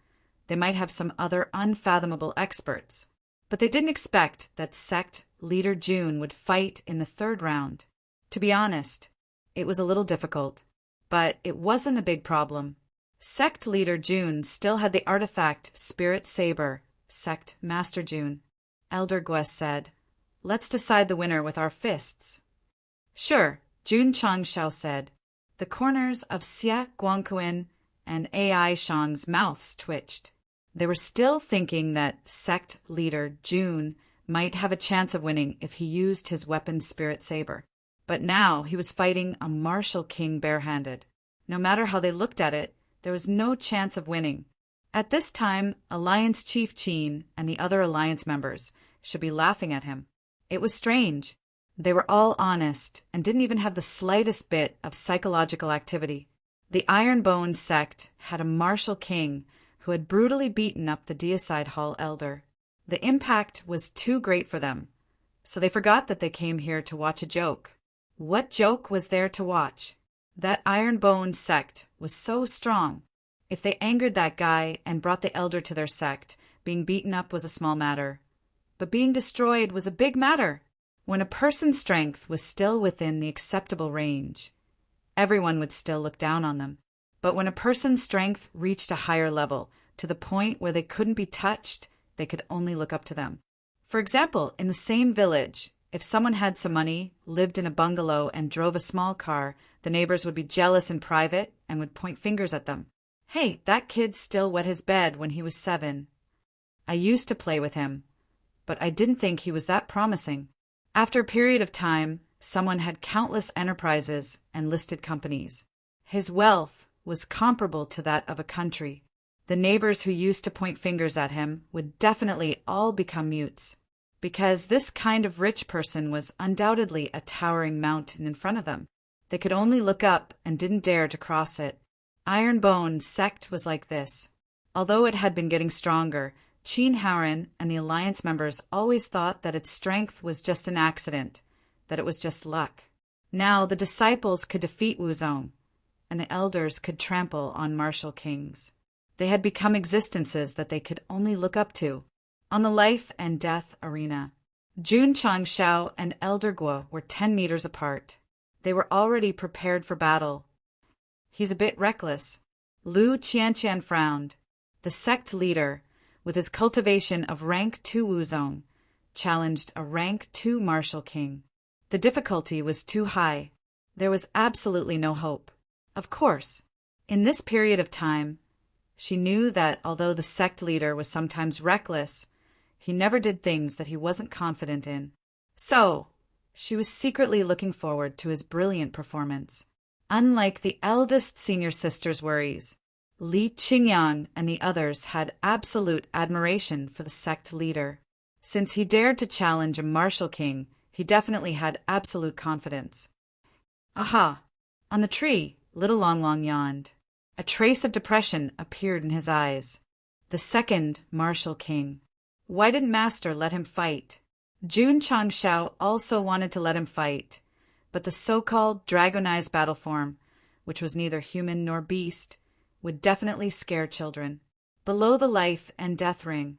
they might have some other unfathomable experts. But they didn't expect that Sect Leader Jun would fight in the 3rd round. To be honest, it was a little difficult, but it wasn't a big problem. Sect Leader Jun still had the artifact Spirit Saber, Sect Master Jun. Elder Gues said, let's decide the winner with our fists. Sure, Jun Changxiao said. The corners of Xia Guangquin and AI Shang's mouths twitched. They were still thinking that Sect Leader Jun might have a chance of winning if he used his weapon Spirit Saber. But now he was fighting a Martial King barehanded. No matter how they looked at it, there was no chance of winning. At this time, Alliance Chief Qin and the other Alliance members should be laughing at him. It was strange. They were all honest and didn't even have the slightest bit of psychological activity. The Iron Bone sect had a Martial King who had brutally beaten up the Deicide Hall Elder. The impact was too great for them, so they forgot that they came here to watch a joke. What joke was there to watch? That Iron Bone sect was so strong. If they angered that guy and brought the Elder to their sect, being beaten up was a small matter. But being destroyed was a big matter. When a person's strength was still within the acceptable range, everyone would still look down on them. But when a person's strength reached a higher level, to the point where they couldn't be touched, they could only look up to them. For example, in the same village, if someone had some money, lived in a bungalow, and drove a small car, the neighbors would be jealous in private and would point fingers at them. Hey, that kid still wet his bed when he was 7. I used to play with him, but I didn't think he was that promising. After a period of time, someone had countless enterprises and listed companies. His wealth was comparable to that of a country. The neighbors who used to point fingers at him would definitely all become mutes, because this kind of rich person was undoubtedly a towering mountain in front of them. They could only look up and didn't dare to cross it. Iron Bone sect was like this. Although it had been getting stronger, Qin Haoren and the Alliance members always thought that its strength was just an accident, that it was just luck. Now the disciples could defeat Wuzong, and the elders could trample on Martial Kings. They had become existences that they could only look up to. On the life and death arena, Jun Changxiao and Elder Guo were 10 meters apart. They were already prepared for battle. He's a bit reckless. Lu Qianqian frowned. The sect leader, with his cultivation of rank 2 Wuzong, challenged a rank 2 Martial King. The difficulty was too high. There was absolutely no hope. Of course, in this period of time, she knew that although the sect leader was sometimes reckless, he never did things that he wasn't confident in. So, she was secretly looking forward to his brilliant performance. Unlike the eldest senior sister's worries, Li Qingyang and the others had absolute admiration for the sect leader. Since he dared to challenge a Martial King, he definitely had absolute confidence. Aha! On the tree, Little Long Long yawned. A trace of depression appeared in his eyes. The second martial king. Why didn't Master let him fight? Jun Changshao also wanted to let him fight, but the so-called dragonized battle form, which was neither human nor beast, would definitely scare children. Below the life and death ring,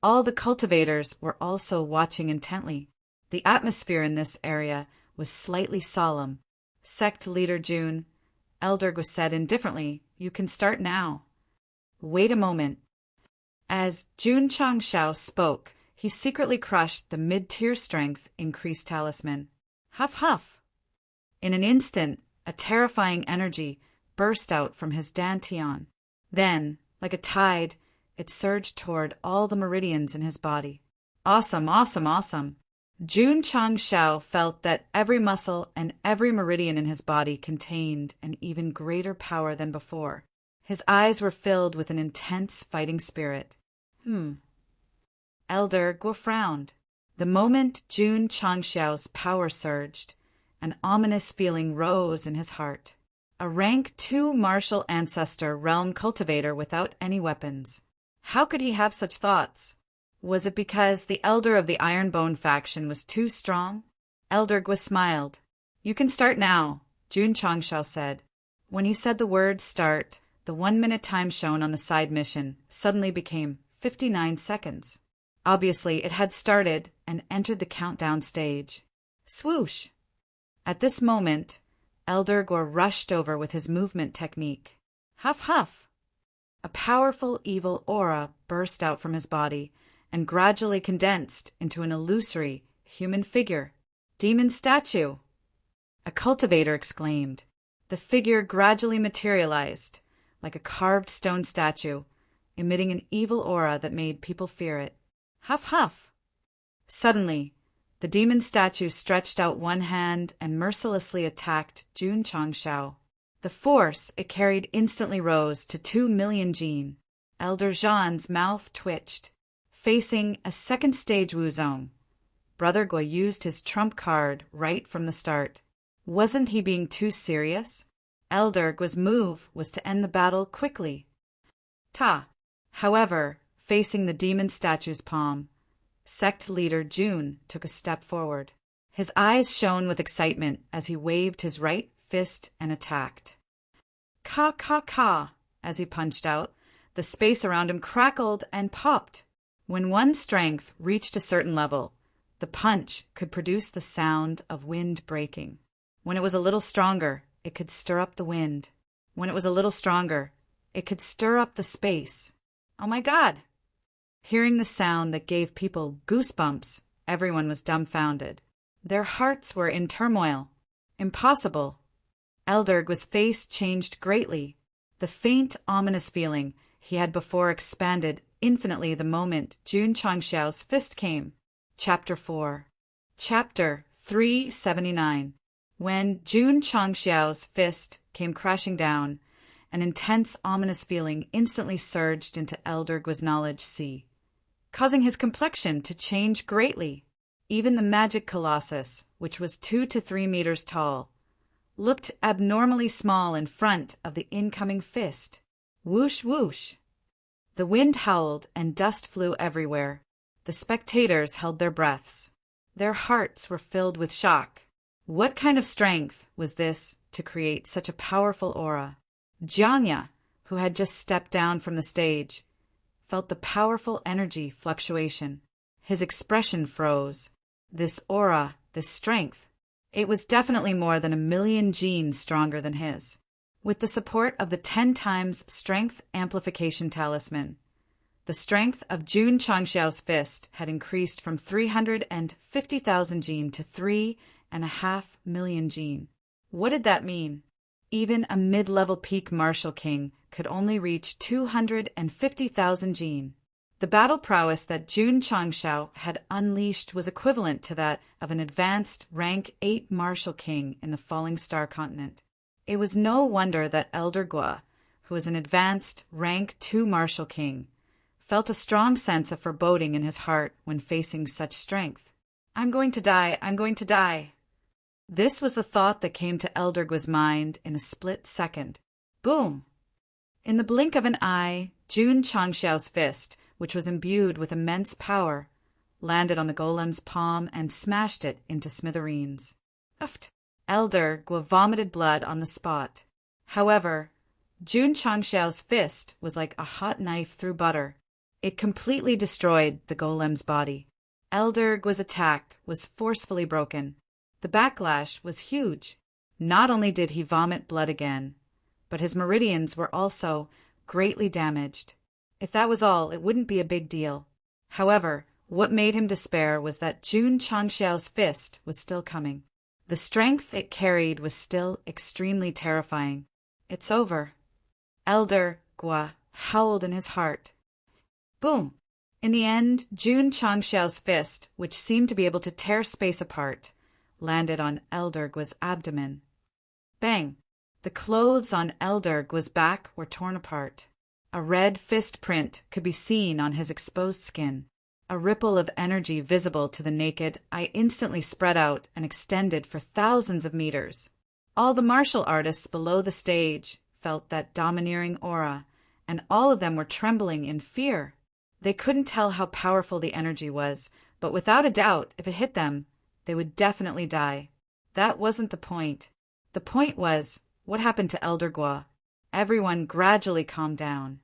all the cultivators were also watching intently. The atmosphere in this area was slightly solemn. Sect leader Jun, Elder Gu said indifferently, "You can start now." Wait a moment. As Jun Changshao spoke, he secretly crushed the mid-tier strength increased talisman. Huff huff. In an instant, a terrifying energy burst out from his dantian. Then, like a tide, it surged toward all the meridians in his body. Awesome, awesome, awesome. Jun Changshao felt that every muscle and every meridian in his body contained an even greater power than before. His eyes were filled with an intense fighting spirit. Elder Guo frowned. The moment Jun Changshao's power surged, an ominous feeling rose in his heart. A rank 2 martial ancestor realm cultivator without any weapons. How could he have such thoughts? Was it because the elder of the Ironbone faction was too strong? Elder Guo smiled. "You can start now," Jun Changshao said. When he said the word start, the 1-minute time shown on the side mission suddenly became 59 seconds. Obviously, it had started and entered the countdown stage. Swoosh! At this moment, Elder Guo rushed over with his movement technique. Huff huff! A powerful evil aura burst out from his body and gradually condensed into an illusory human figure. Demon statue! A cultivator exclaimed. The figure gradually materialized, like a carved stone statue, emitting an evil aura that made people fear it. Huff huff! Suddenly, the demon statue stretched out one hand and mercilessly attacked Jun Changshao. The force it carried instantly rose to 2 million Jin. Elder Zhan's mouth twitched. Facing a second stage Wuzong, Brother Guo used his trump card right from the start. Wasn't he being too serious? Elder Guo's move was to end the battle quickly. However, facing the demon statue's palm, Sect leader Jun took a step forward. His eyes shone with excitement as he waved his right fist and attacked. Ka ka ka! As he punched out, the space around him crackled and popped. When one's strength reached a certain level, the punch could produce the sound of wind breaking. When it was a little stronger, it could stir up the wind. When it was a little stronger, it could stir up the space. Oh my God! Hearing the sound that gave people goosebumps, everyone was dumbfounded. Their hearts were in turmoil. Impossible. Elder Guo's face changed greatly. The faint, ominous feeling he had before expanded infinitely the moment Jun Changshao's fist came. Chapter 4. Chapter 379. When Jun Changshao's fist came crashing down, an intense, ominous feeling instantly surged into Elder Guo's knowledge sea, causing his complexion to change greatly. Even the magic colossus, which was 2 to 3 meters tall, looked abnormally small in front of the incoming fist. Whoosh whoosh! The wind howled and dust flew everywhere. The spectators held their breaths. Their hearts were filled with shock. What kind of strength was this to create such a powerful aura? Jiangya, who had just stepped down from the stage, felt the powerful energy fluctuation. His expression froze. This aura, this strength, it was definitely more than 1,000,000 genes stronger than his. With the support of the 10 times strength amplification talisman, the strength of Jun Changshao's fist had increased from 350,000 Jin to 3.5 million Jin. What did that mean? Even a mid-level peak martial king could only reach 250,000 Jin. The battle prowess that Jun Changshao had unleashed was equivalent to that of an advanced rank 8 martial king in the Falling Star continent. It was no wonder that Elder Guo, who was an advanced rank 2 martial king, felt a strong sense of foreboding in his heart when facing such strength. I'm going to die, I'm going to die. This was the thought that came to Elder Guo's mind in a split second. Boom! In the blink of an eye, Jun Changxiao's fist, which was imbued with immense power, landed on the golem's palm and smashed it into smithereens. Uft! Elder Guo vomited blood on the spot. However, Jun Changxiao's fist was like a hot knife through butter. It completely destroyed the golem's body. Elder Guo's attack was forcefully broken. The backlash was huge. Not only did he vomit blood again, but his meridians were also greatly damaged. If that was all, it wouldn't be a big deal. However, what made him despair was that Jun Changxiao's fist was still coming. The strength it carried was still extremely terrifying. It's over. Elder Guo howled in his heart. Boom! In the end, Jun Changxiao's fist, which seemed to be able to tear space apart, landed on Elder Guo's abdomen. Bang! The clothes on Elder Guo's back were torn apart. A red fist print could be seen on his exposed skin. A ripple of energy visible to the naked eye instantly spread out and extended for thousands of meters. All the martial artists below the stage felt that domineering aura, and all of them were trembling in fear. They couldn't tell how powerful the energy was, but without a doubt, if it hit them, they would definitely die. That wasn't the point. The point was, what happened to Elder Guo? Everyone gradually calmed down.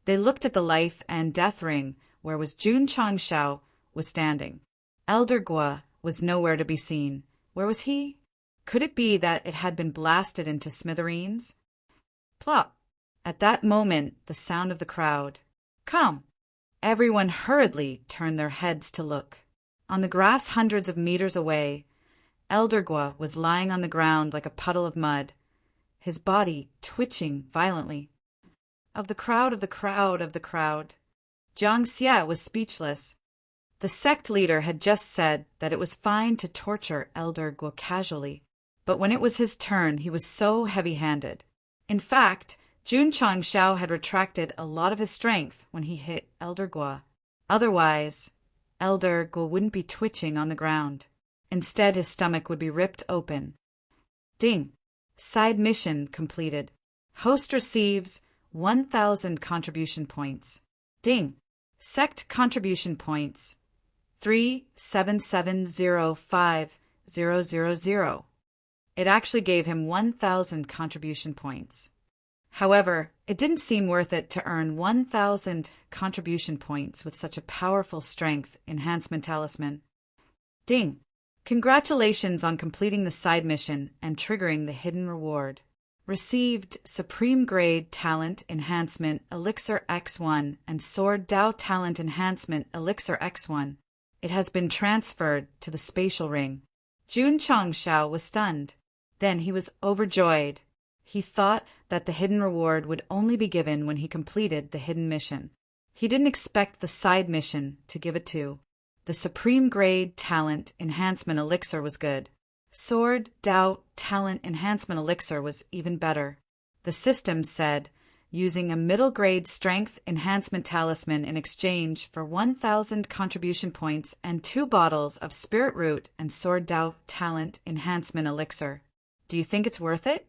They looked at the life and death ring, where was Jun Changxiao was standing. Elder Guo was nowhere to be seen. Where was he? Could it be that it had been blasted into smithereens? Plop! At that moment, the sound of the crowd. Come! Everyone hurriedly turned their heads to look. On the grass hundreds of meters away, Elder Guo was lying on the ground like a puddle of mud, his body twitching violently. Of the crowd, Jiang Xie was speechless. The sect leader had just said that it was fine to torture Elder Guo casually, but when it was his turn, he was so heavy-handed. In fact, Jun Changxiao had retracted a lot of his strength when he hit Elder Guo. Otherwise, Elder Guo wouldn't be twitching on the ground. Instead, his stomach would be ripped open. Ding! Side mission completed. Host receives 1,000 contribution points. Ding! Sect contribution points 37705,000. It actually gave him 1,000 contribution points. However, it didn't seem worth it to earn 1,000 contribution points with such a powerful strength enhancement talisman. Ding! Congratulations on completing the side mission and triggering the hidden reward. Received Supreme Grade Talent Enhancement Elixir X1 and Sword Dao Talent Enhancement Elixir X1. It has been transferred to the spatial ring. Jun Changxiao was stunned. Then he was overjoyed. He thought that the hidden reward would only be given when he completed the hidden mission. He didn't expect the side mission to give it to. The Supreme Grade Talent Enhancement Elixir was good. Sword Dao Talent Enhancement Elixir was even better. The system said, using a middle grade strength enhancement talisman in exchange for 1,000 contribution points and 2 bottles of Spirit Root and Sword Dao Talent Enhancement Elixir. Do you think it's worth it?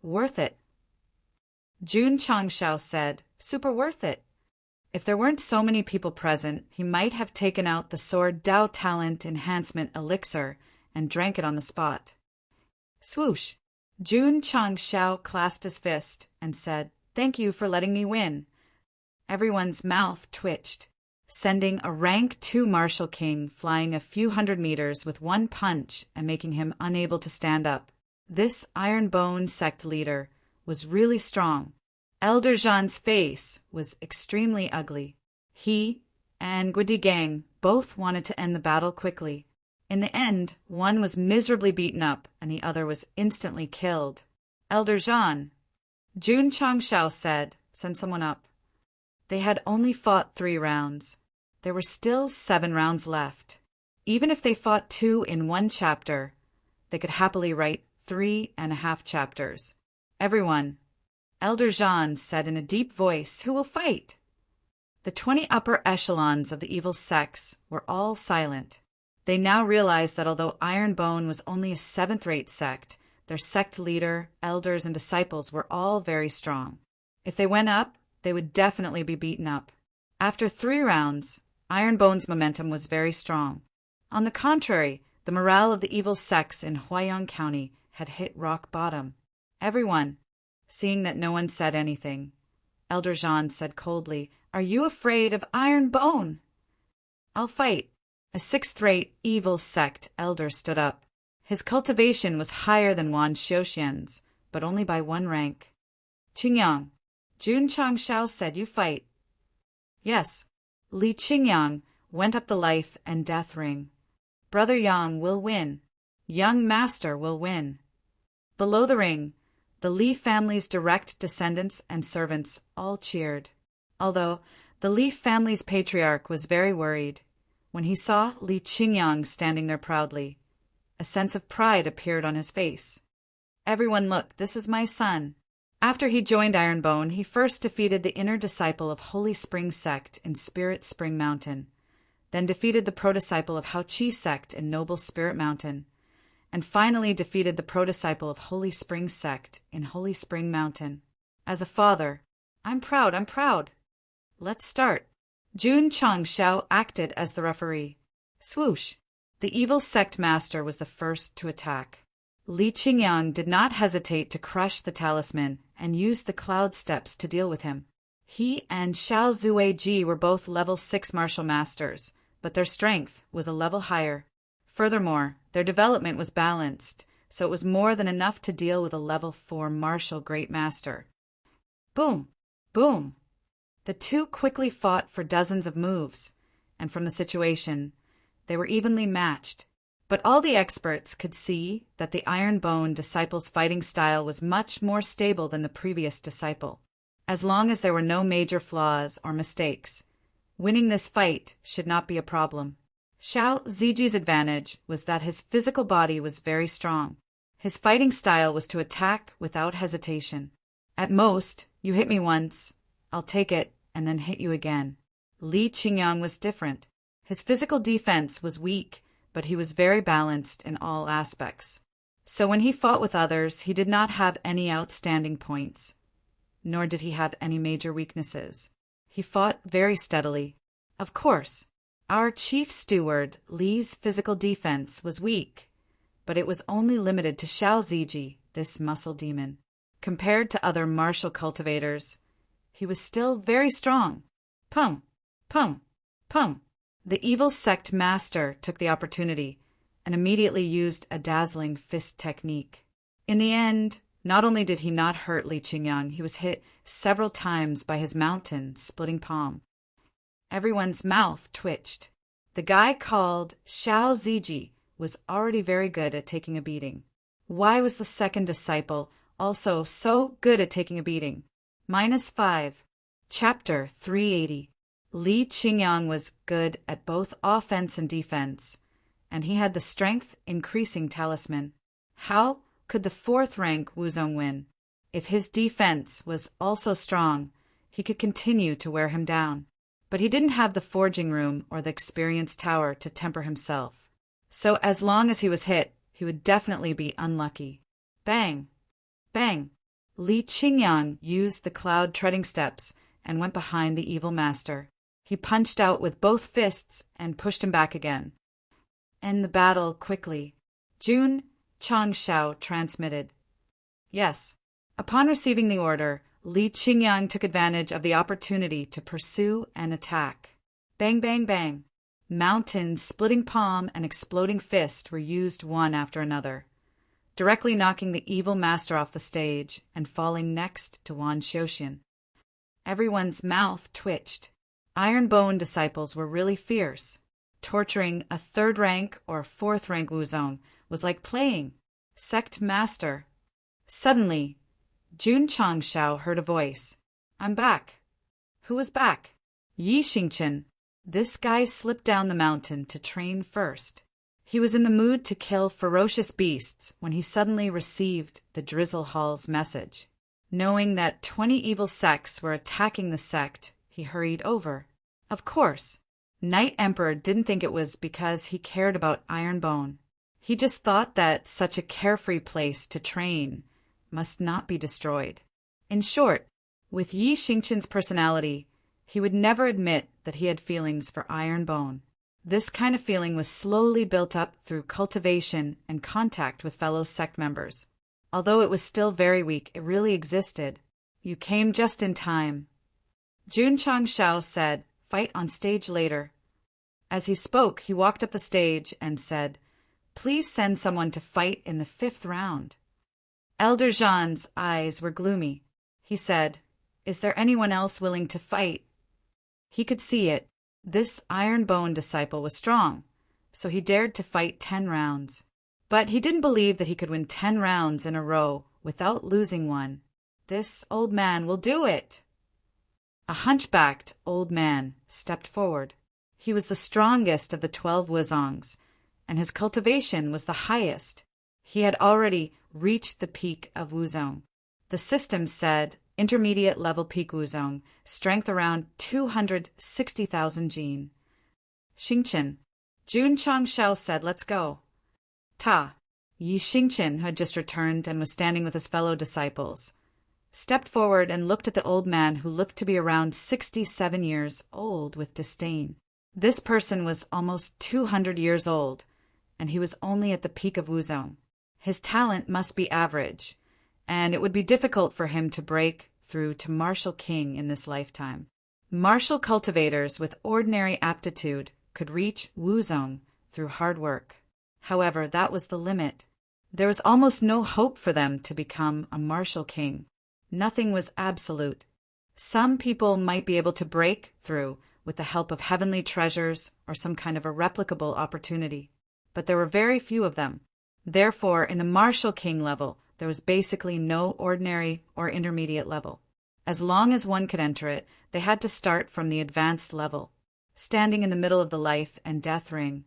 Worth it. Jun Changxiao said, super worth it. If there weren't so many people present, he might have taken out the Sword Dao Talent Enhancement Elixir and drank it on the spot. Swoosh! Jun Changxiao clasped his fist and said, "Thank you for letting me win." Everyone's mouth twitched, sending a rank 2 martial king flying a few hundred meters with one punch and making him unable to stand up. This Iron Bone sect leader was really strong. Elder Zhan's face was extremely ugly. He and Gudigang both wanted to end the battle quickly. In the end, one was miserably beaten up and the other was instantly killed. Elder Zhan, Jun Changxiao said, "Send someone up." They had only fought 3 rounds. There were still 7 rounds left. Even if they fought 2 in 1 chapter, they could happily write 3.5 chapters. Everyone, Elder Zhan said in a deep voice, "Who will fight?" The 20 upper echelons of the evil sects were all silent. They now realized that although Iron Bone was only a 7th-rate sect, their sect leader, elders, and disciples were all very strong. If they went up, they would definitely be beaten up. After 3 rounds, Ironbone's momentum was very strong. On the contrary, the morale of the evil sects in Huaiyang County had hit rock bottom. Everyone, seeing that no one said anything, Elder Jean said coldly, "Are you afraid of Ironbone?" "I'll fight." A 6th-rate evil sect elder stood up. His cultivation was higher than Wan Xiuxian's, but only by 1 rank. "Qingyang, Jun Changshao said you fight." "Yes." Li Qingyang went up the life and death ring. "Brother Yang will win. Young Master will win." Below the ring, the Li family's direct descendants and servants all cheered, although the Li family's patriarch was very worried when he saw Li Qingyang standing there proudly. A sense of pride appeared on his face. "Everyone look, this is my son." After he joined Ironbone, he first defeated the inner disciple of Holy Spring Sect in Spirit Spring Mountain, then defeated the pro-disciple of Hao Chi Sect in Noble Spirit Mountain, and finally defeated the pro-disciple of Holy Spring Sect in Holy Spring Mountain. As a father, I'm proud. Let's start. Jun Changshao acted as the referee. Swoosh! The evil sect master was the first to attack. Li Qingyang did not hesitate to crush the talisman and used the cloud steps to deal with him. He and Xiao Zueji were both level 6 martial masters, but their strength was a level higher. Furthermore, their development was balanced, so it was more than enough to deal with a level 4 martial great master. Boom! Boom! The two quickly fought for dozens of moves, and from the situation, they were evenly matched. But all the experts could see that the Ironbone disciple's fighting style was much more stable than the previous disciple. As long as there were no major flaws or mistakes, winning this fight should not be a problem. Xiao Ziji's advantage was that his physical body was very strong. His fighting style was to attack without hesitation. At most, you hit me once, I'll take it and then hit you again. Li Qingyang was different. His physical defense was weak, but he was very balanced in all aspects. So when he fought with others, he did not have any outstanding points, nor did he have any major weaknesses. He fought very steadily. Of course, our chief steward, Li's physical defense was weak, but it was only limited to Xiao Ziji, this muscle demon. Compared to other martial cultivators, he was still very strong. Pum, pum, pum. The evil sect master took the opportunity and immediately used a dazzling fist technique. In the end, not only did he not hurt Li Qingyang, he was hit several times by his mountain splitting palm. Everyone's mouth twitched. The guy called Xiao Ziji was already very good at taking a beating. Why was the second disciple also so good at taking a beating? -5. Chapter 380. Li Qingyang was good at both offense and defense, and he had the strength-increasing talisman. How could the 4th rank Wuzong win? If his defense was also strong, he could continue to wear him down. But he didn't have the forging room or the experience tower to temper himself. So as long as he was hit, he would definitely be unlucky. Bang! Bang! Li Qingyang used the cloud treading steps and went behind the evil master. He punched out with both fists and pushed him back again. End the battle quickly. Jun Changshao transmitted. Yes. Upon receiving the order, Li Qingyang took advantage of the opportunity to pursue and attack. Bang, bang, bang. Mountain, splitting palm, and exploding fist were used one after another, directly knocking the evil master off the stage and falling next to Wan Xiuxian. Everyone's mouth twitched. Ironbone disciples were really fierce. Torturing a 3rd rank or 4th rank Wuzong was like playing sect master. Suddenly, Jun Changshao heard a voice. I'm back. Who was back? Yi Xingchen. This guy slipped down the mountain to train first. He was in the mood to kill ferocious beasts when he suddenly received the Drizzle Hall's message. Knowing that 20 evil sects were attacking the sect, he hurried over. Of course, Night Emperor didn't think it was because he cared about Ironbone. He just thought that such a carefree place to train must not be destroyed. In short, With Yi Xingqian's personality, he would never admit that he had feelings for Iron Bone. This kind of feeling was slowly built up through cultivation and contact with fellow sect members. Although it was still very weak, it really existed. You came just in time. Jun Changshao said, "Fight on stage later." As he spoke, he walked up the stage and said, "Please send someone to fight in the 5th round." Elder Zhan's eyes were gloomy. He said, "Is there anyone else willing to fight?" He could see it. This Iron Bone disciple was strong, so he dared to fight 10 rounds. But he didn't believe that he could win 10 rounds in a row without losing one. This old man will do it. A hunchbacked old man stepped forward. He was the strongest of the 12 Wuzongs, and his cultivation was the highest. He had already reached the peak of Wuzong. The system said intermediate level peak Wuzong, strength around 260,000 jin. Xingqian. Jun Changshao said, "Let's go." Ta. Yi Xingqian, who had just returned and was standing with his fellow disciples, stepped forward and looked at the old man who looked to be around 67 years old with disdain. This person was almost 200 years old, and he was only at the peak of Wuzong. His talent must be average, and it would be difficult for him to break through to martial king in this lifetime. Martial cultivators with ordinary aptitude could reach Wuzong through hard work. However, that was the limit. There was almost no hope for them to become a martial king. Nothing was absolute. Some people might be able to break through with the help of heavenly treasures or some kind of a replicable opportunity, but there were very few of them. Therefore, in the martial king level, there was basically no ordinary or intermediate level. As long as one could enter it, they had to start from the advanced level. Standing in the middle of the life and death ring,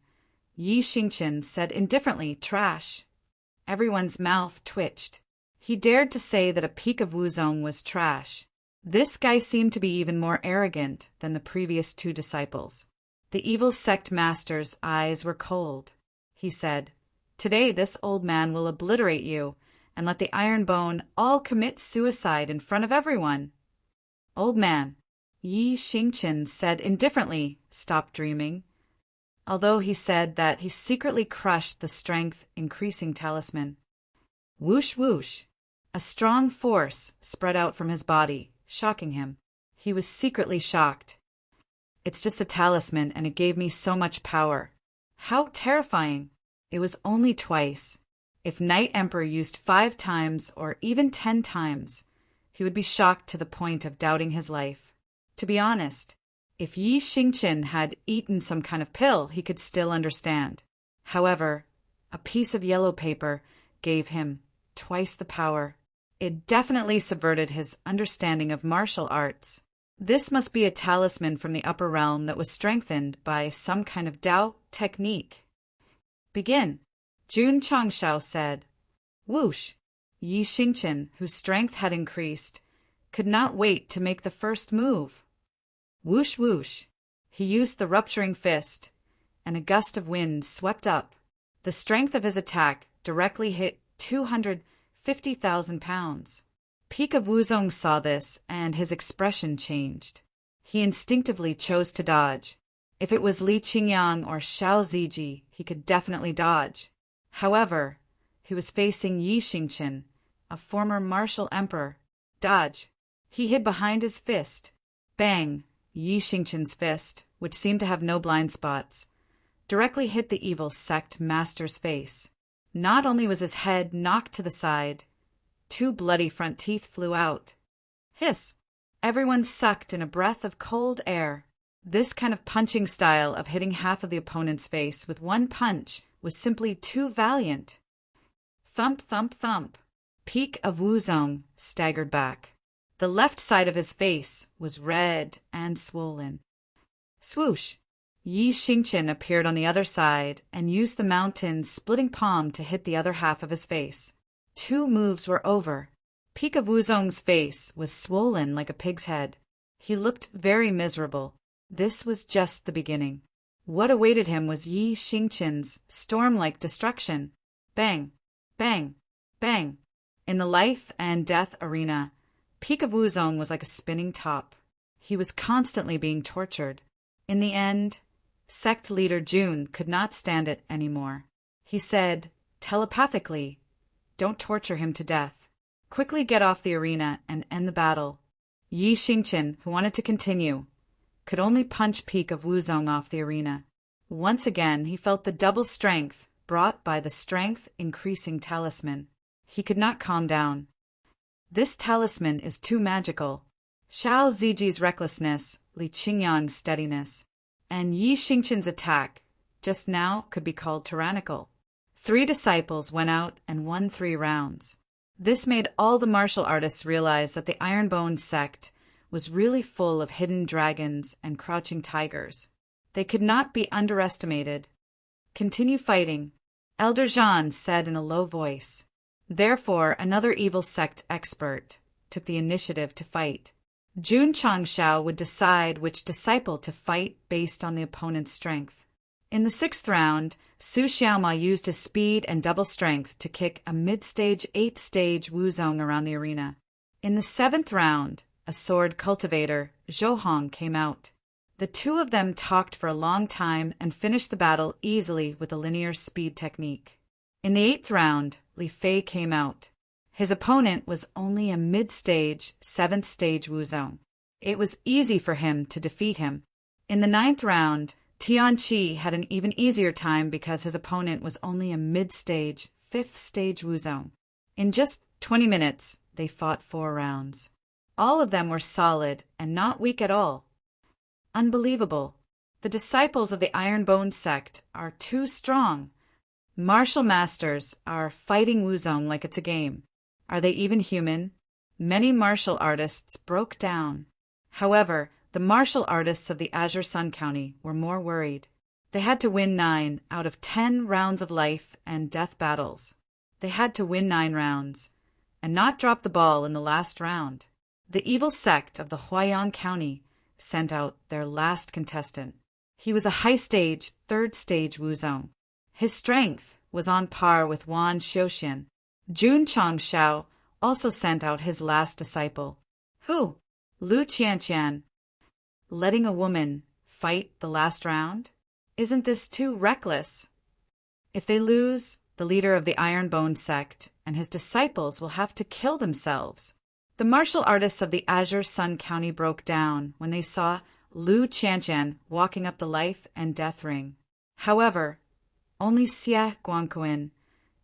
Yi Xingqian said indifferently, "Trash." Everyone's mouth twitched. He dared to say that a peak of Wuzong was trash. This guy seemed to be even more arrogant than the previous 2 disciples. The evil sect master's eyes were cold. He said, "Today this old man will obliterate you and let the Iron Bone all commit suicide in front of everyone." "Old man," Yi Xingqian said indifferently, "Stop dreaming." Although he said that he secretly crushed the strength-increasing talisman. Whoosh whoosh. A strong force spread out from his body, shocking him. He was secretly shocked. "It's just a talisman, and it gave me so much power." How terrifying! It was only twice. If Night Emperor used 5 times or even 10 times, he would be shocked to the point of doubting his life. To be honest, if Yi Xingqian had eaten some kind of pill, he could still understand. However, a piece of yellow paper gave him twice the power. It definitely subverted his understanding of martial arts. This must be a talisman from the upper realm that was strengthened by some kind of Dao technique. "Begin," Jun Changshao said. Whoosh! Yi Xingqian, whose strength had increased, could not wait to make the first move. Whoosh whoosh! He used the rupturing fist, and a gust of wind swept up. The strength of his attack directly hit 250,000 pounds. Peak of Wuzong saw this, and his expression changed. He instinctively chose to dodge. If it was Li Qingyang or Xiao Ziji, he could definitely dodge. However, he was facing Yi Xingqian, a former martial emperor. Dodge. He hid behind his fist. Bang! Yi Xingqian's fist, which seemed to have no blind spots, directly hit the evil sect master's face. Not only was his head knocked to the side, 2 bloody front teeth flew out. Hiss! Everyone sucked in a breath of cold air. This kind of punching style of hitting half of the opponent's face with one punch was simply too valiant. Thump, thump, thump. Peak of Wuzong staggered back. The left side of his face was red and swollen. Swoosh! Yi Xingqian appeared on the other side and used the mountain's splitting palm to hit the other half of his face. 2 moves were over. Peak of Wuzong's face was swollen like a pig's head. He looked very miserable. This was just the beginning. What awaited him was Yi Xingqian's storm-like destruction. Bang! Bang! Bang! In the life and death arena, Peak of Wuzong was like a spinning top. He was constantly being tortured. In the end, Sect leader Jun could not stand it anymore. He said, telepathically, "Don't torture him to death. Quickly get off the arena and end the battle." Yi Xingqian, who wanted to continue, could only punch Peak of Wuzong off the arena. Once again, he felt the double strength brought by the strength-increasing talisman. He could not calm down. This talisman is too magical. Xiao Ziji's recklessness, Li Qingyang's steadiness, and Yi Xingqian's attack just now could be called tyrannical. 3 disciples went out and won 3 rounds. This made all the martial artists realize that the Ironbone sect was really full of hidden dragons and crouching tigers. They could not be underestimated. "Continue fighting," Elder Zhan said in a low voice. Therefore, another evil sect expert took the initiative to fight. Jun Changshao would decide which disciple to fight based on the opponent's strength. In the 6th round, Su Xiaoma used his speed and double strength to kick a mid-stage 8th-stage Wuzong around the arena. In the 7th round, a sword cultivator, Zhou Hong, came out. The two of them talked for a long time and finished the battle easily with a linear speed technique. In the 8th round, Li Fei came out. His opponent was only a mid-stage, 7th-stage Wuzong. It was easy for him to defeat him. In the 9th round, Tianqi had an even easier time because his opponent was only a mid-stage, 5th-stage Wuzong. In just 20 minutes, they fought 4 rounds. All of them were solid and not weak at all. Unbelievable. The disciples of the Ironbone sect are too strong. Martial masters are fighting Wuzong like it's a game. Are they even human? Many martial artists broke down. However, the martial artists of the Azure Sun County were more worried. They had to win 9 out of 10 rounds of life and death battles. They had to win 9 rounds and not drop the ball in the last round. The evil sect of the Huaiyang County sent out their last contestant. He was a high-stage, 3rd-stage Wuzong. His strength was on par with Wan Xiuxian. Jun Changshao also sent out his last disciple. Who? Lu Qianqian. Letting a woman fight the last round? Isn't this too reckless? If they lose, the leader of the Ironbone sect and his disciples will have to kill themselves. The martial artists of the Azure Sun County broke down when they saw Lu Qianqian walking up the life and death ring. However, only Xie Guangquan,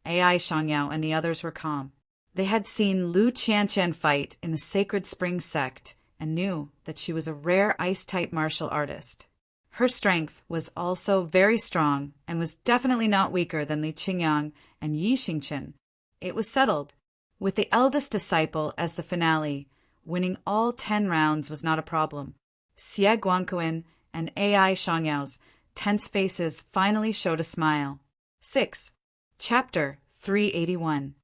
Ai Shangyao, and the others were calm. They had seen Lu Qianqian fight in the Sacred Spring sect and knew that she was a rare ice-type martial artist. Her strength was also very strong and was definitely not weaker than Li Qingyang and Yi Xingqian. It was settled. With the eldest disciple as the finale, winning all 10 rounds was not a problem. Xie Guangquan and Ai Shangyao's tense faces finally showed a smile. 6. Chapter 381.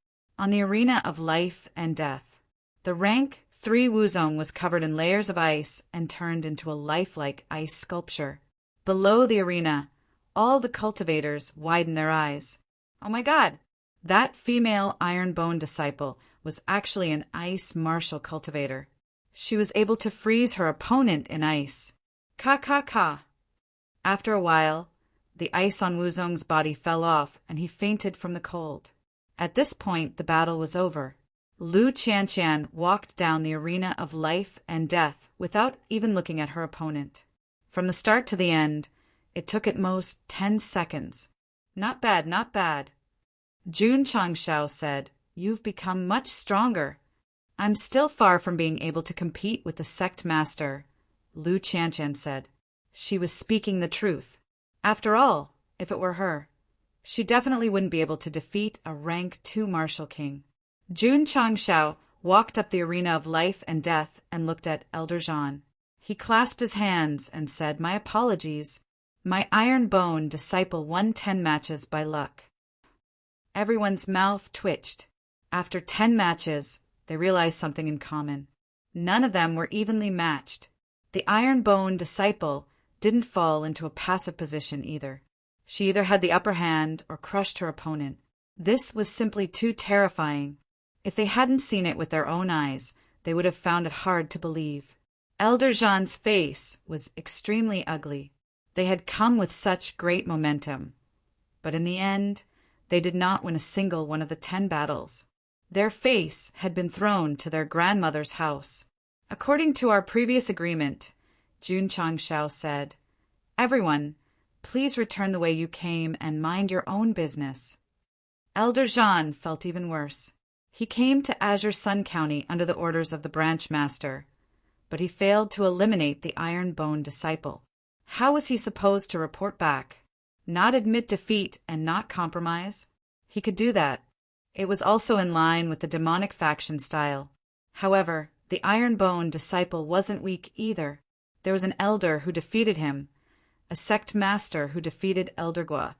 On the Arena of Life and Death. The rank 3 Wuzong was covered in layers of ice and turned into a lifelike ice sculpture. Below the arena, all the cultivators widened their eyes. Oh my God! That female Ironbone disciple was actually an ice martial cultivator. She was able to freeze her opponent in ice. Ka. After a while, the ice on Wuzong's body fell off and he fainted from the cold. At this point, the battle was over. Lu Qianqian walked down the arena of life and death without even looking at her opponent. From the start to the end, it took at most 10 seconds. Not bad, not bad. Jun Changshao said, "You've become much stronger." "I'm still far from being able to compete with the sect master," Lu Qianqian said. She was speaking the truth. After all, if it were her, she definitely wouldn't be able to defeat a rank 2 martial king. Jun Changshao walked up the arena of life and death and looked at Elder Zhan. He clasped his hands and said, "My apologies. My Ironbone disciple won 10 matches by luck." Everyone's mouth twitched. After 10 matches, they realized something in common. None of them were evenly matched. The Ironbone disciple didn't fall into a passive position either. She either had the upper hand or crushed her opponent. This was simply too terrifying. If they hadn't seen it with their own eyes, they would have found it hard to believe. Elder Jean's face was extremely ugly. They had come with such great momentum, but in the end, they did not win a single one of the 10 battles. Their face had been thrown to their grandmother's house. According to our previous agreement, Jun Changshao said, "Everyone, please return the way you came and mind your own business." Elder Jean felt even worse. He came to Azure Sun County under the orders of the branch master, but he failed to eliminate the Iron Bone disciple. How was he supposed to report back? Not admit defeat and not compromise? He could do that. It was also in line with the demonic faction style. However, the Iron Bone disciple wasn't weak either. There was an elder who defeated him, a sect master who defeated Elder Gua,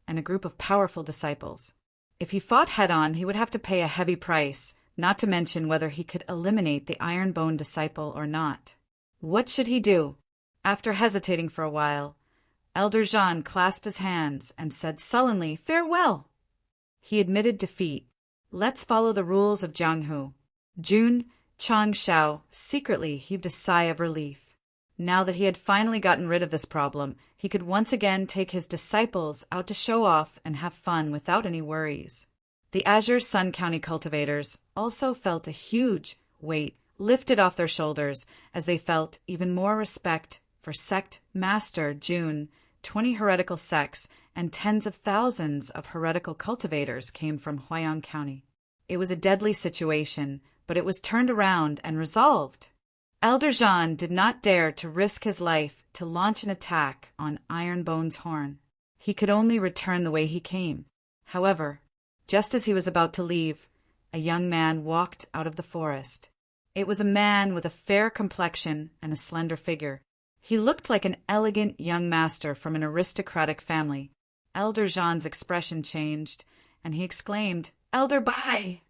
and a group of powerful disciples. If he fought head-on, he would have to pay a heavy price, not to mention whether he could eliminate the Iron Bone disciple or not. What should he do? After hesitating for a while, Elder Jean clasped his hands and said sullenly, "Farewell!" He admitted defeat. Let's follow the rules of Jianghu. Jun Changshao secretly heaved a sigh of relief. Now that he had finally gotten rid of this problem, he could once again take his disciples out to show off and have fun without any worries. The Azure Sun County cultivators also felt a huge weight lifted off their shoulders as they felt even more respect for Sect Master Jun. 20 heretical sects and tens of thousands of heretical cultivators came from Huayang County. It was a deadly situation, but it was turned around and resolved. Elder Jean did not dare to risk his life to launch an attack on Iron Bone's horn. He could only return the way he came. However, just as he was about to leave, a young man walked out of the forest. It was a man with a fair complexion and a slender figure. He looked like an elegant young master from an aristocratic family. Elder Jean's expression changed, and he exclaimed, "Elder Bai!"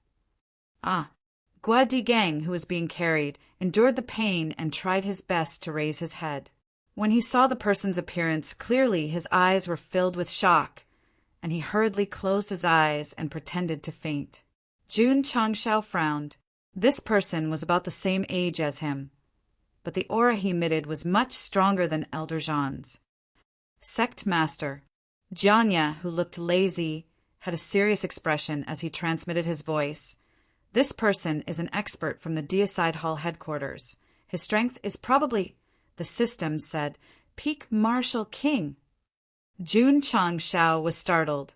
Gua Digang, who was being carried, endured the pain and tried his best to raise his head. When he saw the person's appearance, clearly his eyes were filled with shock, and he hurriedly closed his eyes and pretended to faint. Jun Changshao frowned. This person was about the same age as him, but the aura he emitted was much stronger than Elder Jean's. Sect Master Jianya, who looked lazy, had a serious expression as he transmitted his voice. This person is an expert from the Deicide Hall headquarters. His strength is probably, the system said, Peak Martial King. Jun Changshao was startled,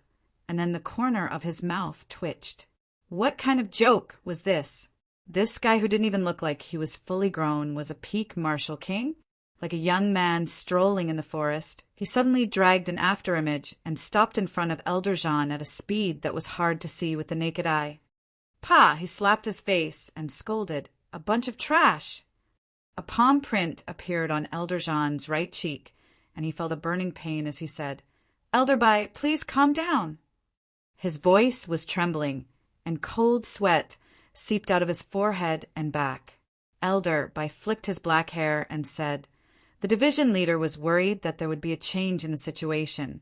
and then the corner of his mouth twitched. What kind of joke was this? This guy who didn't even look like he was fully grown was a peak martial king? Like a young man strolling in the forest, he suddenly dragged an afterimage and stopped in front of Elder Jean at a speed that was hard to see with the naked eye. "Pa!" He slapped his face and scolded. "A bunch of trash!" A palm print appeared on Elder Jean's right cheek, and he felt a burning pain as he said, "Elder Bai, please calm down." His voice was trembling, and cold sweat seeped out of his forehead and back. Elder Bai flicked his black hair and said, "The division leader was worried that there would be a change in the situation,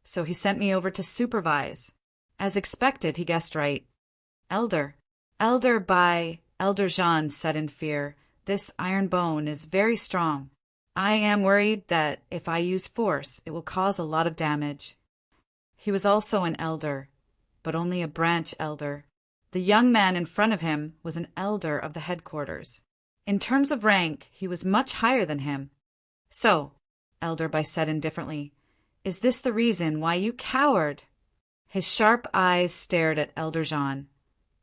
so he sent me over to supervise." As expected, he guessed right. Elder Bai, Elder Jean said in fear, "This Iron Bone is very strong. I am worried that if I use force, it will cause a lot of damage." He was also an elder, but only a branch elder. The young man in front of him was an elder of the headquarters. In terms of rank, he was much higher than him. "So," Elder Bai said indifferently, "is this the reason why you cowered?" His sharp eyes stared at Elder Jean,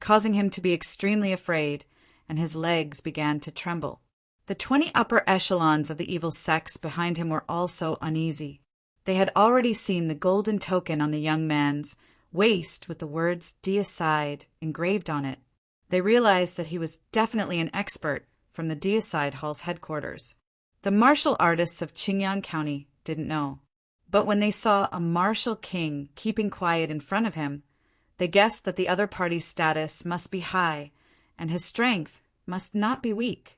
causing him to be extremely afraid, and his legs began to tremble. The 20 upper echelons of the evil sects behind him were also uneasy. They had already seen the golden token on the young man's waist with the words Deicide engraved on it. They realized that he was definitely an expert from the Deicide Hall's headquarters. The martial artists of Qingyang County didn't know. But when they saw a martial king keeping quiet in front of him, they guessed that the other party's status must be high, and his strength must not be weak.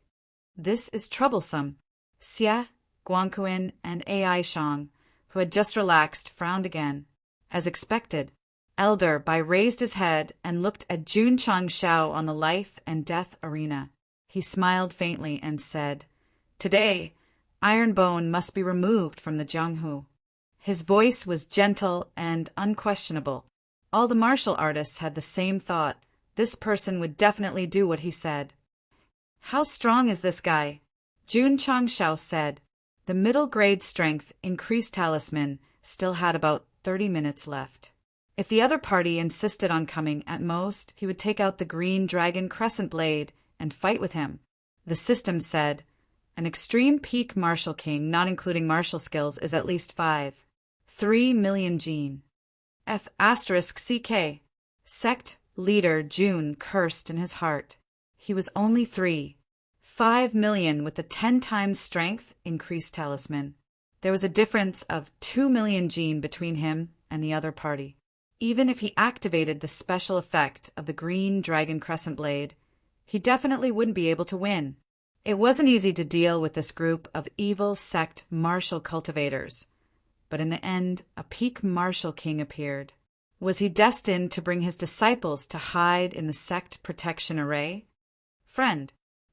This is troublesome. Xia, Guangquin, and Ai Shang, who had just relaxed, frowned again. As expected, Elder Bai raised his head and looked at Jun Changshao on the life and death arena. He smiled faintly and said, "Today, Ironbone must be removed from the Jianghu." His voice was gentle and unquestionable. All the martial artists had the same thought. This person would definitely do what he said. "How strong is this guy?" Jun Changshao said. The middle grade strength increased talisman still had about 30 minutes left. If the other party insisted on coming, at most, he would take out the green dragon crescent blade and fight with him. The system said, an extreme peak martial king, not including martial skills, is at least 3 million gene. F***CK. Sect leader Jun cursed in his heart. He was only 5 million with the 10 times strength increased talisman. There was a difference of 2 million gene between him and the other party. Even if he activated the special effect of the green dragon crescent blade, he definitely wouldn't be able to win. It wasn't easy to deal with this group of evil sect martial cultivators. But in the end, a peak martial king appeared. Was he destined to bring his disciples to hide in the sect protection array? "Friend,"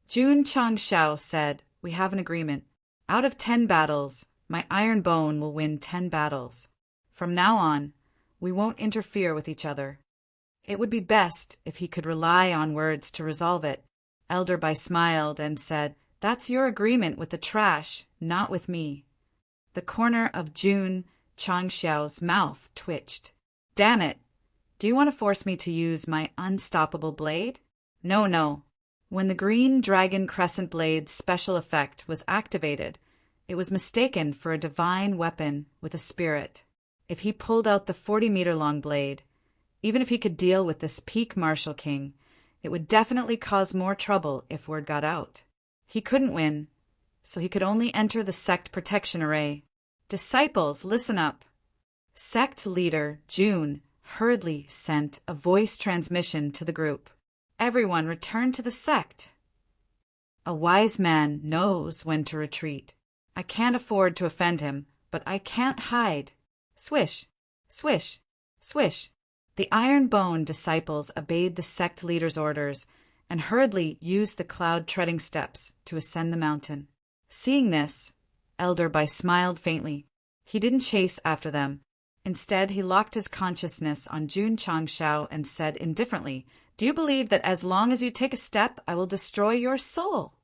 Jun Changshao said, "we have an agreement. Out of 10 battles, my iron bone will win 10 battles. From now on, we won't interfere with each other." It would be best if he could rely on words to resolve it. Elder Bai smiled and said, "That's your agreement with the trash, not with me." The corner of Jun Changshao's mouth twitched. "Damn it! Do you want to force me to use my unstoppable blade?" No. When the green dragon crescent blade's special effect was activated, it was mistaken for a divine weapon with a spirit. If he pulled out the 40-meter-long blade, even if he could deal with this peak martial king, it would definitely cause more trouble if word got out. He couldn't win, so he could only enter the sect protection array. "Disciples, listen up." Sect leader Jun hurriedly sent a voice transmission to the group. "Everyone return to the sect. A wise man knows when to retreat. I can't afford to offend him, but I can't hide." Swish, swish, swish. The Iron Bone disciples obeyed the sect leader's orders and hurriedly used the cloud-treading steps to ascend the mountain. Seeing this, Elder Bai smiled faintly. He didn't chase after them. Instead, he locked his consciousness on Jun Changshao and said indifferently, "Do you believe that as long as you take a step, I will destroy your soul?"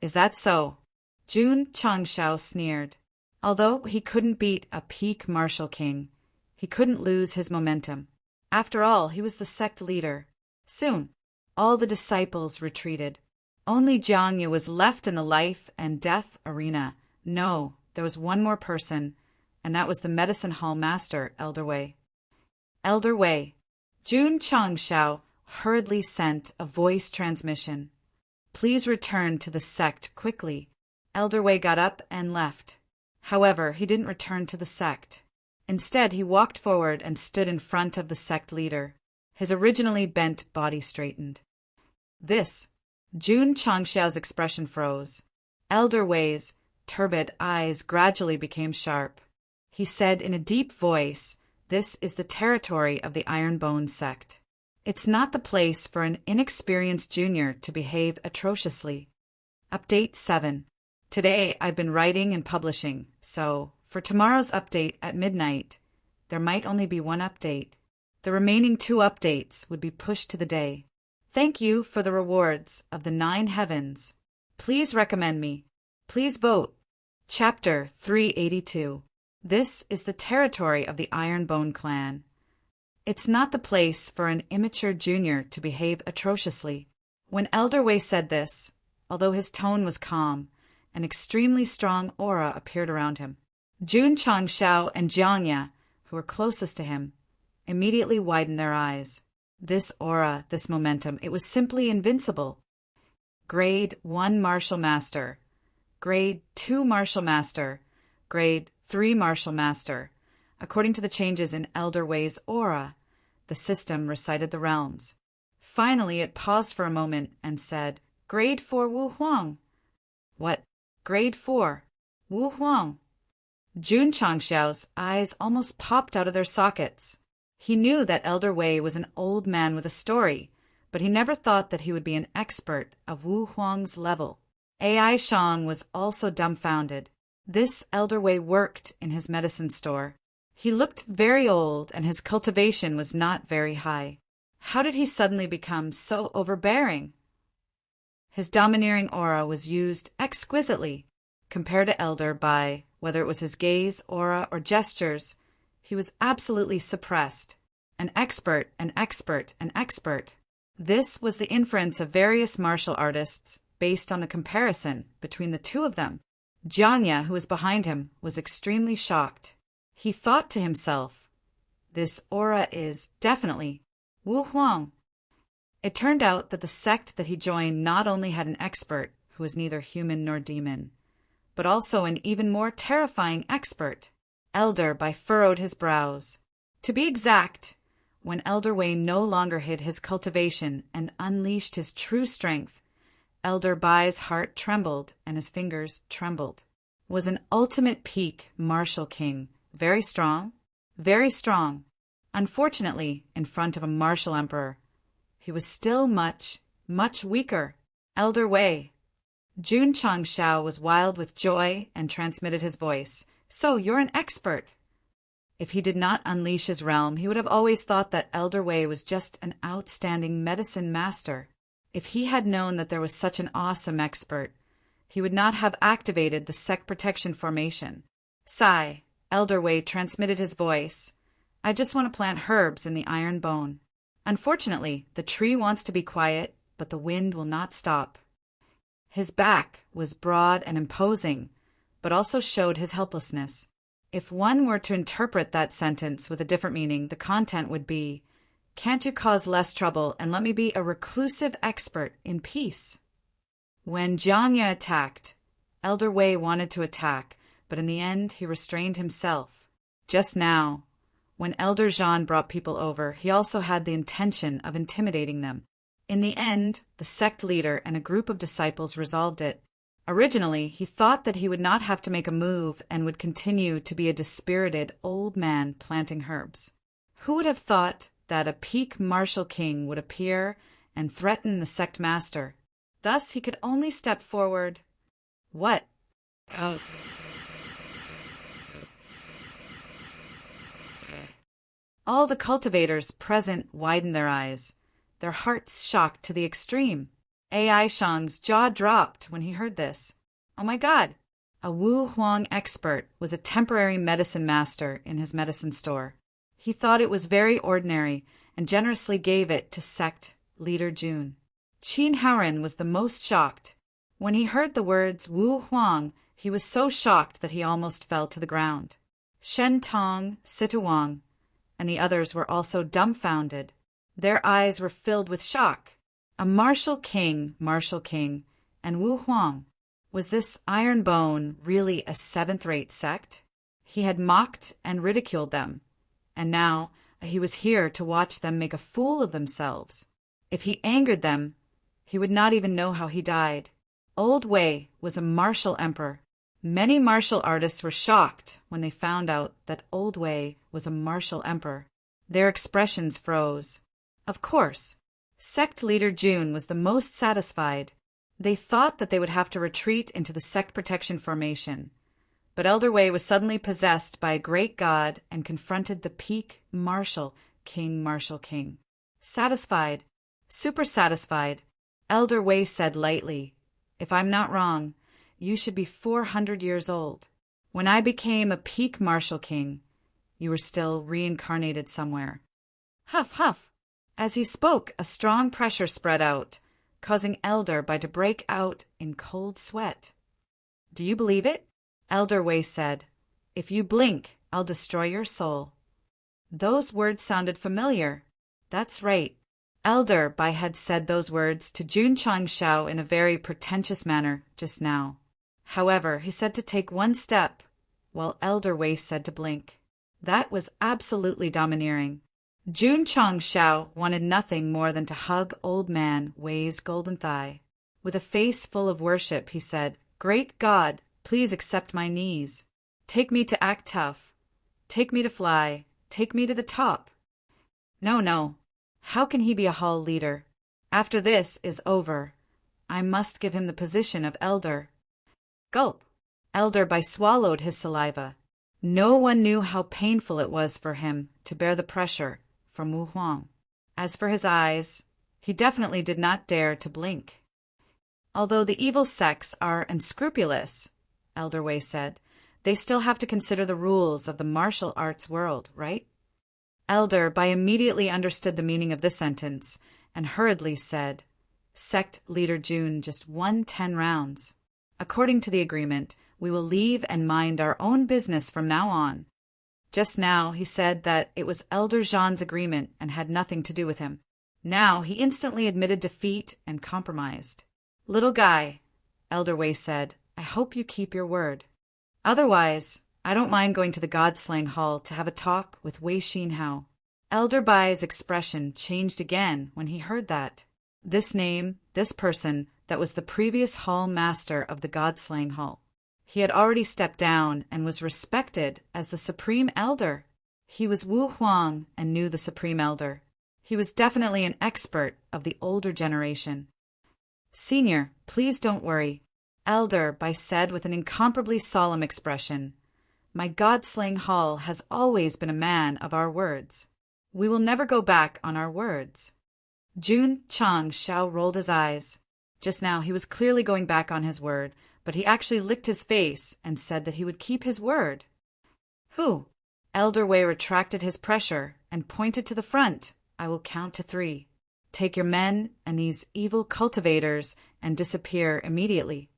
"Is that so?" Jun Changshao sneered. Although he couldn't beat a peak martial king, he couldn't lose his momentum. After all, he was the sect leader. Soon, all the disciples retreated. Only Jiangya was left in the life and death arena. No, there was one more person, and that was the medicine hall master, Elder Wei. "Elder Wei." Jun Changshao hurriedly sent a voice transmission. "Please return to the sect quickly." Elder Wei got up and left. However, he didn't return to the sect. Instead, he walked forward and stood in front of the sect leader. His originally bent body straightened. "This." Jun Changshao's expression froze. Elder Wei's turbid eyes gradually became sharp. He said in a deep voice, "This is the territory of the Iron Bone sect. It's not the place for an inexperienced junior to behave atrociously." Update 7. Today I've been writing and publishing, so for tomorrow's update at midnight, there might only be one update. The remaining 2 updates would be pushed to the day. Thank you for the rewards of the 9 heavens. Please recommend me. Please vote. Chapter 382. This is the territory of the Iron Bone clan. It's not the place for an immature junior to behave atrociously. When Elder Wei said this, although his tone was calm, an extremely strong aura appeared around him. Jun Changshao and Jiangya, who were closest to him, immediately widened their eyes. This aura, this momentum, it was simply invincible. Grade 1 Martial Master, Grade 2 Martial Master, Grade 3 Martial Master. According to the changes in Elder Wei's aura, the system recited the realms. Finally, it paused for a moment and said, "Grade 4 Wu Huang." "What? Grade 4? Wu Huang?" Jun Changshao's eyes almost popped out of their sockets. He knew that Elder Wei was an old man with a story, but he never thought that he would be an expert of Wu Huang's level. Ai Shang was also dumbfounded. This elder Wei worked in his medicine store. He looked very old, and his cultivation was not very high. How did he suddenly become so overbearing? His domineering aura was used exquisitely. Compared to Elder by, whether it was his gaze, aura, or gestures, he was absolutely suppressed. An expert, an expert, an expert. This was the inference of various martial artists based on the comparison between the two of them. Jianya, who was behind him, was extremely shocked. He thought to himself, "This aura is definitely Wu Huang." It turned out that the sect that he joined not only had an expert who was neither human nor demon, but also an even more terrifying expert. Elder Bai furrowed his brows. To be exact, when Elder Wei no longer hid his cultivation and unleashed his true strength, Elder Bai's heart trembled and his fingers trembled. Was an ultimate peak martial king, very strong, very strong. Unfortunately, in front of a martial emperor, he was still much, much weaker. Elder Wei. Jun Changshao was wild with joy and transmitted his voice. "So, you're an expert." If he did not unleash his realm, he would have always thought that Elder Wei was just an outstanding medicine master. If he had known that there was such an awesome expert, he would not have activated the Sect protection formation. "Sigh," Elder Wei transmitted his voice. "I just want to plant herbs in the iron bone. Unfortunately, the tree wants to be quiet, but the wind will not stop." His back was broad and imposing, but also showed his helplessness. If one were to interpret that sentence with a different meaning, the content would be, "Can't you cause less trouble and let me be a reclusive expert in peace?" When Jiangya attacked, Elder Wei wanted to attack, but in the end he restrained himself. Just now, when Elder Zhan brought people over, he also had the intention of intimidating them. In the end, the sect leader and a group of disciples resolved it. Originally, he thought that he would not have to make a move and would continue to be a dispirited old man planting herbs. Who would have thought that a peak martial king would appear and threaten the sect master? Thus he could only step forward. What? Oh. All the cultivators present widened their eyes, their hearts shocked to the extreme. Ai Shang's jaw dropped when he heard this. Oh my God! A Wu Huang expert was a temporary medicine master in his medicine store. He thought it was very ordinary and generously gave it to Sect leader Jun. Qin Haoren was the most shocked. When he heard the words Wu Huang, he was so shocked that he almost fell to the ground. Shen Tong, Situang, and the others were also dumbfounded. Their eyes were filled with shock. A martial king, and Wu Huang. Was this Iron Bone really a seventh-rate sect? He had mocked and ridiculed them, and now he was here to watch them make a fool of themselves. If he angered them, he would not even know how he died. Old Wei was a martial emperor. Many martial artists were shocked when they found out that Old Wei was a martial emperor. Their expressions froze. Of course, Sect leader Jun was the most satisfied. They thought that they would have to retreat into the Sect protection formation. But Elder Wei was suddenly possessed by a great god and confronted the peak martial king. Satisfied, super satisfied, Elder Wei said lightly, "If I'm not wrong, you should be 400 years old. When I became a peak martial king, you were still reincarnated somewhere." Huff, huff. As he spoke, a strong pressure spread out, causing Elder Bai to break out in cold sweat. "Do you believe it?" Elder Wei said. "If you blink, I'll destroy your soul." Those words sounded familiar. That's right. Elder Bai had said those words to Jun Changshao in a very pretentious manner just now. However, he said to take one step, while Elder Wei said to blink. That was absolutely domineering. Jun Changshao wanted nothing more than to hug old man Wei's golden thigh. With a face full of worship, he said, "Great God, please accept my knees. Take me to act tough. Take me to fly. Take me to the top." No. How can he be a hall leader? After this is over, I must give him the position of elder. Gulp. Elder Bai swallowed his saliva. No one knew how painful it was for him to bear the pressure from Wu Huang. As for his eyes, he definitely did not dare to blink. Although the evil sects are unscrupulous, Elder Wei said, they still have to consider the rules of the martial arts world, right? Elder Bai immediately understood the meaning of this sentence and hurriedly said, Sect Leader Jun just won 10 rounds. According to the agreement, we will leave and mind our own business from now on. Just now he said that it was Elder Zhan's agreement and had nothing to do with him. Now he instantly admitted defeat and compromised. Little guy, Elder Wei said, I hope you keep your word. Otherwise, I don't mind going to the God-slaying hall to have a talk with Wei Xinhao. Elder Bai's expression changed again when he heard that. This name, this person, that was the previous hall master of the God-slaying hall. He had already stepped down and was respected as the supreme elder. He was Wu Huang and knew the supreme elder. He was definitely an expert of the older generation. Senior, please don't worry, Elder Bai said with an incomparably solemn expression. My God-slaying hall has always been a man of our words. We will never go back on our words. Jun Chang Shao rolled his eyes. Just now he was clearly going back on his word, but he actually licked his face and said that he would keep his word. Who? Elder Wei retracted his pressure and pointed to the front. I will count to 3. Take your men and these evil cultivators and disappear immediately.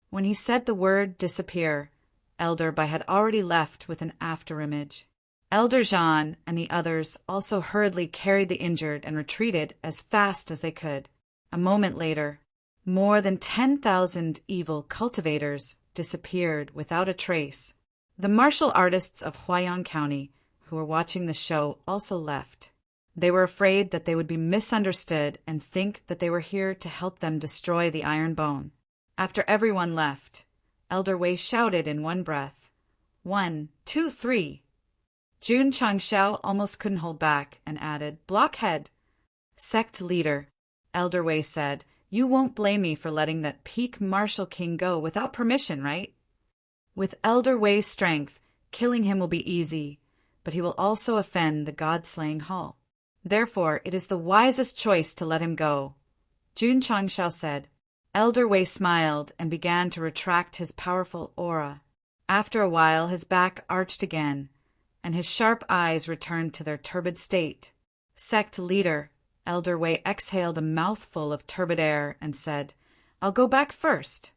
When he said the word disappear, Elder Bai had already left with an afterimage. Elder Zhan and the others also hurriedly carried the injured and retreated as fast as they could. A moment later, more than 10,000 evil cultivators disappeared without a trace. The martial artists of Huaiyang County, who were watching the show, also left. They were afraid that they would be misunderstood and think that they were here to help them destroy the iron bone. After everyone left, Elder Wei shouted in one breath, 1, 2, 3. Jun Changshao almost couldn't hold back and added, Blockhead. Sect leader, Elder Wei said, you won't blame me for letting that peak martial king go without permission, right? With Elder Wei's strength, killing him will be easy, but he will also offend the God-slaying hall. Therefore, it is the wisest choice to let him go. Jun Changshao said. Elder Wei smiled and began to retract his powerful aura. After a while, his back arched again, and his sharp eyes returned to their turbid state. Sect leader, Elder Wei exhaled a mouthful of turbid air and said, I'll go back first.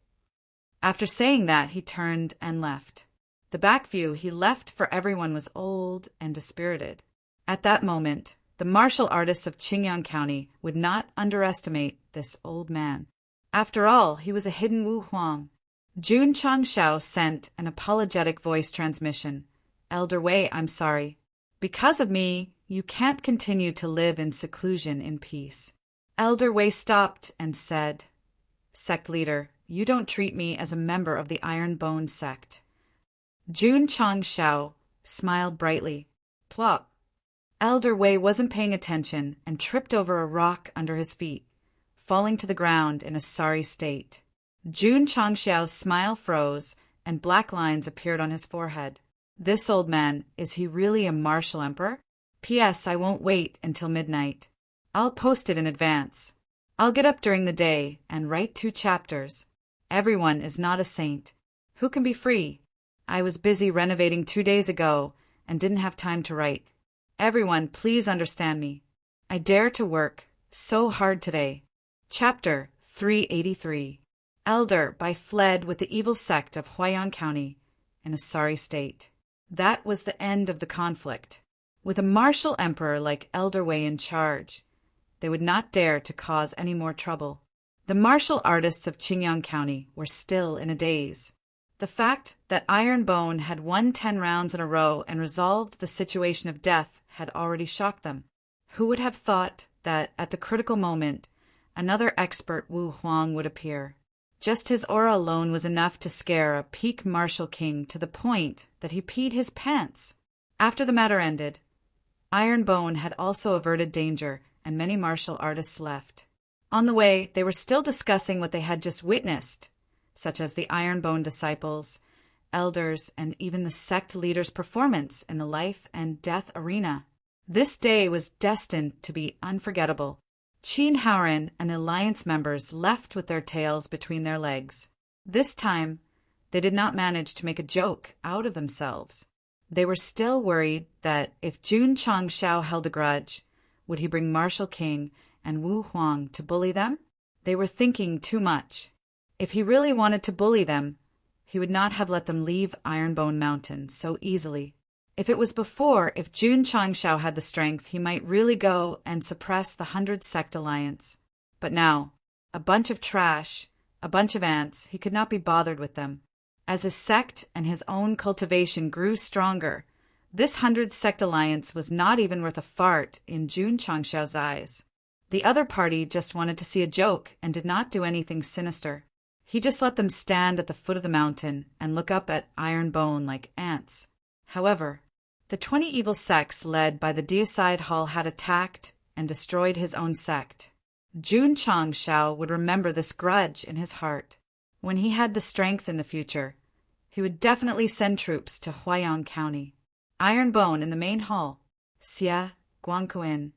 After saying that, he turned and left. The back view he left for everyone was old and dispirited. At that moment, the martial artists of Qingyang County would not underestimate this old man. After all, he was a hidden Wu Huang. Jun Changshao sent an apologetic voice transmission. Elder Wei, I'm sorry. Because of me, you can't continue to live in seclusion in peace. Elder Wei stopped and said, Sect leader, you don't treat me as a member of the Iron Bone sect. Jun Changshao smiled brightly. Plop. Elder Wei wasn't paying attention and tripped over a rock under his feet, falling to the ground in a sorry state. Jun Changshao's smile froze and black lines appeared on his forehead. This old man, is he really a martial emperor? P.S. I won't wait until midnight. I'll post it in advance. I'll get up during the day and write 2 chapters. Everyone is not a saint. Who can be free? I was busy renovating 2 days ago and didn't have time to write. Everyone, please understand me. I dare to work so hard today. Chapter 383. Elder Bai fled with the evil sect of Huaiyang County in a sorry state. That was the end of the conflict. With a martial emperor like Elder Wei in charge, they would not dare to cause any more trouble. The martial artists of Qingyang County were still in a daze. The fact that Iron Bone had won 10 rounds in a row and resolved the situation of death had already shocked them. Who would have thought that, at the critical moment, another expert Wu Huang would appear? Just his aura alone was enough to scare a peak martial king to the point that he peed his pants. After the matter ended, Iron Bone had also averted danger, and many martial artists left. On the way, they were still discussing what they had just witnessed, such as the Ironbone disciples, elders, and even the sect leader's performance in the life and death arena. This day was destined to be unforgettable. Qin Haoren and the alliance members left with their tails between their legs. This time, they did not manage to make a joke out of themselves. They were still worried that if Jun Changshao held a grudge, would he bring Marshal King and Wu Huang to bully them? They were thinking too much. If he really wanted to bully them, he would not have let them leave Ironbone Mountain so easily. If Jun Changshao had the strength, he might really go and suppress the 100 Sect alliance. But now, a bunch of trash, a bunch of ants, he could not be bothered with them. As his sect and his own cultivation grew stronger, this 100 Sect alliance was not even worth a fart in Jun Changshao's eyes. The other party just wanted to see a joke and did not do anything sinister. He just let them stand at the foot of the mountain and look up at Ironbone like ants. However, the 20 evil sects led by the deicide Hall had attacked and destroyed his own sect. Jun Changshao would remember this grudge in his heart. When he had the strength in the future, he would definitely send troops to Huaiyang County. Ironbone in the main hall. Xia, Guangquin,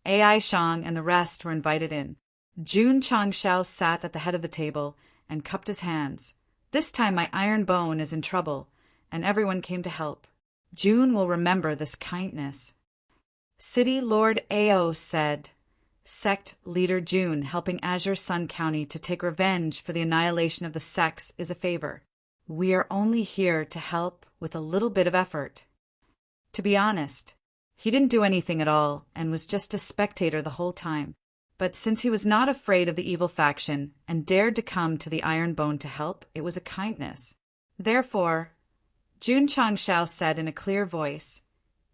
Ai Shang, and the rest were invited in. Jun Changshao sat at the head of the table and cupped his hands. This time my Ironbone is in trouble, and everyone came to help. Jun will remember this kindness. City Lord Ao said, Sect Leader Jun helping Azure Sun County to take revenge for the annihilation of the sects is a favor. We are only here to help with a little bit of effort. To be honest, he didn't do anything at all and was just a spectator the whole time. But since he was not afraid of the evil faction and dared to come to the Ironbone to help, it was a kindness. Therefore, Jun Changshao said in a clear voice,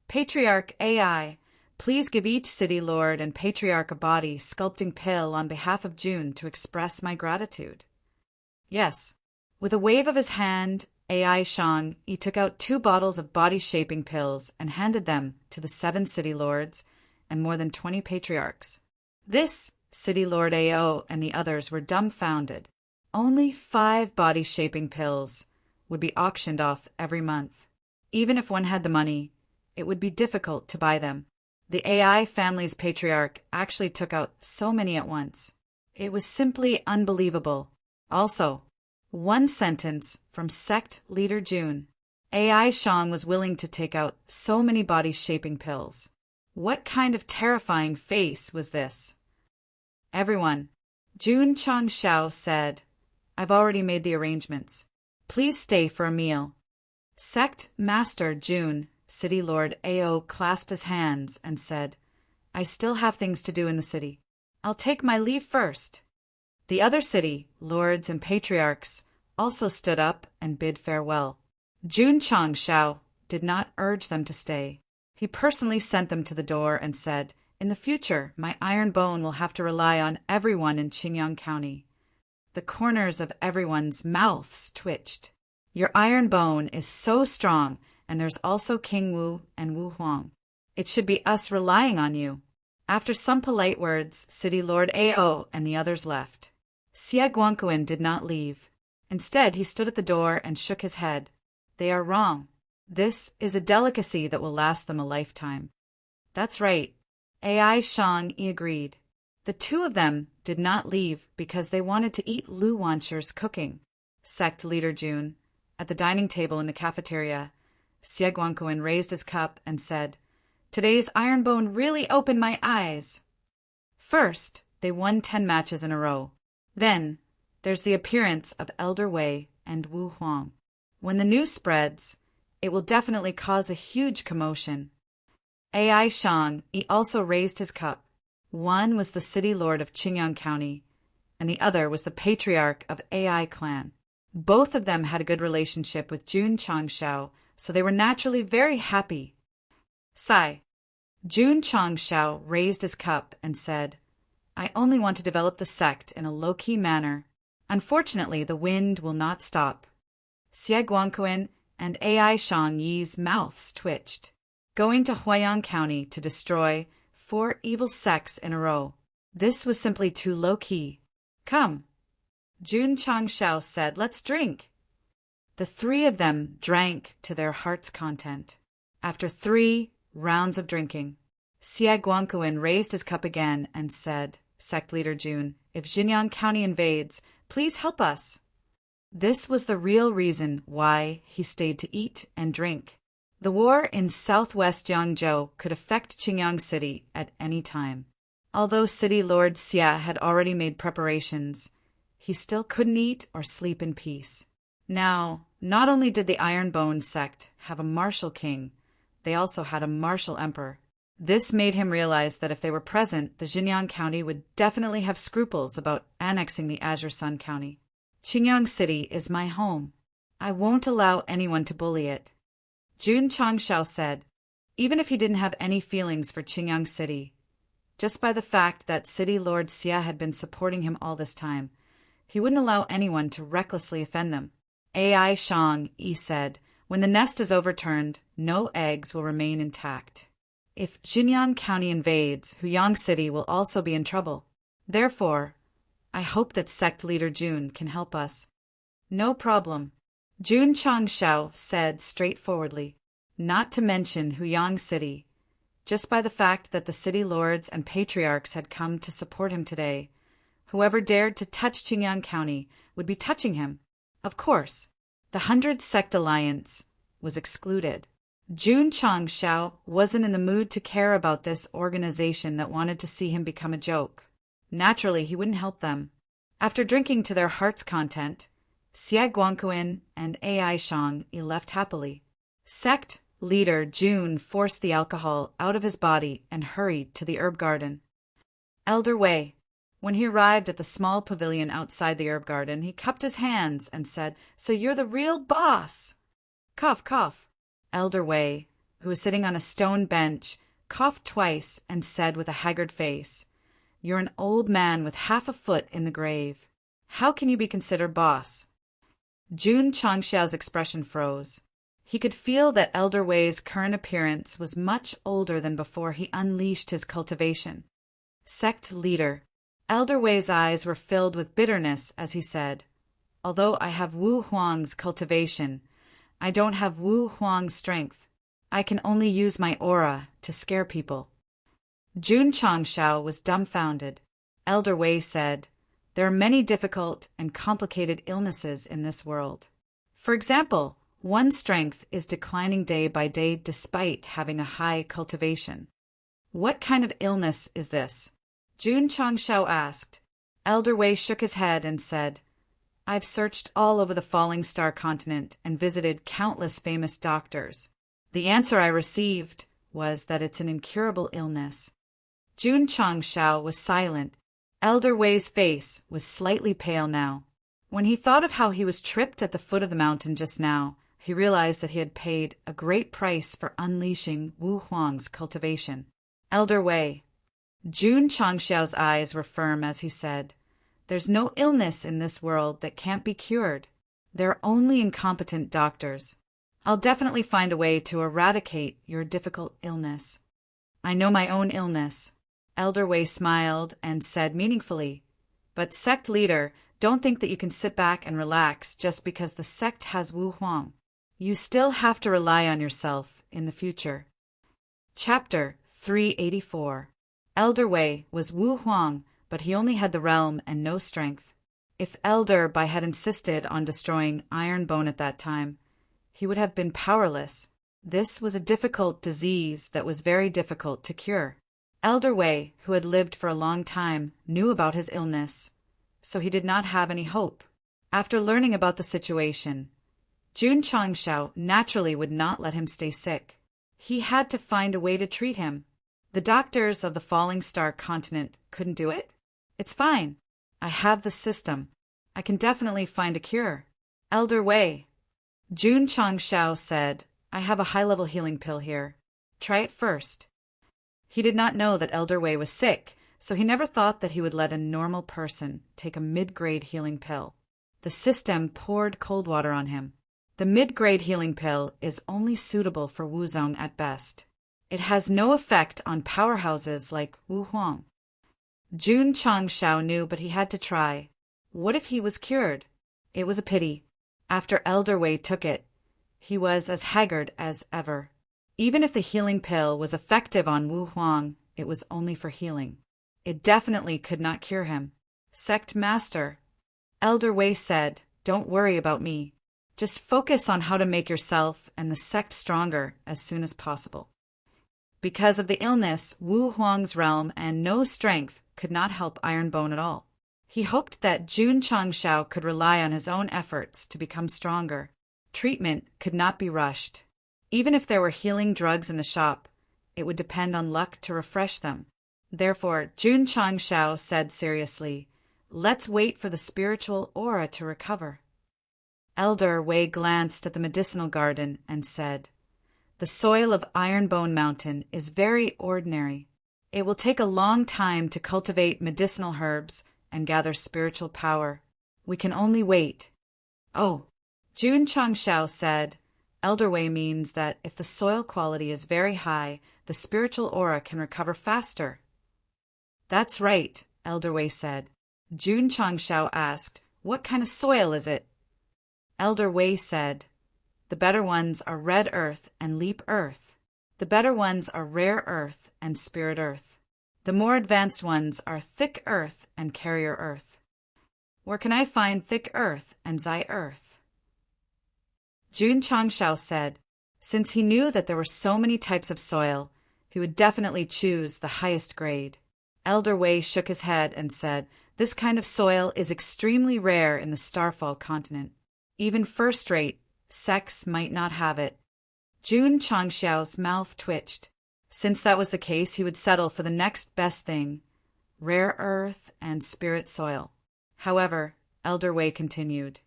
Patriarch Ai, please give each city lord and patriarch a body sculpting pill on behalf of Jun to express my gratitude. Yes. With a wave of his hand, Ai Shang, he took out 2 bottles of body-shaping pills and handed them to the 7 city lords and more than 20 patriarchs. This City Lord Ao and the others were dumbfounded. Only 5 body-shaping pills would be auctioned off every month. Even if one had the money, it would be difficult to buy them. The Ai family's patriarch actually took out so many at once. It was simply unbelievable. Also, one sentence from Sect Leader Jun. Ai Shang was willing to take out so many body-shaping pills. What kind of terrifying face was this? Everyone, Jun Changshao said, I've already made the arrangements. Please stay for a meal. Sect Master Jun, City Lord Ao clasped his hands and said, I still have things to do in the city. I'll take my leave first. The other city, lords and patriarchs, also stood up and bid farewell. Jun Changshao did not urge them to stay. He personally sent them to the door and said, in the future, my Ironbone will have to rely on everyone in Qingyang County. The corners of everyone's mouths twitched. Your Ironbone is so strong, and there's also King Wu and Wu Huang. It should be us relying on you. After some polite words, City Lord Ao and the others left. Xia Guangquin did not leave. Instead, he stood at the door and shook his head. They are wrong. This is a delicacy that will last them a lifetime. That's right. Ai Shang agreed. The 2 of them did not leave because they wanted to eat Lu Wancher's cooking. Sect Leader Jun, at the dining table in the cafeteria, Xie Guangquin raised his cup and said, Today's Ironbone really opened my eyes. First, they won 10 matches in a row. Then, there's the appearance of Elder Wei and Wu Huang. When the news spreads, it will definitely cause a huge commotion. Ai Shang, he also raised his cup. One was the city lord of Qingyang County, and the other was the patriarch of Ai clan. Both of them had a good relationship with Jun Changshao, so they were naturally very happy. Sigh. Jun Changshao raised his cup and said, I only want to develop the sect in a low-key manner. Unfortunately, the wind will not stop. Xie Guangquin and Ai Shang Yi's mouths twitched. Going to Huaiyang County to destroy 4 evil sects in a row. This was simply too low-key. Come, Jun Changshao said, let's drink. The three of them drank to their heart's content. After 3 rounds of drinking, Xie Guangquan raised his cup again and said, Sect leader Jun, if Xinjiang County invades, please help us. This was the real reason why he stayed to eat and drink. The war in southwest Jiangzhou could affect Qingyang City at any time. Although City Lord Xia had already made preparations, he still couldn't eat or sleep in peace. Now, not only did the Ironbone sect have a martial king, they also had a martial emperor. This made him realize that if they were present, the Xinjiang County would definitely have scruples about annexing the Azure Sun County. Qingyang City is my home. I won't allow anyone to bully it. Jun Changshao said, even if he didn't have any feelings for Qingyang City, just by the fact that City Lord Xia had been supporting him all this time, he wouldn't allow anyone to recklessly offend them. Ai Shang Yi said, when the nest is overturned, no eggs will remain intact. If Xinjiang County invades, Huyang City will also be in trouble. Therefore, I hope that sect leader Jun can help us. No problem, Jun Changshao said straightforwardly, not to mention Huyang City. Just by the fact that the city lords and patriarchs had come to support him today, whoever dared to touch Qingyang County would be touching him. Of course, the 100 Sect Alliance was excluded. Jun Changshao wasn't in the mood to care about this organization that wanted to see him become a joke. Naturally, he wouldn't help them. After drinking to their heart's content, Xie Guangquan and Ai Shang Yi left happily. Sect leader Jun forced the alcohol out of his body and hurried to the herb garden. Elder Wei. When he arrived at the small pavilion outside the herb garden, he cupped his hands and said, "So you're the real boss!" Cough, cough. Elder Wei, who was sitting on a stone bench, coughed twice and said with a haggard face, "You're an old man with half a foot in the grave. How can you be considered boss?" Jun Changshao's expression froze. He could feel that Elder Wei's current appearance was much older than before he unleashed his cultivation. Sect leader. Elder Wei's eyes were filled with bitterness as he said, "Although I have Wu Huang's cultivation, I don't have Wu Huang's strength. I can only use my aura to scare people." Jun Changshao was dumbfounded. Elder Wei said, "There are many difficult and complicated illnesses in this world. For example, one's strength is declining day by day despite having a high cultivation. What kind of illness is this?" Jun Changshao asked. Elder Wei shook his head and said, "I've searched all over the Falling Star continent and visited countless famous doctors. The answer I received was that it's an incurable illness." Jun Changshao was silent. Elder Wei's face was slightly pale now. When he thought of how he was tripped at the foot of the mountain just now, he realized that he had paid a great price for unleashing Wu Huang's cultivation. Elder Wei. Jun Changshao's eyes were firm as he said, "There's no illness in this world that can't be cured. There are only incompetent doctors. I'll definitely find a way to eradicate your difficult illness. I know my own illness." Elder Wei smiled and said meaningfully, "But sect leader, don't think that you can sit back and relax just because the sect has Wu Huang. You still have to rely on yourself in the future." Chapter 384. Elder Wei was Wu Huang, but he only had the realm and no strength. If Elder Bai had insisted on destroying Ironbone at that time, he would have been powerless. This was a difficult disease that was very difficult to cure. Elder Wei, who had lived for a long time, knew about his illness, so he did not have any hope. After learning about the situation, Jun Changshao naturally would not let him stay sick. He had to find a way to treat him. The doctors of the Falling Star continent couldn't do it? It's fine. I have the system. I can definitely find a cure. Elder Wei. Jun Changshao said, "I have a high-level healing pill here. Try it first." He did not know that Elder Wei was sick, so he never thought that he would let a normal person take a mid-grade healing pill. The system poured cold water on him. The mid-grade healing pill is only suitable for Wuzong at best. It has no effect on powerhouses like Wu Huang. Jun Changshao knew, but he had to try. What if he was cured? It was a pity. After Elder Wei took it, he was as haggard as ever. Even if the healing pill was effective on Wu Huang, it was only for healing. It definitely could not cure him. Sect Master, Elder Wei said, don't worry about me. Just focus on how to make yourself and the sect stronger as soon as possible. Because of the illness, Wu Huang's realm and no strength could not help Ironbone at all. He hoped that Jun Changshao could rely on his own efforts to become stronger. Treatment could not be rushed. Even if there were healing drugs in the shop, it would depend on luck to refresh them. Therefore, Jun Changshao said seriously, let's wait for the spiritual aura to recover. Elder Wei glanced at the medicinal garden and said, the soil of Ironbone Mountain is very ordinary. It will take a long time to cultivate medicinal herbs and gather spiritual power. We can only wait. Oh, Jun Changshao said, Elder Wei means that if the soil quality is very high, the spiritual aura can recover faster. That's right, Elder Wei said. Jun Changshao asked, what kind of soil is it? Elder Wei said, the better ones are red earth and leap earth. The better ones are rare earth and spirit earth. The more advanced ones are thick earth and carrier earth. Where can I find thick earth and Zai earth? Jun Changshao said, since he knew that there were so many types of soil, he would definitely choose the highest grade. Elder Wei shook his head and said, this kind of soil is extremely rare in the Starfall continent. Even first-rate sects might not have it. Jun Changshao's mouth twitched. Since that was the case, he would settle for the next best thing, rare earth and spirit soil. However, Elder Wei continued,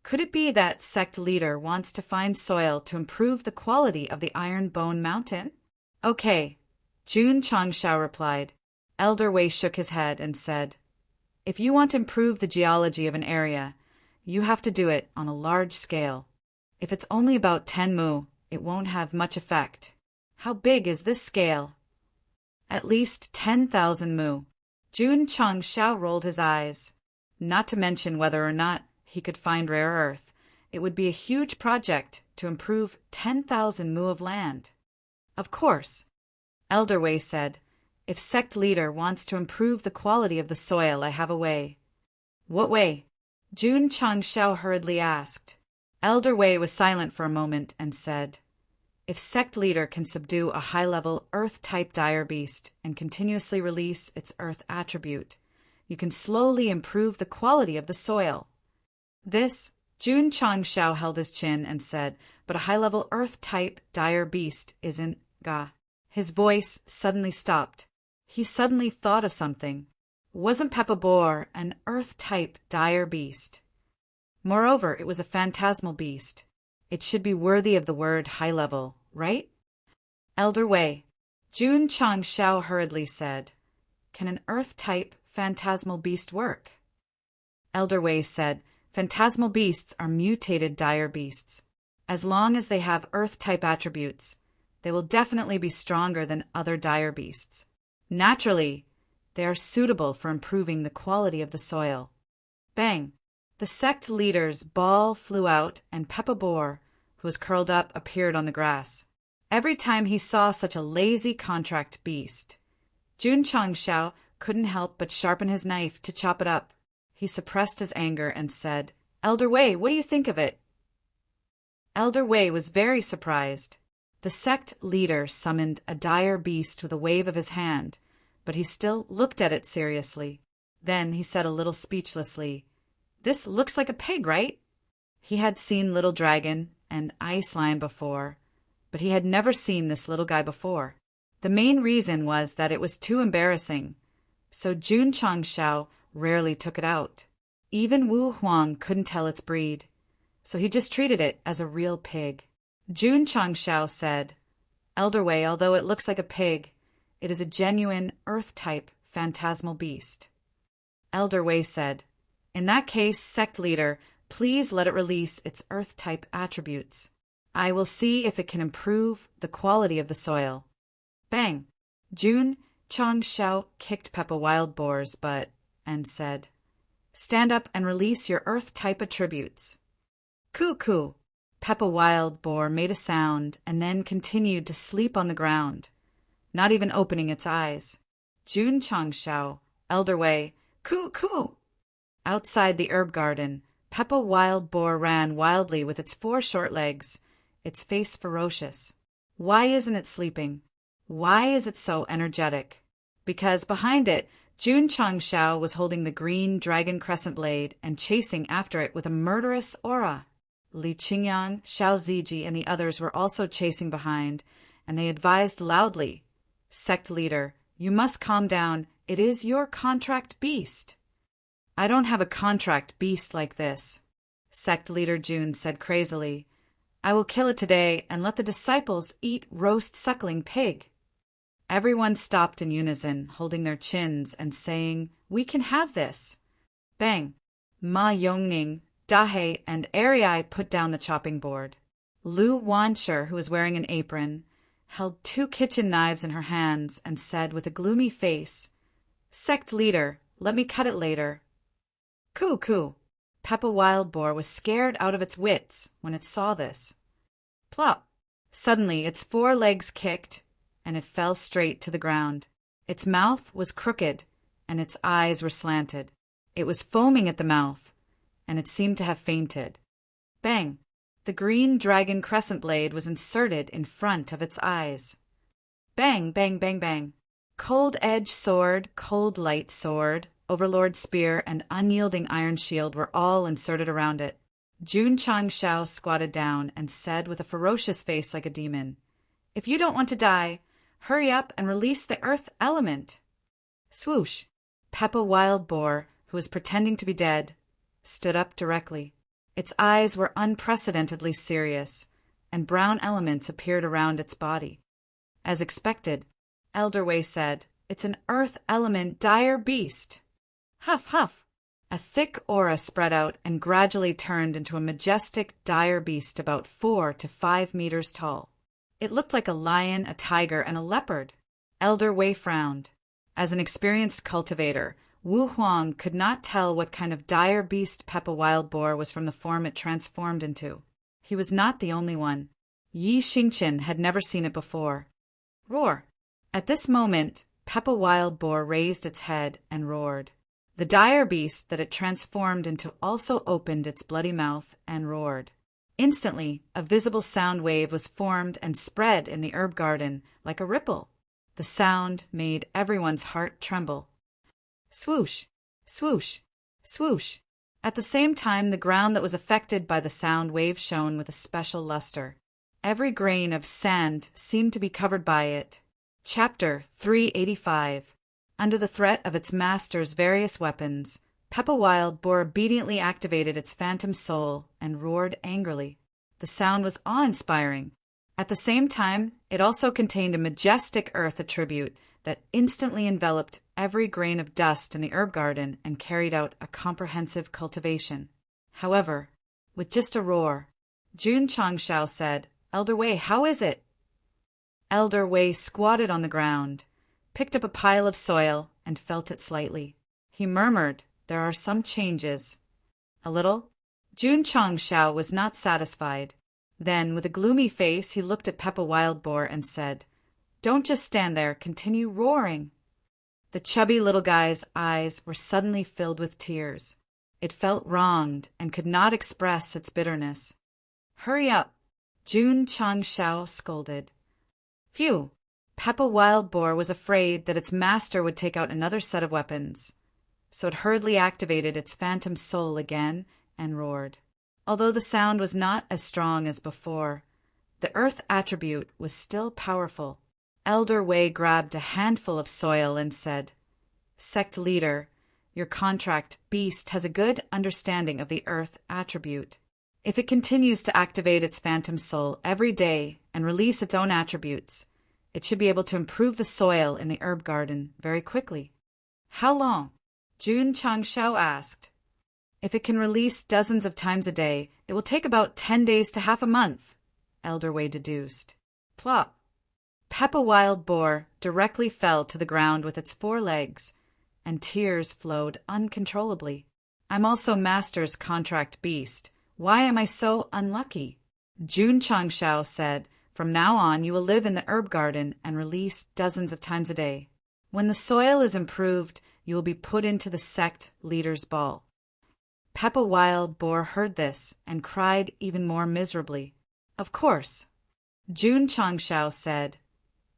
could it be that sect leader wants to find soil to improve the quality of the Ironbone Mountain? Okay, Jun Changshao replied. Elder Wei shook his head and said, if you want to improve the geology of an area, you have to do it on a large scale. If it's only about 10 mu, it won't have much effect. How big is this scale? At least 10,000 mu. Jun Changshao rolled his eyes. Not to mention whether or not he could find rare earth, it would be a huge project to improve 10,000 mu of land. Of course, Elder Wei said, if sect leader wants to improve the quality of the soil, I have a way. What way? Jun Changshao hurriedly asked. Elder Wei was silent for a moment and said, if sect leader can subdue a high-level earth-type dire beast and continuously release its earth attribute, you can slowly improve the quality of the soil. This, Jun Changshao held his chin and said, but a high-level earth-type dire beast isn't ga. His voice suddenly stopped. He suddenly thought of something. Wasn't Peppa Boar an earth-type dire beast? Moreover, it was a phantasmal beast. It should be worthy of the word high-level, right? Elder Wei, Jun Changshao hurriedly said, can an earth-type phantasmal beast work? Elder Wei said, phantasmal beasts are mutated dire beasts. As long as they have earth-type attributes, they will definitely be stronger than other dire beasts. Naturally, they are suitable for improving the quality of the soil. Bang! The sect leader's ball flew out and Peppa Boar, who was curled up, appeared on the grass. Every time he saw such a lazy contract beast, Jun Changshao couldn't help but sharpen his knife to chop it up. He suppressed his anger and said, Elder Wei, what do you think of it? Elder Wei was very surprised. The sect leader summoned a dire beast with a wave of his hand, but he still looked at it seriously. Then he said a little speechlessly, this looks like a pig, right? He had seen Little Dragon and Ice Lion before, but he had never seen this little guy before. The main reason was that it was too embarrassing, so Jun Changshao rarely took it out. Even Wu Huang couldn't tell its breed, so he just treated it as a real pig. Jun Changshao said, Elder Wei, although it looks like a pig, it is a genuine earth-type phantasmal beast. Elder Wei said, in that case, sect leader, please let it release its earth-type attributes. I will see if it can improve the quality of the soil. Bang! Jun Chang Xiao kicked Peppa Wild Boar's butt and said, "Stand up and release your Earth-type attributes." Coo-coo. Peppa Wild Boar made a sound and then continued to sleep on the ground, not even opening its eyes. Jun Chang Xiao, Elder Wei, coo-coo. Outside the herb garden, Peppa Wild Boar ran wildly with its 4 short legs, its face ferocious. Why isn't it sleeping? Why is it so energetic? Because behind it, Jun Chang Xiao was holding the green dragon crescent blade and chasing after it with a murderous aura. Li Qingyang, Xiao Ziji, and the others were also chasing behind, and they advised loudly, "Sect leader, you must calm down. It is your contract beast." "I don't have a contract beast like this," Sect leader Jun said crazily. "I will kill it today and let the disciples eat roast suckling pig." Everyone stopped in unison, holding their chins and saying, "We can have this." Bang! Ma Yongning, Dahe, and Ariai put down the chopping board. Lu Wancher, who was wearing an apron, held 2 kitchen knives in her hands and said with a gloomy face, "Sect leader, let me cut it later." Coo-coo. Peppa Wild Boar was scared out of its wits when it saw this. Plop! Suddenly its 4 legs kicked, and it fell straight to the ground. Its mouth was crooked, and its eyes were slanted. It was foaming at the mouth, and it seemed to have fainted. Bang! The green dragon crescent blade was inserted in front of its eyes. Bang, bang, bang, bang. Cold edge sword, cold light sword, overlord spear, and unyielding iron shield were all inserted around it. Jun Chang Xiao squatted down and said with a ferocious face like a demon, "If you don't want to die, hurry up and release the earth element." Swoosh! Peppa Wild Boar, who was pretending to be dead, stood up directly. Its eyes were unprecedentedly serious, and brown elements appeared around its body. As expected, Elder Wei said, "It's an earth element dire beast." Huff, huff! A thick aura spread out and gradually turned into a majestic dire beast about 4 to 5 meters tall. It looked like a lion, a tiger, and a leopard. Elder Wei frowned. As an experienced cultivator, Wu Huang could not tell what kind of dire beast Peppa Wild Boar was from the form it transformed into. He was not the only one. Yi Xingqian had never seen it before. Roar! At this moment, Peppa Wild Boar raised its head and roared. The dire beast that it transformed into also opened its bloody mouth and roared. Instantly, a visible sound wave was formed and spread in the herb garden like a ripple. The sound made everyone's heart tremble. Swoosh! Swoosh! Swoosh! At the same time, the ground that was affected by the sound wave shone with a special luster. Every grain of sand seemed to be covered by it. Chapter 385. Under the threat of its master's various weapons, Peppa Wild Boar obediently activated its phantom soul and roared angrily. The sound was awe-inspiring. At the same time, it also contained a majestic earth attribute that instantly enveloped every grain of dust in the herb garden and carried out a comprehensive cultivation. However, with just a roar, Jun Chang Xiao said, "Elder Wei, how is it?" Elder Wei squatted on the ground, picked up a pile of soil, and felt it slightly. He murmured, "There are some changes." A little? Jun Chang Xiao was not satisfied. Then, with a gloomy face, he looked at Peppa Wild Boar and said, "Don't just stand there, continue roaring." The chubby little guy's eyes were suddenly filled with tears. It felt wronged and could not express its bitterness. "Hurry up," Jun Chang Xiao scolded. Phew! Peppa Wild Boar was afraid that its master would take out another set of weapons, so it hurriedly activated its phantom soul again and roared. Although the sound was not as strong as before, the earth attribute was still powerful. Elder Wei grabbed a handful of soil and said, "Sect leader, your contract beast has a good understanding of the earth attribute. If it continues to activate its phantom soul every day and release its own attributes, it should be able to improve the soil in the herb garden very quickly." "How long?" Jun Chang Xiao asked. "If it can release dozens of times a day, it will take about 10 days to half a month," Elder Wei deduced. Plop! Peppa Wild Boar directly fell to the ground with its 4 legs, and tears flowed uncontrollably. I'm also Master's contract beast. Why am I so unlucky? June Changshao said, From now on you will live in the herb garden and release dozens of times a day. When the soil is improved, you will be put into the sect leader's ball. Peppa Wild Boar heard this and cried even more miserably. Of course. June Changshao said,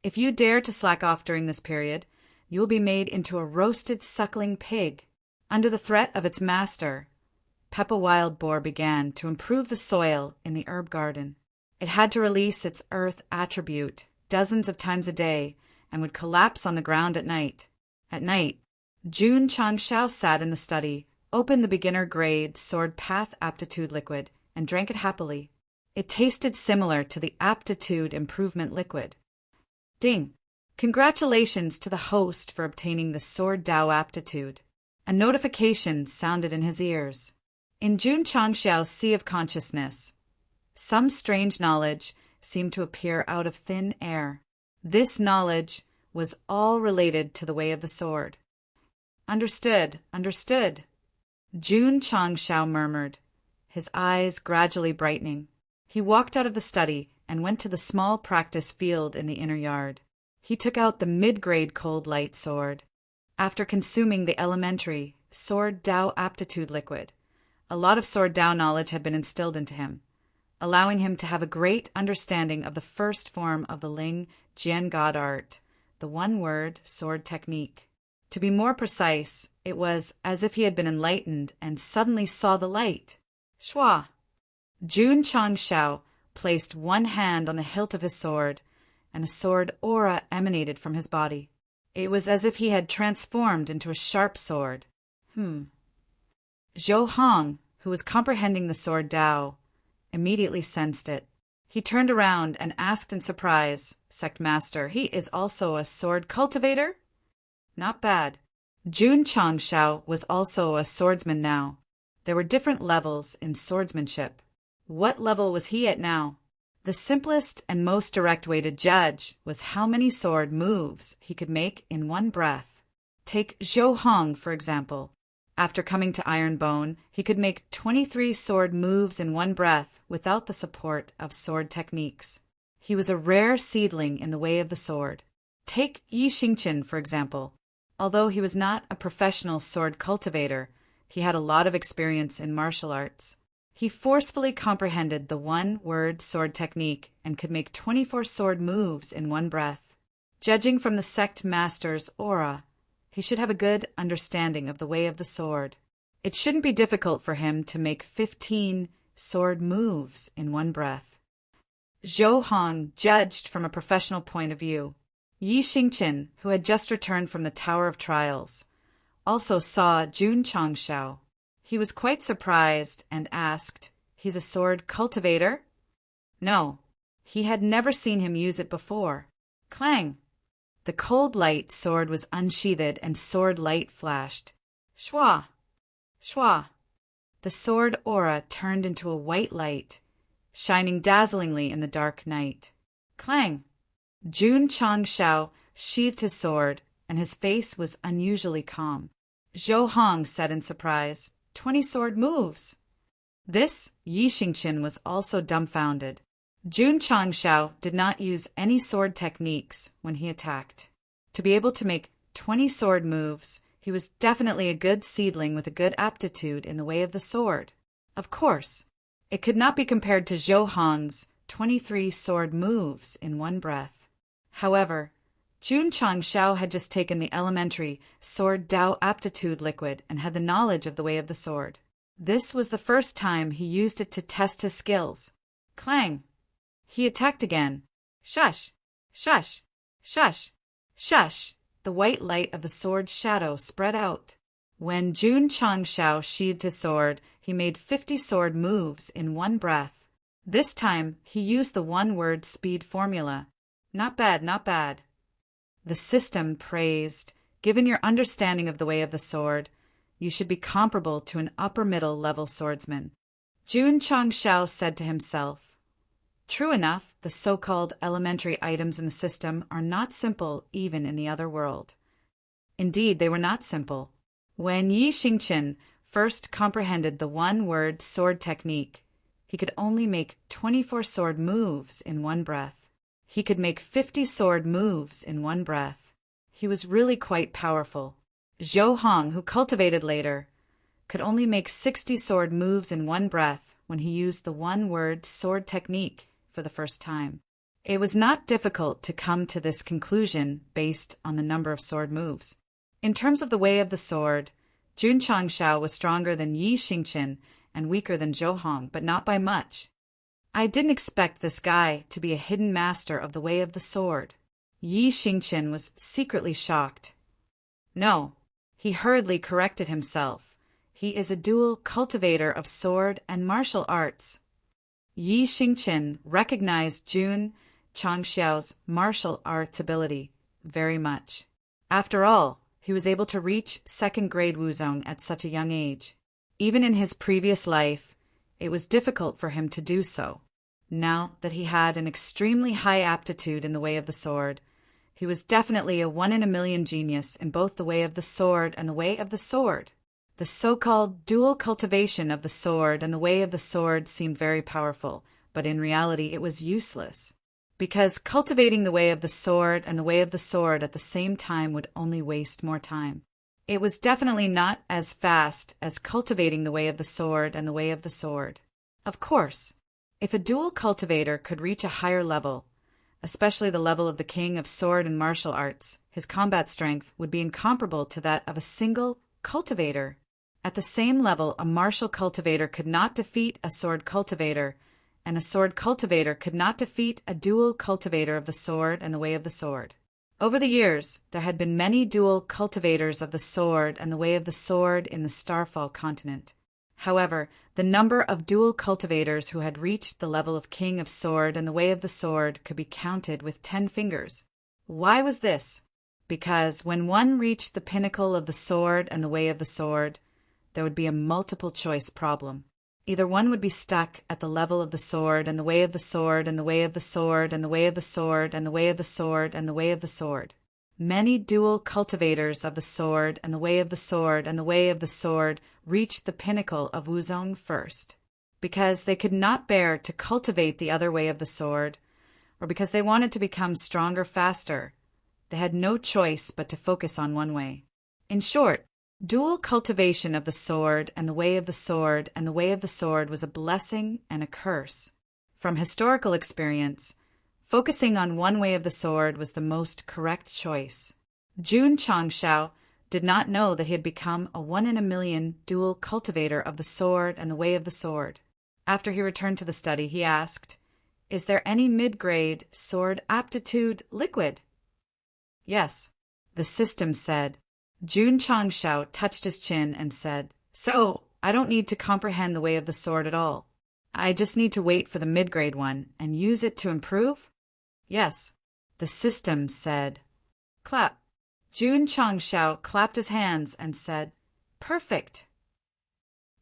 If you dare to slack off during this period, you will be made into a roasted suckling pig. Under the threat of its master, Peppa Wild Boar began to improve the soil in the herb garden. It had to release its earth attribute dozens of times a day and would collapse on the ground at night. At night, June Changshao sat in the study, opened the beginner grade sword path aptitude liquid, and drank it happily. It tasted similar to the aptitude improvement liquid. Ding! Congratulations to the host for obtaining the Sword Dao aptitude. A notification sounded in his ears. In June Changshao's sea of consciousness, some strange knowledge seemed to appear out of thin air. This knowledge was all related to the way of the sword. Understood, understood. June Changshao murmured, his eyes gradually brightening. He walked out of the study and went to the small practice field in the inner yard. He took out the mid-grade cold light sword. After consuming the elementary Sword Dao aptitude liquid, a lot of Sword Dao knowledge had been instilled into him, allowing him to have a great understanding of the first form of the Ling Jian God art, the one-word sword technique. To be more precise, it was as if he had been enlightened and suddenly saw the light. Shua! June Changshao placed one hand on the hilt of his sword, and a sword aura emanated from his body. It was as if he had transformed into a sharp sword. Zhou Hong, who was comprehending the sword Dao, immediately sensed it. He turned around and asked in surprise, Sect Master, he is also a sword cultivator? Not bad. June Changshao was also a swordsman now. There were different levels in swordsmanship. What level was he at now? The simplest and most direct way to judge was how many sword moves he could make in one breath. Take Zhou Hong, for example. After coming to Ironbone, he could make 23 sword moves in one breath without the support of sword techniques. He was a rare seedling in the way of the sword. Take Yi Xingqian, for example. Although he was not a professional sword cultivator, he had a lot of experience in martial arts. He forcefully comprehended the one-word sword technique and could make 24 sword moves in one breath. Judging from the sect master's aura, he should have a good understanding of the way of the sword. It shouldn't be difficult for him to make 15 sword moves in one breath. Zhou Hong judged from a professional point of view. Yi Xingqian, who had just returned from the Tower of Trials, also saw June Changshao. He was quite surprised and asked, He's a sword cultivator? No, he had never seen him use it before. Clang! The cold light sword was unsheathed and sword light flashed. Shwa! Shwa! The sword aura turned into a white light, shining dazzlingly in the dark night. Clang! June Changshao sheathed his sword, and his face was unusually calm. Zhou Hong said in surprise, 20 sword moves. This Yi Xingqian was also dumbfounded. June Changshao did not use any sword techniques when he attacked. To be able to make 20 sword moves, he was definitely a good seedling with a good aptitude in the way of the sword. Of course, it could not be compared to Zhou Hong's 23 sword moves in one breath. However, June Changshao had just taken the elementary Sword Dao aptitude liquid and had the knowledge of the way of the sword. This was the first time he used it to test his skills. Clang! He attacked again. Shush! Shush! Shush! Shush! The white light of the sword shadow spread out. When June Changshao sheathed his sword, he made 50 sword moves in one breath. This time, he used the one-word speed formula. Not bad, not bad. The system praised, given your understanding of the way of the sword, you should be comparable to an upper-middle level swordsman. June Changshao said to himself, True enough, the so-called elementary items in the system are not simple even in the other world. Indeed, they were not simple. When Yi Xingqian first comprehended the one-word sword technique, he could only make 24 sword moves in one breath. He could make 50 sword moves in one breath. He was really quite powerful. Zhou Hong, who cultivated later, could only make 60 sword moves in one breath when he used the one-word sword technique for the first time. It was not difficult to come to this conclusion based on the number of sword moves. In terms of the way of the sword, Jun Changshao was stronger than Yi Xingqian and weaker than Zhou Hong, but not by much. I didn't expect this guy to be a hidden master of the way of the sword. Yi Xingqian was secretly shocked. No, he hurriedly corrected himself. He is a dual cultivator of sword and martial arts. Yi Xingqian recognized Jun Changxiao's martial arts ability very much. After all, he was able to reach second-grade Wuzong at such a young age. Even in his previous life, it was difficult for him to do so. Now that he had an extremely high aptitude in the way of the sword, he was definitely a one-in-a-million genius in both the way of the sword and the way of the sword. The so-called dual cultivation of the sword and the way of the sword seemed very powerful, but in reality it was useless, because cultivating the way of the sword and the way of the sword at the same time would only waste more time. It was definitely not as fast as cultivating the way of the sword and the way of the sword. Of course, if a dual cultivator could reach a higher level, especially the level of the king of sword and martial arts, his combat strength would be incomparable to that of a single cultivator. At the same level, a martial cultivator could not defeat a sword cultivator, and a sword cultivator could not defeat a dual cultivator of the sword and the way of the sword. Over the years, there had been many dual cultivators of the sword and the way of the sword in the Starfall continent. However, the number of dual cultivators who had reached the level of king of sword and the way of the sword could be counted with 10 fingers. Why was this? Because when one reached the pinnacle of the sword and the way of the sword, there would be a multiple-choice problem. Either one would be stuck at the level of the sword and the way of the sword and the way of the sword and the way of the sword and the way of the sword and the way of the sword. Many dual cultivators of the sword and the way of the sword and the way of the sword reached the pinnacle of Wuzong first, because they could not bear to cultivate the other way of the sword, or because they wanted to become stronger faster. They had no choice but to focus on one way. In short, dual cultivation of the sword and the way of the sword and the way of the sword was a blessing and a curse. From historical experience, focusing on one way of the sword was the most correct choice. Jun Changshao did not know that he had become a one-in-a-million dual cultivator of the sword and the way of the sword. After he returned to the study, he asked, "Is there any mid-grade sword aptitude liquid?" "Yes," the system said. Jun Changshao touched his chin and said, "So, I don't need to comprehend the way of the sword at all. I just need to wait for the mid-grade one and use it to improve?" "Yes," the system said. "Clap." Jun Changshao clapped his hands and said, "Perfect."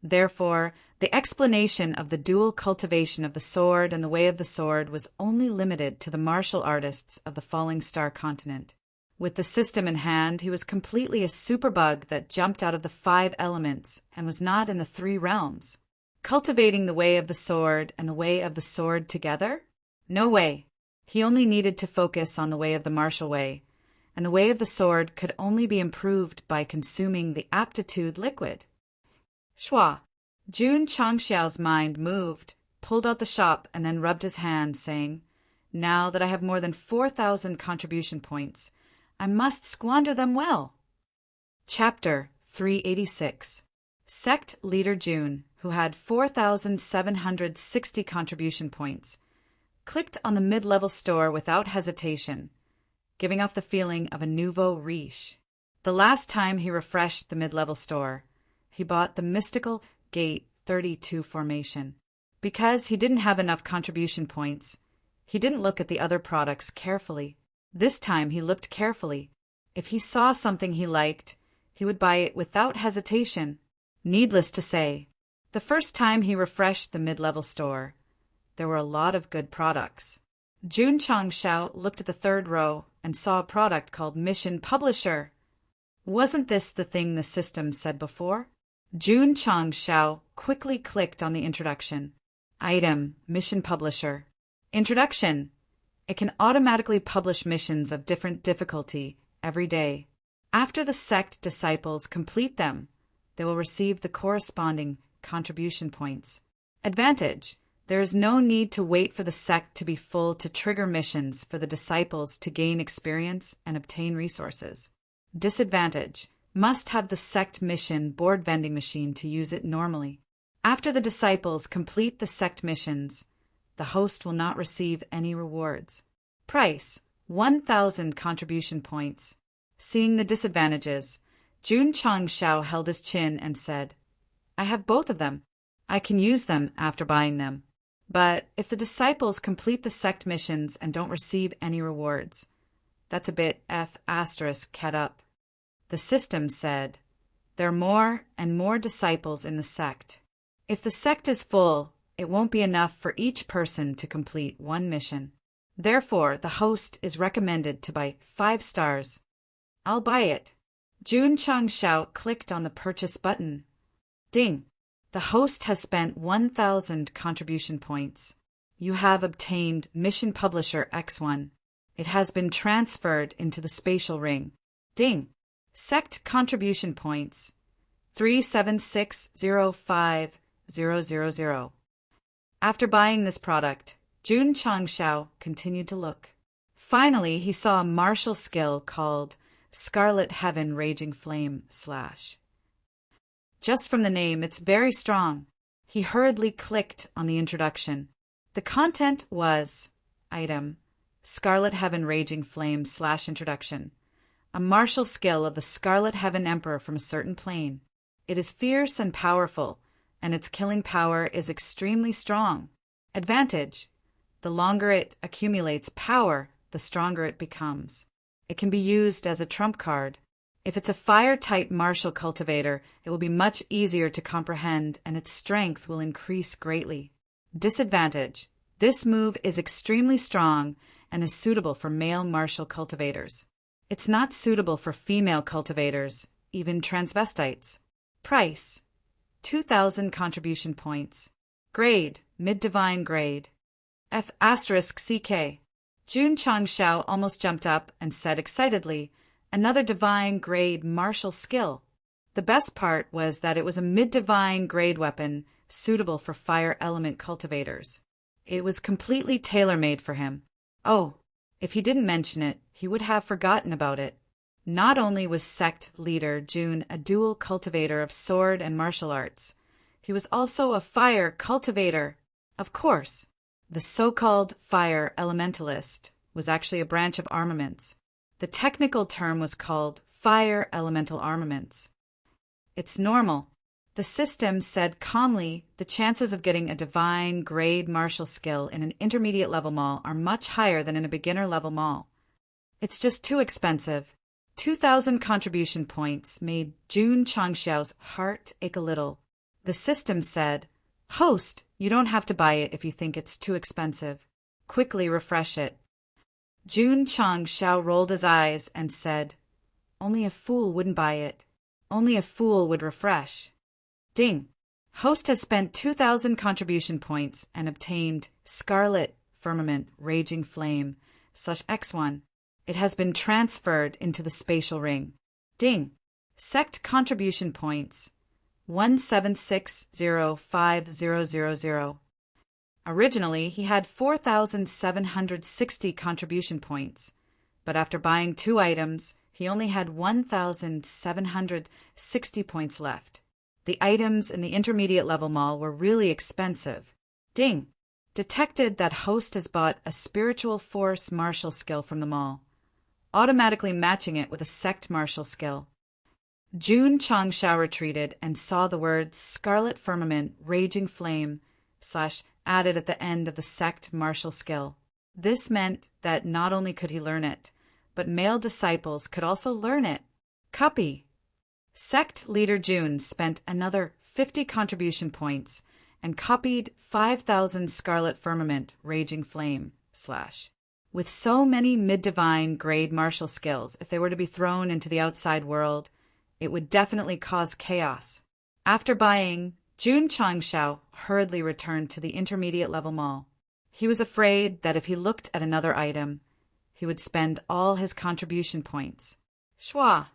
Therefore, the explanation of the dual cultivation of the sword and the way of the sword was only limited to the martial artists of the Falling Star continent. With the system in hand, he was completely a superbug that jumped out of the 5 elements and was not in the 3 realms. Cultivating the way of the sword and the way of the sword together? No way. He only needed to focus on the way of the martial way, and the way of the sword could only be improved by consuming the aptitude liquid. Shua. Jun Changxiao's mind moved, pulled out the shop, and then rubbed his hands, saying, "Now that I have more than 4,000 contribution points, I must squander them well." Chapter 386. Sect leader Jun, who had 4,760 contribution points, clicked on the mid-level store without hesitation, giving off the feeling of a nouveau riche. The last time he refreshed the mid-level store, he bought the mystical Gate 32 formation. Because he didn't have enough contribution points, he didn't look at the other products carefully. This time he looked carefully. If he saw something he liked, he would buy it without hesitation. Needless to say, the first time he refreshed the mid-level store, There were a lot of good products. Jun Changshao looked at the third row and saw a product called Mission Publisher. Wasn't this the thing the system said before? Jun Changshao quickly clicked on the introduction. Item, Mission Publisher. Introduction. It can automatically publish missions of different difficulty every day. After the sect disciples complete them, they will receive the corresponding contribution points. Advantage. There is no need to wait for the sect to be full to trigger missions for the disciples to gain experience and obtain resources. Disadvantage. Must have the sect mission board vending machine to use it normally. After the disciples complete the sect missions, the host will not receive any rewards. Price. 1,000 contribution points. Seeing the disadvantages, Jun Changshao held his chin and said, I have both of them. I can use them after buying them. But if the disciples complete the sect missions and don't receive any rewards, that's a bit *cat up. The system said, there are more and more disciples in the sect. If the sect is full, it won't be enough for each person to complete one mission. Therefore, the host is recommended to buy 5 stars. I'll buy it. Jun Changshao clicked on the purchase button. Ding! The host has spent 1,000 contribution points. You have obtained Mission Publisher X1. It has been transferred into the spatial ring. Ding! Sect contribution points. 376,050,000. After buying this product, Jun Changshao continued to look. Finally, he saw a martial skill called Scarlet Heaven Raging Flame / Just from the name, it's very strong. He hurriedly clicked on the introduction. The content was, item, Scarlet Heaven Raging Flame / introduction. A martial skill of the Scarlet Heaven Emperor from a certain plane. It is fierce and powerful, and its killing power is extremely strong. Advantage. The longer it accumulates power, the stronger it becomes. It can be used as a trump card. If it's a fire-type martial cultivator, it will be much easier to comprehend and its strength will increase greatly. Disadvantage. This move is extremely strong and is suitable for male martial cultivators. It's not suitable for female cultivators, even transvestites. Price. 2,000 contribution points. Grade. Mid-Divine Grade. F***CK. Jun Changshao almost jumped up and said excitedly, another divine grade martial skill. The best part was that it was a mid-divine grade weapon suitable for fire element cultivators. It was completely tailor-made for him. Oh, if he didn't mention it, he would have forgotten about it. Not only was sect leader Jun a dual cultivator of sword and martial arts, he was also a fire cultivator. Of course, the so-called fire elementalist was actually a branch of armaments. The technical term was called fire elemental armaments. It's normal. The system said calmly the chances of getting a divine grade martial skill in an intermediate level mall are much higher than in a beginner level mall. It's just too expensive. 2,000 contribution points made Jun Changshao's heart ache a little. The system said, Host, you don't have to buy it if you think it's too expensive. Quickly refresh it. Jun Changshao rolled his eyes and said, Only a fool wouldn't buy it. Only a fool would refresh. Ding! Host has spent 2,000 contribution points and obtained Scarlet Firmament Raging Flame /X1. It has been transferred into the spatial ring. Ding! Sect contribution points 176,050,000. Originally, he had 4,760 contribution points, but after buying 2 items, he only had 1,760 points left. The items in the intermediate level mall were really expensive. Ding! Detected that host has bought a spiritual force martial skill from the mall, automatically matching it with a sect martial skill. Jun Changshao retreated and saw the words Scarlet Firmament Raging Flame / added at the end of the sect martial skill. This meant that not only could he learn it, but male disciples could also learn it. Copy. Sect leader Jun spent another 50 contribution points and copied 5,000 Scarlet Firmament Raging Flame / With so many mid-divine grade martial skills, if they were to be thrown into the outside world, it would definitely cause chaos. After buying, Jun Changshao hurriedly returned to the intermediate level mall. He was afraid that if he looked at another item, he would spend all his contribution points. Schwa!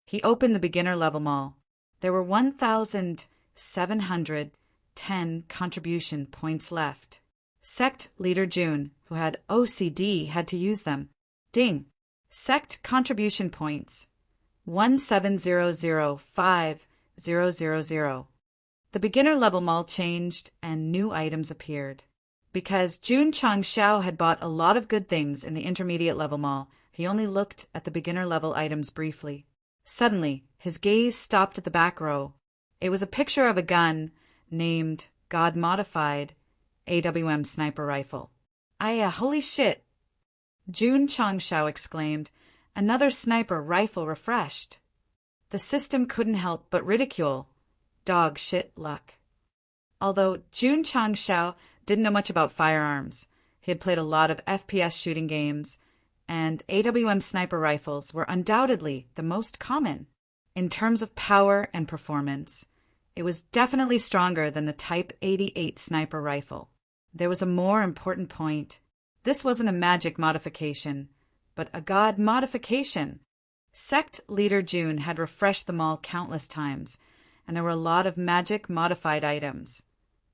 He opened the beginner level mall. There were 1,710 contribution points left. Sect leader Jun, who had OCD, had to use them. Ding! Sect contribution points 1,700,5000. The beginner level mall changed and new items appeared. Because Jun Changshao had bought a lot of good things in the intermediate level mall, he only looked at the beginner level items briefly. Suddenly, his gaze stopped at the back row. It was a picture of a gun named God Modified AWM Sniper Rifle. Holy shit! Jun Changshao exclaimed. Another sniper rifle refreshed. The system couldn't help but ridicule. Dog shit luck. Although Jun Changshao didn't know much about firearms, he had played a lot of FPS shooting games, and AWM sniper rifles were undoubtedly the most common. In terms of power and performance, it was definitely stronger than the Type 88 sniper rifle. There was a more important point. This wasn't a magic modification, but a god modification. Sect leader Jun had refreshed the mall countless times, and there were a lot of magic modified items.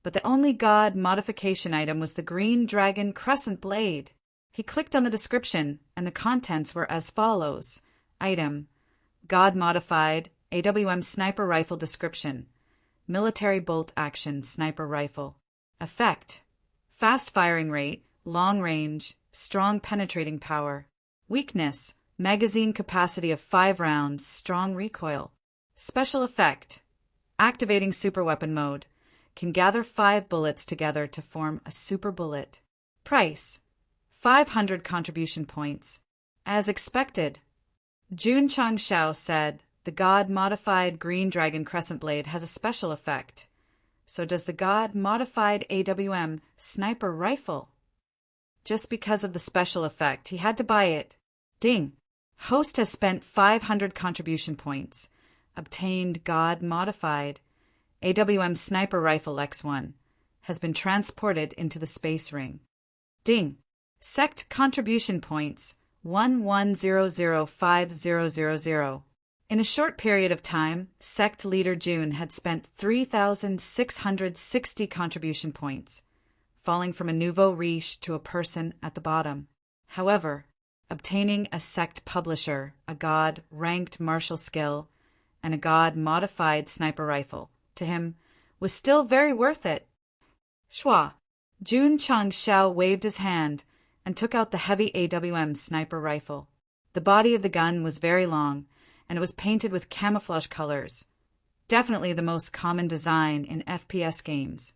But the only god modification item was the Green Dragon Crescent Blade. He clicked on the description, and the contents were as follows. Item: God Modified AWM Sniper Rifle Description. Military Bolt Action Sniper Rifle. Effect: fast firing rate, long range, strong penetrating power. Weakness: magazine capacity of 5 rounds, strong recoil. Special effect: activating superweapon mode. Can gather 5 bullets together to form a super bullet. Price: 500 contribution points. As expected. Jun Changshao said, the God Modified Green Dragon Crescent Blade has a special effect. So does the God Modified AWM Sniper Rifle. Just because of the special effect, he had to buy it. Ding! Host has spent 500 contribution points. Obtained God Modified AWM Sniper Rifle X1. Has been transported into the space ring. Ding! Sect contribution points 1,100,5000. In a short period of time, Sect leader Jun had spent 3,660 contribution points, falling from a nouveau riche to a person at the bottom. However, obtaining a Sect publisher, a god ranked martial skill, and a god modified sniper rifle, to him, was still very worth it. Schwa! Jun Changshao waved his hand and took out the heavy AWM sniper rifle. The body of the gun was very long, and it was painted with camouflage colors, definitely the most common design in FPS games.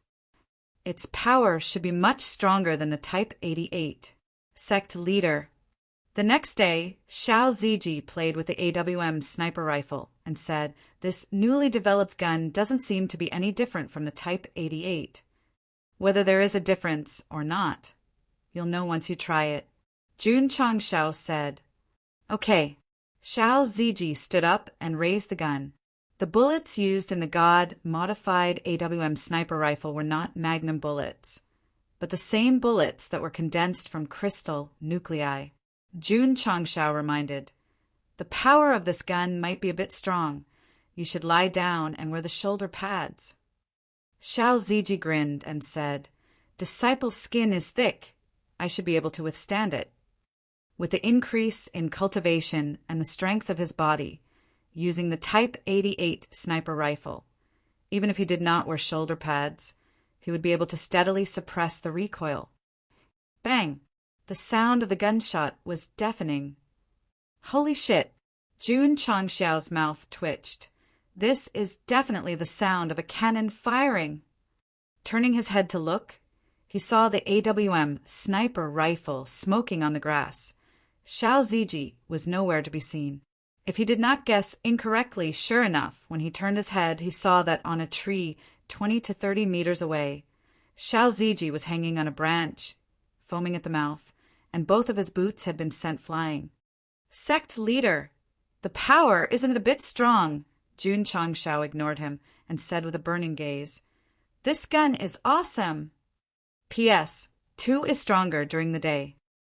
Its power should be much stronger than the Type 88. Sect leader. The next day, Xiao Ziji played with the AWM sniper rifle and said, this newly developed gun doesn't seem to be any different from the Type 88. Whether there is a difference or not, you'll know once you try it. Jun Changshao said. Okay. Xiao Ziji stood up and raised the gun. The bullets used in the God modified AWM sniper rifle were not magnum bullets, but the same bullets that were condensed from crystal nuclei. Jun Changshao reminded. The power of this gun might be a bit strong. You should lie down and wear the shoulder pads. Xiao Ziji grinned and said, Disciple's skin is thick. I should be able to withstand it. With the increase in cultivation and the strength of his body, using the Type 88 sniper rifle, even if he did not wear shoulder pads, he would be able to steadily suppress the recoil. Bang! The sound of the gunshot was deafening. Holy shit! Jun Changshao's mouth twitched. This is definitely the sound of a cannon firing. Turning his head to look, he saw the AWM sniper rifle smoking on the grass. Xiao Ziji was nowhere to be seen. If he did not guess incorrectly, sure enough, when he turned his head, he saw that on a tree 20 to 30 meters away. Xiao Ziji was hanging on a branch, foaming at the mouth, and both of his boots had been sent flying. Sect leader! The power, isn't it a bit strong? Jun Changshao ignored him and said with a burning gaze, This gun is awesome! P.S. 2 is stronger during the day.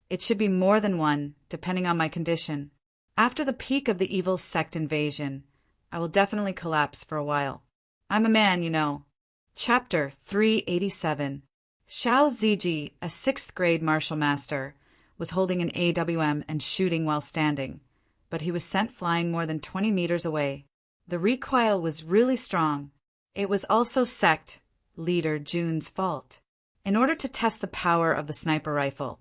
It should be more than 1, depending on my condition. After the peak of the evil sect invasion, I will definitely collapse for a while. I'm a man, you know. Chapter 387. Xiao Ziji, a 6th grade martial master, was holding an AWM and shooting while standing, but he was sent flying more than 20 meters away. The recoil was really strong. It was also Sect leader Jun's fault. In order to test the power of the sniper rifle,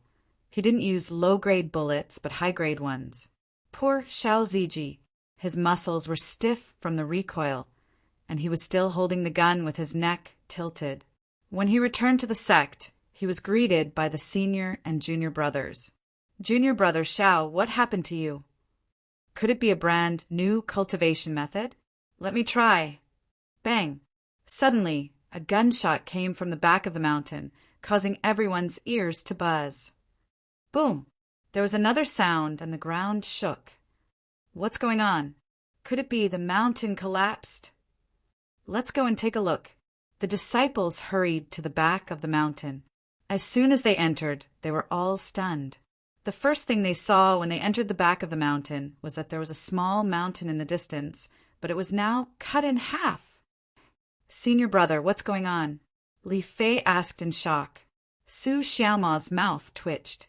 he didn't use low-grade bullets but high-grade ones. Poor Xiao Ziji. His muscles were stiff from the recoil, and he was still holding the gun with his neck tilted. When he returned to the sect, he was greeted by the senior and junior brothers. Junior brother Xiao, what happened to you? Could it be a brand new cultivation method? Let me try. Bang! Suddenly, a gunshot came from the back of the mountain, causing everyone's ears to buzz. Boom! There was another sound and the ground shook. What's going on? Could it be the mountain collapsed? Let's go and take a look. The disciples hurried to the back of the mountain. As soon as they entered, they were all stunned. The first thing they saw when they entered the back of the mountain was that there was a small mountain in the distance, but it was now cut in half. Senior brother, what's going on? Li Fei asked in shock. Su Xiaoma's mouth twitched.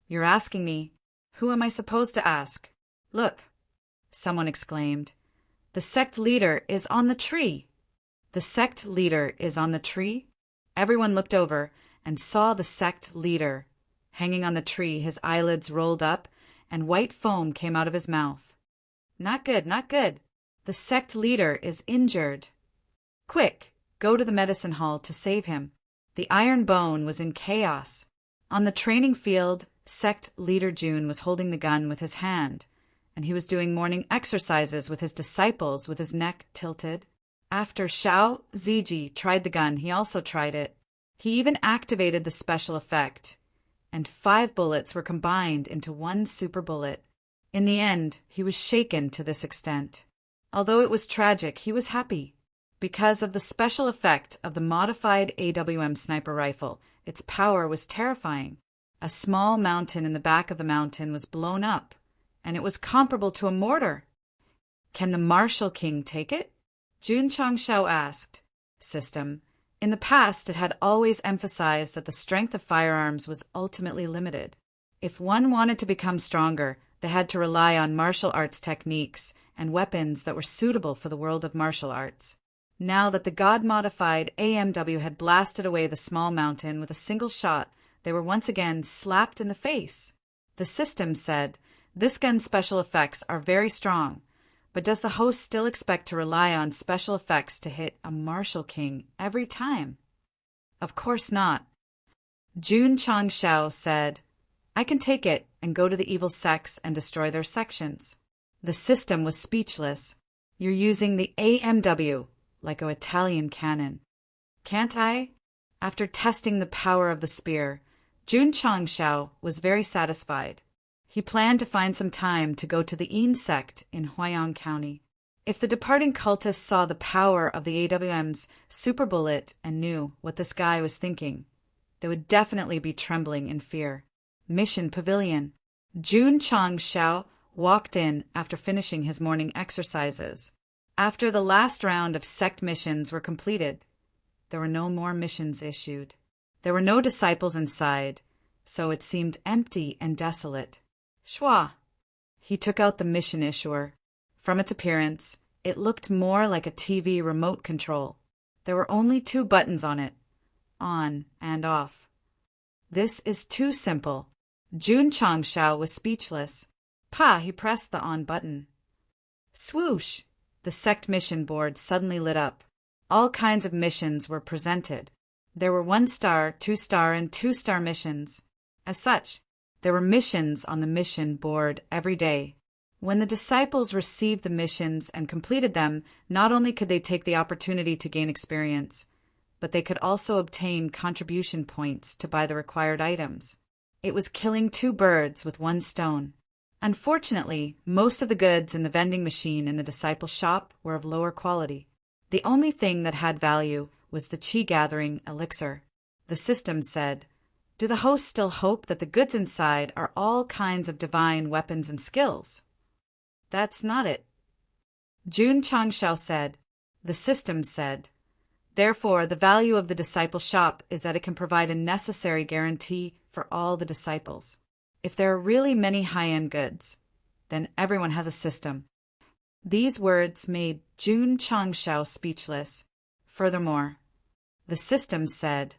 You're asking me. Who am I supposed to ask? Look, someone exclaimed. The sect leader is on the tree. The sect leader is on the tree? Everyone looked over and saw the sect leader. Hanging on the tree, his eyelids rolled up, and white foam came out of his mouth. Not good, not good. The sect leader is injured. Quick, go to the medicine hall to save him. The iron bone was in chaos. On the training field, sect leader Jun was holding the gun with his hand, and he was doing morning exercises with his disciples with his neck tilted. After Xiao Ziji tried the gun, he also tried it. He even activated the special effect, and 5 bullets were combined into 1 super bullet. In the end, he was shaken to this extent. Although it was tragic, he was happy. Because of the special effect of the modified AWM sniper rifle, its power was terrifying. A small mountain in the back of the mountain was blown up, and it was comparable to a mortar. Can the Martial King take it? Jun Changshao asked. System. In the past, it had always emphasized that the strength of firearms was ultimately limited. If one wanted to become stronger, they had to rely on martial arts techniques and weapons that were suitable for the world of martial arts. Now that the God-modified AMW had blasted away the small mountain with a single shot, they were once again slapped in the face. The system said, This gun's special effects are very strong, but does the host still expect to rely on special effects to hit a Martial King every time? Of course not. Jun Changshao said, I can take it and go to the evil sects and destroy their sections. The system was speechless. You're using the AMW, like an Italian cannon. Can't I? After testing the power of the spear, Jun Changshao was very satisfied. He planned to find some time to go to the Yin Sect in Huayang County. If the departing cultists saw the power of the AWM's super bullet and knew what this guy was thinking, they would definitely be trembling in fear. Mission Pavilion. Jun Changshao walked in after finishing his morning exercises. After the last round of sect missions were completed, there were no more missions issued. There were no disciples inside, so it seemed empty and desolate. Schwa. He took out the mission issuer. From its appearance, it looked more like a TV remote control. There were only 2 buttons on it, on and off. This is too simple. Jun Changshao was speechless. He pressed the on button. Swoosh! The sect mission board suddenly lit up. All kinds of missions were presented. There were 1-star, 2-star, and 2-star missions. As such, there were missions on the mission board every day. When the disciples received the missions and completed them, not only could they take the opportunity to gain experience, but they could also obtain contribution points to buy the required items. It was killing two birds with one stone. Unfortunately, most of the goods in the vending machine in the disciple shop were of lower quality. The only thing that had value was the chi-gathering elixir. The system said, "Do the hosts still hope that the goods inside are all kinds of divine weapons and skills?" That's not it. Jun Changshao said, the system said, "Therefore, the value of the disciple shop is that it can provide a necessary guarantee for all the disciples. If there are really many high-end goods, then everyone has a system." These words made Jun Changshao speechless. Furthermore, the system said,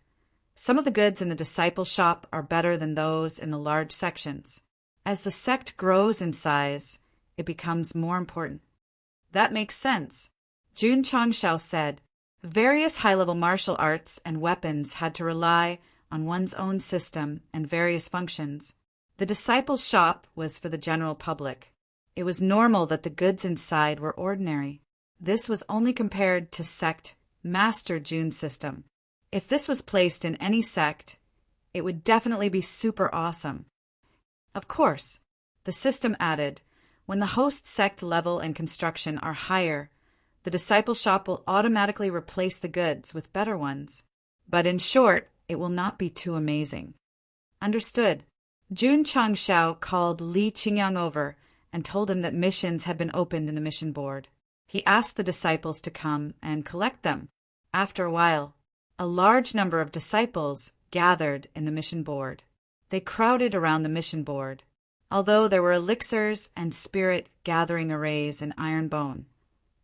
"Some of the goods in the disciple shop are better than those in the large sections. As the sect grows in size, it becomes more important." That makes sense. Jun Changshao said, various high-level martial arts and weapons had to rely on one's own system and various functions. The disciples' shop was for the general public. It was normal that the goods inside were ordinary. This was only compared to Sect Master Jun's system. If this was placed in any sect, it would definitely be super awesome. Of course, the system added, when the host sect level and construction are higher, the disciple shop will automatically replace the goods with better ones. But in short, it will not be too amazing. Understood. Jun Changshao called Li Qingyang over and told him that missions had been opened in the mission board. He asked the disciples to come and collect them. After a while, a large number of disciples gathered in the mission board. They crowded around the mission board. Although there were elixirs and spirit gathering arrays in iron bone,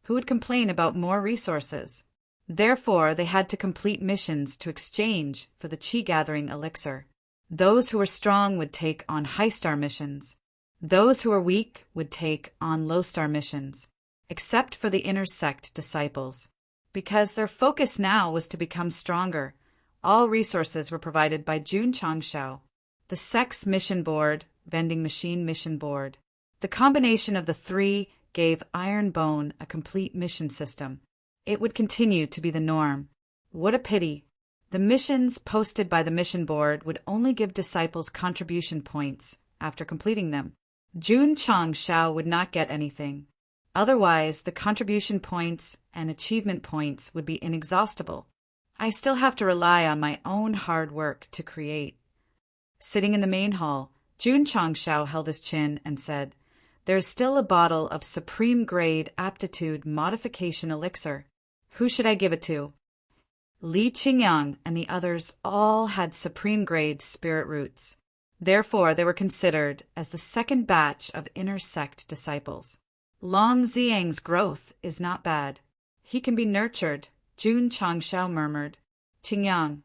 who would complain about more resources? Therefore, they had to complete missions to exchange for the chi-gathering elixir. Those who were strong would take on high-star missions. Those who were weak would take on low-star missions, except for the inner sect disciples. Because their focus now was to become stronger, all resources were provided by Jun Changshao. The sect's mission board, vending machine mission board. The combination of the three gave Iron Bone a complete mission system. It would continue to be the norm. What a pity. The missions posted by the mission board would only give disciples contribution points after completing them. Jun Changshao would not get anything. Otherwise, the contribution points and achievement points would be inexhaustible. I still have to rely on my own hard work to create. Sitting in the main hall, Jun Changshao held his chin and said, "There is still a bottle of supreme-grade aptitude modification elixir. Who should I give it to?" Li Qingyang and the others all had supreme-grade spirit roots. Therefore, they were considered as the second batch of inner sect disciples. Long Xiang's growth is not bad. He can be nurtured, Jun Changshao murmured. "Qingyang,"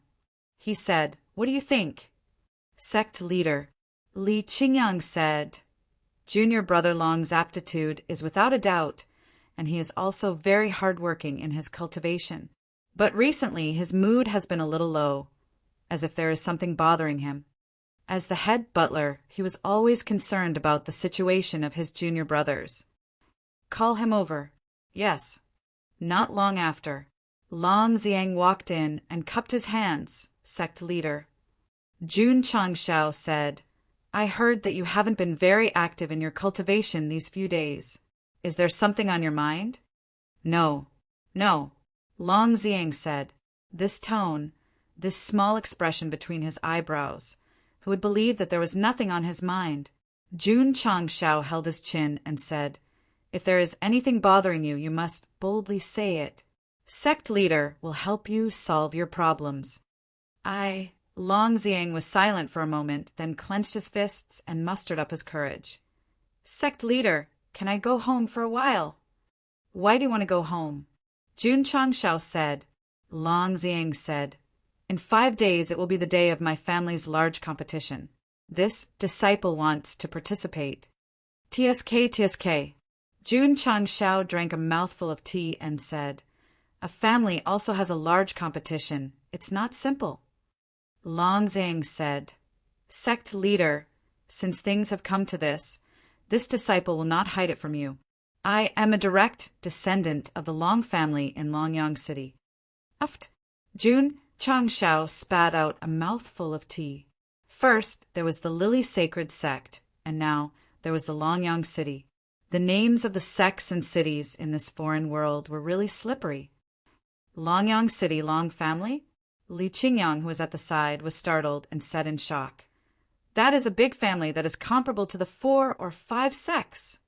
he said, "what do you think?" Sect leader Li Qingyang said, "Junior brother Long's aptitude is without a doubt, and he is also very hardworking in his cultivation. But recently his mood has been a little low, as if there is something bothering him. As the head butler, he was always concerned about the situation of his junior brothers." "Call him over." "Yes." Not long after, Long Xiang walked in and cupped his hands, sect leader. Jun Changshao said, "I heard that you haven't been very active in your cultivation these few days. Is there something on your mind?" No, Long Xiang said, this tone, this small expression between his eyebrows. Who would believe that there was nothing on his mind? Jun Changshao held his chin and said, "If there is anything bothering you, you must boldly say it. Sect leader will help you solve your problems." Long Xiang was silent for a moment, then clenched his fists and mustered up his courage. "Sect leader, can I go home for a while?" "Why do you want to go home?" Jun Changshao said. Long Xiang said, "In 5 days it will be the day of my family's large competition. This disciple wants to participate." TSK. Jun Changshao drank a mouthful of tea and said, "A family also has a large competition. It's not simple." Long Xiang said, "Sect leader, since things have come to this, This disciple will not hide it from you. I am a direct descendant of the Long family in Longyang City. Uft. Jun Changshao spat out a mouthful of tea. First, there was the lily-sacred Sect, and now there was the Longyang City. The names of the sects and cities in this foreign world were really slippery. Longyang City, Long family? Li Qingyang, who was at the side, was startled and said in shock, "That is a big family that is comparable to the 4 or 5 sects."